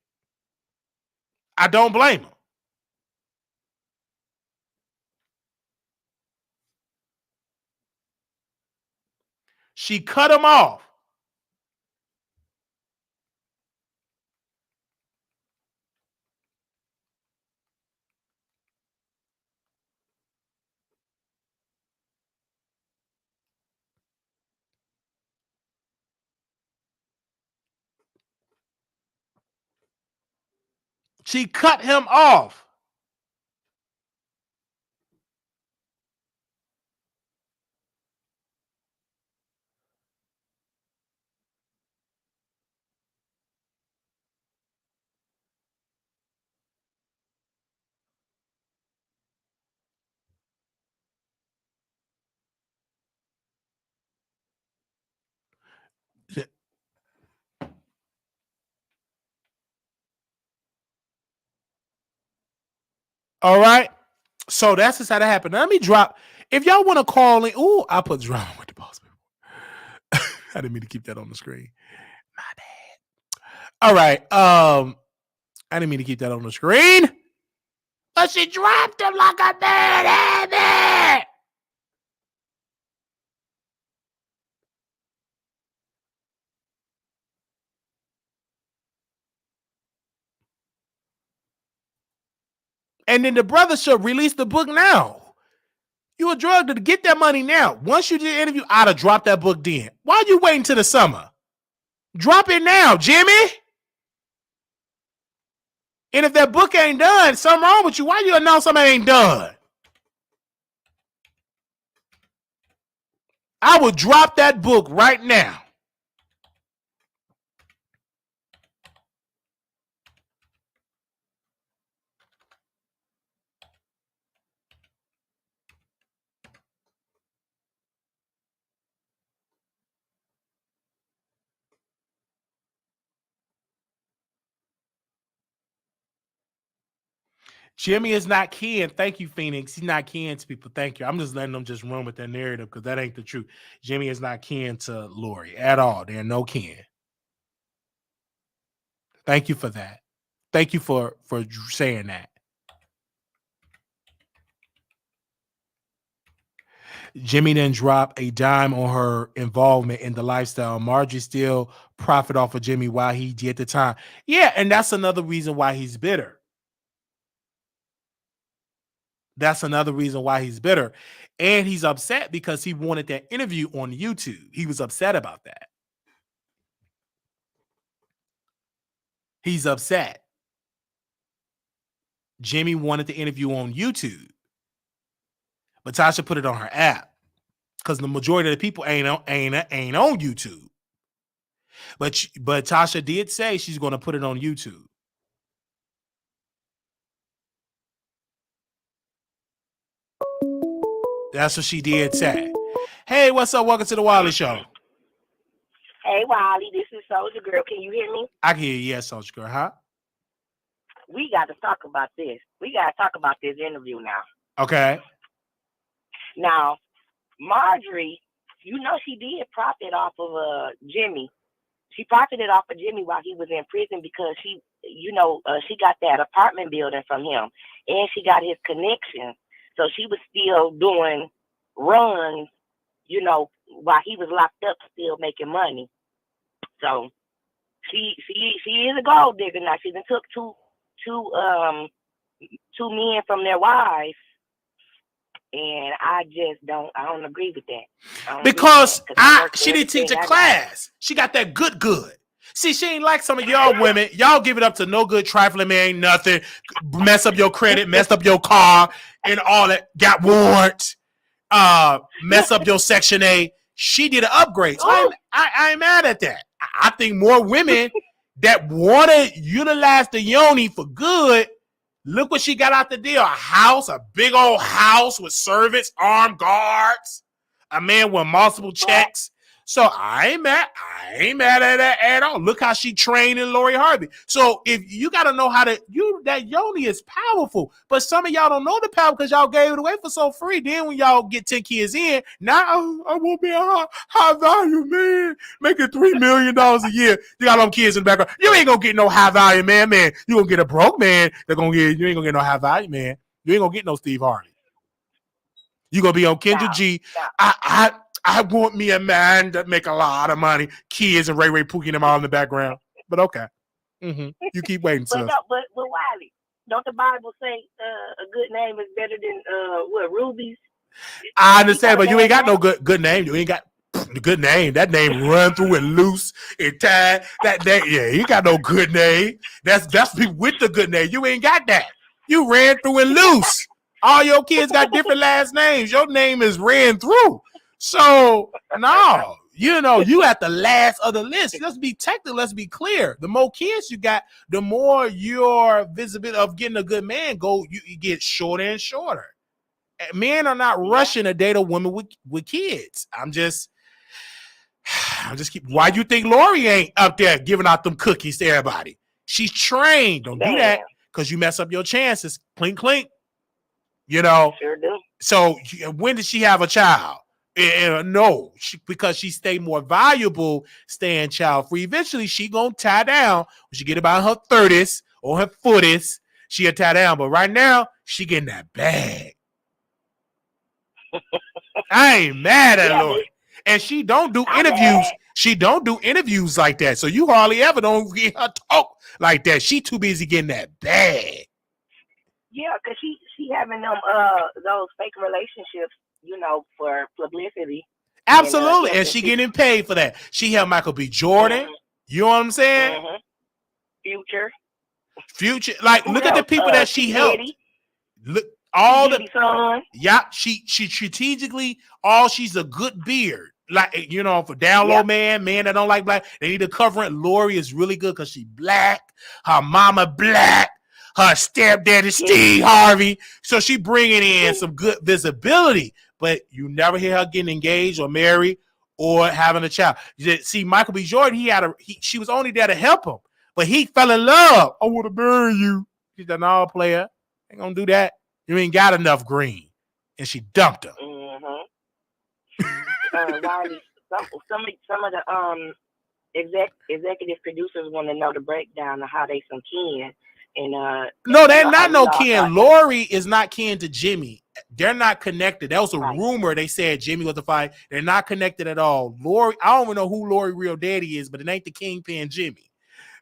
A: I don't blame her. She cut him off. She cut him off. All right. So that's just how that happened. Now, let me drop. If y'all want to call in, I put drama with the boss. I didn't mean to keep that on the screen. My bad. All right. I didn't mean to keep that on the screen. But she dropped him like a baby. And then the brother should release the book now. You a drug to get that money now. Once you did the interview, I'd have dropped that book then. Why are you waiting till the summer? Drop it now, Jimmy. And if that book ain't done, something wrong with you. Why you announce something ain't done? I would drop that book right now. Jimmy is not kin. Thank you, Phoenix. He's not kin to people. Thank you. I'm just letting them just run with that narrative because that ain't the truth. Jimmy is not kin to Lori at all. They're no kin. Thank you for that. Thank you for saying that. Jimmy didn't drop a dime on her involvement in the lifestyle. Margie still profit off of Jimmy while he did the time. Yeah, and that's another reason why he's bitter. That's another reason why he's bitter. And he's upset because he wanted that interview on YouTube. He was upset about that. He's upset. Jimmy wanted the interview on YouTube. But Tasha put it on her app because the majority of the people ain't on YouTube. But Tasha did say she's going to put it on YouTube. That's what she did say. Hey, what's up? Welcome to the Wiley Show.
D: Hey, Wiley, this is Soldier Girl. Can you hear me?
A: I can hear you. Yes, Soldier Girl. Huh?
D: we got to talk about this. We got to talk about this interview now.
A: Okay.
D: Now, Marjorie, she did profit off of Jimmy. She profited off of Jimmy while he was in prison because she got that apartment building from him, and she got his connections. So she was still doing runs, while he was locked up, still making money. So she is a gold digger now. She done took two men from their wives, and I don't agree with that.
A: Because she didn't teach a class. She got that good. See, she ain't like some of y'all women. Y'all give it up to no good, trifling man, ain't nothing. Mess up your credit, mess up your car, and all that. Got warrant. Mess up your Section A. She did an upgrade. So I ain't mad at that. I think more women that want to utilize the yoni for good. Look what she got out the deal. A big old house with servants, armed guards, a man with multiple checks. So I ain't mad at that at all. Look how she trained in Lori Harvey. So if you got to know that yoni is powerful, but some of y'all don't know the power because y'all gave it away for so free. Then when y'all get 10 kids in, now I won't be a high value man making $3 million a year. You got them kids in the background. You ain't gonna get no high value man. You gonna get a broke man. You ain't gonna get no high value man. You ain't gonna get no Steve Harvey. You gonna be on Kendra G. I want me a man that make a lot of money. Kids and Ray Pookie them all in the background. But okay. Mm-hmm. You keep waiting, sis.
D: But Wiley, don't the Bible say a good name is better than rubies?
A: I understand, but you ain't got no good name. You ain't got the good name. That name run through and loose and tied. That name, you got no good name. That's people with the good name. You ain't got that. You ran through and loose. All your kids got different last names. Your name is ran through. So, no, you at the last of the list. Let's be technical. Let's be clear. The more kids you got, the more your visibility of getting a good man you get shorter and shorter. Men are not rushing to date a woman with kids. Why do you think Lori ain't up there giving out them cookies to everybody? She's trained. Don't do that because you mess up your chances. Clink, clink.
D: Sure do.
A: So when did she have a child? No, because she stayed more valuable staying child free. Eventually, she gonna tie down when she get about her 30s or her 40s. She'll tie down, but right now she getting that bag. I ain't mad at Lori, and she don't do interviews. She don't do interviews like that. So you hardly ever don't hear her talk like that. She too busy getting that bag.
D: Yeah, because she having them those fake relationships. For publicity.
A: Absolutely. And she getting paid for that. She had Michael B. Jordan. Mm-hmm. You know what I'm saying?
D: Mm-hmm.
A: Future. Like, look at the people that she helped. Look, all the son. Yeah, she strategically, she's a good beard. Like, for down low man that don't like black, they need to cover it. Lori is really good because she black. Her mama black. Her stepdaddy Steve Harvey. So she bringing in some good visibility. But you never hear her getting engaged or married or having a child. See, Michael B. Jordan, she was only there to help him, but he fell in love. I want to marry you. She's an all player. Ain't gonna do that. You ain't got enough green, and she dumped him.
D: Wiley, some of the executive producers want to know the breakdown of how they some kin. And
A: no, they're not no kin. Lori is not kin to Jimmy. They're not connected. That was a rumor. They said Jimmy was the fight. They're not connected at all. Lori, I don't even know who Lori real daddy is, but it ain't the Kingpin Jimmy,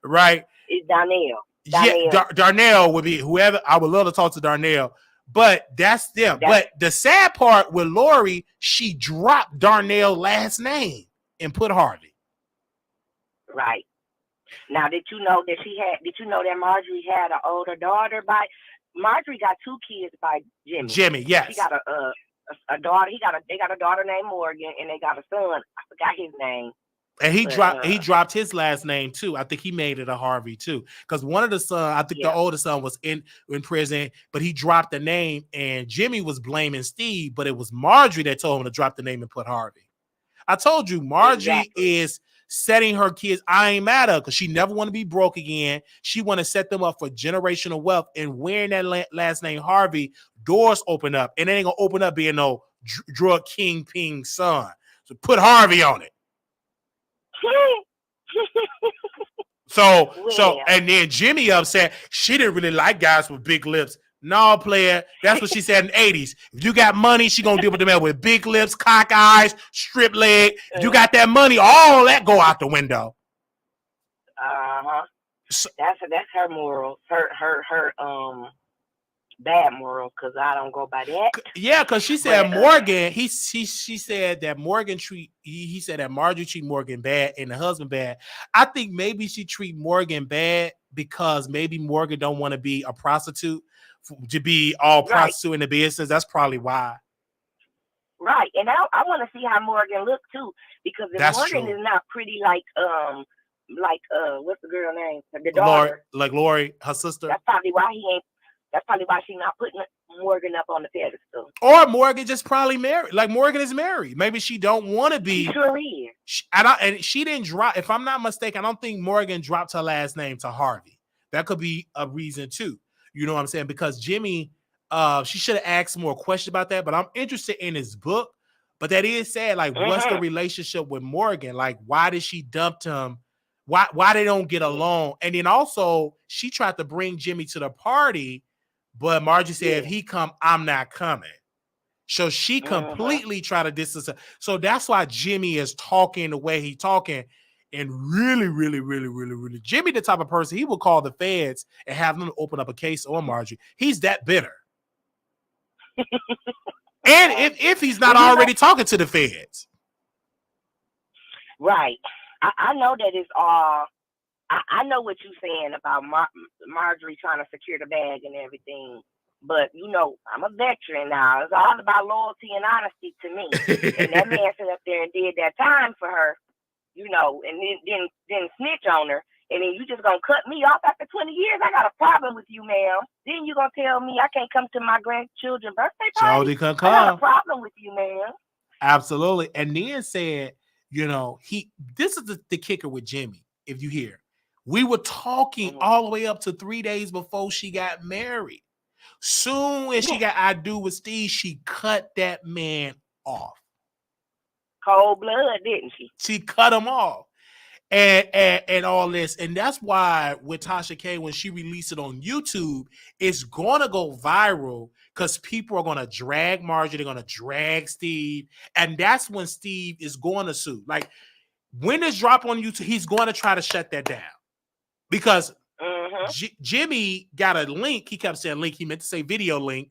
A: right?
D: It's Darnell.
A: Yeah, Darnell would be whoever. I would love to talk to Darnell, but that's them. But the sad part with Lori, she dropped Darnell's last name and put Harvey.
D: Right. Now, did you know that Marjorie had an older daughter Marjorie got 2 kids by Jimmy.
A: Jimmy, yes.
D: She got a daughter. They got a daughter named Morgan, and they got a son. I forgot his name.
A: And he dropped his last name too. I think he made it a Harvey too, because one of the sons, I think the older son was in prison, but he dropped the name, and Jimmy was blaming Steve, but it was Marjorie that told him to drop the name and put Harvey. I told you, Marjorie is setting her kids. I ain't mad at her because she never want to be broke again. She want to set them up for generational wealth. And wearing that last name Harvey, doors open up, and it ain't gonna open up being no drug kingpin son. So put Harvey on it. So, and then Jimmy upset. She didn't really like guys with big lips. No, player. That's what she said in the 80s. If you got money, she gonna deal with the man with big lips, cock eyes, strip leg. If you got that money, all that go out the window.
D: So, that's her moral. Her bad moral, because I don't go by that.
A: Yeah, because she said Morgan. She said that Morgan he said that Marjorie treat Morgan bad and the husband bad. I think maybe she treat Morgan bad because maybe Morgan don't want to be a prostitute, to be all prostitute in the business. That's probably why.
D: Right, and I want to see how Morgan look too, because if Morgan is not pretty like what's the girl name? The daughter,
A: Lori, her sister.
D: That's probably why he ain't. That's probably why she's not putting Morgan up on the pedestal.
A: Or Morgan just probably married. Like Morgan is married. Maybe she don't want to be.
D: She sure is.
A: And she didn't drop. If I'm not mistaken, I don't think Morgan dropped her last name to Harvey. That could be a reason too. You know what I'm saying? Because Jimmy, she should have asked more questions about that. But I'm interested in his book. But that is sad. Like, what's the relationship with Morgan? Like, why did she dump him? Why they don't get along? And then also, she tried to bring Jimmy to the party. But Margie said, if he come, I'm not coming. So she completely tried to distance her. So that's why Jimmy is talking the way he's talking. And really, Jimmy, the type of person, he will call the feds and have them open up a case on Margie. He's that bitter. And if he's not already talking to the feds.
D: Right. I know that it's all. I know what you're saying about Marjorie trying to secure the bag and everything, but I'm a veteran now. It's all about loyalty and honesty to me. And that man sat up there and did that time for her, and then snitch on her, and then you just gonna cut me off after 20 years. I got a problem with you, ma'am. Then you gonna tell me I can't come to my grandchildren's birthday party? I got a problem with you, ma'am.
A: Absolutely. And then said, this is the kicker with Jimmy. If you hear. We were talking all the way up to 3 days before she got married. Soon as she got I do with Steve, she cut that man off.
D: Cold blood, didn't she?
A: She cut him off. And all this. And that's why with Tasha K, when she released it on YouTube, it's going to go viral because people are going to drag Marjorie. They're going to drag Steve. And that's when Steve is going to sue. Like, when it's drop on YouTube, he's going to try to shut that down. Because Jimmy got a link. He kept saying link. He meant to say video link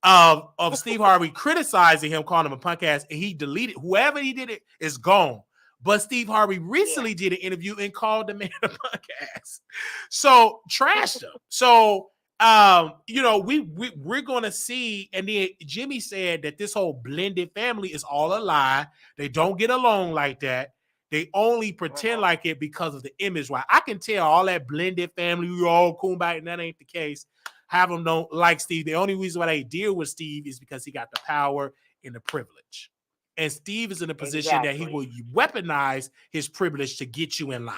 A: of Steve Harvey criticizing him, calling him a punk ass, and he deleted. Whoever he did it is gone. But Steve Harvey recently did an interview and called the man a punk ass. So trashed him. So we're gonna see. And then Jimmy said that this whole blended family is all a lie. They don't get along like that. They only pretend like it because of the image. Why I can tell all that blended family, we all kumbaya, and that ain't the case. Have them don't like Steve. The only reason why they deal with Steve is because he got the power and the privilege. And Steve is in a position that he will weaponize his privilege to get you in line.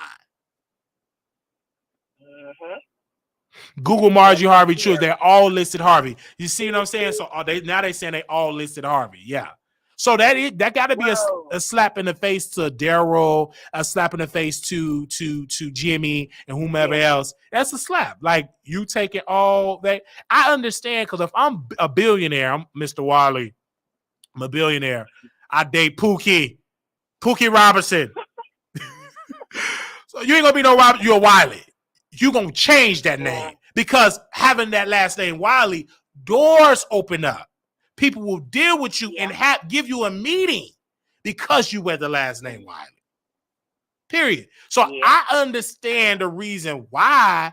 A: Google Margie Harvey Truth. They're all listed Harvey. You see what I'm saying? So now they saying they all listed Harvey. Yeah. So that got to be a slap in the face to Daryl, a slap in the face to Jimmy and whomever else. That's a slap. Like, you take it all that. I understand, because if I'm a billionaire, I'm Mr. Wiley. I'm a billionaire. I date Pookie Robinson. So you ain't gonna be no Robinson. You're Wiley. You gonna change that name, because having that last name Wiley, doors open up. People will deal with you and give you a meeting because you wear the last name Wiley. Period. So I understand the reason why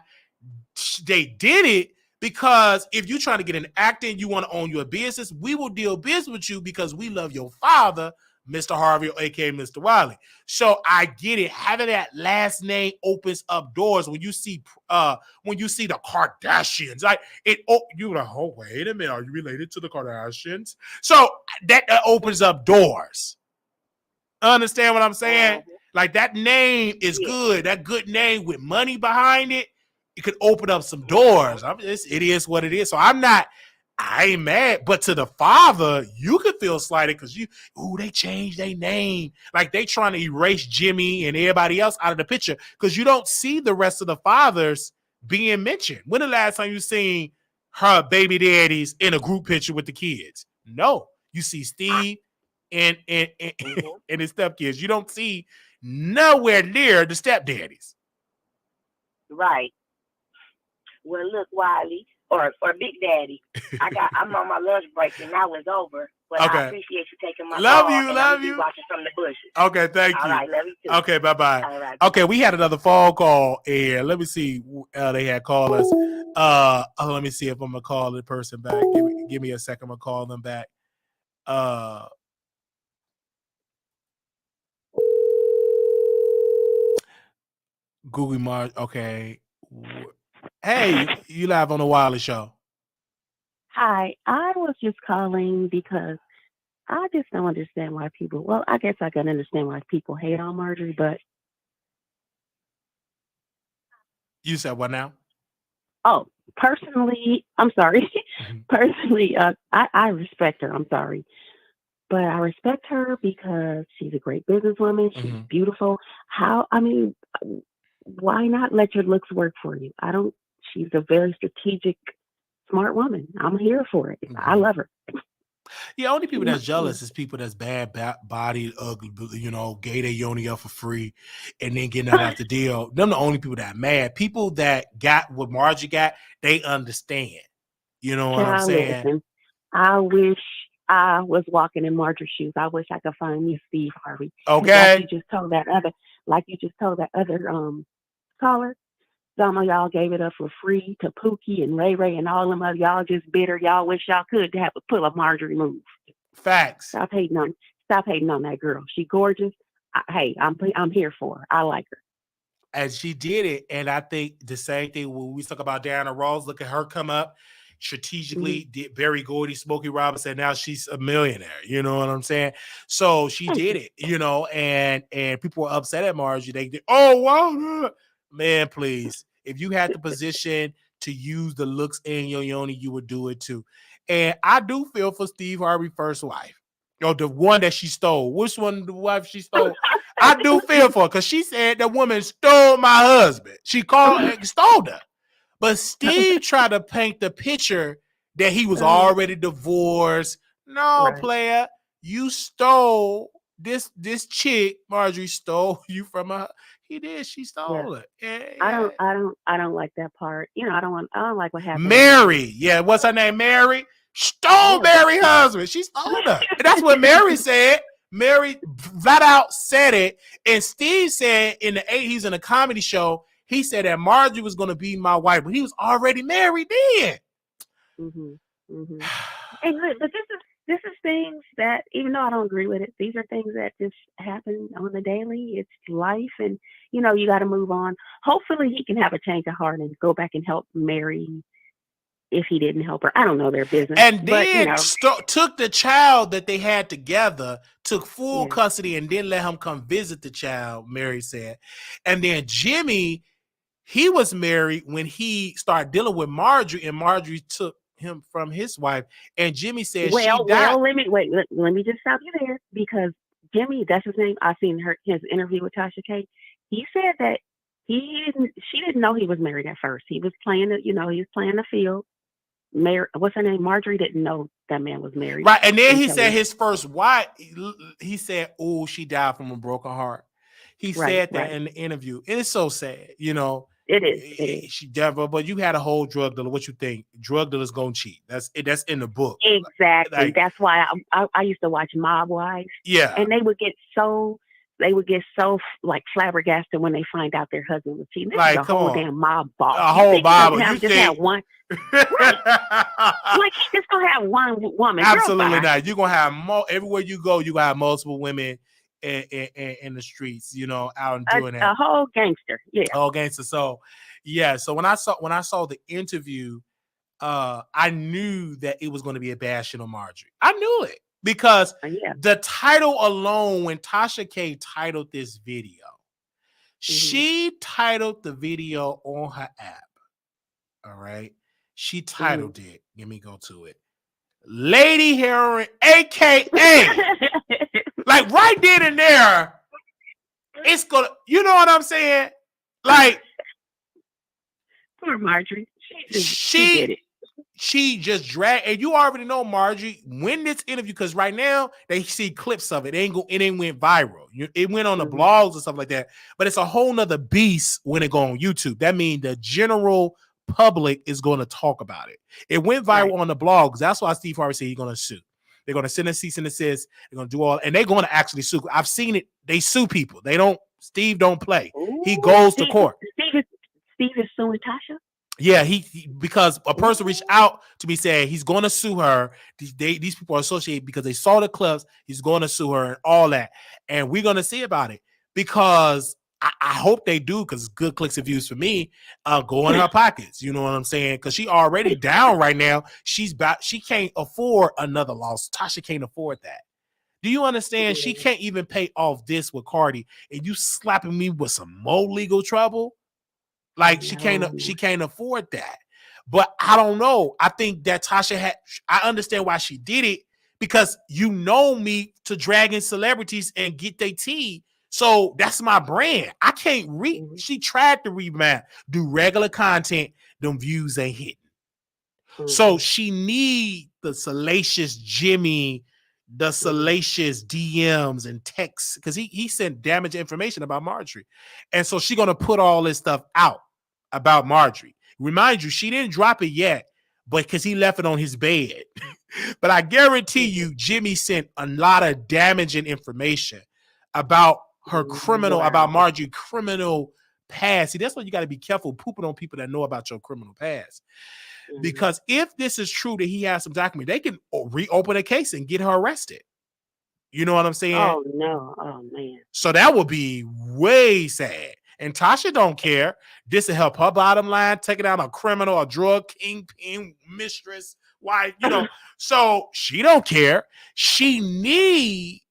A: they did it, because if you're trying to get an acting, you want to own your business, we will deal business with you because we love your father, Mr. Harvey, or aka Mr. Wiley. So I get it. Having that last name opens up doors. When you see the Kardashians, like you're like, oh, wait a minute, are you related to the Kardashians? So that opens up doors. Understand what I'm saying? Like that name is good. That good name with money behind it, it could open up some doors. It is what it is. So I ain't mad. But to the father, you could feel slighted because they changed their name. Like they trying to erase Jimmy and everybody else out of the picture because you don't see the rest of the fathers being mentioned. When the last time you seen her baby daddies in a group picture with the kids? No. You see Steve and his stepkids. You don't see nowhere near the stepdaddies.
D: Right. Well, look, Wiley or Big Daddy, I'm on my lunch break and now it's over. But I appreciate you taking my call. Love you. Watching from the bushes.
A: Okay, thank you.
D: All right, love you too.
A: Okay, bye-bye.
D: All right.
A: Okay, we had another phone call, and let me see. They had called us. Let me see if I'm gonna call the person back. Give me a second. I'm gonna call them back. Google Mars. Okay. Hey, you live on the Wiley Show.
C: Hi, I was just calling because I just don't understand why people. Well, I guess I can understand why people hate on Marjorie, but
A: you said what now?
C: Oh, personally, I'm sorry. Personally, I respect her. I'm sorry. But I respect her because she's a great businesswoman. She's beautiful. Why not let your looks work for you? She's a very strategic, smart woman. I'm here for it. I love her.
A: Yeah, only people that's jealous is people that's bodied, ugly, gay their yoni up for free and then getting out the deal. Them the only people that mad. People that got what Margie got, they understand. You know what I'm saying?
C: Listen, I wish I was walking in Marjorie's shoes. I wish I could find me Steve Harvey.
A: Okay.
C: Like you just told that other caller. Some of y'all gave it up for free to Pookie and Ray Ray and all them other y'all just bitter. Y'all wish y'all could have a pull a Marjorie move.
A: Facts.
C: Stop hating on that girl. She gorgeous. I'm here for her. I like her.
A: And she did it. And I think the same thing when we talk about Diana Ross, look at her come up strategically, did Barry Gordy, Smokey Robinson. Now she's a millionaire. You know what I'm saying? So she did it, and people were upset at Margie. They did, oh, wow. Man, please. If you had the position to use the looks in your yoni, you would do it too. And I do feel for Steve Harvey's first wife. The one that she stole. Which one, the wife she stole? I do feel for her because she said the woman stole my husband. She called and stole her. But Steve tried to paint the picture that he was already divorced. No, player, you stole this chick. Marjorie stole you from her. He did. She stole it. Yeah.
C: I don't like that part. I don't like what happened.
A: Mary. Yeah. What's her name? Mary stole Mary's husband. She stole her. And that's what Mary said. Mary flat out said it. And Steve said in the 80s, he's in a comedy show. He said that Marjorie was going to be my wife, but he was already married then.
C: And but this is things that, even though I don't agree with it, these are things that just happen on the daily. It's life, and you got to move on. Hopefully, he can have a change of heart and go back and help Mary if he didn't help her. I don't know their business.
A: And then took the child that they had together, took full custody, and then let him come visit the child, Mary said. And then Jimmy, he was married when he started dealing with Marjorie, and Marjorie took him from his wife. And Jimmy said she died.
C: Well, let me just stop you there, because Jimmy, that's his name. I seen his interview with Tasha K. He said that she didn't know he was married at first. He was playing the field. What's her name? Marjorie didn't know that man was married.
A: Right. And then he said his first wife, he said, oh, she died from a broken heart. He said that in the interview. And it's so sad,
C: It is.
A: She never, but you had a whole drug dealer. What you think? Drug dealers gonna cheat. That's in the book.
C: Exactly. That's why I used to watch Mob Wives.
A: Yeah.
C: And they would get so like flabbergasted when they find out their husband was cheating. This is a whole damn mob boss.
A: A whole Bible. You
C: just have one. Right. Like he's just gonna have one woman.
A: Absolutely not. You're gonna have everywhere you go. You gonna have multiple women in the streets. Out and doing that.
C: A whole gangster. Yeah.
A: A whole gangster. So yeah. So when I saw the interview, I knew that it was going to be a bashing on Marjorie. I knew it. Because the title alone, when Tasha K titled this video, she titled the video on her app. All right. She titled it. Let me go to it. Lady Heroin, AKA. Like right then and there, it's gonna, you know what I'm saying? Like,
C: poor Marjorie. She did it.
A: She just dragged, and you already know, Marjorie, when this interview, because right now they see clips of it. It ain't went viral. It went on the blogs and stuff like that. But it's a whole nother beast when it go on YouTube. That means the general public is going to talk about it. It went viral on the blogs. That's why Steve Harvey said he's going to sue. They're going to send a cease and desist. They're going to do all, and they're going to actually sue. I've seen it. They sue people. They don't. Steve don't play. He goes to court.
C: Steve is suing Tasha.
A: Yeah, he because a person reached out to me saying he's going to sue her. These people are associated because they saw the clips. He's going to sue her and all that. And we're going to see about it because I hope they do, because it's good clicks and views for me. Go in her pockets. You know what I'm saying? Because she already down right now. She can't afford another loss. Tasha can't afford that. Do you understand? She can't even pay off this with Cardi, and you slapping me with some more legal trouble. Like she can't afford that. But I don't know. I think that Tasha I understand why she did it, because you know me to drag in celebrities and get their tea. So that's my brand. I can't read. She tried to revamp, do regular content. Them views ain't hitting. So she need the salacious Jimmy, the salacious DMs and texts, because he sent damaged information about Marjorie. And so she's going to put all this stuff out about Marjorie. Remind you, she didn't drop it yet, but because he left it on his bed. But I guarantee you, Jimmy sent a lot of damaging information about her criminal, about Marjorie criminal past. See, that's why you got to be careful pooping on people that know about your criminal past. Because if this is true that he has some document, they can reopen a case and get her arrested. You know what I'm saying?
C: Oh, no. Oh, man.
A: So that would be way sad. And Tasha don't care. This will help her bottom line, taking down a criminal, a drug kingpin, mistress, wife, you know. So she don't care. She need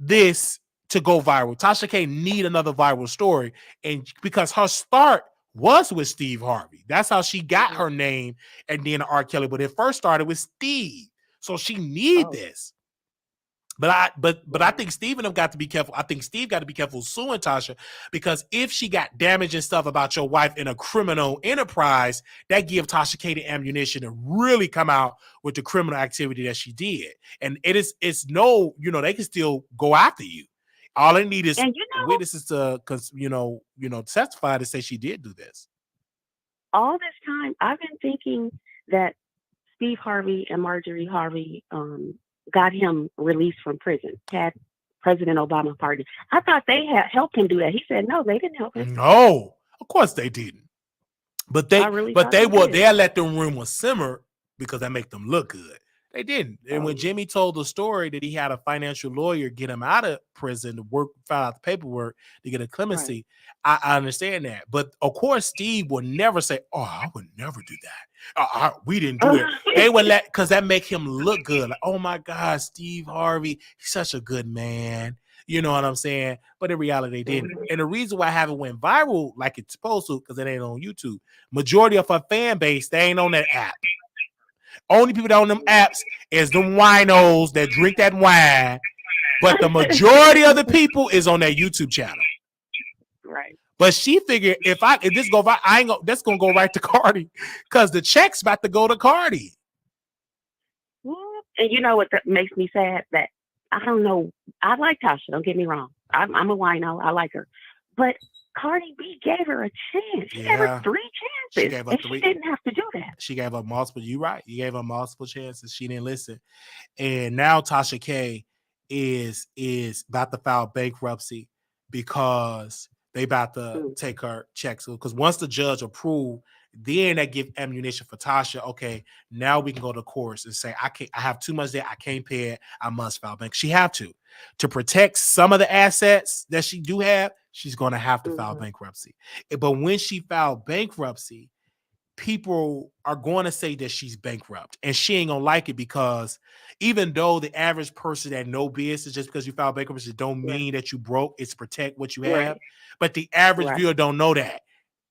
A: this to go viral. Tasha can't need another viral story. And because her start was with Steve Harvey. That's how she got her name and then R. Kelly. But it first started with Steve. So she need this. But I think Steve and them got to be careful. I think Steve got to be careful suing Tasha, because if she got damage and stuff about your wife in a criminal enterprise, that give Tasha K the ammunition to really come out with the criminal activity that she did. And it's no, they can still go after you. All they need is witnesses to, testify to say she did do this.
C: All this time, I've been thinking that Steve Harvey and Marjorie Harvey got him released from prison, had President Obama pardoned. I thought they had helped him do that. He said, no, they didn't help him.
A: No, of course they didn't. But they let them rumors simmer because that make them look good. They didn't. And when Jimmy told the story that he had a financial lawyer get him out of prison to file out the paperwork to get a clemency, I understand that. But of course, Steve would never say, "Oh, I would never do that. We didn't do it." They would because that make him look good. Like, oh my God, Steve Harvey, he's such a good man. You know what I'm saying? But in reality, they didn't. And the reason why I haven't went viral like it's supposed to, because it ain't on YouTube. Majority of our fan base, they ain't on that app. Only people that on them apps is them winos that drink that wine, but the majority of the people is on that YouTube channel.
C: Right.
A: But she figured if this go viral, that's gonna go right to Cardi, because the check's about to go to Cardi.
C: And you know what makes me sad? That I don't know. I like Tasha. Don't get me wrong. I'm a wino. I like her, but Cardi B gave her a chance. She gave her 3 chances. She gave her 3. She didn't have to do that.
A: She gave her multiple. You're right. You gave her multiple chances. She didn't listen. And now Tasha K is about to file bankruptcy because they about to take her checks. Because once the judge approved, then they give ammunition for Tasha. Okay, now we can go to court and say, I have too much debt. I can't pay it. I must file bankruptcy. She have to protect some of the assets that she do have. She's going to have to file bankruptcy. But when she filed bankruptcy, people are going to say that she's bankrupt, and she ain't gonna like it, because even though the average person that know business, just because you file bankruptcy don't mean that you broke. It's protect what you have. But the average viewer don't know that.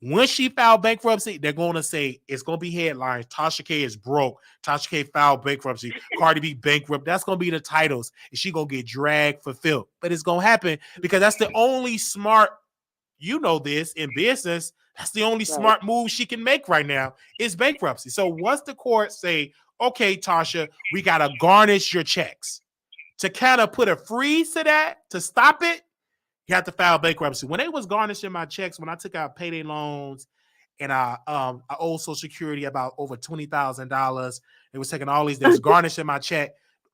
A: When she filed bankruptcy, they're going to say, it's going to be headlines: Tasha K is broke. Tasha K filed bankruptcy. Cardi B bankrupt. That's going to be the titles. And she going to get dragged for filth. But it's going to happen because that's the only smart, you know this, in business, that's the only smart move she can make right now is bankruptcy. So once the court say, okay, Tasha, we got to garnish your checks, to kind of put a freeze to that, to stop it, you have to file bankruptcy. When they was garnishing my checks, when I took out payday loans and I owed Social Security about over $20,000, they was taking all these, they was garnishing my check.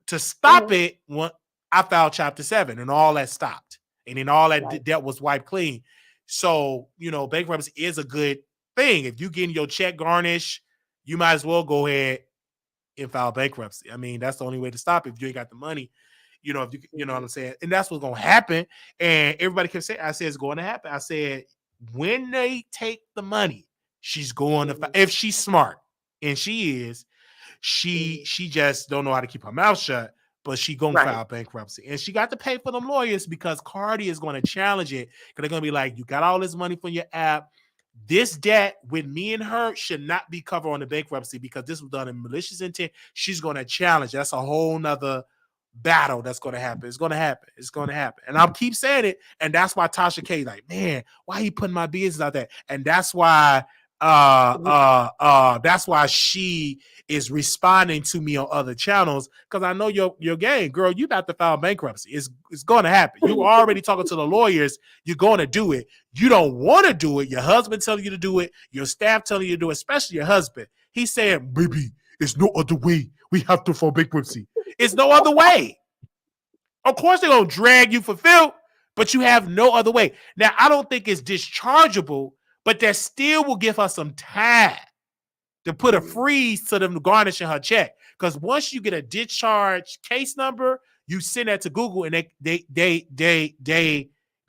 A: To stop it, when I filed Chapter 7 and all that stopped. And then all that debt was wiped clean. So, you know, bankruptcy is a good thing. If you getting your check garnished, you might as well go ahead and file bankruptcy. I mean, that's the only way to stop it if you ain't got the money. You know, if you know what I'm saying? And that's what's going to happen. And everybody can say, I said, it's going to happen. I said, when they take the money, she's going to, if she's smart, and she is, she just don't know how to keep her mouth shut. But she gonna file bankruptcy, and she got to pay for them lawyers, because Cardi is going to challenge it, because they're gonna be like, you got all this money from your app. This debt with me and her should not be covered on the bankruptcy, because this was done in malicious intent. She's going to challenge. That's a whole nother battle that's going to happen. It's going to happen. It's going to happen. And I'll keep saying it. And that's why Tasha K like, man, why you putting my business out there? And that's why she is responding to me on other channels, because I know your game, girl. You about to file bankruptcy. It's going to happen. You already talking to the lawyers. You're going to do it. You don't want to do it. Your husband telling you to do it. Your staff telling you to do it. Especially your husband. He's saying, baby, there's no other way. We have to file bankruptcy. It's no other way. Of course they're gonna drag you for filth, but you have no other way. Now I don't think it's dischargeable, but that still will give her some time to put a freeze to them garnishing her check. Because once you get a discharge case number, you send that to Google, and they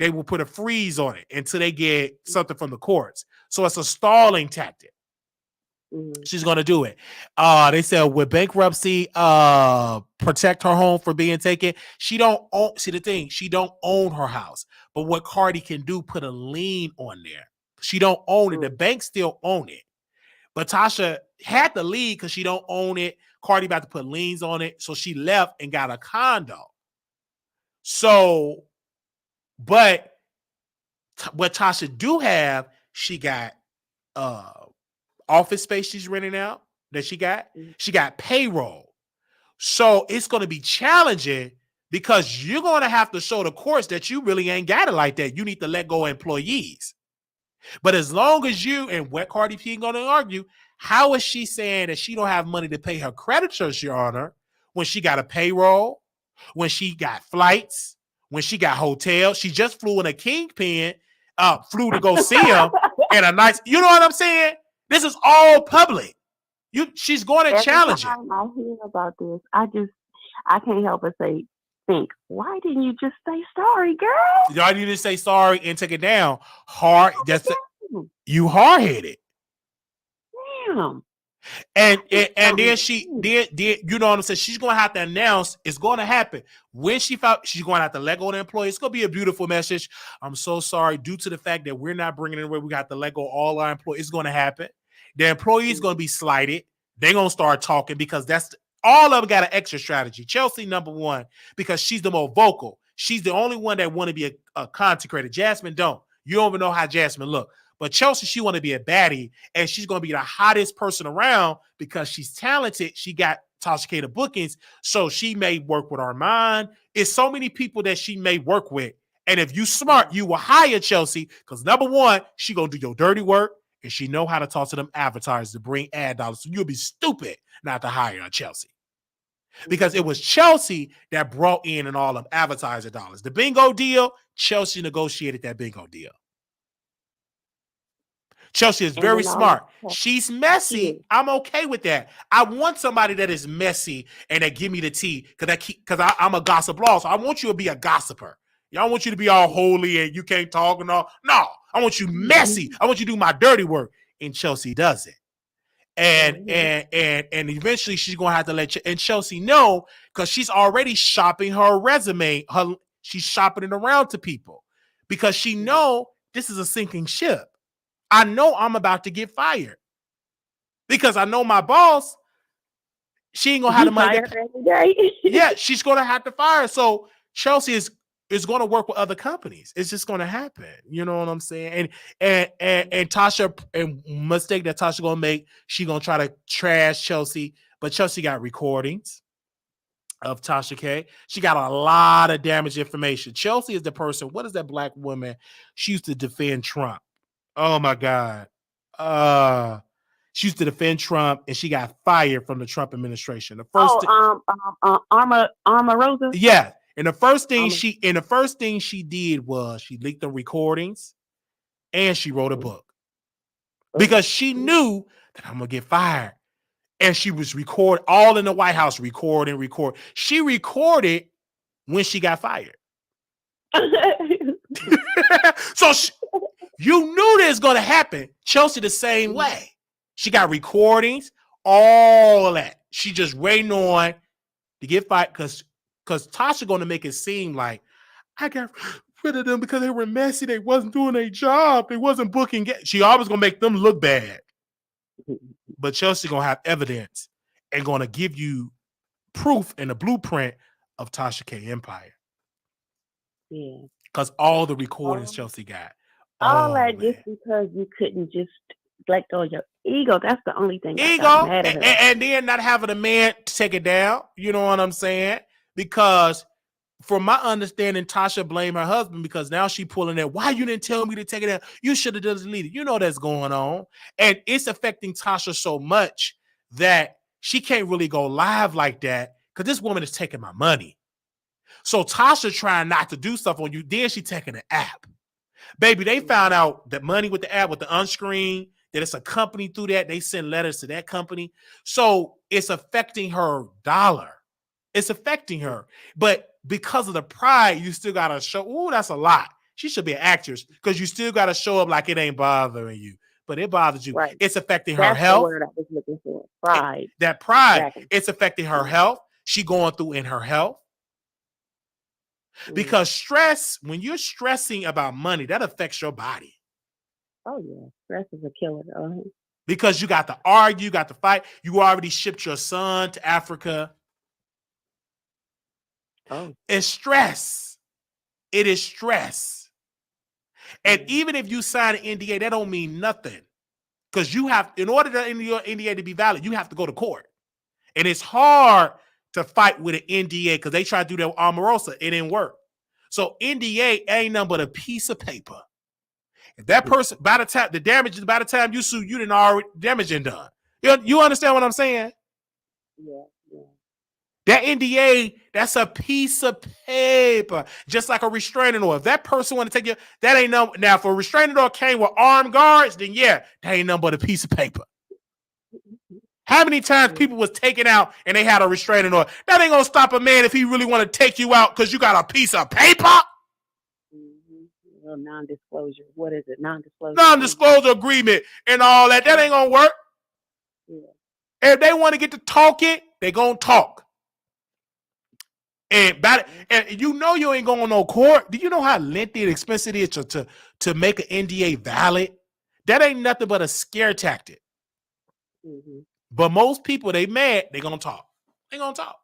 A: will put a freeze on it until they get something from the courts. So it's a stalling tactic. She's going to do it. They said with bankruptcy, protect her home for being taken. She don't own. See the thing, she don't own her house. But what Cardi can do, put a lien on there. She don't own it. The bank still own it. But Tasha had the lien because she don't own it. Cardi about to put liens on it. So she left and got a condo. So, but what Tasha do have, she got office space she's renting out that she got. She got payroll. So it's going to be challenging, because you're going to have to show the courts that you really ain't got it like that. You need to let go of employees. But as long as you, and what Cardi B going to argue, how is she saying that she don't have money to pay her creditors, Your Honor, when she got a payroll, when she got flights, when she got hotels? She just flew in a kingpin, flew to go see him, and a nice, you know what I'm saying? This is all public. She's going to challenge it.
C: I hear about this, I can't help but think, why didn't you just say sorry, girl?
A: Y'all need to say sorry and take it down. You hard-headed.
C: Damn.
A: And then she did, you know what I'm saying? She's going to have to announce it's going to happen. When she's going to have to let go of the employee. It's going to be a beautiful message. I'm so sorry. Due to the fact that we're not bringing it away, we got to let go of all our employees. It's going to happen. The employee is going to be slighted. They're going to start talking, because that's all of them got an extra strategy. Chelsea, number one, because she's the more vocal. She's the only one that want to be a content creator. Jasmine don't. You don't even know how Jasmine look. But Chelsea, she want to be a baddie, and she's going to be the hottest person around because she's talented. She got Tasha K the bookings, so she may work with Armand. It's so many people that she may work with. And if you smart, you will hire Chelsea, because number one, she going to do your dirty work, and she know how to talk to them advertisers to bring ad dollars. So you'll be stupid not to hire her, Chelsea. Because it was Chelsea that brought in and all of advertiser dollars. The bingo deal, Chelsea negotiated that bingo deal. Chelsea is very smart. She's messy. I'm okay with that. I want somebody that is messy and that give me the tea, because I'm a gossip blog. So I want you to be a gossiper. I want you to be all holy and you can't talk and all. No, I want you messy. I want you to do my dirty work. And Chelsea does it. And eventually she's gonna have to let and Chelsea know, because she's already shopping her resume. She's shopping it around to people because she know this is a sinking ship. I know I'm about to get fired because I know my boss. She ain't gonna have the money. Yeah, she's gonna have to fire. So Chelsea is gonna work with other companies. It's just gonna happen. You know what I'm saying? And Tasha, and mistake that Tasha gonna make, she gonna try to trash Chelsea, but Chelsea got recordings of Tasha K. She got a lot of damaged information. Chelsea is the person. What is that black woman? She used to defend Trump. Oh my God. She used to defend Trump, and she got fired from the Trump administration. The first
C: Rosa.
A: Yeah, and the first thing she did was she leaked the recordings, and she wrote a book because she knew that I'm gonna get fired, and she was all in the White House record. She recorded when she got fired. So you knew this was gonna happen. Chelsea the same way. She got recordings, all that. She just waiting on to get fired because Tasha going to make it seem like I got rid of them because they were messy. They wasn't doing their job. They wasn't booking. She always going to make them look bad. But Chelsea going to have evidence and going to give you proof and a blueprint of Tasha K Empire.
C: Yeah.
A: Because all the recordings Chelsea got.
C: All that just because you couldn't just let go of your ego. That's the only thing.
A: And then not having a man to take it down. You know what I'm saying? Because from my understanding, Tasha blamed her husband because now she pulling that. Why you didn't tell me to take it down? You should have deleted it. You know that's going on. And it's affecting Tasha so much that she can't really go live like that because this woman is taking my money. So Tasha trying not to do stuff on you. Then she taking the app. Baby, they found out that money with the app, with the unscreen, that it's a company through that. They send letters to that company. So it's affecting her dollar. It's affecting her. But because of the pride, you still got to show, oh, that's a lot. She should be an actress because you still got to show up like it ain't bothering you. But it bothers you.
C: Right.
A: It's affecting her health.
C: The word I was looking for. Pride.
A: That pride. Exactly. It's affecting her health. She going through in her health. Because stress, when you're stressing about money, that affects your body.
C: Oh, yeah. Stress is a killer.
A: Because you got to argue, you got to fight. You already shipped your son to Africa.
C: Oh.
A: It's stress. It is stress. And even if you sign an NDA, that don't mean nothing. Because you have, in order for your NDA to be valid, you have to go to court. And it's hard to fight with an NDA because they try to do that with Omarosa. It didn't work. So NDA ain't nothing but a piece of paper. If that person, by the time you sue, you didn't already damage and done. You understand what I'm saying?
C: Yeah.
A: That NDA, that's a piece of paper, just like a restraining order. If that person want to take you, that ain't no. Now, if a restraining order came with armed guards, then yeah, that ain't nothing but a piece of paper. How many times people was taken out and they had a restraining order? That ain't gonna stop a man if he really want to take you out because you got a piece of paper.
C: Well, non-disclosure. What is it?
A: Non-disclosure agreement and all that. That ain't gonna work. Yeah. If they want to get to talking, they gonna talk. And you know you ain't going to no court. Do you know how lengthy and expensive it is to make an NDA valid? That ain't nothing but a scare tactic. Mm-hmm. But most people, they mad, they going to talk. They going to talk.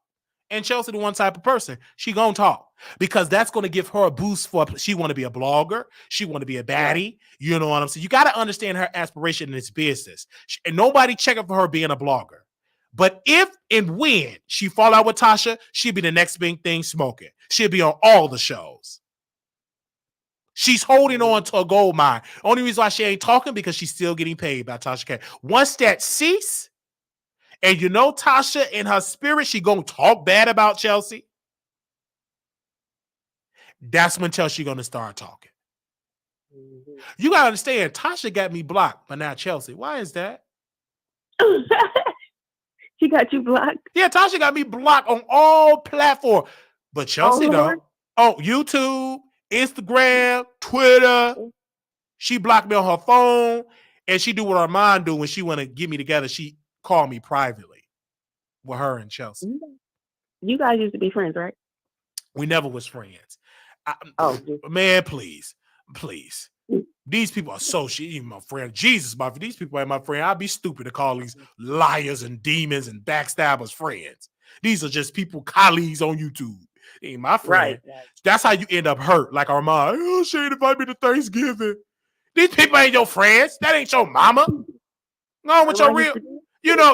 A: And Chelsea, the one type of person, she going to talk. Because that's going to give her a boost for, she want to be a blogger. She want to be a baddie. You know what I'm saying? You got to understand her aspiration in this business. And nobody checking for her being a blogger. But if and when she fall out with Tasha, she'll be the next big thing smoking. She'll be on all the shows. She's holding on to a gold mine. Only reason why she ain't talking because she's still getting paid by Tasha K. Once that cease, and you know Tasha in her spirit, she gonna talk bad about Chelsea. That's when Chelsea gonna start talking. Mm-hmm. You gotta understand, Tasha got me blocked, but not Chelsea. Why is that?
C: She got you blocked?
A: Yeah, Tasha got me blocked on all platforms. But Chelsea, though, on YouTube, Instagram, Twitter, she blocked me on her phone, and she do what her mom do when she want to get me together. She call me privately with her and Chelsea.
C: You guys used to be friends, right?
A: We never was friends. Man, please. These people are associates, even my friend. Jesus, if these people ain't my friend, I'd be stupid to call these liars and demons and backstabbers friends. These are just people, colleagues on YouTube. They ain't my friend. Right. That's how you end up hurt. Like our mom, oh, she ain't invite me to Thanksgiving. These people ain't your friends. That ain't your mama. No, with your real,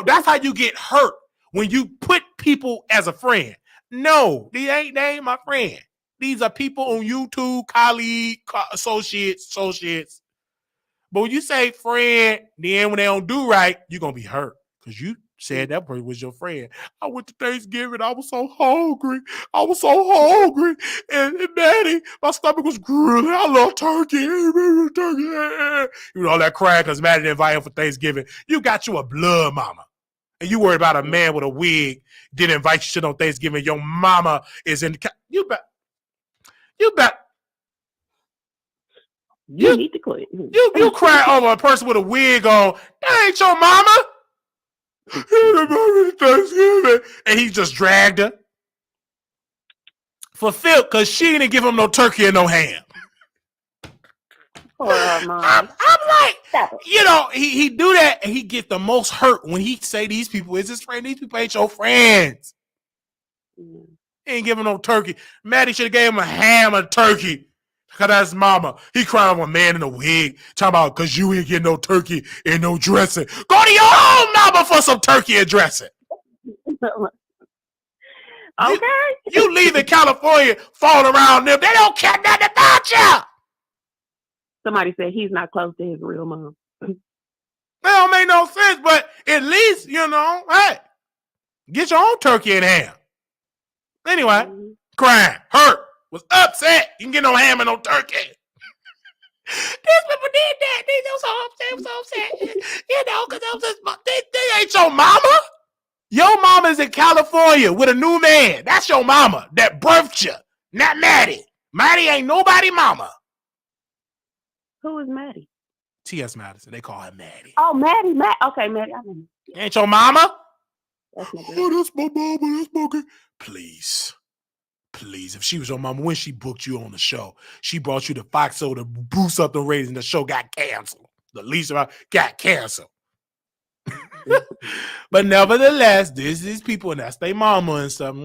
A: that's how you get hurt when you put people as a friend. No, they ain't my friend. These are people on YouTube, colleague, associates. But when you say friend, then when they don't do right, you're going to be hurt because you said that person was your friend. I went to Thanksgiving. I was so hungry. And Daddy, my stomach was grueling. I love turkey. All that crying because Maddie didn't invite him for Thanksgiving. You got you a blood mama. And you worry about a man with a wig didn't invite you shit on Thanksgiving. Your mama is in the... You bet.
C: You need to quit.
A: You cry over a person with a wig on. That ain't your mama. And he just dragged her for filth because she didn't give him no turkey and no ham. I'm like, he do that and he get the most hurt when he say these people is his friend. These people ain't your friends. He ain't giving no turkey. Maddie should have gave him a ham and turkey. Cause that's mama. He crying over a man in a wig, talking about cause you ain't getting no turkey and no dressing. Go to your own mama for some turkey and dressing.
C: Okay.
A: You leaving California, falling around them. They don't care nothing about you.
C: Somebody said he's not close to his real mom.
A: That don't make no sense, but at least, hey, get your own turkey and ham. Anyway, crying, hurt. Was upset. You can get no ham and no turkey. These people did that. They was so upset. Because they ain't your mama. Your mama's in California with a new man. That's your mama that birthed you, not Maddie. Maddie ain't nobody mama.
C: Who is Maddie?
A: T.S. Madison. They call her Maddie.
C: Oh, Maddie. Okay, Maddie. I mean,
A: ain't your mama?
C: That's my
A: that's my mama. That's my girl. Please, if she was your mama, when she booked you on the show, she brought you the Fox Show to boost up the ratings. The show got canceled. The least about got canceled. But nevertheless, these people, and that's their mama and stuff.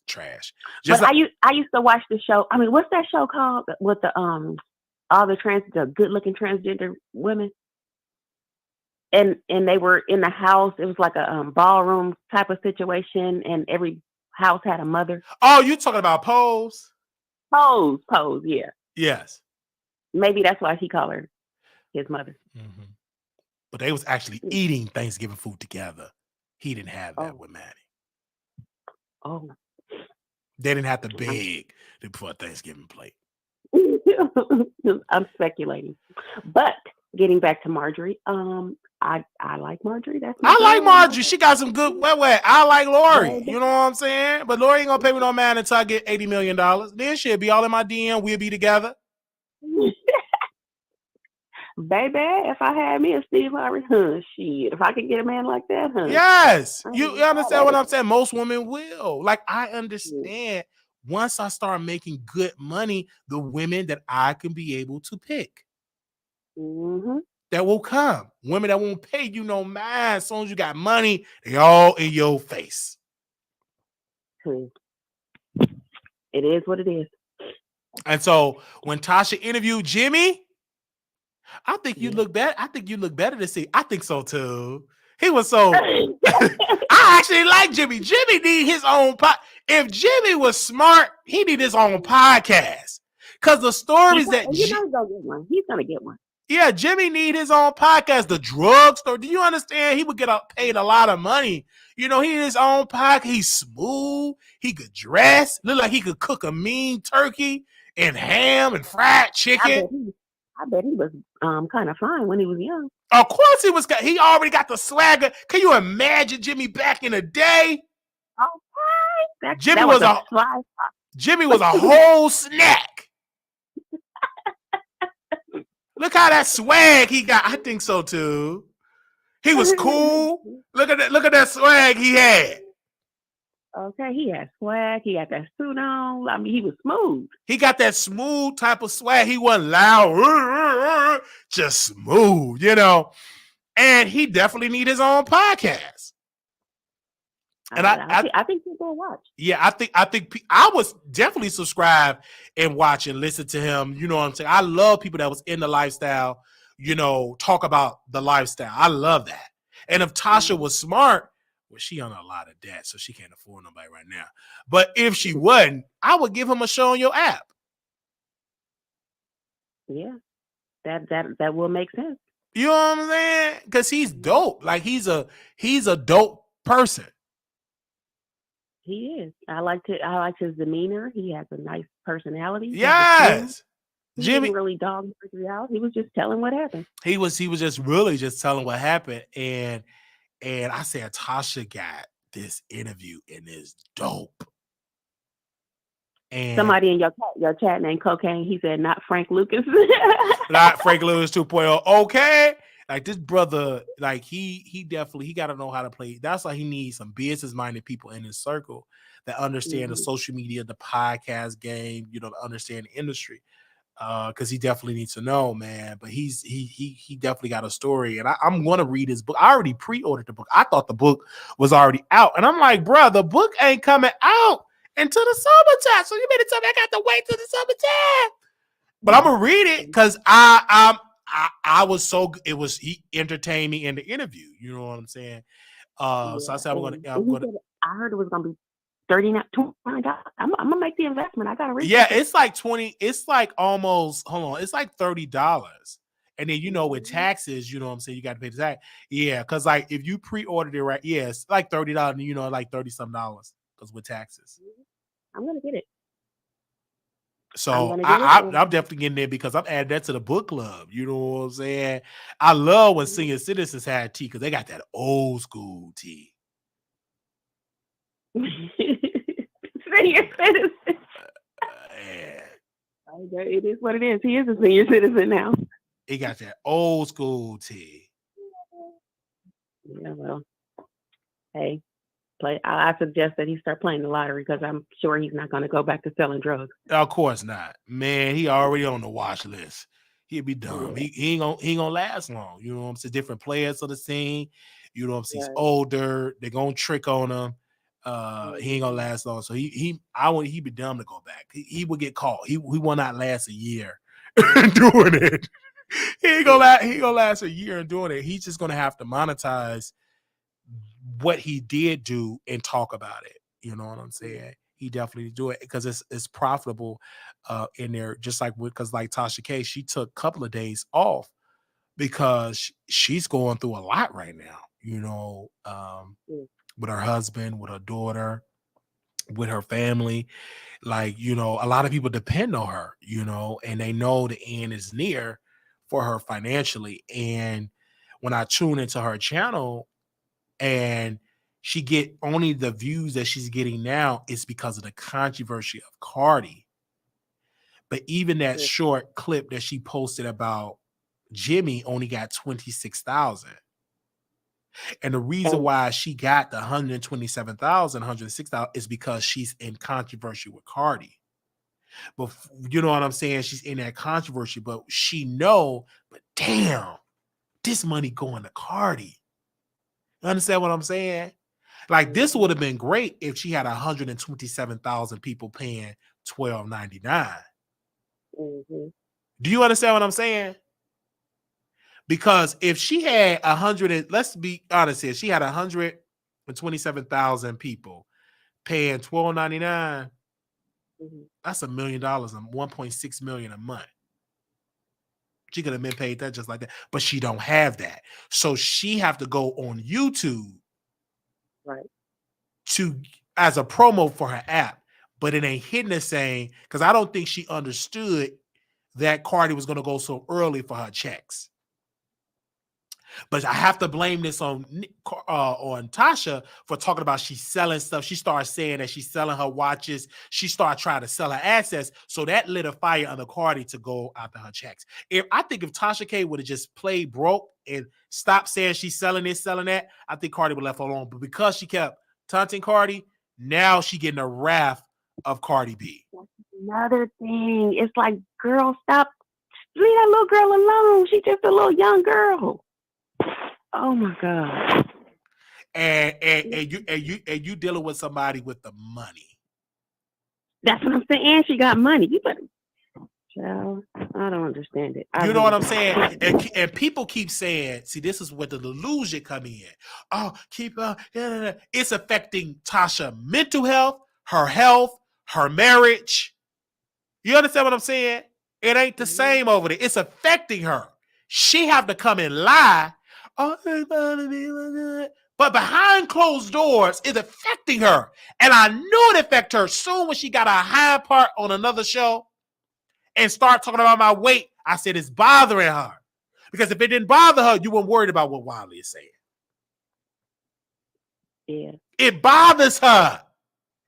A: Trash.
C: But I used to watch the show. I mean, what's that show called with the all the good looking transgender women? And they were in the house. It was like a ballroom type of situation, and every house had a mother.
A: Oh, you talking about Pose?
C: Pose, yeah.
A: Yes.
C: Maybe that's why he called her his mother.
A: Mm-hmm. But they was actually eating Thanksgiving food together. He didn't have that with Maddie.
C: Oh.
A: They didn't have to beg for a Thanksgiving plate.
C: I'm speculating. But getting back to Marjorie, I like Marjorie.
A: I like Marjorie. She got some good. Wait. I like Lori. You know what I'm saying? But Lori ain't gonna pay me no man until I get $80 million. Then she'll be all in my DM. We'll be together.
C: Baby, if I had me a Steve Harvey, shit. If I could get a man like that,
A: yes. You understand what I'm saying? Most women will. Like, I understand. Once I start making good money, the women that I can be able to pick.
C: Mm-hmm.
A: That will come. Women that won't pay you no mind. As soon as you got money, they all in your face.
C: It is what it is. And
A: so when Tasha interviewed Jimmy, I think you look better. I think you look better to see. I think so too. He was so. I actually like Jimmy. Jimmy need his own If Jimmy was smart, he need his own podcast. Because the stories
C: he's gonna get one. He's gonna get one.
A: Yeah, Jimmy need his own podcast. The drugstore. Do you understand? He would get paid a lot of money. He need his own podcast. He's smooth. He could dress. Look like he could cook a mean turkey and ham and fried chicken.
C: I bet he was kind of fine when he was young.
A: Of course he was. He already got the swagger. Can you imagine Jimmy back in the day?
C: Okay.
A: Jimmy was a whole snack. Look how that swag he got. I think so too. He was cool. Look at that swag he had.
C: Okay, he had swag. He had that suit on. I mean, he was smooth.
A: He got that smooth type of swag. He wasn't loud, just smooth, And he definitely need his own podcast. And
C: I think people watch.
A: Yeah, I think I was definitely subscribe and watch and listen to him. You know what I'm saying? I love people that was in the lifestyle, talk about the lifestyle. I love that. And if Tasha was smart, well, she on a lot of debt, so she can't afford nobody right now. But if she wasn't, I would give him a show on your app.
C: Yeah, that will make sense.
A: You know what I'm saying? Because he's dope. Like he's a dope person.
C: He is. I like his demeanor. He has a nice personality.
A: Yes.
C: Jimmy didn't really dog Marjorie out. He was just telling what happened.
A: He was just really just telling what happened. And I said Tasha got this interview and it's dope. And
C: somebody in your chat named Cocaine, he said not Frank Lucas.
A: Not Frank Lucas 2.0. Okay. Like this brother, like he definitely got to know how to play. That's why he needs some business-minded people in his circle that understand the social media, the podcast game, to understand the industry. Because he definitely needs to know, man. But he definitely got a story, and I'm going to read his book. I already pre-ordered the book. I thought the book was already out, and I'm like, bro, the book ain't coming out until the summertime. So you made it tell me I got to wait till the summertime. But I'm gonna read it because I was so it was he entertained me in the interview. You know what I'm saying? So I said I'm gonna.
C: I heard it was gonna be $39. I'm gonna make the investment. I gotta read.
A: Yeah, it's like 20. It's like almost. Hold on, it's like $30. And then with taxes, you know what I'm saying, you got to pay the tax. Yeah, because like if you pre-ordered it right, yeah, it's like $30. And like $30-some because with taxes.
C: I'm gonna get it.
A: So I'm definitely getting there because I'm adding that to the book club. You know what I'm saying? I love when senior citizens had tea because they got that old school tea.
C: Senior citizen. It is what it is. He is a senior citizen now.
A: He got that old school tea.
C: Yeah, well, hey. I suggest that he start playing the lottery because I'm sure he's not going to go back to selling drugs.
A: Of course not, man. He already on the watch list. He'd be dumb. Yeah. He ain't gonna last long. You know what I'm saying? Different players of the scene. You know what I'm saying? He's older. They're gonna trick on him. He ain't gonna last long. So he'd be dumb to go back. He would get caught. He will not last a year doing it. He ain't gonna last a year in doing it. He's just gonna have to monetize what he did do and talk about it. You know what I'm saying? He definitely do it because it's profitable in there. Just like because like Tasha K, she took a couple of days off because she's going through a lot right now. With her husband, with her daughter, with her family. Like a lot of people depend on her. And they know the end is near for her financially. And when I tune into her channel, and she get only the views that she's getting now is because of the controversy of Cardi. But even that short clip that she posted about Jimmy only got 26,000. And the reason why she got the 127,000, 106,000 is because she's in controversy with Cardi. But you know what I'm saying? She's in that controversy, but but damn, this money going to Cardi. Understand what I'm saying? Like this would have been great if she had 127,000 people paying $12.99. Do you understand what I'm saying? Because if she had 100, let's be honest here, she had 127,000 people paying $12.99. That's $1 million and 1.6 million a month. She could have been paid that just like that, but she don't have that. So she have to go on YouTube,
C: right,
A: as a promo for her app, but it ain't hitting the same because I don't think she understood that Cardi was going to go so early for her checks. But I have to blame this on Tasha for talking about she's selling stuff. She started saying that she's selling her watches. She started trying to sell her assets. So that lit a fire under Cardi to go after her checks. I think if Tasha K would have just played broke and stopped saying she's selling this, selling that, I think Cardi would have left her alone. But because she kept taunting Cardi, now she getting a wrath of Cardi B.
C: Another thing, it's like, girl, stop. Leave that little girl alone. She's just a little young girl. Oh my God.
A: And you dealing with somebody with the money.
C: That's what I'm saying. She got money. You better. Child, I don't understand it.
A: You know what I'm saying? And people keep saying, see, this is where the delusion come in. Oh, it's affecting Tasha mental health, her marriage. You understand what I'm saying? It ain't the same over there. It's affecting her. She have to come and lie. Oh, but behind closed doors, it's affecting her. And I knew it affected her soon when she got a high part on another show and start talking about my weight. I said it's bothering her. Because if it didn't bother her, you weren't worried about what Wiley is saying.
C: Yeah.
A: It bothers her.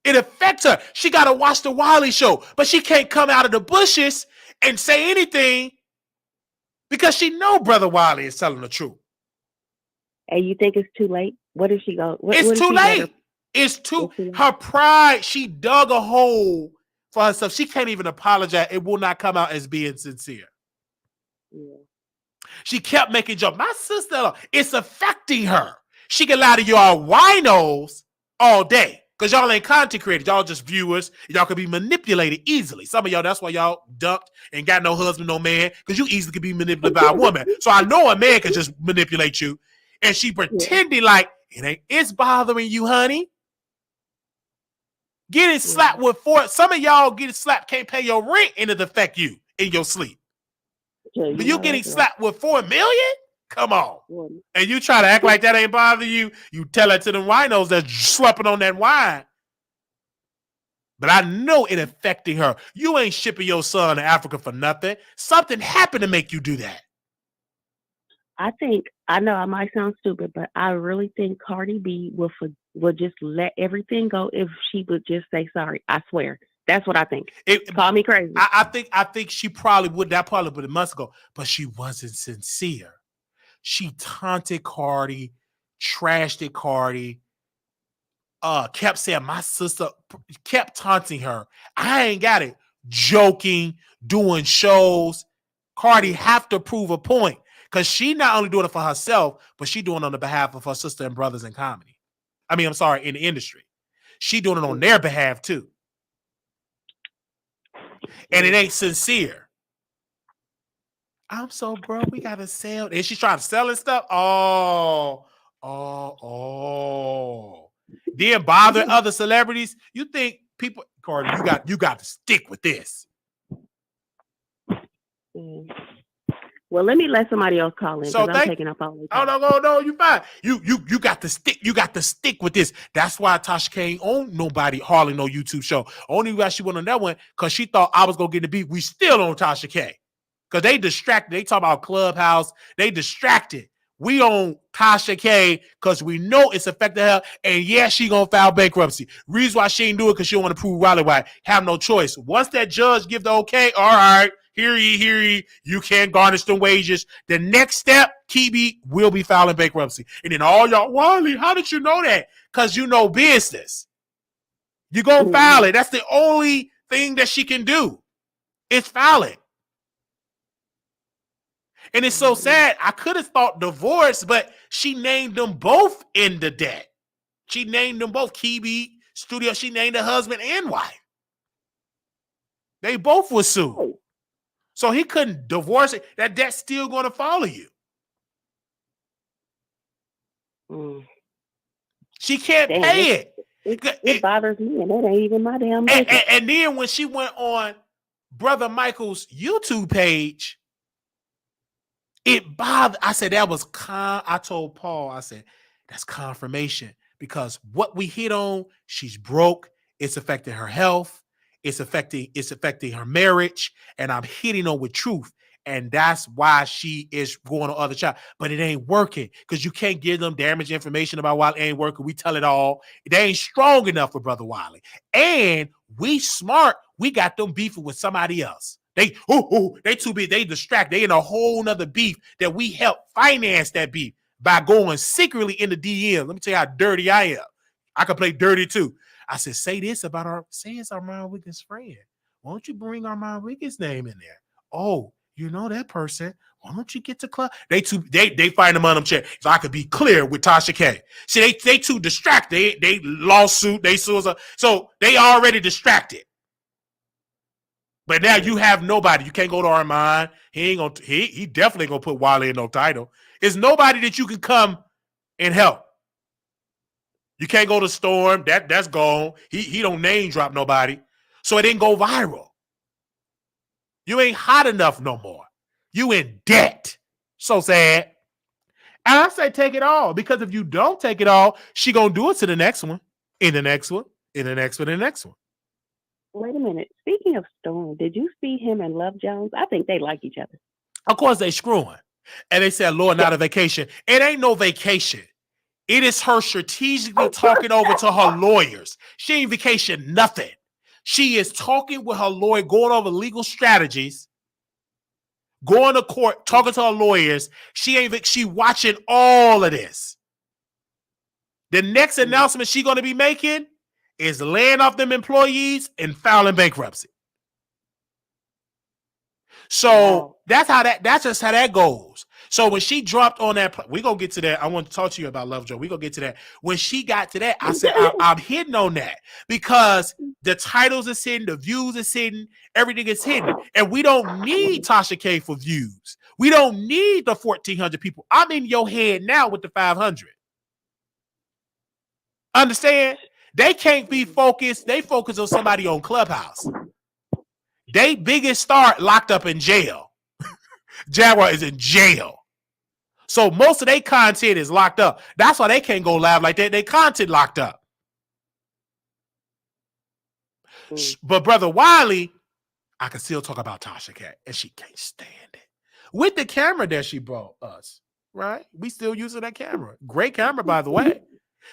A: It affects her. She got to watch the Wiley Show, but she can't come out of the bushes and say anything because she know Brother Wiley is telling the truth.
C: And you think it's too late? What if she go?
A: It's too late. It's too. Her pride. She dug a hole for herself. She can't even apologize. It will not come out as being sincere.
C: Yeah.
A: She kept making jokes. My sister, it's affecting her. She can lie to y'all winos all day. Because y'all ain't content creators. Y'all just viewers. Y'all can be manipulated easily. Some of y'all, that's why y'all ducked and got no husband, no man. Because you easily can be manipulated by a woman. So I know a man can just manipulate you. And she pretending like, it's bothering you, honey. Getting slapped with force. Some of y'all getting slapped, can't pay your rent, and it affect you in your sleep. Yeah, but you getting slapped with $4 million? Come on. And you try to act like that ain't bothering you. You tell it to them winos that's slapping on that wine. But I know it affecting her. You ain't shipping your son to Africa for nothing. Something happened to make you do that.
C: I know I might sound stupid, but I really think Cardi B will just let everything go if she would just say sorry. I swear. That's what I think. Call me crazy.
A: I think she probably would. That probably would a month ago, but she wasn't sincere. She taunted Cardi, trashed it Cardi, kept saying my sister, kept taunting her. I ain't got it. Joking, doing shows. Cardi have to prove a point because she not only doing it for herself, but she doing it on the behalf of her sister and brothers in comedy. I mean, I'm sorry, in the industry. She doing it on their behalf too. And it ain't sincere. I'm so broke, we gotta sell. And she's trying to sell and stuff. Oh. Then bother other celebrities. You think people, Cardi, you got to stick with this.
C: Well, let me let somebody else call in because I'm taking up all the time.
A: Oh no, you fine. You got to stick. You got to stick with this. That's why Tasha K ain't on hardly no YouTube show. Only why she went on that one because she thought I was gonna get the beat. We still on Tasha K. Because they distracted. They talk about Clubhouse. They distracted. We on Tasha K because we know it's affecting her. And yeah, she going to file bankruptcy. Reason why she ain't do it because she don't want to prove Wiley White. Have no choice. Once that judge give the okay, all right, hear ye, you can't garnish the wages. The next step, Kibi will be filing bankruptcy. And then all y'all, Wiley, how did you know that? Because you know business. You're going to file it. That's the only thing that she can do. It's file it. And it's so sad. I could have thought divorce, but she named them both in the debt. She named them both. Kibi Studio, she named the husband and wife. They both were sued. So he couldn't divorce it. That debt's still going to follow you. She can't pay it.
C: It bothers me, and it ain't even my damn business.
A: And then when she went on Brother Michael's YouTube page, it bothered. I said that was I told Paul, I said, that's confirmation because what we hit on, she's broke. It's affecting her health. It's affecting her marriage. And I'm hitting on with truth. And that's why she is going to other child. But it ain't working because you can't give them damage information about why it ain't working. We tell it all. They ain't strong enough for Brother Wiley. And we smart. We got them beefing with somebody else. They too big. They distract. They in a whole nother beef that we help finance that beef by going secretly in the DM. Let me tell you how dirty I am. I can play dirty too. I said, say this about it's Armand Wiggins' friend. Why don't you bring Armand Wiggins' name in there? Oh, you know that person. Why don't you get to club? They find them on them chair. So I could be clear with Tasha K. See, they too distracted. They lawsuit. They sue us. So they already distracted. But now you have nobody. You can't go to Armand. He definitely gonna put Wiley in no title. There's nobody that you can come and help. You can't go to Storm. That's gone. He don't name drop nobody. So it didn't go viral. You ain't hot enough no more. You in debt. So sad. And I say take it all. Because if you don't take it all, she gonna do it to the next one. In the next one. In the next one. In the next one.
C: Wait a minute. Speaking of Storm, did you see him and Love Jones? I think they like each other.
A: Of course they screwing. And they said, Lord, not a vacation. It ain't no vacation. It is her strategically talking over to her lawyers. She ain't vacation nothing. She is talking with her lawyer, going over legal strategies, going to court, talking to her lawyers. She watching all of this. The next announcement she's going to be making is laying off them employees and filing bankruptcy. So that's just how that goes. So when she dropped on that, we're going to get to that. I want to talk to you about Lovejoy. We're going to get to that. When she got to that, I said, I'm hitting on that because the titles is hidden, the views is hidden, everything is hidden. And we don't need Tasha K for views. We don't need the 1,400 people. I'm in your head now with the 500. Understand? They can't be focused. They focus on somebody on Clubhouse. They biggest star locked up in jail. Jaguar is in jail. So most of their content is locked up. That's why they can't go live like that. Their content locked up. But Brother Wiley, I can still talk about Tasha Cat, and she can't stand it. With the camera that she brought us, right? We still using that camera. Great camera, by the way.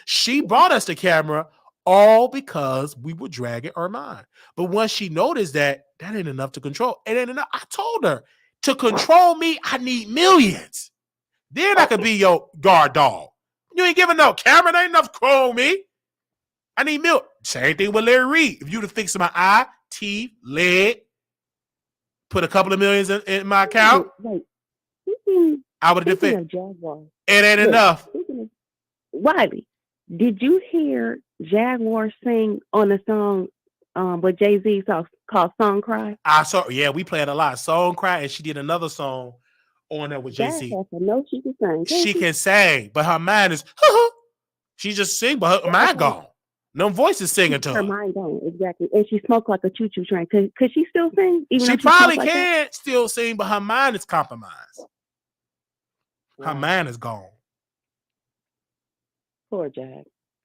A: She brought us the camera all because we were dragging Armand. But once she noticed that ain't enough to control, it ain't enough. I told her, to control me, I need millions. Then I could be your guard dog. You ain't giving no camera. There ain't enough to control me. I need millions. Same thing with Larry Reed. If you'd have fixed my eye, teeth, leg, put a couple of millions in my account, I would have defended. It ain't enough.
C: Wiley, did you hear Jaguar sing on a song with Jay-Z called Song Cry?
A: I saw, yeah, we played a lot. Song Cry, and she did another song on there with Jay-Z.
C: I know she can sing.
A: She can sing, but her mind is, she just sing, but her mind gone. No voice is singing to her.
C: Her mind gone, exactly. And she smoked like a choo-choo train. Could she still sing?
A: She probably can still sing, but her mind is compromised. Her mind is gone.
C: Poor Jag.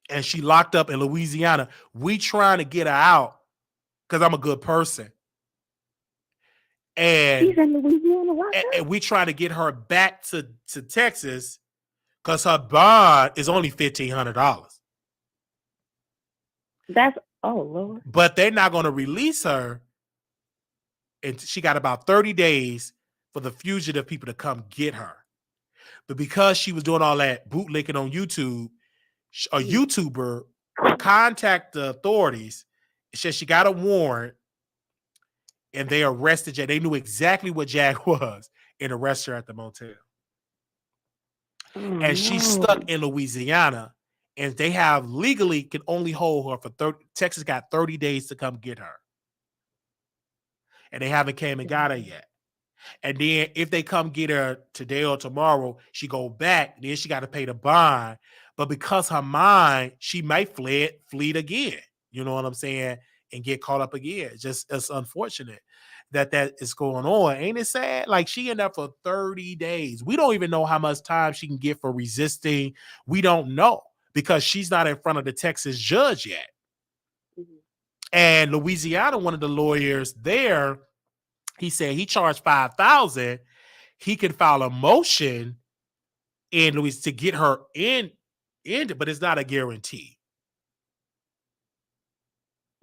A: And she locked up in Louisiana. We trying to get her out because I'm a good person. And
C: she's in Louisiana.
A: And we trying to get her back to Texas because her bond is only $1,500.
C: That's, oh Lord.
A: But they're not going to release her. And she got about 30 days for the fugitive people to come get her. But because she was doing all that bootlicking on YouTube, a YouTuber contacted the authorities. It said she got a warrant and they arrested Jack. They knew exactly what Jack was and arrested her at the motel. And she's stuck in Louisiana and they have legally can only hold her for 30. Texas got 30 days to come get her. And they haven't came and got her yet. And then if they come get her today or tomorrow, she go back. Then she got to pay the bond. But because her mind, she might flee again. You know what I'm saying? And get caught up again. It's unfortunate that is going on. Ain't it sad? Like she in there for 30 days. We don't even know how much time she can get for resisting. We don't know because she's not in front of the Texas judge yet. Mm-hmm. And Louisiana, one of the lawyers there, He said he charged $5,000. He can file a motion in Louis to get her in, but it's not a guarantee.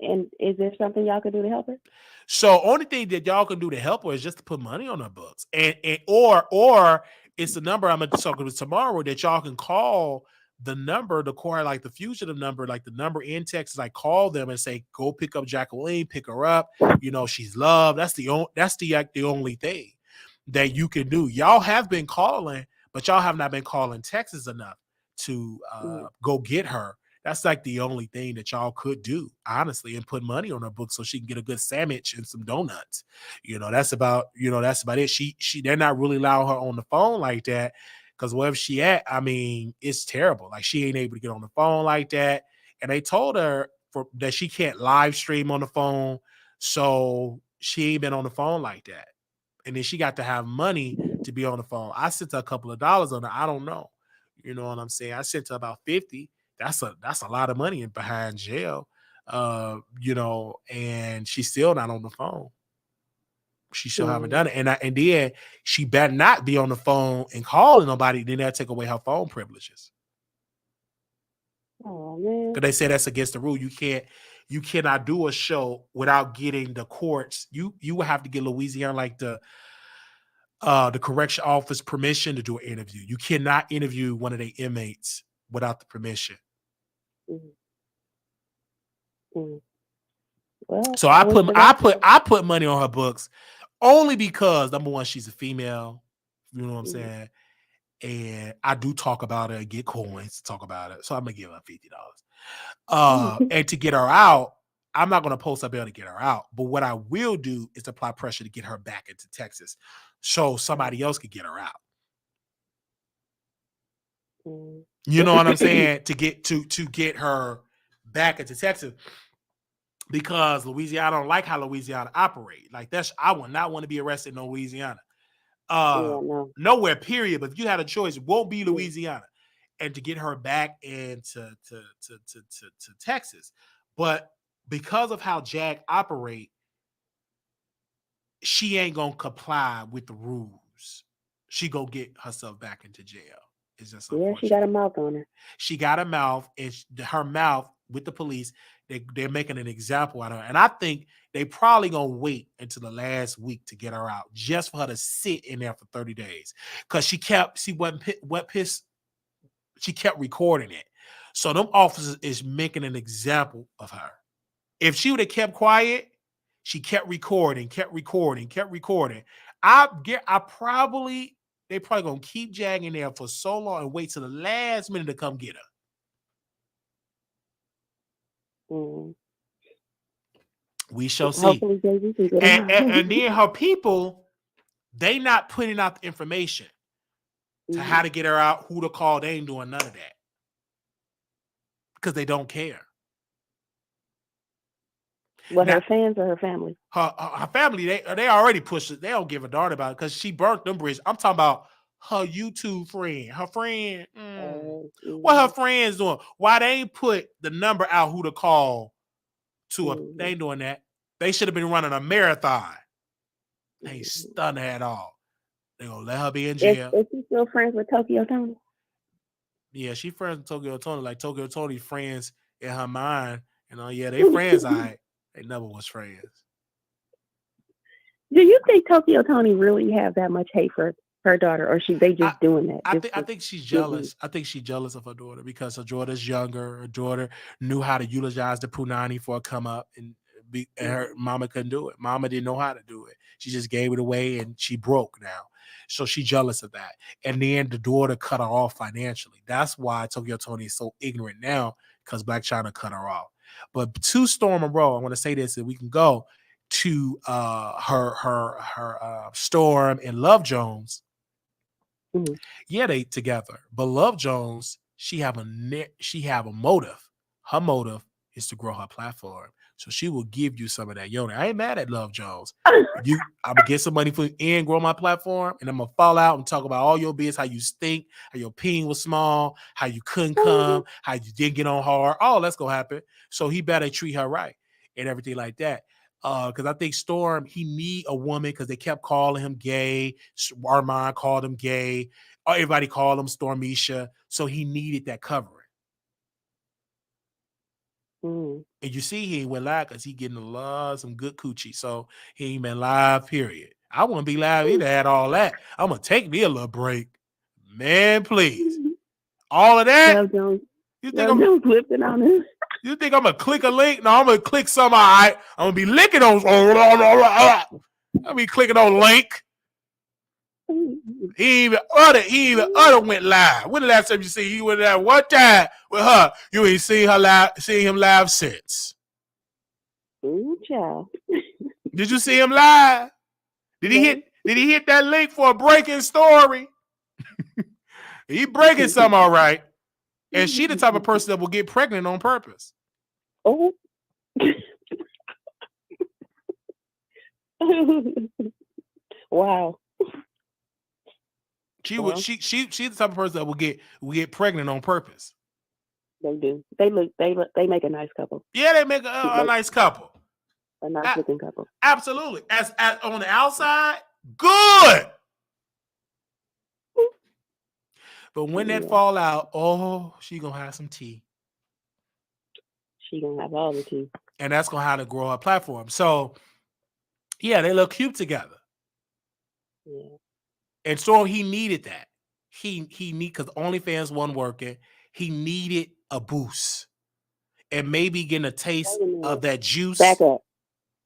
C: And is there something y'all could do to help her?
A: So only thing that y'all can do to help her is just to put money on her books, and or it's the number I'm going to talk about tomorrow that y'all can call the number, the core, like the fugitive number, like the number in Texas. Like call them and say, go pick up Jacqueline, pick her up. You know, she's loved. That's the only thing that you can do. Y'all have been calling, but y'all have not been calling Texas enough to go get her. That's like the only thing that y'all could do, honestly, and put money on her book so she can get a good sandwich and some donuts. You know, that's about it. They're not really allowing her on the phone like that because wherever she at, I mean, it's terrible. Like she ain't able to get on the phone like that. And they told her that she can't live stream on the phone. So she ain't been on the phone like that. And then she got to have money to be on the phone. I sent her a couple of dollars on her. I don't know. You know what I'm saying? I sent her about $50. That's a lot of money behind jail, you know, and she's still not on the phone. She still haven't done it. And then she better not be on the phone and calling nobody, then they'll take away her phone privileges.
C: Oh man.
A: Because they say that's against the rule. You cannot do a show without getting the courts. You would have to get Louisiana, like the correction office permission to do an interview. You cannot interview one of the inmates without the permission.
C: Well,
A: so I put money on her books only because number one, she's a female, you know what I'm saying, and I do talk about it and get coins to talk about it, so I'm gonna give her $50. And to get her out, I'm not gonna post up there to get her out, but what I will do is apply pressure to get her back into Texas, so somebody else could get her out. You know what I'm saying? to get her back into Texas, because Louisiana, I don't like how Louisiana operate. Like I would not want to be arrested in Louisiana. Nowhere, period. But if you had a choice, it won't be Louisiana. And to get her back into to Texas. But because of how JAG operate, she ain't gonna comply with the rules. She gonna get herself back into jail. It's just
C: she got a mouth on her.
A: She got a mouth, and her mouth with the police, they're making an example out of her. And I think they probably gonna wait until the last week to get her out, just for her to sit in there for 30 days. Because she kept recording it. So them officers is making an example of her. If she would have kept quiet, she kept recording. They probably gonna keep jagging there for so long and wait till the last minute to come get her. We shall see. And then her people, they not putting out the information to how to get her out, who to call. They ain't doing none of that because they don't care.
C: Her fans or her family?
A: Her family, they already pushed it. They don't give a darn about it because she burnt them bridges. I'm talking about her YouTube friend. Her friend, what her friends doing? Why they ain't put the number out who to call to her? They ain't doing that. They should have been running a marathon. They ain't stunned her at all. They gonna let her be in jail.
C: Is she still friends with Tokyo Tony?
A: Yeah, she friends with Tokyo Tony. Like Tokyo Tony friends in her mind. You know, yeah, they friends. They never was friends.
C: Do you think Tokyo Tony really have that much hate for her daughter, or they just doing that?
A: I think she's jealous. I think she's jealous of her daughter because her daughter's younger. Her daughter knew how to utilize the punani for a come up, and her mama couldn't do it. Mama didn't know how to do it. She just gave it away, and she broke now. So she's jealous of that. And then the daughter cut her off financially. That's why Tokyo Tony is so ignorant now, because Blac Chyna cut her off. But to Storm and Row, I want to say this, and we can go to her Storm and Love Jones. Yeah, they together. But Love Jones, she have a motive. Her motive is to grow her platform. So she will give you some of that. Yo, I ain't mad at Love Jones. I'm gonna get some money for you and grow my platform, and I'm gonna fall out and talk about all your biz, how you stink, how your peen was small, how you couldn't come, how you didn't get on hard. Oh, that's gonna happen. So he better treat her right and everything like that. Because I think Storm, he need a woman because they kept calling him gay. Armand called him gay. Everybody called him Stormisha. So he needed that covering. And you see he went live because he getting some good coochie. So he ain't been live, period. I wouldn't be live either at all that. I'm going to take me a little break. Man, please. All of that? You think I'm
C: flipping on him?
A: You think I'm going to click a link? No, I'm going to click some. All right. I'm going to be licking on. I'll be clicking on link. He even went live. When the last time you see he went there one time with her? You ain't seen him live since.
C: Ooh, child.
A: Did you see him live? Did he hit that link for a breaking story? He breaking some all right. And she the type of person that will get pregnant on purpose.
C: Oh. Wow.
A: She's the type of person that will get pregnant on purpose.
C: They do. They make a nice couple.
A: Yeah, they make a nice couple.
C: A nice looking couple.
A: Absolutely. As on the outside, good. But when that fall out, she gonna have some tea.
C: She gonna have all the tea.
A: And that's gonna have to grow her platform. So yeah, they look cute together.
C: Yeah. And
A: so he needed that. He because OnlyFans wasn't working. He needed a boost. And maybe getting a taste of that juice.
C: Back up.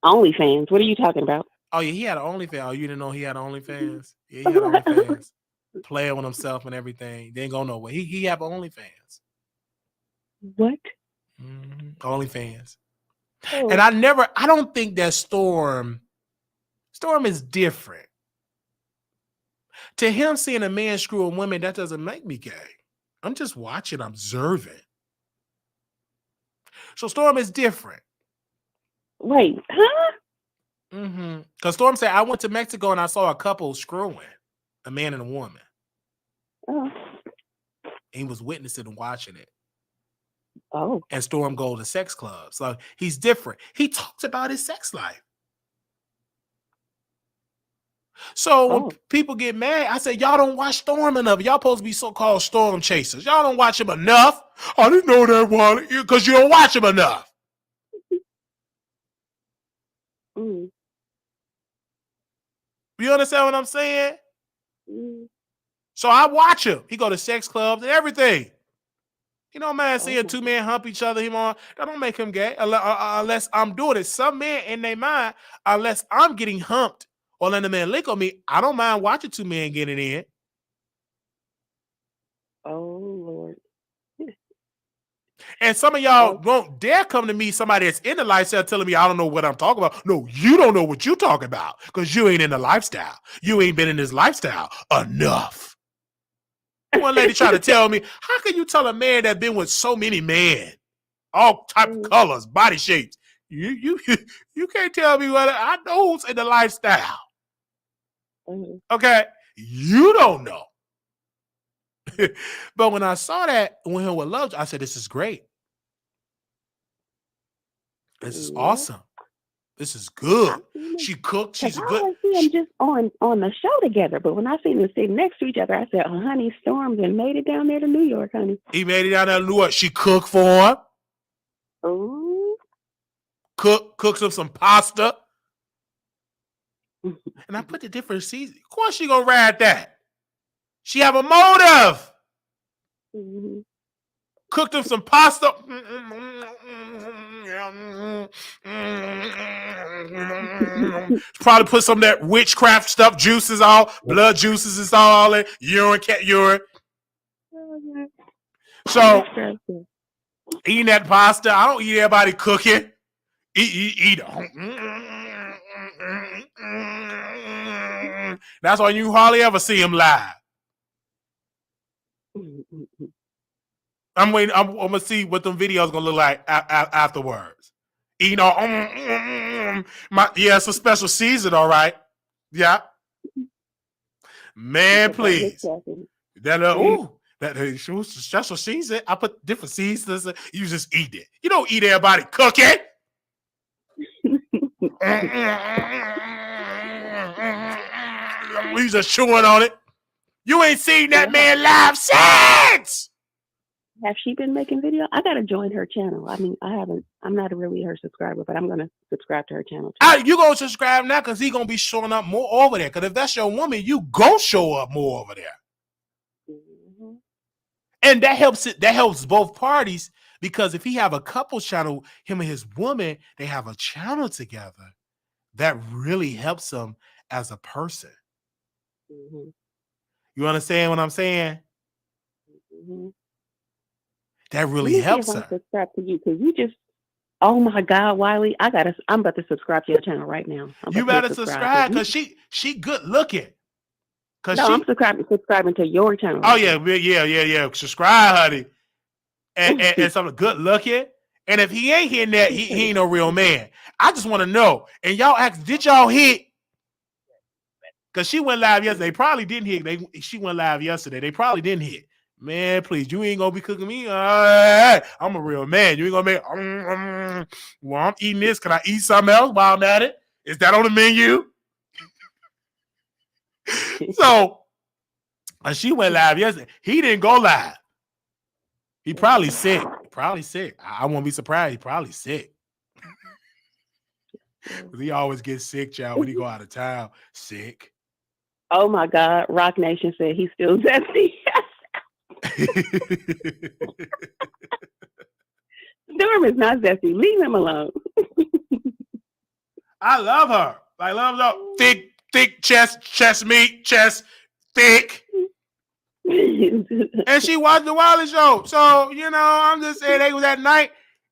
C: OnlyFans. What are you talking about?
A: Oh yeah, he had an OnlyFans. Oh, you didn't know he had OnlyFans? Yeah, he had OnlyFans. Playing with himself and everything. They ain't go nowhere. He have OnlyFans.
C: What?
A: OnlyFans. Oh. And I don't think that Storm is different. To him, seeing a man screw a woman, that doesn't make me gay. I'm just watching, observing. So Storm is different.
C: Wait, huh?
A: Because Storm said, I went to Mexico and I saw a couple screwing. A man and a woman.
C: Oh.
A: He was witnessing and watching it.
C: Oh.
A: And Storm go to sex clubs. So he's different. He talks about his sex life. So when people get mad, I say, y'all don't watch Storm enough. Y'all supposed to be so-called storm chasers. Y'all don't watch him enough. I didn't know that, Wiley, because you don't watch him enough. You understand what I'm saying? So I watch him. He go to sex clubs and everything. You know, man, seeing two men hump each other, that don't make him gay unless I'm doing it. Some men in their mind, unless I'm getting humped or letting a man lick on me, I don't mind watching two men getting in.
C: Oh, Lord.
A: And some of y'all won't dare come to me, somebody that's in the lifestyle, telling me I don't know what I'm talking about. No, you don't know what you're talking about because you ain't in the lifestyle. You ain't been in this lifestyle enough. One lady tried to tell me, how can you tell a man that been with so many men, all type of colors, body shapes? You can't tell me what I know who's in the lifestyle. Okay, you don't know. But when I saw that when him with Love, I said, this is great. This is awesome. This is good. She cooked. She's good.
C: I always see them just on the show together, but when I see them sitting next to each other, I said, honey, Storm and made it down there to New York, honey.
A: He made it down there to New York. She cooked for him.
C: Oh.
A: Cooks him some pasta. And I put the different seasons. Of course she gonna ride that. She have a motive. Cooked him some pasta. Probably put some of that witchcraft stuff, juices, blood juices and all that, cat urine. So eating that pasta, I don't eat everybody cooking. Eat. That's why you hardly ever see him live. I'm waiting. I'm gonna see what them videos gonna look like afterwards. Eating all. It's a special season, all right. Yeah. Man, please. That special season. I put different seasons. You just eat it. You don't eat everybody cooking. He's just chewing on it. You ain't seen that man live since.
C: Have she been making video? I gotta join her channel. I mean, I'm not really her subscriber, but I'm gonna subscribe to her channel too.
A: You gonna subscribe now because he gonna be showing up more over there. Because if that's your woman, you go show up more over there.
C: Mm-hmm.
A: And that helps both parties, because if he have a couple channel, him and his woman, they have a channel together. That really helps him as a person.
C: Mm-hmm.
A: You understand what I'm saying?
C: Mm-hmm.
A: That really helps her.
C: Subscribe to you because you just. Oh my God, Wiley! I'm about to subscribe to your channel right now.
A: You better subscribe because she good looking.
C: I'm subscribing to your channel.
A: Oh yeah. Subscribe, honey. And something good looking. And if he ain't hitting that, he ain't no real man. I just want to know. And y'all ask, did y'all hit? Because she went live yesterday. They probably didn't hit. She went live yesterday. They probably didn't hit. Man, please, you ain't gonna be cooking me. I'm a real man. You ain't gonna make. Well, I'm eating this. Can I eat something else while I'm at it? Is that on the menu? So, she went live yesterday. He didn't go live. He probably sick. I won't be surprised. He probably sick. He always gets sick, child, when he go out of town. Sick.
C: Oh my God! Rock Nation said he's still zesty. Storm is not zesty. Leave him alone.
A: I love her. I love her. Thick chest meat, chest thick. And she watched the Wiley Show. So, I'm just saying they was at night.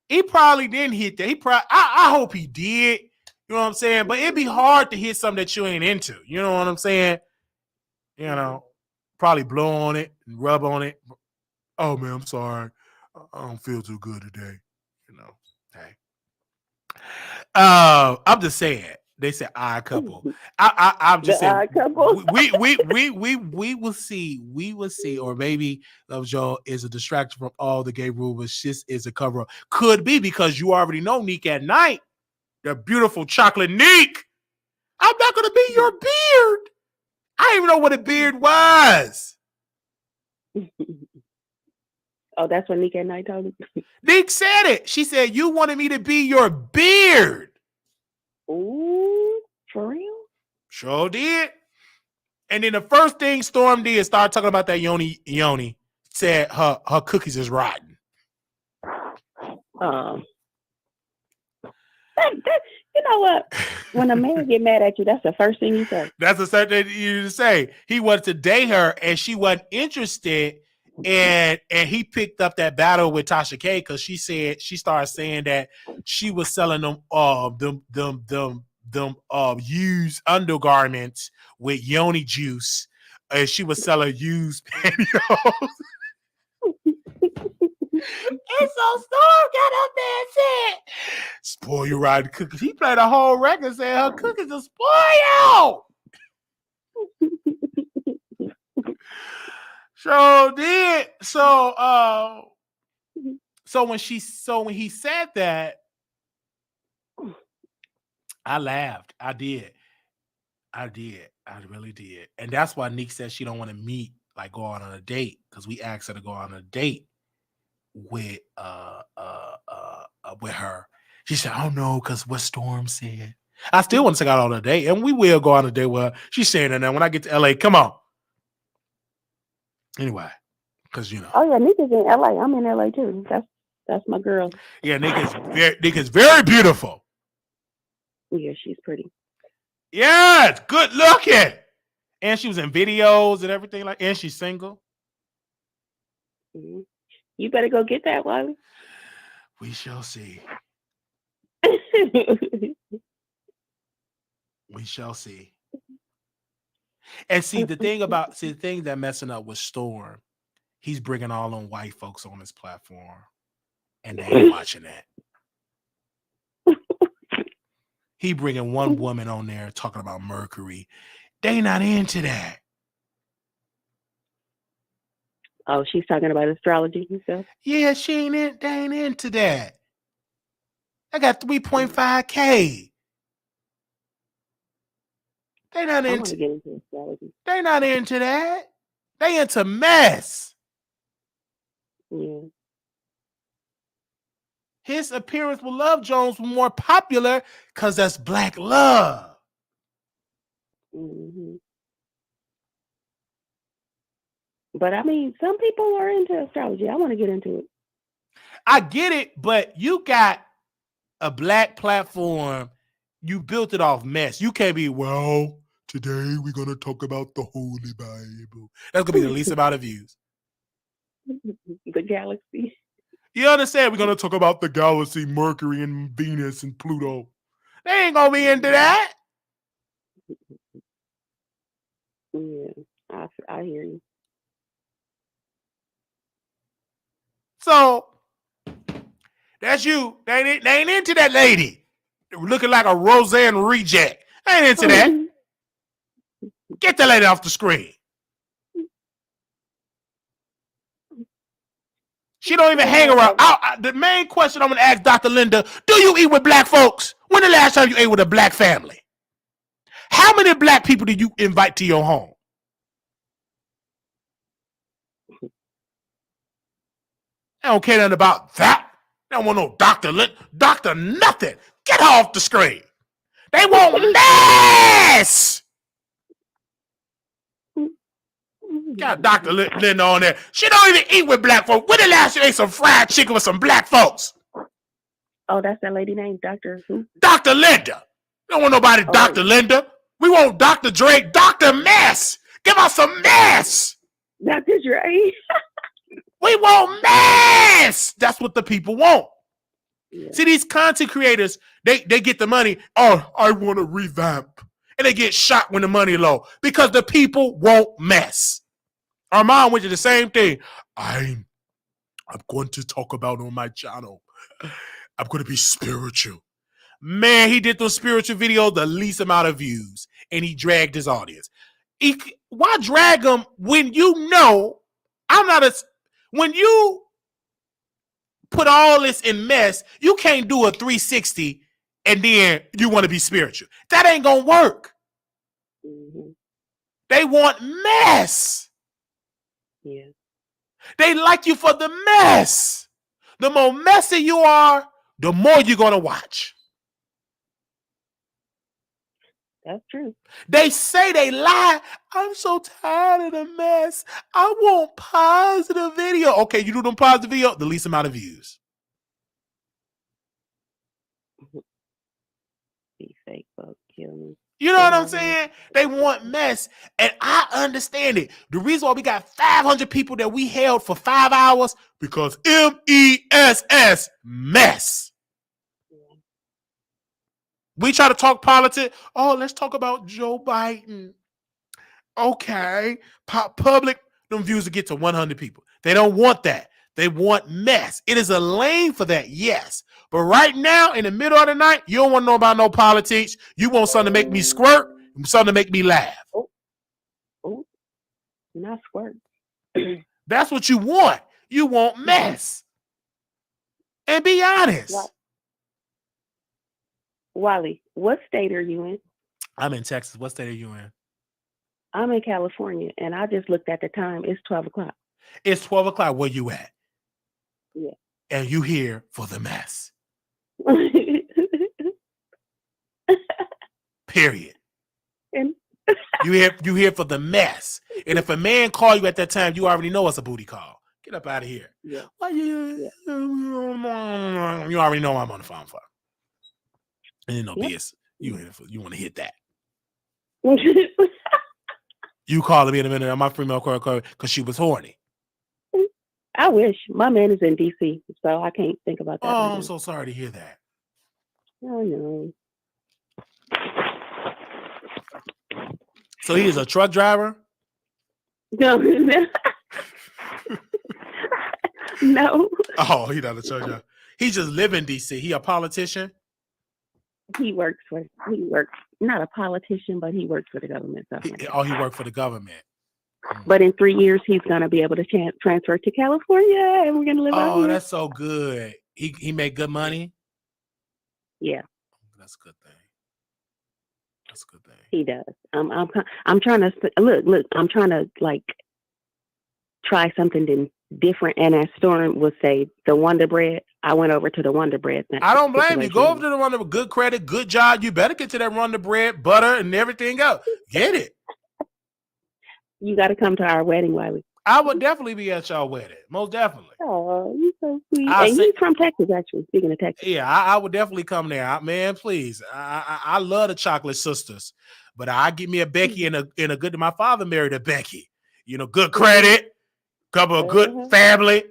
A: He probably didn't hit that. I hope he did. You know what I'm saying? But it'd be hard to hit something that you ain't into. You know what I'm saying? Probably blow on it and rub on it. Oh man, I'm sorry. I don't feel too good today. Hey. I'm just saying. They said odd couple. I'm just saying.
C: Odd couple.
A: We will see. We will see. Or maybe Love Joe is a distraction from all the gay rumors. This is a cover up. Could be because you already know Neek at night. The beautiful chocolate Neek. I'm not gonna be your beard. I didn't even know what a beard was.
C: Oh, that's what Neek at night told me.
A: Neek said it. She said, you wanted me to be your beard.
C: Ooh, for real?
A: Sure did. And then the first thing Storm did start talking about that Yoni. Said her cookies is rotten.
C: You know what? When a man get mad at you, that's the first thing you say.
A: That's the first thing you say. He wanted to date her, and she wasn't interested. And he picked up that battle with Tasha K because she started saying that she was selling them used undergarments with yoni juice, and she was selling used pantyhose. And so Storm got up there and said, spoil your rotten cookies. He played a whole record saying her cookies are spoiled. So did. So when he said that, I laughed. I did. I really did. And that's why Neek said she don't want to meet, like go on a date, because we asked her to go on a date with her. She said, I don't know, because what Storm said. I still want to take out on a date, and we will go on a date with her. She's saying that now. When I get to LA, come on. Anyway, because
C: Oh yeah, Nick is in LA. I'm in LA too. That's my girl.
A: Yeah, Nick is very beautiful.
C: Yeah, she's pretty.
A: Yeah, it's good looking. And she was in videos and everything and she's single.
C: Mm-hmm. You better go get that, Wiley.
A: We shall see. We shall see. And see, the thing that messing up with Storm, he's bringing all them white folks on his platform, and they ain't watching that. He bringing one woman on there talking about Mercury. They not into that.
C: Oh, she's talking about astrology and stuff?
A: Yeah, they ain't into that. I got 3.5K. They not
C: I want to
A: into.
C: get into astrology.
A: They not into that. They into mess.
C: Yeah.
A: His appearance with Love Jones was more popular because that's black love.
C: Mm-hmm. But I mean, some people are into astrology. I want to get into it.
A: I get it, but you got a black platform. You built it off mess. You can't be, well, today we're going to talk about the Holy Bible. That's going to be the least amount of views.
C: The galaxy.
A: You understand? We're going to talk about the galaxy, Mercury and Venus and Pluto. They ain't going to be into that.
C: Yeah, I hear you.
A: So, that's you. They ain't into that lady. Looking like a Roseanne reject. They ain't into that. Get the lady off the screen. She don't even hang around. The main question I'm going to ask Dr. Linda, do you eat with black folks? When the last time you ate with a black family? How many black people do you invite to your home? I don't care nothing about that. They don't want no Dr. Linda. Dr. Nothing. Get her off the screen. They want mess. Got Dr. Linda on there. She don't even eat with black folks. When the last you ate some fried chicken with some black folks?
C: Oh, that's that lady named Dr. who?
A: Dr. Linda. We don't want nobody Dr. Linda. We want Dr. Drake, Dr. Mess. Give us some mess.
C: Dr. Drake.
A: We want mess. That's what the people want.
C: Yeah.
A: See, these content creators, they get the money. Oh, I want to revamp. And they get shot when the money low because the people won't mess. Our mom went to the same thing. I'm going to talk about on my channel. I'm going to be spiritual. Man, he did those spiritual videos, the least amount of views, and he dragged his audience. Why drag them when you know when you put all this in mess, you can't do a 360 and then you want to be spiritual. That ain't going to work.
C: Mm-hmm.
A: They want mess.
C: Yeah.
A: They like you for the mess. The more messy you are, the more you're going to watch.
C: That's true.
A: They say they lie. I'm so tired of the mess. I want positive video. Okay, you do them positive video, the least amount of views.
C: These fake folks kill me.
A: You know what I'm saying? They want mess. And I understand it. The reason why we got 500 people that we held for 5 hours, because MESS, mess. Yeah. We try to talk politics. Oh, let's talk about Joe Biden. Okay. Public, them views will get to 100 people. They don't want that. They want mess. It is a lane for that, yes. But right now, in the middle of the night, you don't want to know about no politics. You want something to make me squirt, something to make me laugh.
C: Oh, not squirt.
A: That's what you want. You want mess. And be honest.
C: Wiley, what state are you in?
A: I'm in Texas. What state are you in?
C: I'm in California, and I just looked at the time. It's 12 o'clock.
A: It's 12 o'clock. Where you at?
C: Yeah.
A: And you here for the mess. Period.
C: And
A: you here for the mess. And if a man call you at that time, you already know it's a booty call. Get up out of here.
C: Yeah.
A: Why you already know I'm on the phone for. And you know, BS. You want to hit that. You calling me in a minute on my female call because she was horny.
C: I wish. My man is in DC, so I can't think about that.
A: Oh, I'm so sorry to hear that.
C: Oh, no.
A: So he is a truck driver?
C: No. No.
A: Oh, he's not a truck driver. He just live in DC. He a politician?
C: He works, not a politician, but he works for the government.
A: He worked for the government.
C: But in 3 years, he's going to be able to transfer to California, and we're going to live out here.
A: Oh, that's so good. He made good money?
C: Yeah.
A: That's a good thing. That's a good thing.
C: He does. I'm trying to look. I'm trying to like try something different. And as Storm would say, the Wonder Bread. I went over to the Wonder Bread.
A: I don't blame you. Go over to the Wonder Bread. Good credit, good job. You better get to that Wonder Bread, butter, and everything else. Get it.
C: You got to come to our wedding, Wiley.
A: I would definitely be at y'all wedding. Most definitely.
C: Oh, you're so sweet. And he's from Texas, actually. Speaking of Texas.
A: Yeah, I would definitely come there. Man, please. I love the Chocolate Sisters. But I give me a Becky and a good. My father married a Becky. You know, good credit, couple of good family.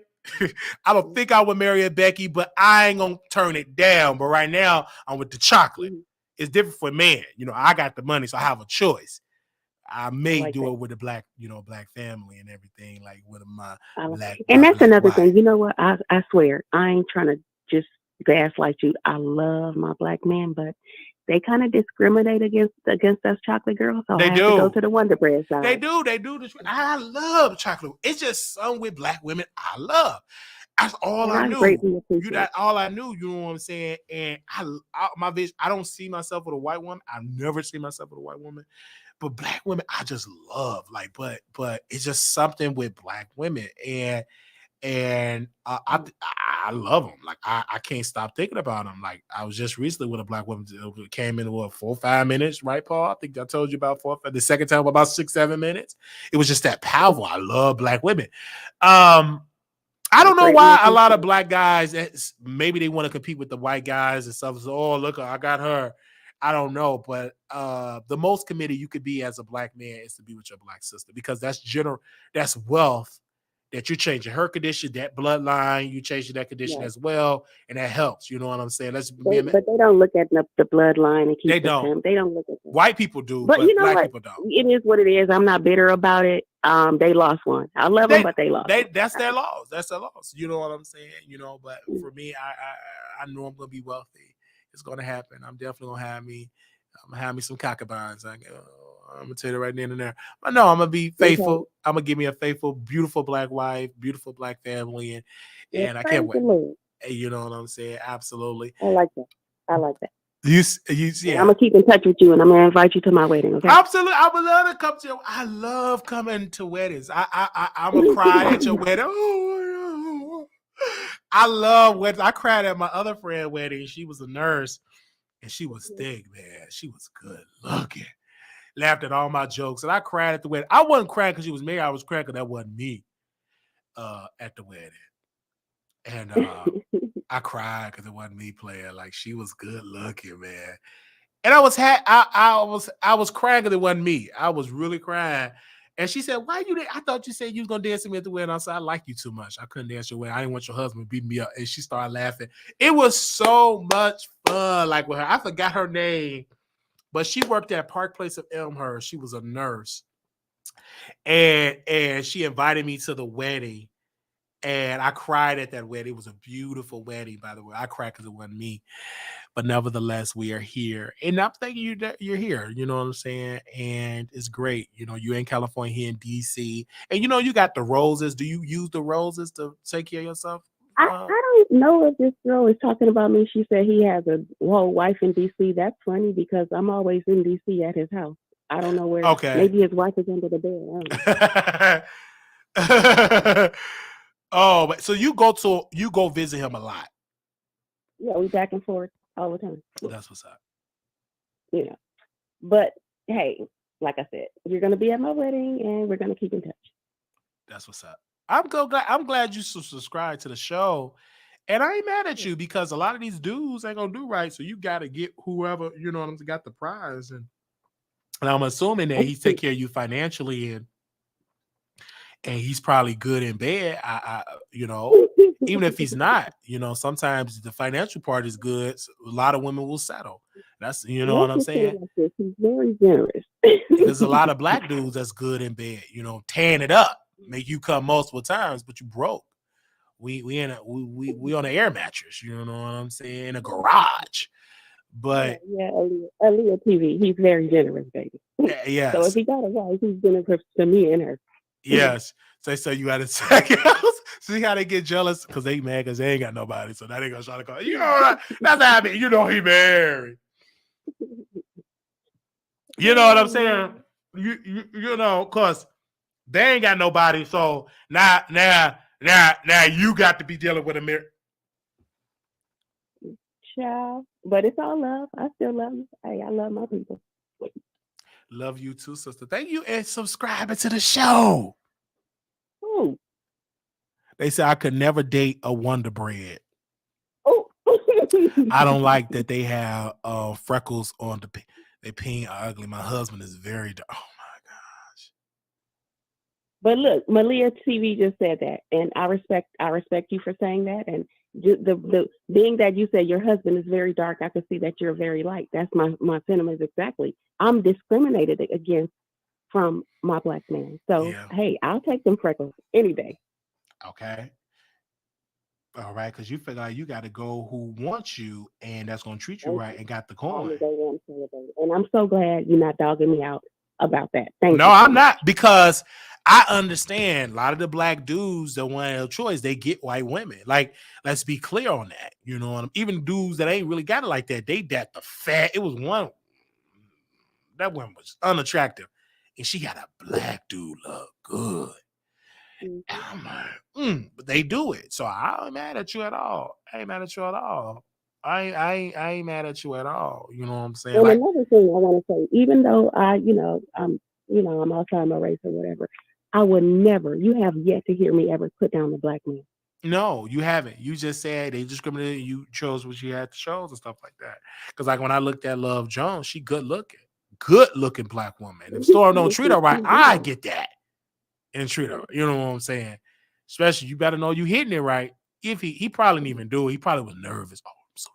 A: I don't think I would marry a Becky, but I ain't gonna turn it down. But right now, I'm with the chocolate. It's different for men. You know, I got the money, so I have a choice. I may like do it with a black, black family and everything, like with my black.
C: And that's another thing. You know what? I swear, I ain't trying to just gaslight you. I love my black man, but they kind of discriminate against us chocolate girls. So I have to go to the Wonder Bread side.
A: They do. I love chocolate. It's just something with black women I love. That's all I knew. That's all I knew. You know what I'm saying? And my vision. I don't see myself with a white woman. I've never seen myself with a white woman. But black women, I just love. Like, but it's just something with black women, and I love them. Like, I can't stop thinking about them. Like, I was just recently with a black woman who came in 4 or 5 minutes, right, Paul? I think I told you about 4. The second time about 6-7 minutes. It was just that powerful. I love black women. I don't know why a lot of black guys, maybe they want to compete with the white guys and stuff. So, oh, look, I got her. I don't know, but the most committed you could be as a black man is to be with your black sister, because that's that's wealth that you're changing her condition, that bloodline, you changing that condition as well, and that helps. You know what I'm saying? But
C: they don't look at the bloodline and keep They don't look at that.
A: White people do, but
C: you know
A: black
C: what?
A: People don't.
C: It is what it is. I'm not bitter about it. They lost one. I love them, but they lost.
A: That's their loss. That's their loss. You know what I'm saying? But for me, I know I'm gonna be wealthy. It's gonna happen. I'm definitely gonna have me. I'm gonna have me some concubines. I'm gonna tell you right then and there. But no, I'm gonna be faithful. Okay. I'm gonna give me a faithful, beautiful black wife, beautiful black family, and I can't wait. You know what I'm saying? Absolutely.
C: I like that.
A: You yeah.
C: I'm gonna keep in touch with you, and I'm gonna invite you to my wedding. Okay?
A: Absolutely. I would love to come to. I love coming to weddings. I'm gonna cry at your wedding. Oh, I love weddings. I cried at my other friend's wedding. She was a nurse, and she was thick, man. She was good looking. Laughed at all my jokes, and I cried at the wedding. I wasn't crying because she was married. I was crying because that wasn't me at the wedding. And I cried because it wasn't me playing. Like, she was good looking, man. And I was crying because it wasn't me. I was really crying. And she said, "Why you there? I thought you said you was gonna dance with me at the wedding." I said, "I like you too much. I couldn't dance your wedding. I didn't want your husband beating me up." And she started laughing. It was so much fun, like with her. I forgot her name, but she worked at Park Place of Elmhurst. She was a nurse, and she invited me to the wedding, and I cried at that wedding. It was a beautiful wedding, by the way. I cried because it wasn't me. But nevertheless, we are here. And I'm thinking you're here. You know what I'm saying? And it's great. You're in California, here in D.C. And, you got the roses. Do you use the roses to take care of yourself?
C: I don't know if this girl is talking about me. She said he has a whole wife in D.C. That's funny because I'm always in D.C. at his house. I don't know where. Okay. Maybe his wife is under the
A: bed. Oh, but so you go visit him a lot.
C: Yeah, we back and forth all the time.
A: That's what's up.
C: But hey, like I said, you're gonna be at my wedding, and we're gonna keep in touch.
A: That's what's up. I'm glad you subscribe to the show, and I ain't mad at you because a lot of these dudes ain't gonna do right. So you got to get whoever got the prize, and I'm assuming that he take care of you financially, and he's probably good in bed. Even if he's not, sometimes the financial part is good. So a lot of women will settle. That's, what I'm saying?
C: He's very generous.
A: There's a lot of black dudes that's good in bed, tearing it up, make you come multiple times, but you broke. We on an air mattress, you know what I'm saying? In a garage. But
C: Aaliyah TV, he's very generous, baby.
A: Yes.
C: So if he got a wife, he's generous to me and her.
A: Yes. So you got a second house. See how they get jealous because they mad because they ain't got nobody. So now they gonna try to call. That's happening. He married. You know what I'm saying? You know, cause they ain't got nobody. So now you got to be dealing with a mirror.
C: Child. But it's all love. I still love you. Hey, I love my people.
A: Love you too, sister. Thank you and subscribing to the show.
C: Ooh.
A: They say I could never date a Wonder Bread.
C: Oh.
A: I don't like that they have freckles on they peen ugly. My husband is very oh my gosh.
C: But look, Malia TV just said that, and I respect you for saying that. And the being that you said your husband is very dark, I can see that you're very light. That's my sentiments exactly. I'm discriminated against from my black man. So hey, I'll take them freckles any day.
A: Okay. All right, because you feel like you got to go who wants you and that's going to treat you right and got the coin.
C: And I'm so glad you're not dogging me out about that. Thank you.
A: No, I'm not, because I understand a lot of the black dudes that want their choice, they get white women. Like, let's be clear on that. You know, even dudes that ain't really got it like that, they got the fat. It was one, that one was unattractive. And she got a black dude look good. I'm like, but they do it. So I ain't mad at you at all. I ain't mad at you at all. I ain't mad at you at all. You know what I'm saying?
C: And like, another thing I want to say, even though I'm Alzheimer's race or whatever, I would never. You have yet to hear me ever put down a black man.
A: No, you haven't. You just said they discriminated. You chose what you had to shows and stuff like that. Because like when I looked at Love Jones, she good looking black woman. If Storm don't treat her right, I get that. And treat her, you know what I'm saying? Especially, you better know you hitting it right. If he probably didn't even do it, he probably was nervous. Oh, I'm so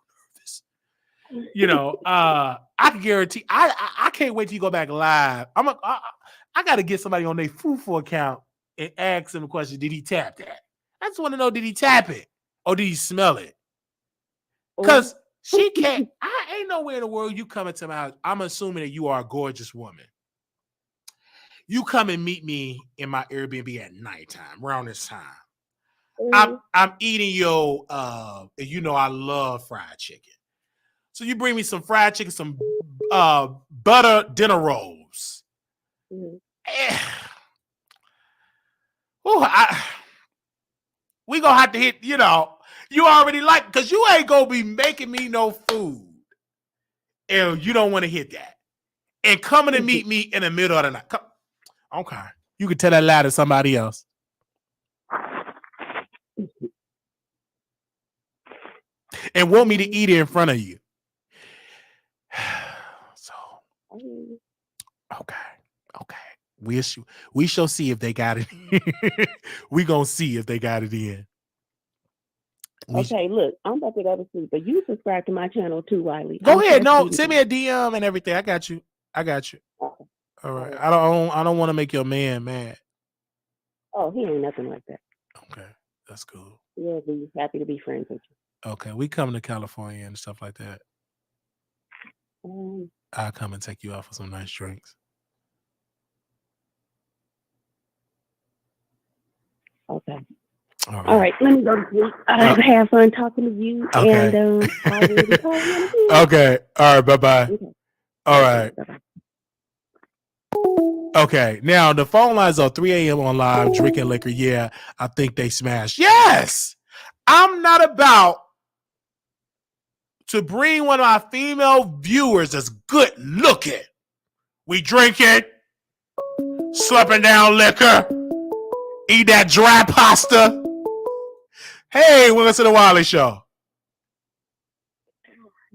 A: nervous. You know, I can guarantee. I can't wait till you go back live. I got to get somebody on their Fufu account and ask him a question. Did he tap that? I just want to know, did he tap it or did he smell it? Because she can't. I ain't nowhere in the world you coming to my house. I'm assuming that you are a gorgeous woman. You come and meet me in my Airbnb at nighttime, around this time. I'm eating your you know I love fried chicken. So you bring me some fried chicken, some butter dinner rolls. We gonna have to hit, you already like, because you ain't gonna be making me no food. And you don't want to hit that. And coming to meet me in the middle of the night. Okay. You can tell that lie to somebody else. And want me to eat it in front of you. So, okay. We shall see if they got it. We gonna see if they got it in.
C: Okay, look, I'm about to go to sleep, but you subscribe to my channel too, Wiley.
A: Go ahead. No, send me a DM and everything. I got you. Okay. All right. I don't want to make your man mad.
C: Oh, he ain't nothing like that.
A: Okay, that's cool.
C: Yeah, be happy to be friends with you.
A: Okay, we come to California and stuff like that. I'll come and take you out for some nice drinks.
C: Okay. All right. Let me go to sleep. I have fun talking to you.
A: Okay.
C: And I will be calling you.
A: Okay. All right. Bye-bye. Okay. All right. Bye-bye. Okay. Now, the phone lines are 3 a.m. on live, drinking liquor. Yeah, I think they smashed. Yes! I'm not about to bring one of my female viewers that's good looking. We drinking, slapping down liquor, eat that dry pasta. Hey, welcome to the Wiley Show.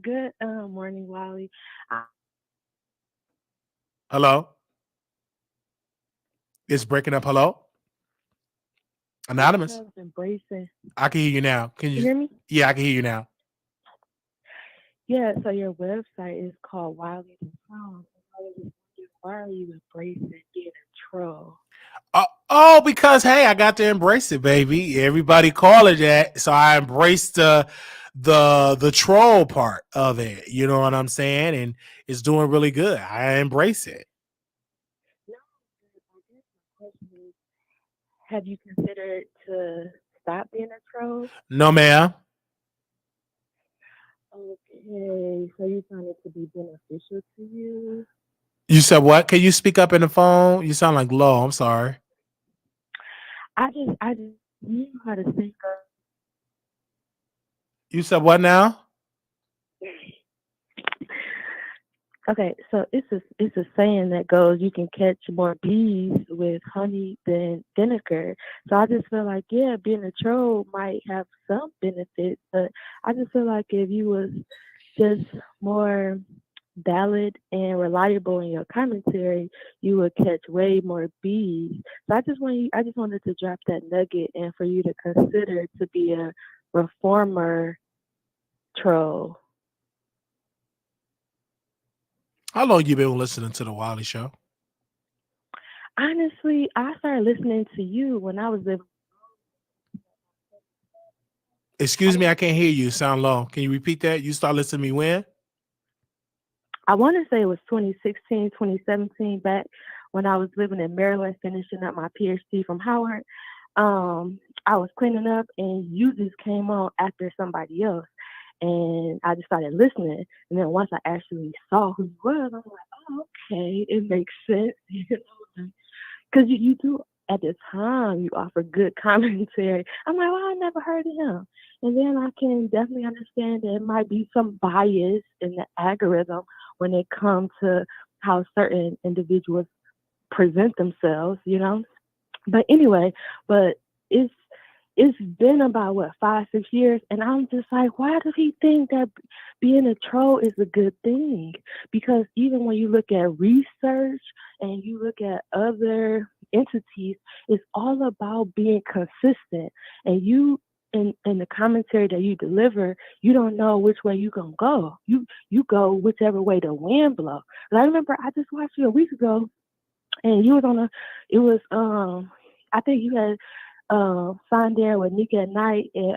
E: Good morning, Wiley.
A: Hello? It's breaking up. Hello? Anonymous? I can hear you now. Can you hear me? Yeah, I can hear you now.
E: Yeah, so your website is called Wiley.com. Why are you embracing being a troll?
A: Because hey, I got to embrace it, baby. Everybody call it that, so I embraced the troll part of it. You know what I'm saying? And it's doing really good. I embrace it.
E: Have you considered to stop being a troll?
A: No, ma'am.
E: Okay, so you found it to be beneficial to you?
A: You said what? Can you speak up in the phone? You sound like low. I'm sorry.
E: I just knew how to think of.
A: You said what now?
E: Okay, so it's a saying that goes, you can catch more bees with honey than vinegar. So I just feel like, yeah, being a troll might have some benefits, but I just feel like if you was just more valid and reliable in your commentary, you would catch way more bees. So I just wanted to drop that nugget and for you to consider to be a reformer troll.
A: How long you been listening to the Wiley Show?
E: Honestly, I started listening to you when I was living.
A: Excuse me, I can't hear you. Sound low. Can you repeat that? You start listening to me when?
E: I want to say it was 2016, 2017, back when I was living in Maryland, finishing up my PhD from Howard. I was cleaning up and you just came on after somebody else. And I just started listening. And then once I actually saw who you was, I was like, oh, okay, it makes sense. Because you do, at the time, you offer good commentary. I'm like, well, I never heard of him. And then I can definitely understand there might be some bias in the algorithm when it comes to how certain individuals present themselves, you know? But anyway, it's been about 5, 6 years, and I'm just like, why does he think that being a troll is a good thing? Because even when you look at research and you look at other entities, it's all about being consistent. And you in the commentary that you deliver, you don't know which way you're gonna go. You go whichever way the wind blows. And I remember I just watched you a week ago, and you was I think you had signed there with Nika at Night and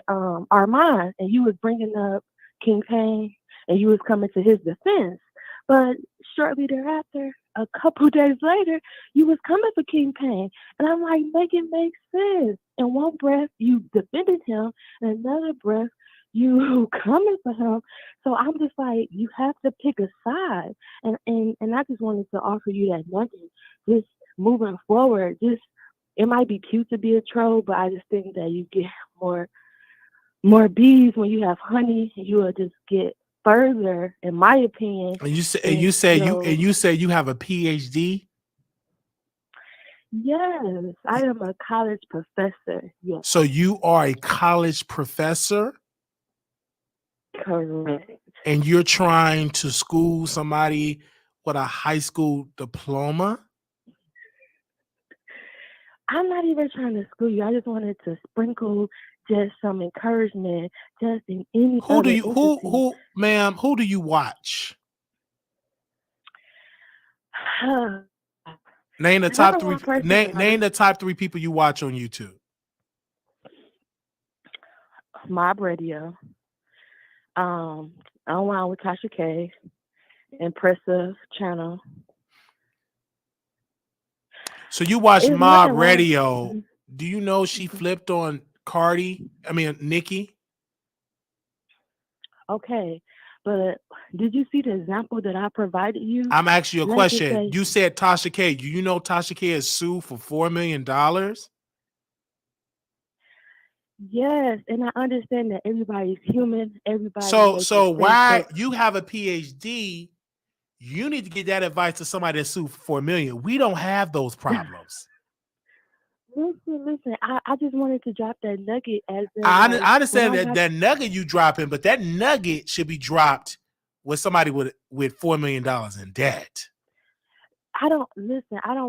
E: Armand, and you was bringing up King Payne, and you was coming to his defense. But shortly thereafter, a couple days later, you was coming for King Payne, and I'm like, make it make sense. In one breath, you defended him, and another breath, you coming for him. So I'm just like, you have to pick a side, and I just wanted to offer you that nugget. Just moving forward, just it might be cute to be a troll, but I just think that you get more bees when you have honey. You will just get further, in my opinion.
A: And you say you have a PhD?
E: Yes, I am a college professor. Yes.
A: So you are a college professor?
E: Correct.
A: And you're trying to school somebody with a high school diploma?
E: I'm not even trying to school you. I just wanted to sprinkle just some encouragement, just in any
A: who
E: other
A: do you
E: entity.
A: who do you watch? Name the top three. Name the top 3 people you watch on YouTube.
E: Mob Radio. Online with Tasha K. Impressive Channel.
A: So you watch Mob Radio. Do you know she flipped on Nikki?
E: Okay, but did you see the example that I provided you?
A: I'm asking you a question. You said Tasha K. Do you know Tasha K is sued for $4 million?
E: Yes, and I understand that everybody's human. Everybody.
A: So why you have a PhD? You need to get that advice to somebody that's sued for $4 million. We don't have those problems.
E: Listen. I just wanted to drop that nugget as
A: I understand that nugget you dropping, but that nugget should be dropped with somebody with $4 million in debt.
E: I don't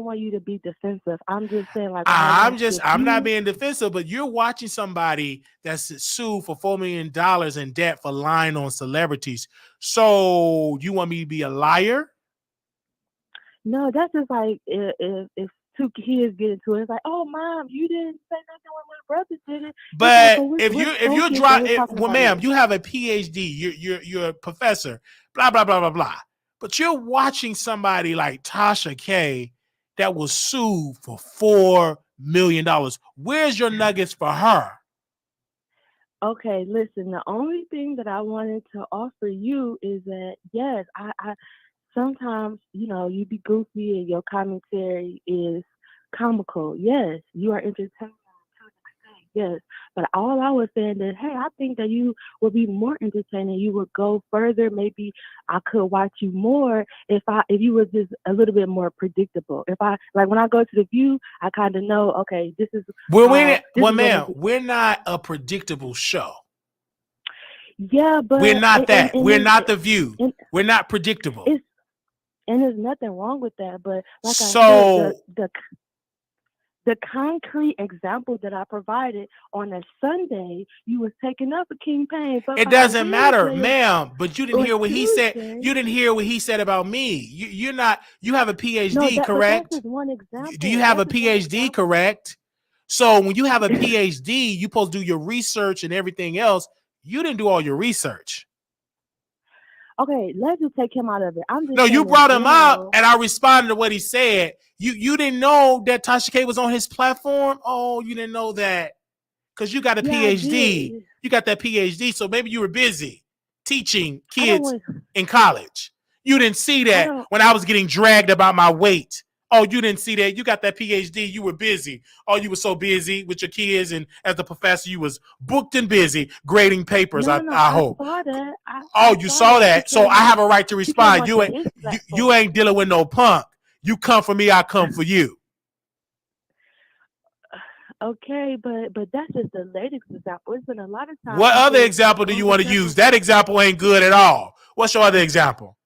E: want you to be defensive. I'm just saying, like,
A: I'm not being defensive, but you're watching somebody that's sued for $4 million in debt for lying on celebrities. So you want me to be a liar?
E: No, that's just like if 2 kids get into it, it's like, oh, mom, you didn't say nothing when my brother did it.
A: But ma'am, you have a PhD, you're a professor, blah blah blah blah blah. But you're watching somebody like Tasha K that was sued for $4 million. Where's your nuggets for her?
E: Okay, listen, the only thing that I wanted to offer you is that, yes, sometimes, you be goofy and your commentary is comical. Yes, you are entertaining to an extent. Yes, but all I was saying is, hey, I think that you would be more entertaining. You would go further. Maybe I could watch you more if you were just a little bit more predictable. If I like when I go to the View, I kind of know, okay, this is
A: ma'am, we're not a predictable show.
E: Yeah, but
A: we're not that. We're not the View. We're not predictable.
E: And there's nothing wrong with that. But like I said, the concrete example that I provided on a Sunday, you was taking up a King Payne. But
A: it doesn't matter, ma'am. But you didn't hear what he said. You didn't hear what he said about me. You have a PhD, correct?
E: That's just one example.
A: Do you have a PhD, correct? So when you have a PhD, you supposed to do your research and everything else. You didn't do all your research.
E: Okay, let's just take him out of it.
A: No, you brought him out, and I responded to what he said. You didn't know that Tasha K was on his platform? Oh, you didn't know that because you got a PhD. You got that PhD, so maybe you were busy teaching kids in college. You didn't see that when I was getting dragged about my weight. Oh, you didn't see that. You got that PhD. You were busy. Oh, you were so busy with your kids, and as the professor, you was booked and busy grading papers. I hope.
E: I saw that.
A: You saw that. So I have a right to respond. You ain't dealing with no punk. You come for me, I come for you.
E: Okay, but that's just the latest example. It's been a lot of times.
A: What other example do you want to use? That example ain't good at all. What's your other example?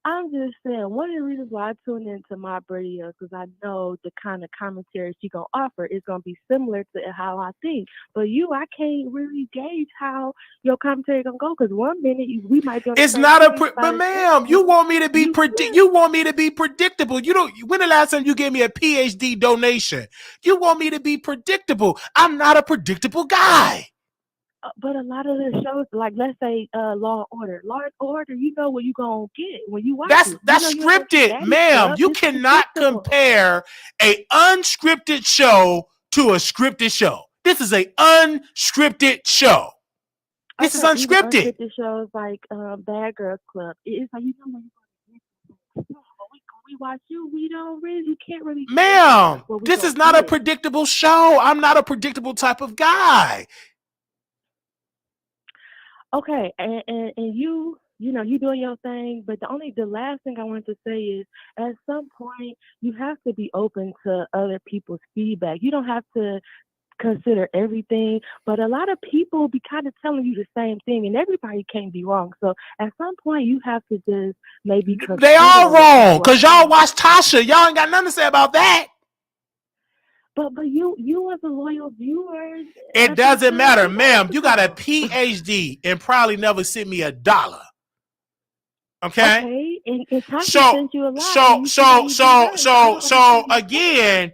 E: I'm just saying, one of the reasons why I tune into my radio because I know the kind of commentary she's going to offer is going to be similar to how I think. But I can't really gauge how your commentary going to go because one minute we might be on
A: it's not but ma'am, you want me to be you want me to be predictable. You don't. When the last time you gave me a PhD donation? You want me to be predictable. I'm not a predictable guy.
E: But a lot of the shows, like let's say Law and Order, you know what you're going to get when you watch it.
A: That's scripted, ma'am. You cannot compare a unscripted show to a scripted show. This is an unscripted show. This is unscripted.
E: Unscripted shows like Bad Girls Club. It's like, when we watch you, you can't really.
A: Ma'am, this is not a predictable show. I'm not a predictable type of guy.
E: Okay, and you doing your thing, but the last thing I wanted to say is at some point you have to be open to other people's feedback. You don't have to consider everything, but a lot of people be kind of telling you the same thing, and everybody can't be wrong. So at some point you have to just maybe
A: they all wrong because y'all watch Tasha. Y'all ain't got nothing to say about that.
E: But you as a loyal viewer,
A: it doesn't matter, ma'am. You got a PhD and probably never sent me $1. Okay.
E: And Tasha sent you a lot.
A: So again,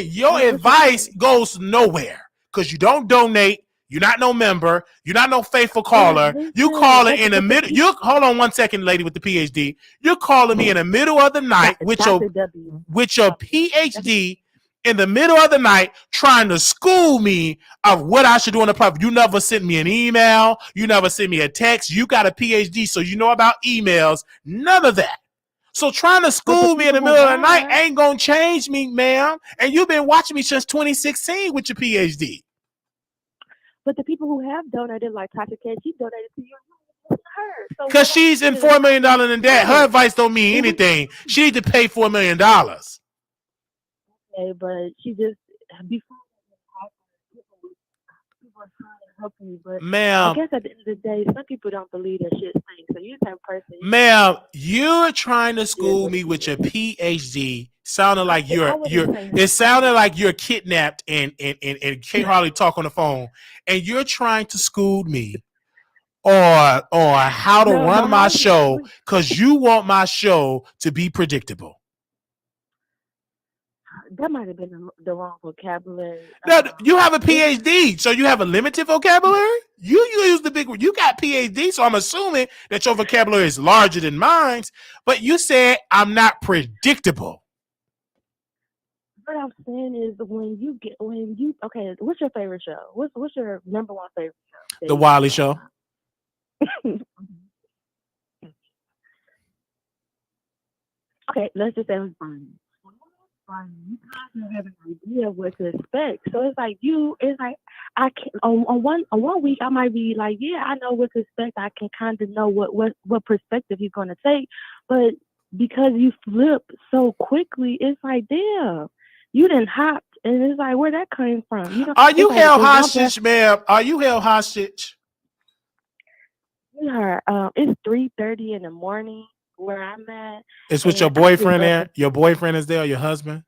A: your advice goes nowhere because you don't donate. You're not no member. You're not no faithful caller. You calling in the middle. Hold on 1 second, lady with the PhD. You're calling me in the middle of the night with your PhD. In the middle of the night, trying to school me of what I should do on the platform. You never sent me an email. You never sent me a text. You got a PhD, so you know about emails. None of that. So trying to school me in the middle of the night ain't going to change me, ma'am. And you've been watching me since 2016 with your PhD.
E: But the people who have donated, like Tasha K, she donated to you.
A: Because she's in $4 million in debt. Her advice don't mean anything. She need to pay $4 million.
E: Okay, but she just before people are trying to help you, but
A: ma'am,
E: I guess at the end of the day, some people don't believe that shit thing. So you type of person.
A: Ma'am, you're trying to school me with your PhD. Sounded like it sounded like you're kidnapped and can't hardly talk on the phone, and you're trying to school me or how to run my show because you want my show to be predictable.
E: That might have been the wrong vocabulary.
A: No, you have a PhD, so you have a limited vocabulary? You use the big word. You got PhD, so I'm assuming that your vocabulary is larger than mine. But you said I'm not predictable.
E: What I'm saying is okay, what's your favorite show? What's your number one favorite show?
A: The Wiley Show.
E: Okay, let's just say it was Brian. You kind of have an idea of what to expect. So it's like I can on one week I might be like, yeah, I know what to expect. I can kind of know what perspective he's gonna take. But because you flip so quickly, it's like, damn, you didn't hop, and it's like, where that came from? You know,
A: Are you
E: it's like
A: held hostage, ma'am? Are you held hostage?
E: It's 3:30 in the morning where I'm at.
A: It's with your boyfriend there? Your boyfriend is there, or your husband?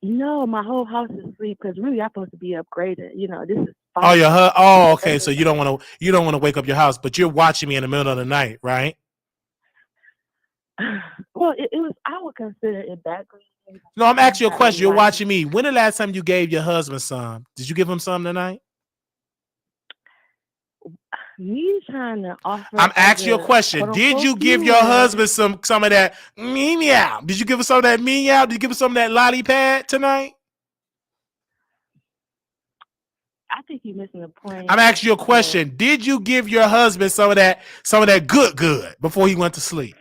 E: No, my whole house is asleep because really I'm supposed to be upgraded. You know, this is
A: fine. Oh, okay. So you don't want to wake up your house, but you're watching me in the middle of the night, right?
E: Well, it was, I would consider it background.
A: No, I'm asking you a question. You're watching me. When the last time you gave your husband some? Did you give him some tonight?
E: Me trying to offer.
A: I'm asking you a question. Did you give your husband some of that meow? Did you give him some of that meow? Did you give him some of that lolly pad tonight?
E: I think you're missing the point.
A: I'm asking you a question. Did you give your husband some of that good before he went to sleep?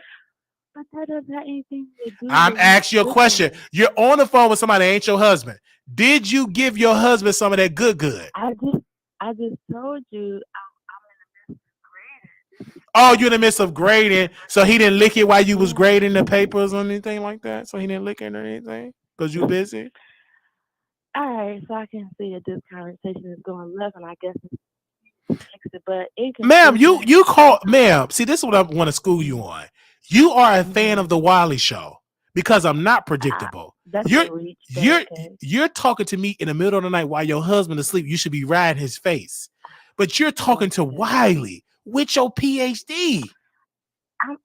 E: But that doesn't have anything to do.
A: I'm asking you a question. You're on the phone with somebody that ain't your husband. Did you give your husband some of that good?
E: I just told you.
A: Oh, you're in the midst of grading, so he didn't lick it while you was grading the papers or anything like that? So he didn't lick it or anything? Because you busy?
E: All right, so I can see that this conversation is going left, and I guess it's it, but
A: ma'am, you call, ma'am, see, this is what I want to school you on. You are a fan of the Wiley Show because I'm not predictable. You're talking to me in the middle of the night while your husband is asleep. You should be riding his face. But you're talking to Wiley with your PhD.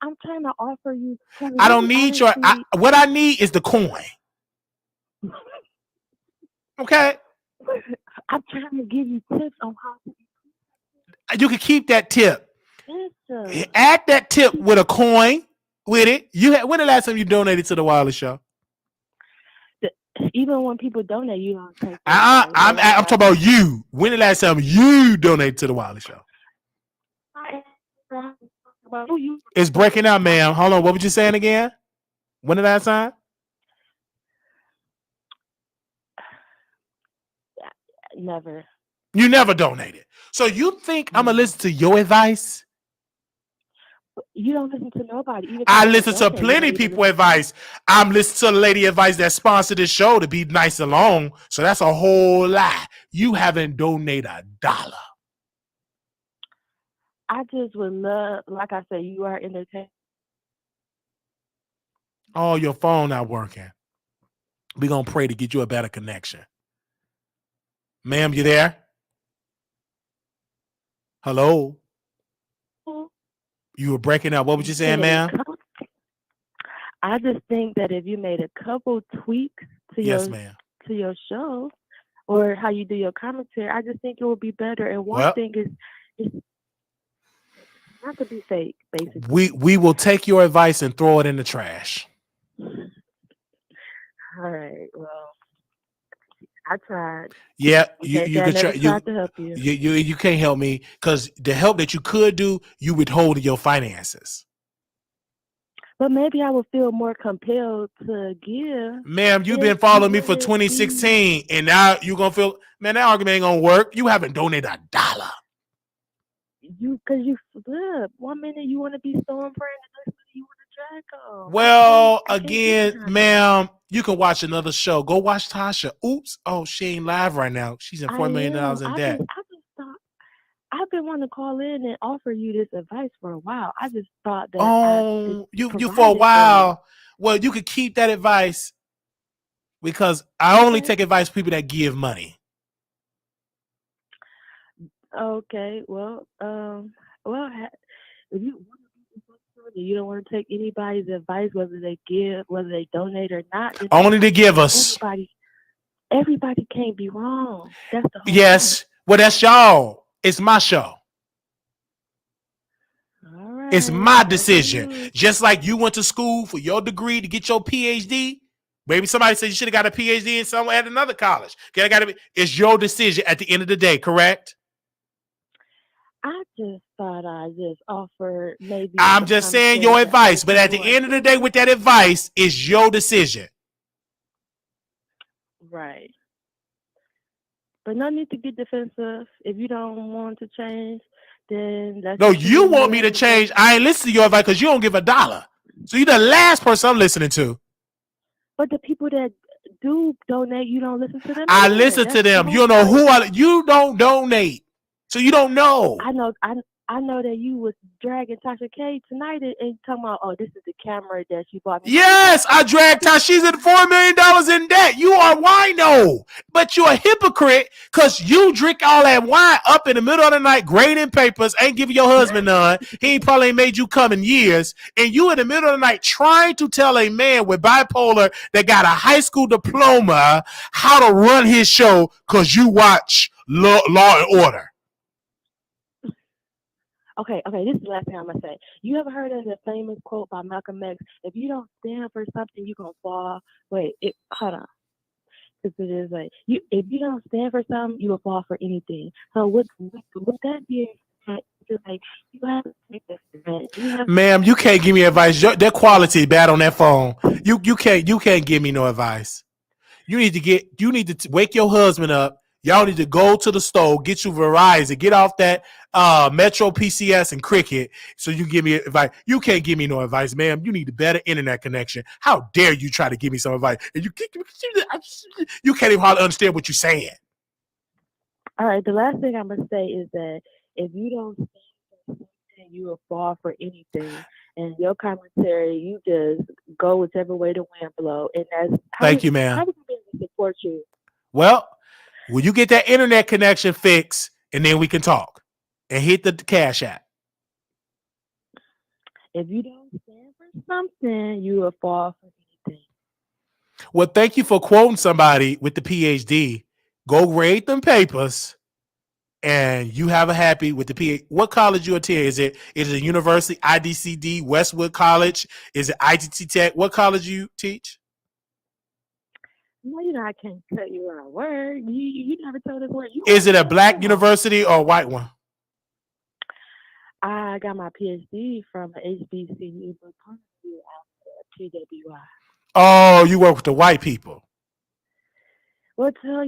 E: I'm trying to offer you.
A: I don't need what I need is the coin. Okay?
E: I'm trying to give you tips on how to.
A: You can keep that tip. Add that tip with a coin with it. When the last time you donated to the Wiley Show?
E: Even when people donate, you don't take.
A: I'm talking about you. When the last time you donated to the Wiley Show? It's breaking out, ma'am. Hold on. What were you saying again? When the last time?
E: Never.
A: You never donated. So you think I'm gonna listen to your advice?
E: You don't listen to nobody.
A: I listen to plenty people advice. I'm listening to the lady advice that sponsored this show to be nice and long. So that's a whole lie. You haven't donated $1.
E: I just would love, like I said, you are entertained.
A: Oh, your phone not working. We're gonna pray to get you a better connection. Ma'am, you there? Hello? You were breaking up. What was you saying, ma'am?
E: I just think that if you made a couple tweaks to your show or how you do your commentary, I just think it would be better. And one thing is not to be fake, basically.
A: We will take your advice and throw it in the trash.
E: All right. Well, I tried.
A: Yeah, you can try.
E: Tried to help you.
A: You can't help me because the help that you could do, you withhold your finances.
E: But maybe I would feel more compelled to give.
A: Ma'am, you've been following me for 2016, and now you're gonna feel, man, that argument ain't gonna work. You haven't donated $1.
E: Because you flip. 1 minute you want to be Storm Friend, the next minute you want to drag on.
A: Well, again, ma'am, you can watch another show. Go watch Tasha. Oops. Oh, she ain't live right now. She's in $4 million in debt.
E: I've been wanting to call in and offer you this advice for a while. I just thought that.
A: You for a while. Well, you could keep that advice because I only take advice from people that give money.
E: Okay. Well, if you don't want to take anybody's advice, whether they give, whether they donate or not.
A: Only to give us.
E: Everybody can't be wrong. That's the whole
A: point. Well, that's y'all. It's my show.
E: All right.
A: It's my decision. Just like you went to school for your degree to get your PhD. Maybe somebody said you should have got a PhD in somewhere at another college. It's your decision at the end of the day, correct?
E: I just thought I just offered maybe
A: I'm
E: some
A: just saying your
E: commentary that other
A: advice, but at
E: people
A: the
E: are
A: end of the day, with that advice, is your decision.
E: right. But no need to get defensive. If you don't want to change, then that's
A: No,
E: between
A: you
E: you
A: want me
E: and
A: to
E: the
A: change.
E: person.
A: I ain't listen to your advice because you don't give a dollar. So you're the last person I'm listening to.
E: But the people that do donate, you don't listen to them
A: I
E: either.
A: listen to
E: That's the
A: them.
E: whole
A: You know
E: point.
A: who you don't donate. So you don't know.
E: I know that you was dragging Tasha K tonight and talking about, oh, this is the camera that she bought me.
A: Yes, I dragged her. She's in $4 million in debt. You are wino, but you're a hypocrite because you drink all that wine up in the middle of the night, grading papers, ain't giving your husband none. He probably ain't made you come in years. And you in the middle of the night trying to tell a man with bipolar that got a high school diploma how to run his show because you watch Law and Order.
E: Okay, this is the last thing I'm gonna say. You ever heard of the famous quote by Malcolm X? If you don't stand for something, you're gonna fall. Hold on. Because it is like if you don't stand for something, you will fall for anything. So with that being said, it's like you have to take this.
A: Ma'am, you can't give me advice. That quality bad on that phone. You can't give me no advice. You need to wake your husband up. Y'all need to go to the store, get you Verizon, get off that Metro PCS and Cricket so you give me advice. You can't give me no advice, ma'am. You need a better internet connection. How dare you try to give me some advice? And you can't even hardly understand what you're saying.
E: All right, the last thing I'm gonna say is that if you don't stand for something, you will fall for anything. And your commentary, you just go whichever way the wind blows, and that's
A: thank you, ma'am.
E: How we can be support you?
A: Well, will you get that internet connection fixed, and then we can talk and hit the Cash App.
E: If you don't stand for something, you will fall for anything.
A: Well, thank you for quoting somebody with the PhD. Go grade them papers, and you have a happy with the PhD. What college you attend? Is it a university, IDCD, Westwood College? Is it ITT Tech? What college you teach?
E: No, I can't tell you a word. You never told us where you.
A: Is it a black university or a white one?
E: I got my PhD from HBCU, but currently at PWI.
A: Oh, you work with the white people.
E: Well, tell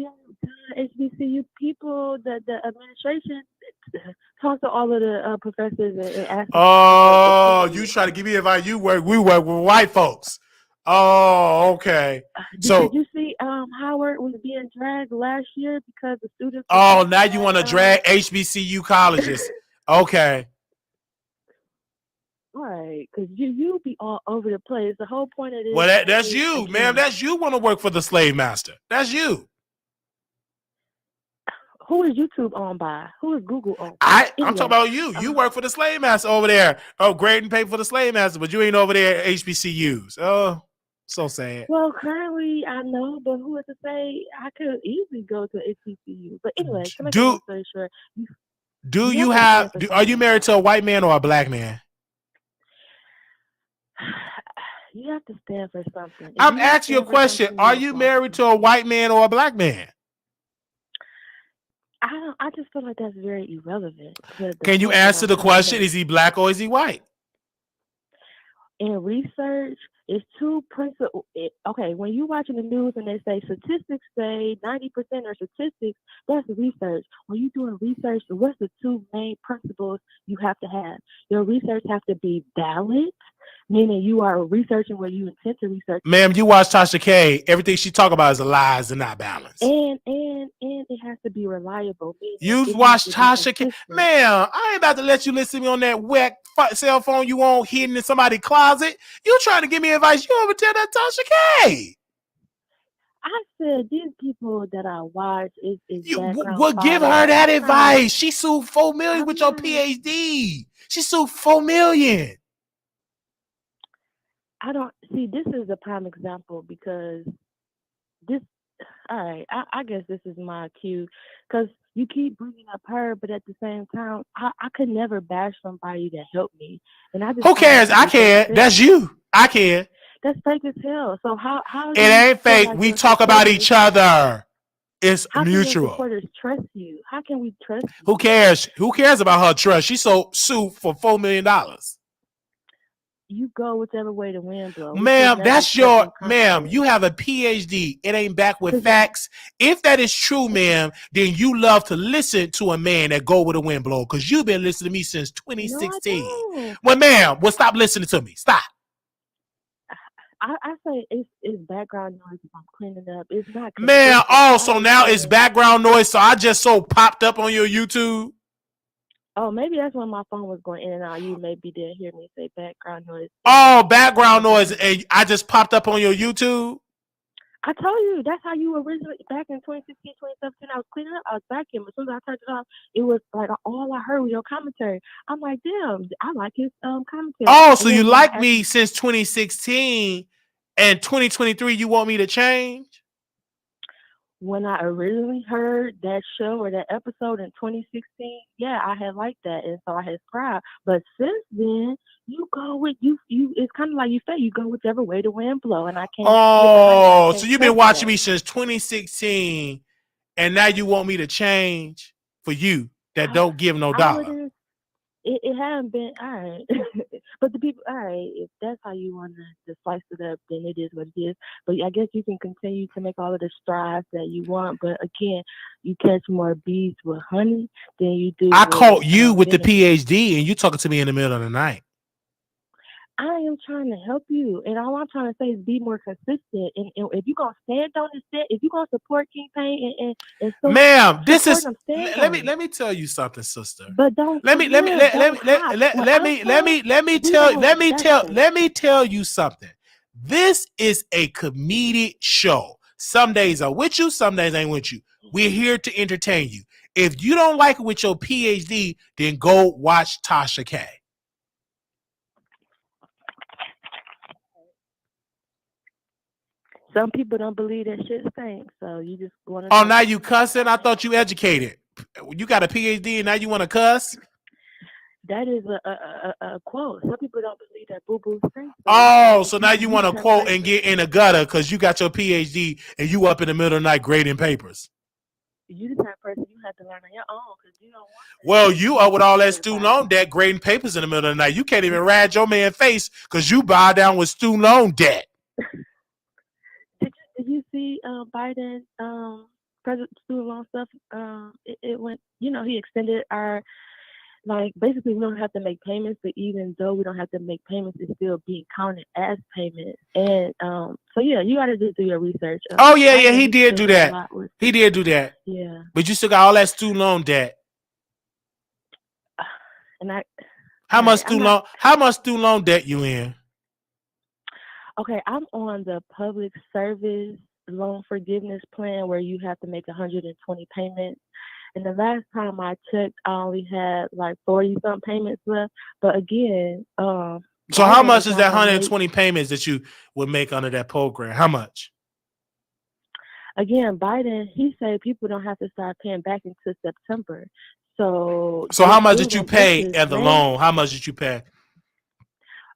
E: HBCU people that the administration talk to all of the professors and ask.
A: Oh, you try to give me advice? We work with white folks. Oh, okay.
E: Did you see Howard was being dragged last year because the students?
A: Oh, now you want to drag HBCU colleges? Okay.
E: All right, because you be all over the place. The whole point of this.
A: Well, that's you, ma'am. That's you want to work for the slave master. That's you.
E: Who is YouTube owned by? Who is Google owned by?
A: I'm talking about you. You work for the slave master over there. Oh, grading paper for the slave master, but you ain't over there at HBCUs. Oh, so sad.
E: Well, currently I know, but who is to say I could easily go to HBCU? But anyway, to make a long story short,
A: are you married to a white man or a black man?
E: You have to stand for something.
A: I'm asking you a question. Are you married to a white man or a black man?
E: I just feel like that's very irrelevant.
A: Can you answer the question? Is he black or is he white?
E: In research, it's two principles. Okay, when you're watching the news and they say statistics say 90% are statistics, that's research. When you're doing research, what's the two main principles you have to have? Your research has to be valid, meaning you are researching where you intend to research.
A: Ma'am, you watch Tasha K. Everything she talk about is lies and not balance.
E: And it has to be reliable.
A: You've watched Tasha K. Ma'am, I ain't about to let you listen to me on that whack cell phone you on hidden in somebody's closet. You trying to give me advice. You over tell that Tasha K.
E: I said these people that I watch is
A: well, give her that advice. She sued $4 million with your PhD. She sued $4 million.
E: I don't see. This is a prime example because this. All right, I guess this is my cue because you keep bringing up her, but at the same time, I could never bash somebody that helped me. And I just
A: who cares? I can. That's you. I can.
E: That's fake as hell. So how?
A: It ain't fake. Like we talk about each other. It's
E: How can your
A: mutual.
E: supporters trust you? How can we trust you?
A: Who cares? Who cares about her trust? She sued for $4 million.
E: You go whichever way the wind blows.
A: Ma'am, ma'am, you have a PhD. It ain't back with facts. If that is true, ma'am, then you love to listen to a man that go with the wind blow because you've been listening to me since 2016.
E: No,
A: well, ma'am, stop listening to me. Stop.
E: I say it's background noise if I'm cleaning up. It's not.
A: Man, so now it's background noise. So I just popped up on your YouTube.
E: Oh, maybe that's when my phone was going in and out. You maybe didn't hear me say background noise.
A: Oh, background noise. And I just popped up on your YouTube.
E: I told you that's how you originally back in 2016, 2017. I was cleaning up. I was vacuuming. As soon as I turned it off, it was like all I heard was your commentary. I'm like, damn, I like his commentary.
A: Oh, so you like me since 2016, and 2023 you want me to change?
E: When I originally heard that show or that episode in 2016, yeah, I had liked that, and so I had subscribed. But since then, you go with you. It's kind of like you say, you go whichever way the wind blow, and I can't.
A: Oh, so you've been watching me since 2016, and now you want me to change for you that don't give no dollar.
E: It hasn't been all right, but the people, all right. If that's how you want to slice it up, then it is what it is. But I guess you can continue to make all of the strides that you want. But again, you catch more bees with honey than you do.
A: I caught you with the PhD, and you talking to me in the middle of the night.
E: I am trying to help you, and all I'm trying to say is be more consistent. And if you're gonna stand on this, if you're gonna support King Payne and so,
A: ma'am, this is let me tell you something, sister.
E: But don't
A: let me tell you something. This is a comedic show. Some days are with you, some days ain't with you. We're here to entertain you. If you don't like it with your PhD, then go watch Tasha K.
E: Some people don't believe that shit stinks, so you just want
A: to. Oh, now you cussing? I thought you educated. You got a PhD and now you want to cuss?
E: That is a quote. Some people don't believe that boo-boo stinks.
A: So now you want to quote and get in a gutter because you got your PhD and you up in the middle of the night grading papers.
E: You the type of person you have to learn on your own because you don't want to.
A: Well, you are with all that student loan debt grading papers in the middle of the night. You can't even ride your man's face because you bow down with student loan debt.
E: Did you see Biden president student loan stuff? It went, he extended our, basically we don't have to make payments, but even though we don't have to make payments, it's still being counted as payments. And so yeah, you got to just do your research.
A: He did do that. He did do that.
E: Yeah.
A: But you still got all that student loan debt. How much student loan debt you in?
E: Okay, I'm on the public service loan forgiveness plan where you have to make 120 payments. And the last time I checked, I only had 40-something payments left. But again,
A: so how much is that 120 payments that you would make under that program? How much?
E: Again, Biden, he said people don't have to start paying back until September. So
A: how much did you pay at the loan? How much did you pay?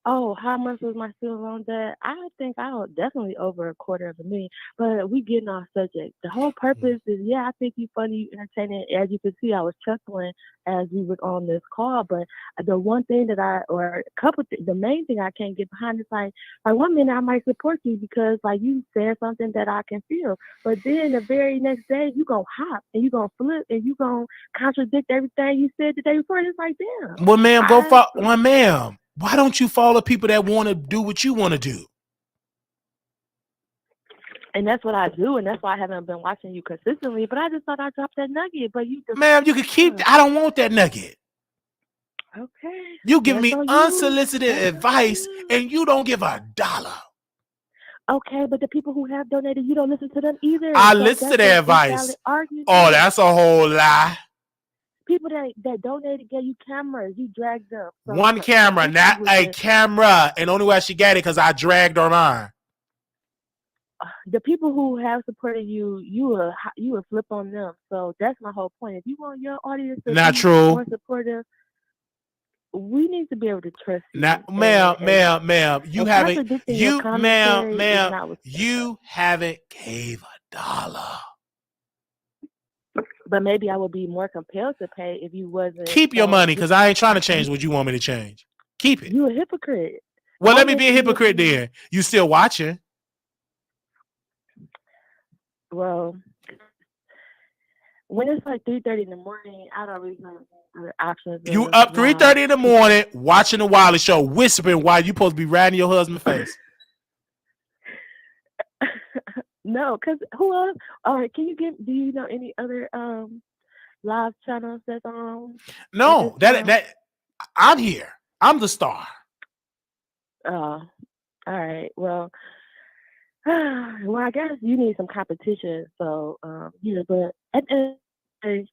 E: Oh, how much was my student loan debt? I think I was definitely over $250,000. But we getting off subject. The whole purpose is, I think you funny, you entertaining. As you can see, I was chuckling as we were on this call. But the one thing that the main thing I can't get behind is like 1 minute I might support you because you said something that I can feel. But then the very next day you gonna hop and you gonna flip and you gonna contradict everything you said the day before. It's like, damn.
A: Well, ma'am, ma'am. Why don't you follow people that want to do what you want to do?
E: And that's what I do, and that's why I haven't been watching you consistently. But I just thought I'd drop that nugget. But you just...
A: Ma'am, you can keep... I don't want that nugget.
E: Okay.
A: You give me unsolicited advice, and you don't give $1.
E: Okay, but the people who have donated, you don't listen to them either.
A: I listen to their advice. Oh, that's a whole lie.
E: People that donated gave you cameras. You dragged them.
A: One camera, not a camera. And the only way she got it because I dragged her line.
E: The people who have supported you, you will flip on them. So that's my whole point. If you want your audience to
A: be
E: more supportive, we need to be able to trust you.
A: Ma'am, you haven't gave $1.
E: But maybe I would be more compelled to pay if you wasn't.
A: Keep your money, because I ain't trying to change what you want me to change. Keep it.
E: You a hypocrite.
A: Well, let me be a hypocrite then. You still watching?
E: Well, when it's like 3:30 in the morning, I don't really have other options.
A: You up 3:30 in the morning watching the Wiley Show, whispering while you supposed to be riding your husband's face.
E: No, because who else? All right, do you know any other live channels that's on?
A: No, that I'm here. I'm the star.
E: Oh, all right. Well, I guess you need some competition. So, but at the end of the day,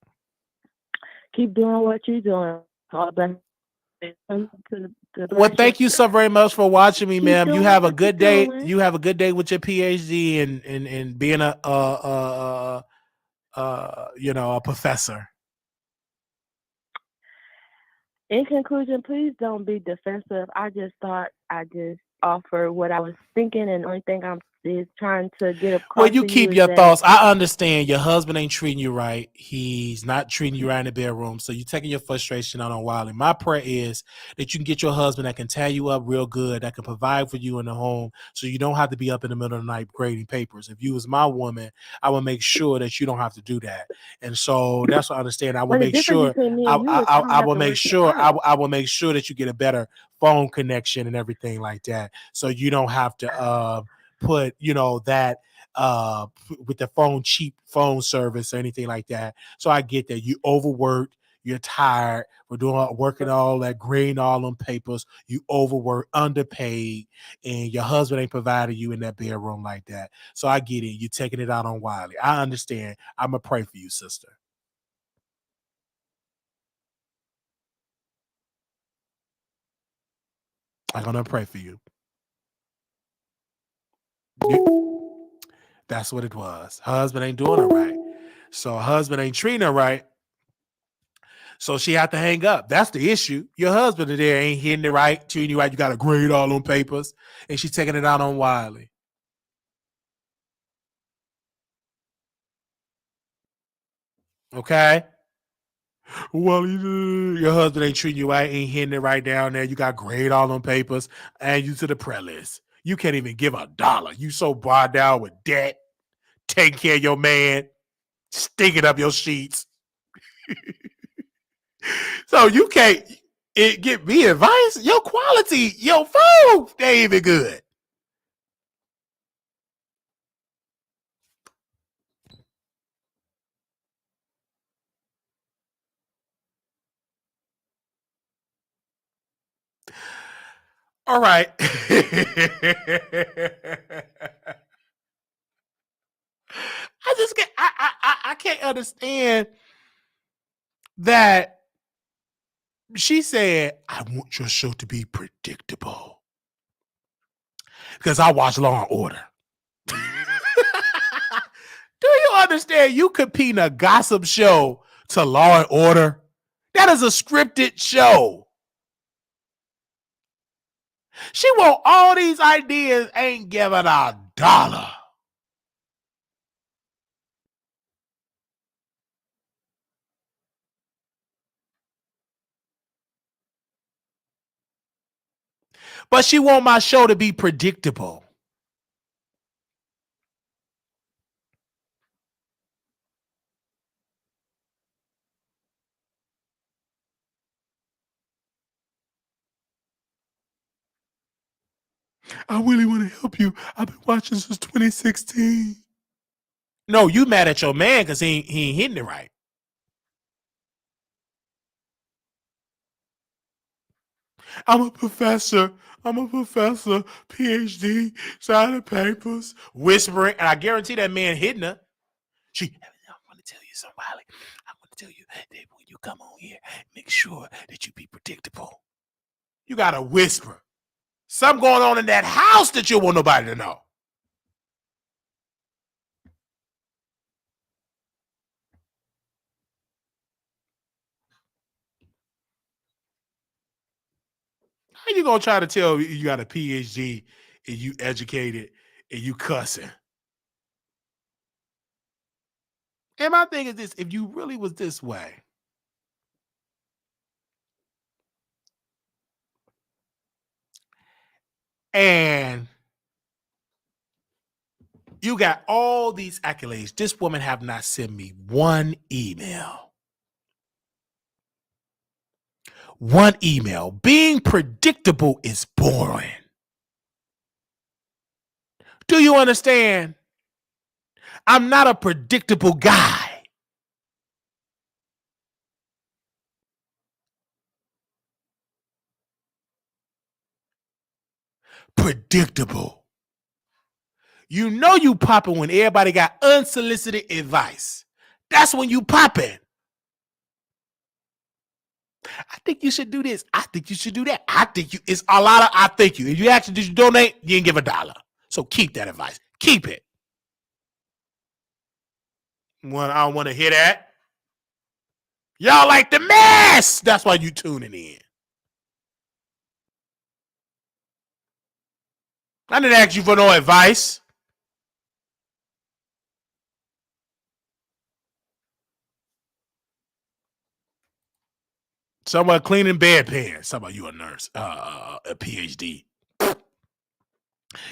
E: keep doing what you're doing. All the
A: Well, thank you so very much for watching me, ma'am. You have a good day. You have a good day with your PhD and being a professor.
E: In conclusion, please don't be defensive. I just thought I just offer what I was thinking, and the only thing I'm is trying to get across.
A: Well, you keep your thoughts. I understand your husband ain't treating you right. He's not treating you right in the bedroom. So you're taking your frustration out on Wiley. My prayer is that you can get your husband that can tie you up real good, that can provide for you in the home, so you don't have to be up in the middle of the night grading papers. If you was my woman, I would make sure that you don't have to do that. And so that's what I understand. I will make sure. I will make sure. I will make sure that you get a better phone connection and everything like that, so you don't have to put that with the cheap phone service or anything like that. So I get that you overworked, you're tired, working all that, grading all them papers, you overwork, underpaid, and your husband ain't providing you in that bedroom like that. So I get it. You're taking it out on Wiley. I understand. I'm gonna pray for you, sister. I'm gonna pray for you. That's what it was. Husband ain't doing it right. So husband ain't treating her right. So she had to hang up. That's the issue. Your husband there ain't hitting it right, treating you right. You got to grade all on papers, and she's taking it out on Wiley. Okay? Well, your husband ain't treating you right, ain't hitting it right down there. You got grade all on papers, and you to the prayer list. You can't even give $1. You so bogged down with debt, taking care of your man, stinking up your sheets. So you can't get me advice. Your quality, your food, they ain't even good. All right. I can't understand that she said, I want your show to be predictable because I watch Law and Order. Do you understand? You compete a gossip show to Law and Order. That is a scripted show. She want all these ideas, ain't giving $1. But she want my show to be predictable. I really want to help you. I've been watching since 2016. No, you mad at your man because he ain't hitting it right. I'm a professor, PhD, signing papers, whispering, and I guarantee that man hitting her. I want to tell you something, Wiley. I want to tell you that when you come on here, make sure that you be predictable. You got to whisper. Something going on in that house that you want nobody to know. How you gonna try to tell me you got a PhD and you educated and you cussing? And my thing is this, if you really was this way, and you got all these accolades, this woman have not sent me one email. One email. Being predictable is boring. Do you understand? I'm not a predictable guy. Predictable. You know you popping when everybody got unsolicited advice. That's when you popping. I think you should do this. I think you should do that. I think you. It's a lot of I think you. If you actually did you donate, you didn't give $1. So keep that advice. Keep it. Well, I don't want to hear that. Y'all like the mess. That's why you tuning in. I didn't ask you for no advice. Someone cleaning bedpans. Somebody you a nurse, a PhD.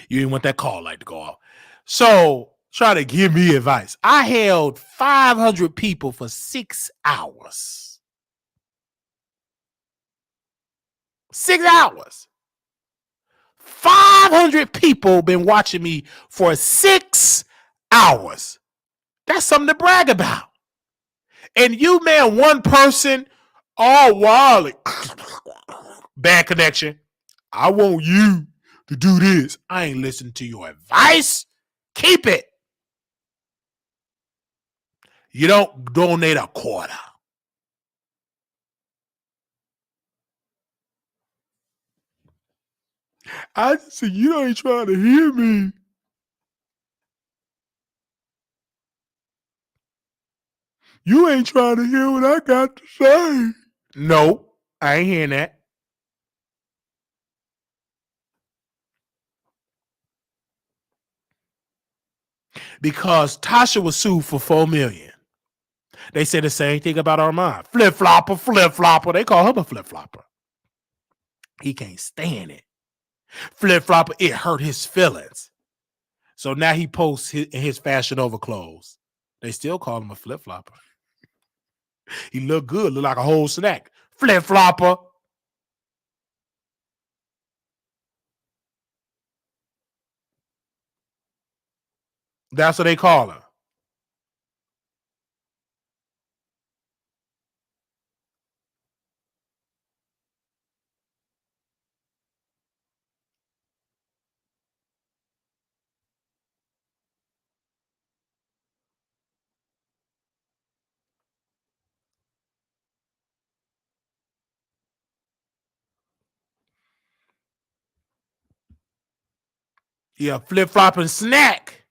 A: You didn't want that call light to go off. So try to give me advice. I held 500 people for 6 hours. 6 hours. 500 people been watching me for 6 hours. That's something to brag about. And you, man, one person, all Wiley, bad connection. I want you to do this. I ain't listening to your advice. Keep it. You don't donate a quarter. I just said, you ain't trying to hear me. You ain't trying to hear what I got to say. No, I ain't hearing that. Because Tasha was sued for $4 million. They said the same thing about Armand. Flip-flopper, flip-flopper. They call him a flip-flopper. He can't stand it. Flip-flopper, it hurt his feelings. So now he posts his Fashion Over clothes. They still call him a flip-flopper. He look good, look like a whole snack. Flip-flopper. That's what they call him. Yeah, flip-flopping snack.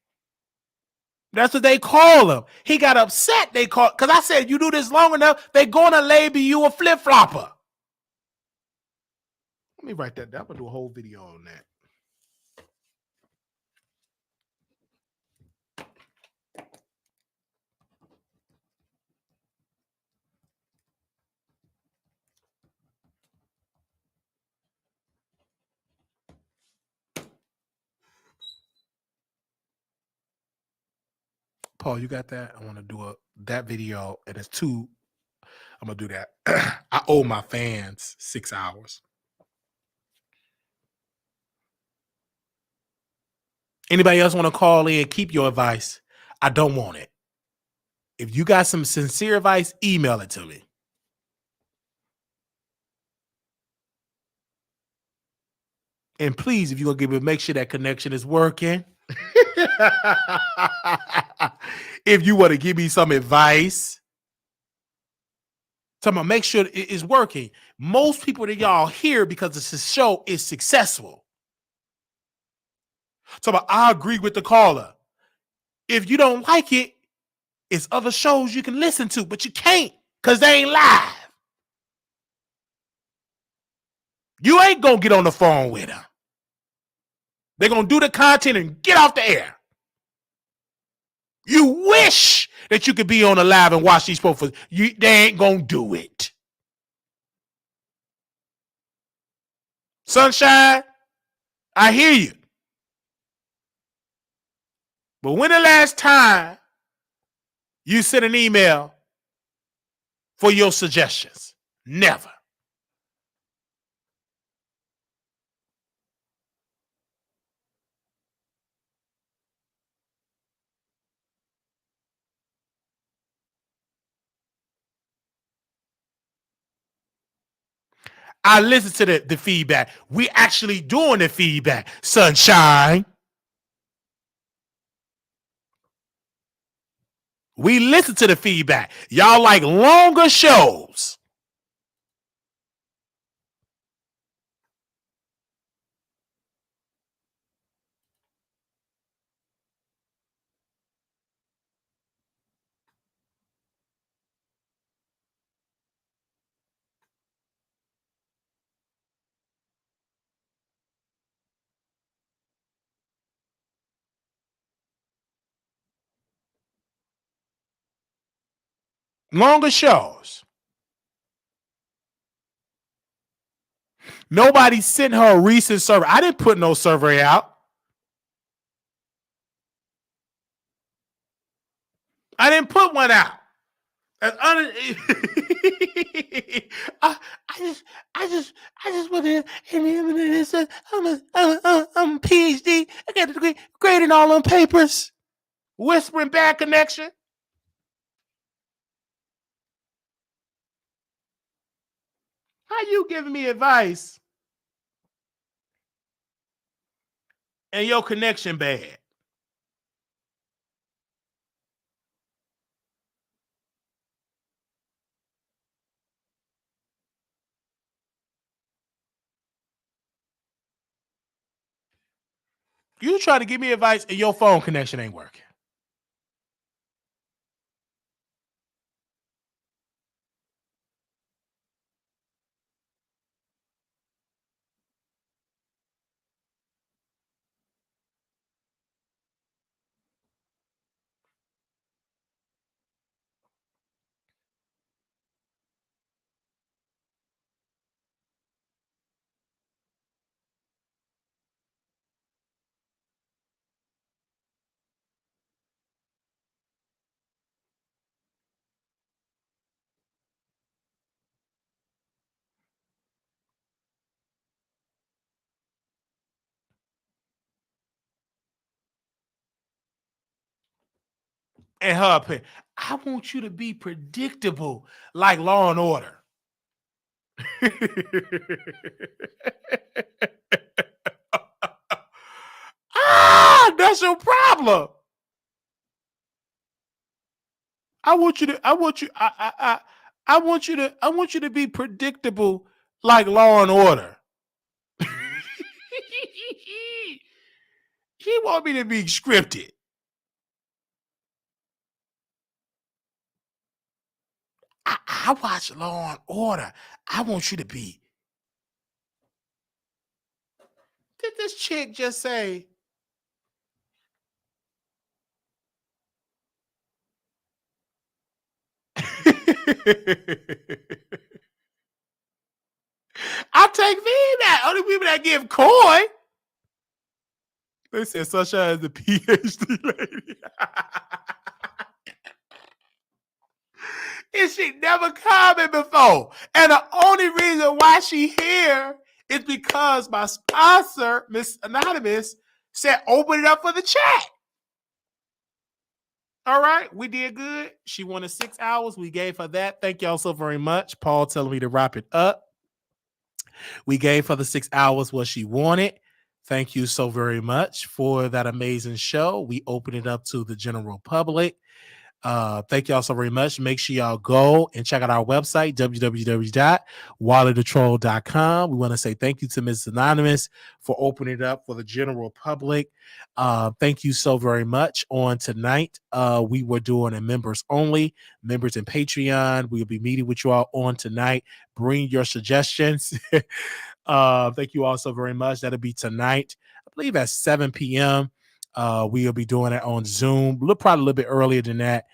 A: That's what they call him. He got upset. They call because I said you do this long enough, they're gonna label you a flip-flopper. Let me write that down. I'm gonna do a whole video on that. Paul, you got that? I want to do that video, and it's 2. I'm gonna do that. I owe my fans 6 hours. Anybody else want to call in? Keep your advice. I don't want it. If you got some sincere advice, email it to me. And please, if you're gonna make sure that connection is working. If you want to give me some advice, make sure it is working. Most people that y'all hear because this show is successful. I agree with the caller. If you don't like it, it's other shows you can listen to, but you can't because they ain't live. You ain't gonna get on the phone with them. They're gonna do the content and get off the air. You wish that you could be on a live and watch these folks. They ain't gonna do it. Sunshine, I hear you. But when the last time you sent an email for your suggestions? Never. I listen to the feedback. We actually doing the feedback. Sunshine. We listen to the feedback. Y'all like longer shows. Longer shows. Nobody sent her a recent survey. I didn't put no survey out. I didn't put one out. I just went in and said I'm a PhD. I got a degree, grading all on papers. Whispering bad connection. How you giving me advice and your connection bad? You try to give me advice and your phone connection ain't working. And her opinion. I want you to be predictable like Law and Order. That's your problem. I want you to be predictable like Law and Order. He want me to be scripted. I watch Law and Order. I want you to be. Did this chick just say? I take feedback. Only people that give coin. They said Sunshine is a PhD lady. And she never commented before. And the only reason why she here is because my sponsor, Miss Anonymous, said open it up for the chat. All right, we did good. She wanted 6 hours. We gave her that. Thank y'all so very much. Paul telling me to wrap it up. We gave her the 6 hours what she wanted. Thank you so very much for that amazing show. We open it up to the general public. Thank y'all so very much. Make sure y'all go and check out our website, www.wileythetroll.com. We want to say thank you to Ms. Anonymous for opening it up for the general public. Thank you so very much. On tonight, we were doing a members only, members in Patreon. We'll be meeting with you all on tonight. Bring your suggestions. Thank you all so very much. That'll be tonight, I believe at 7 p.m. We'll be doing it on Zoom. Probably a little bit earlier than that.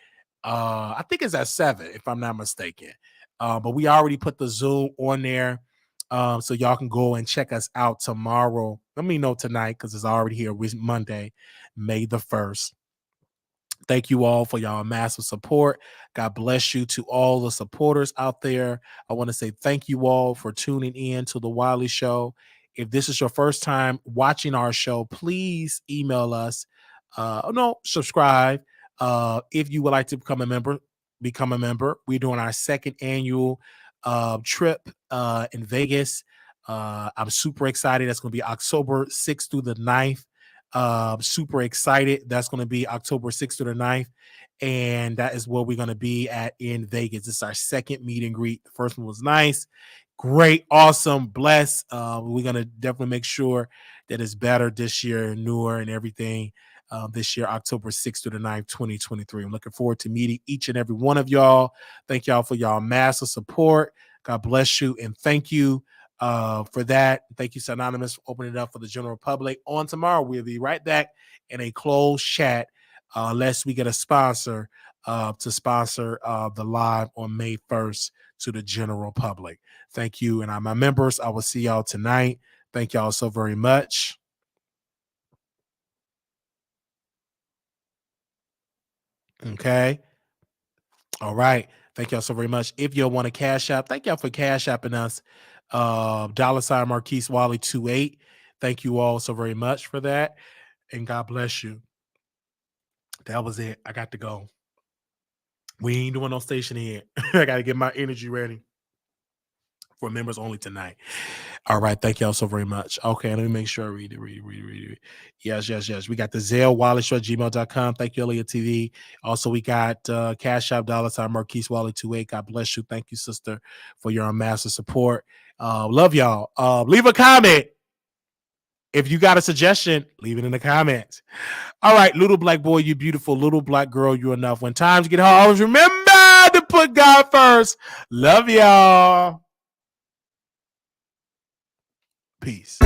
A: I think it's at 7, if I'm not mistaken. But we already put the Zoom on there. So y'all can go and check us out tomorrow. Let me know tonight because it's already here. Monday, May the 1st. Thank you all for y'all massive support. God bless you to all the supporters out there. I want to say thank you all for tuning in to the Wiley Show. If this is your first time watching our show, please email us. Subscribe. If you would like to become a member. We're doing our second annual trip in Vegas. I'm super excited. That's going to be October 6th through the 9th. Super excited. That's going to be October 6th to the 9th. And that is where we're going to be at in Vegas. This is our second meet and greet. The first one was nice, great, awesome, blessed. We're going to definitely make sure that it's better this year, newer and everything. This year, October 6th to the 9th, 2023. I'm looking forward to meeting each and every one of y'all. Thank y'all for y'all massive support. God bless you. And thank you for that. Thank you, Synonymous, for opening it up for the general public. On tomorrow, we'll be right back in a closed chat unless we get a sponsor to sponsor the live on May 1st to the general public. Thank you. And my members, I will see y'all tonight. Thank y'all so very much. Okay. All right. Thank y'all so very much. If you want to cash out, thank y'all for cash apping us. $ Marquise Wiley 28. Thank you all so very much for that. And God bless you. That was it. I got to go. We ain't doing no station here. I got to get my energy ready for members only tonight. All right. Thank y'all so very much. Okay. Let me make sure I read it. Yes. We got the Zelle, WileyShow@gmail.com. Thank you, Elliot TV. Also, we got Cash App, $ Marquise Wiley 28. God bless you. Thank you, sister, for your massive support. Love y'all. Leave a comment. If you got a suggestion, leave it in the comments. All right, little black boy, you beautiful. Little black girl, you enough. When times get hard, always remember to put God first. Love y'all. Peace.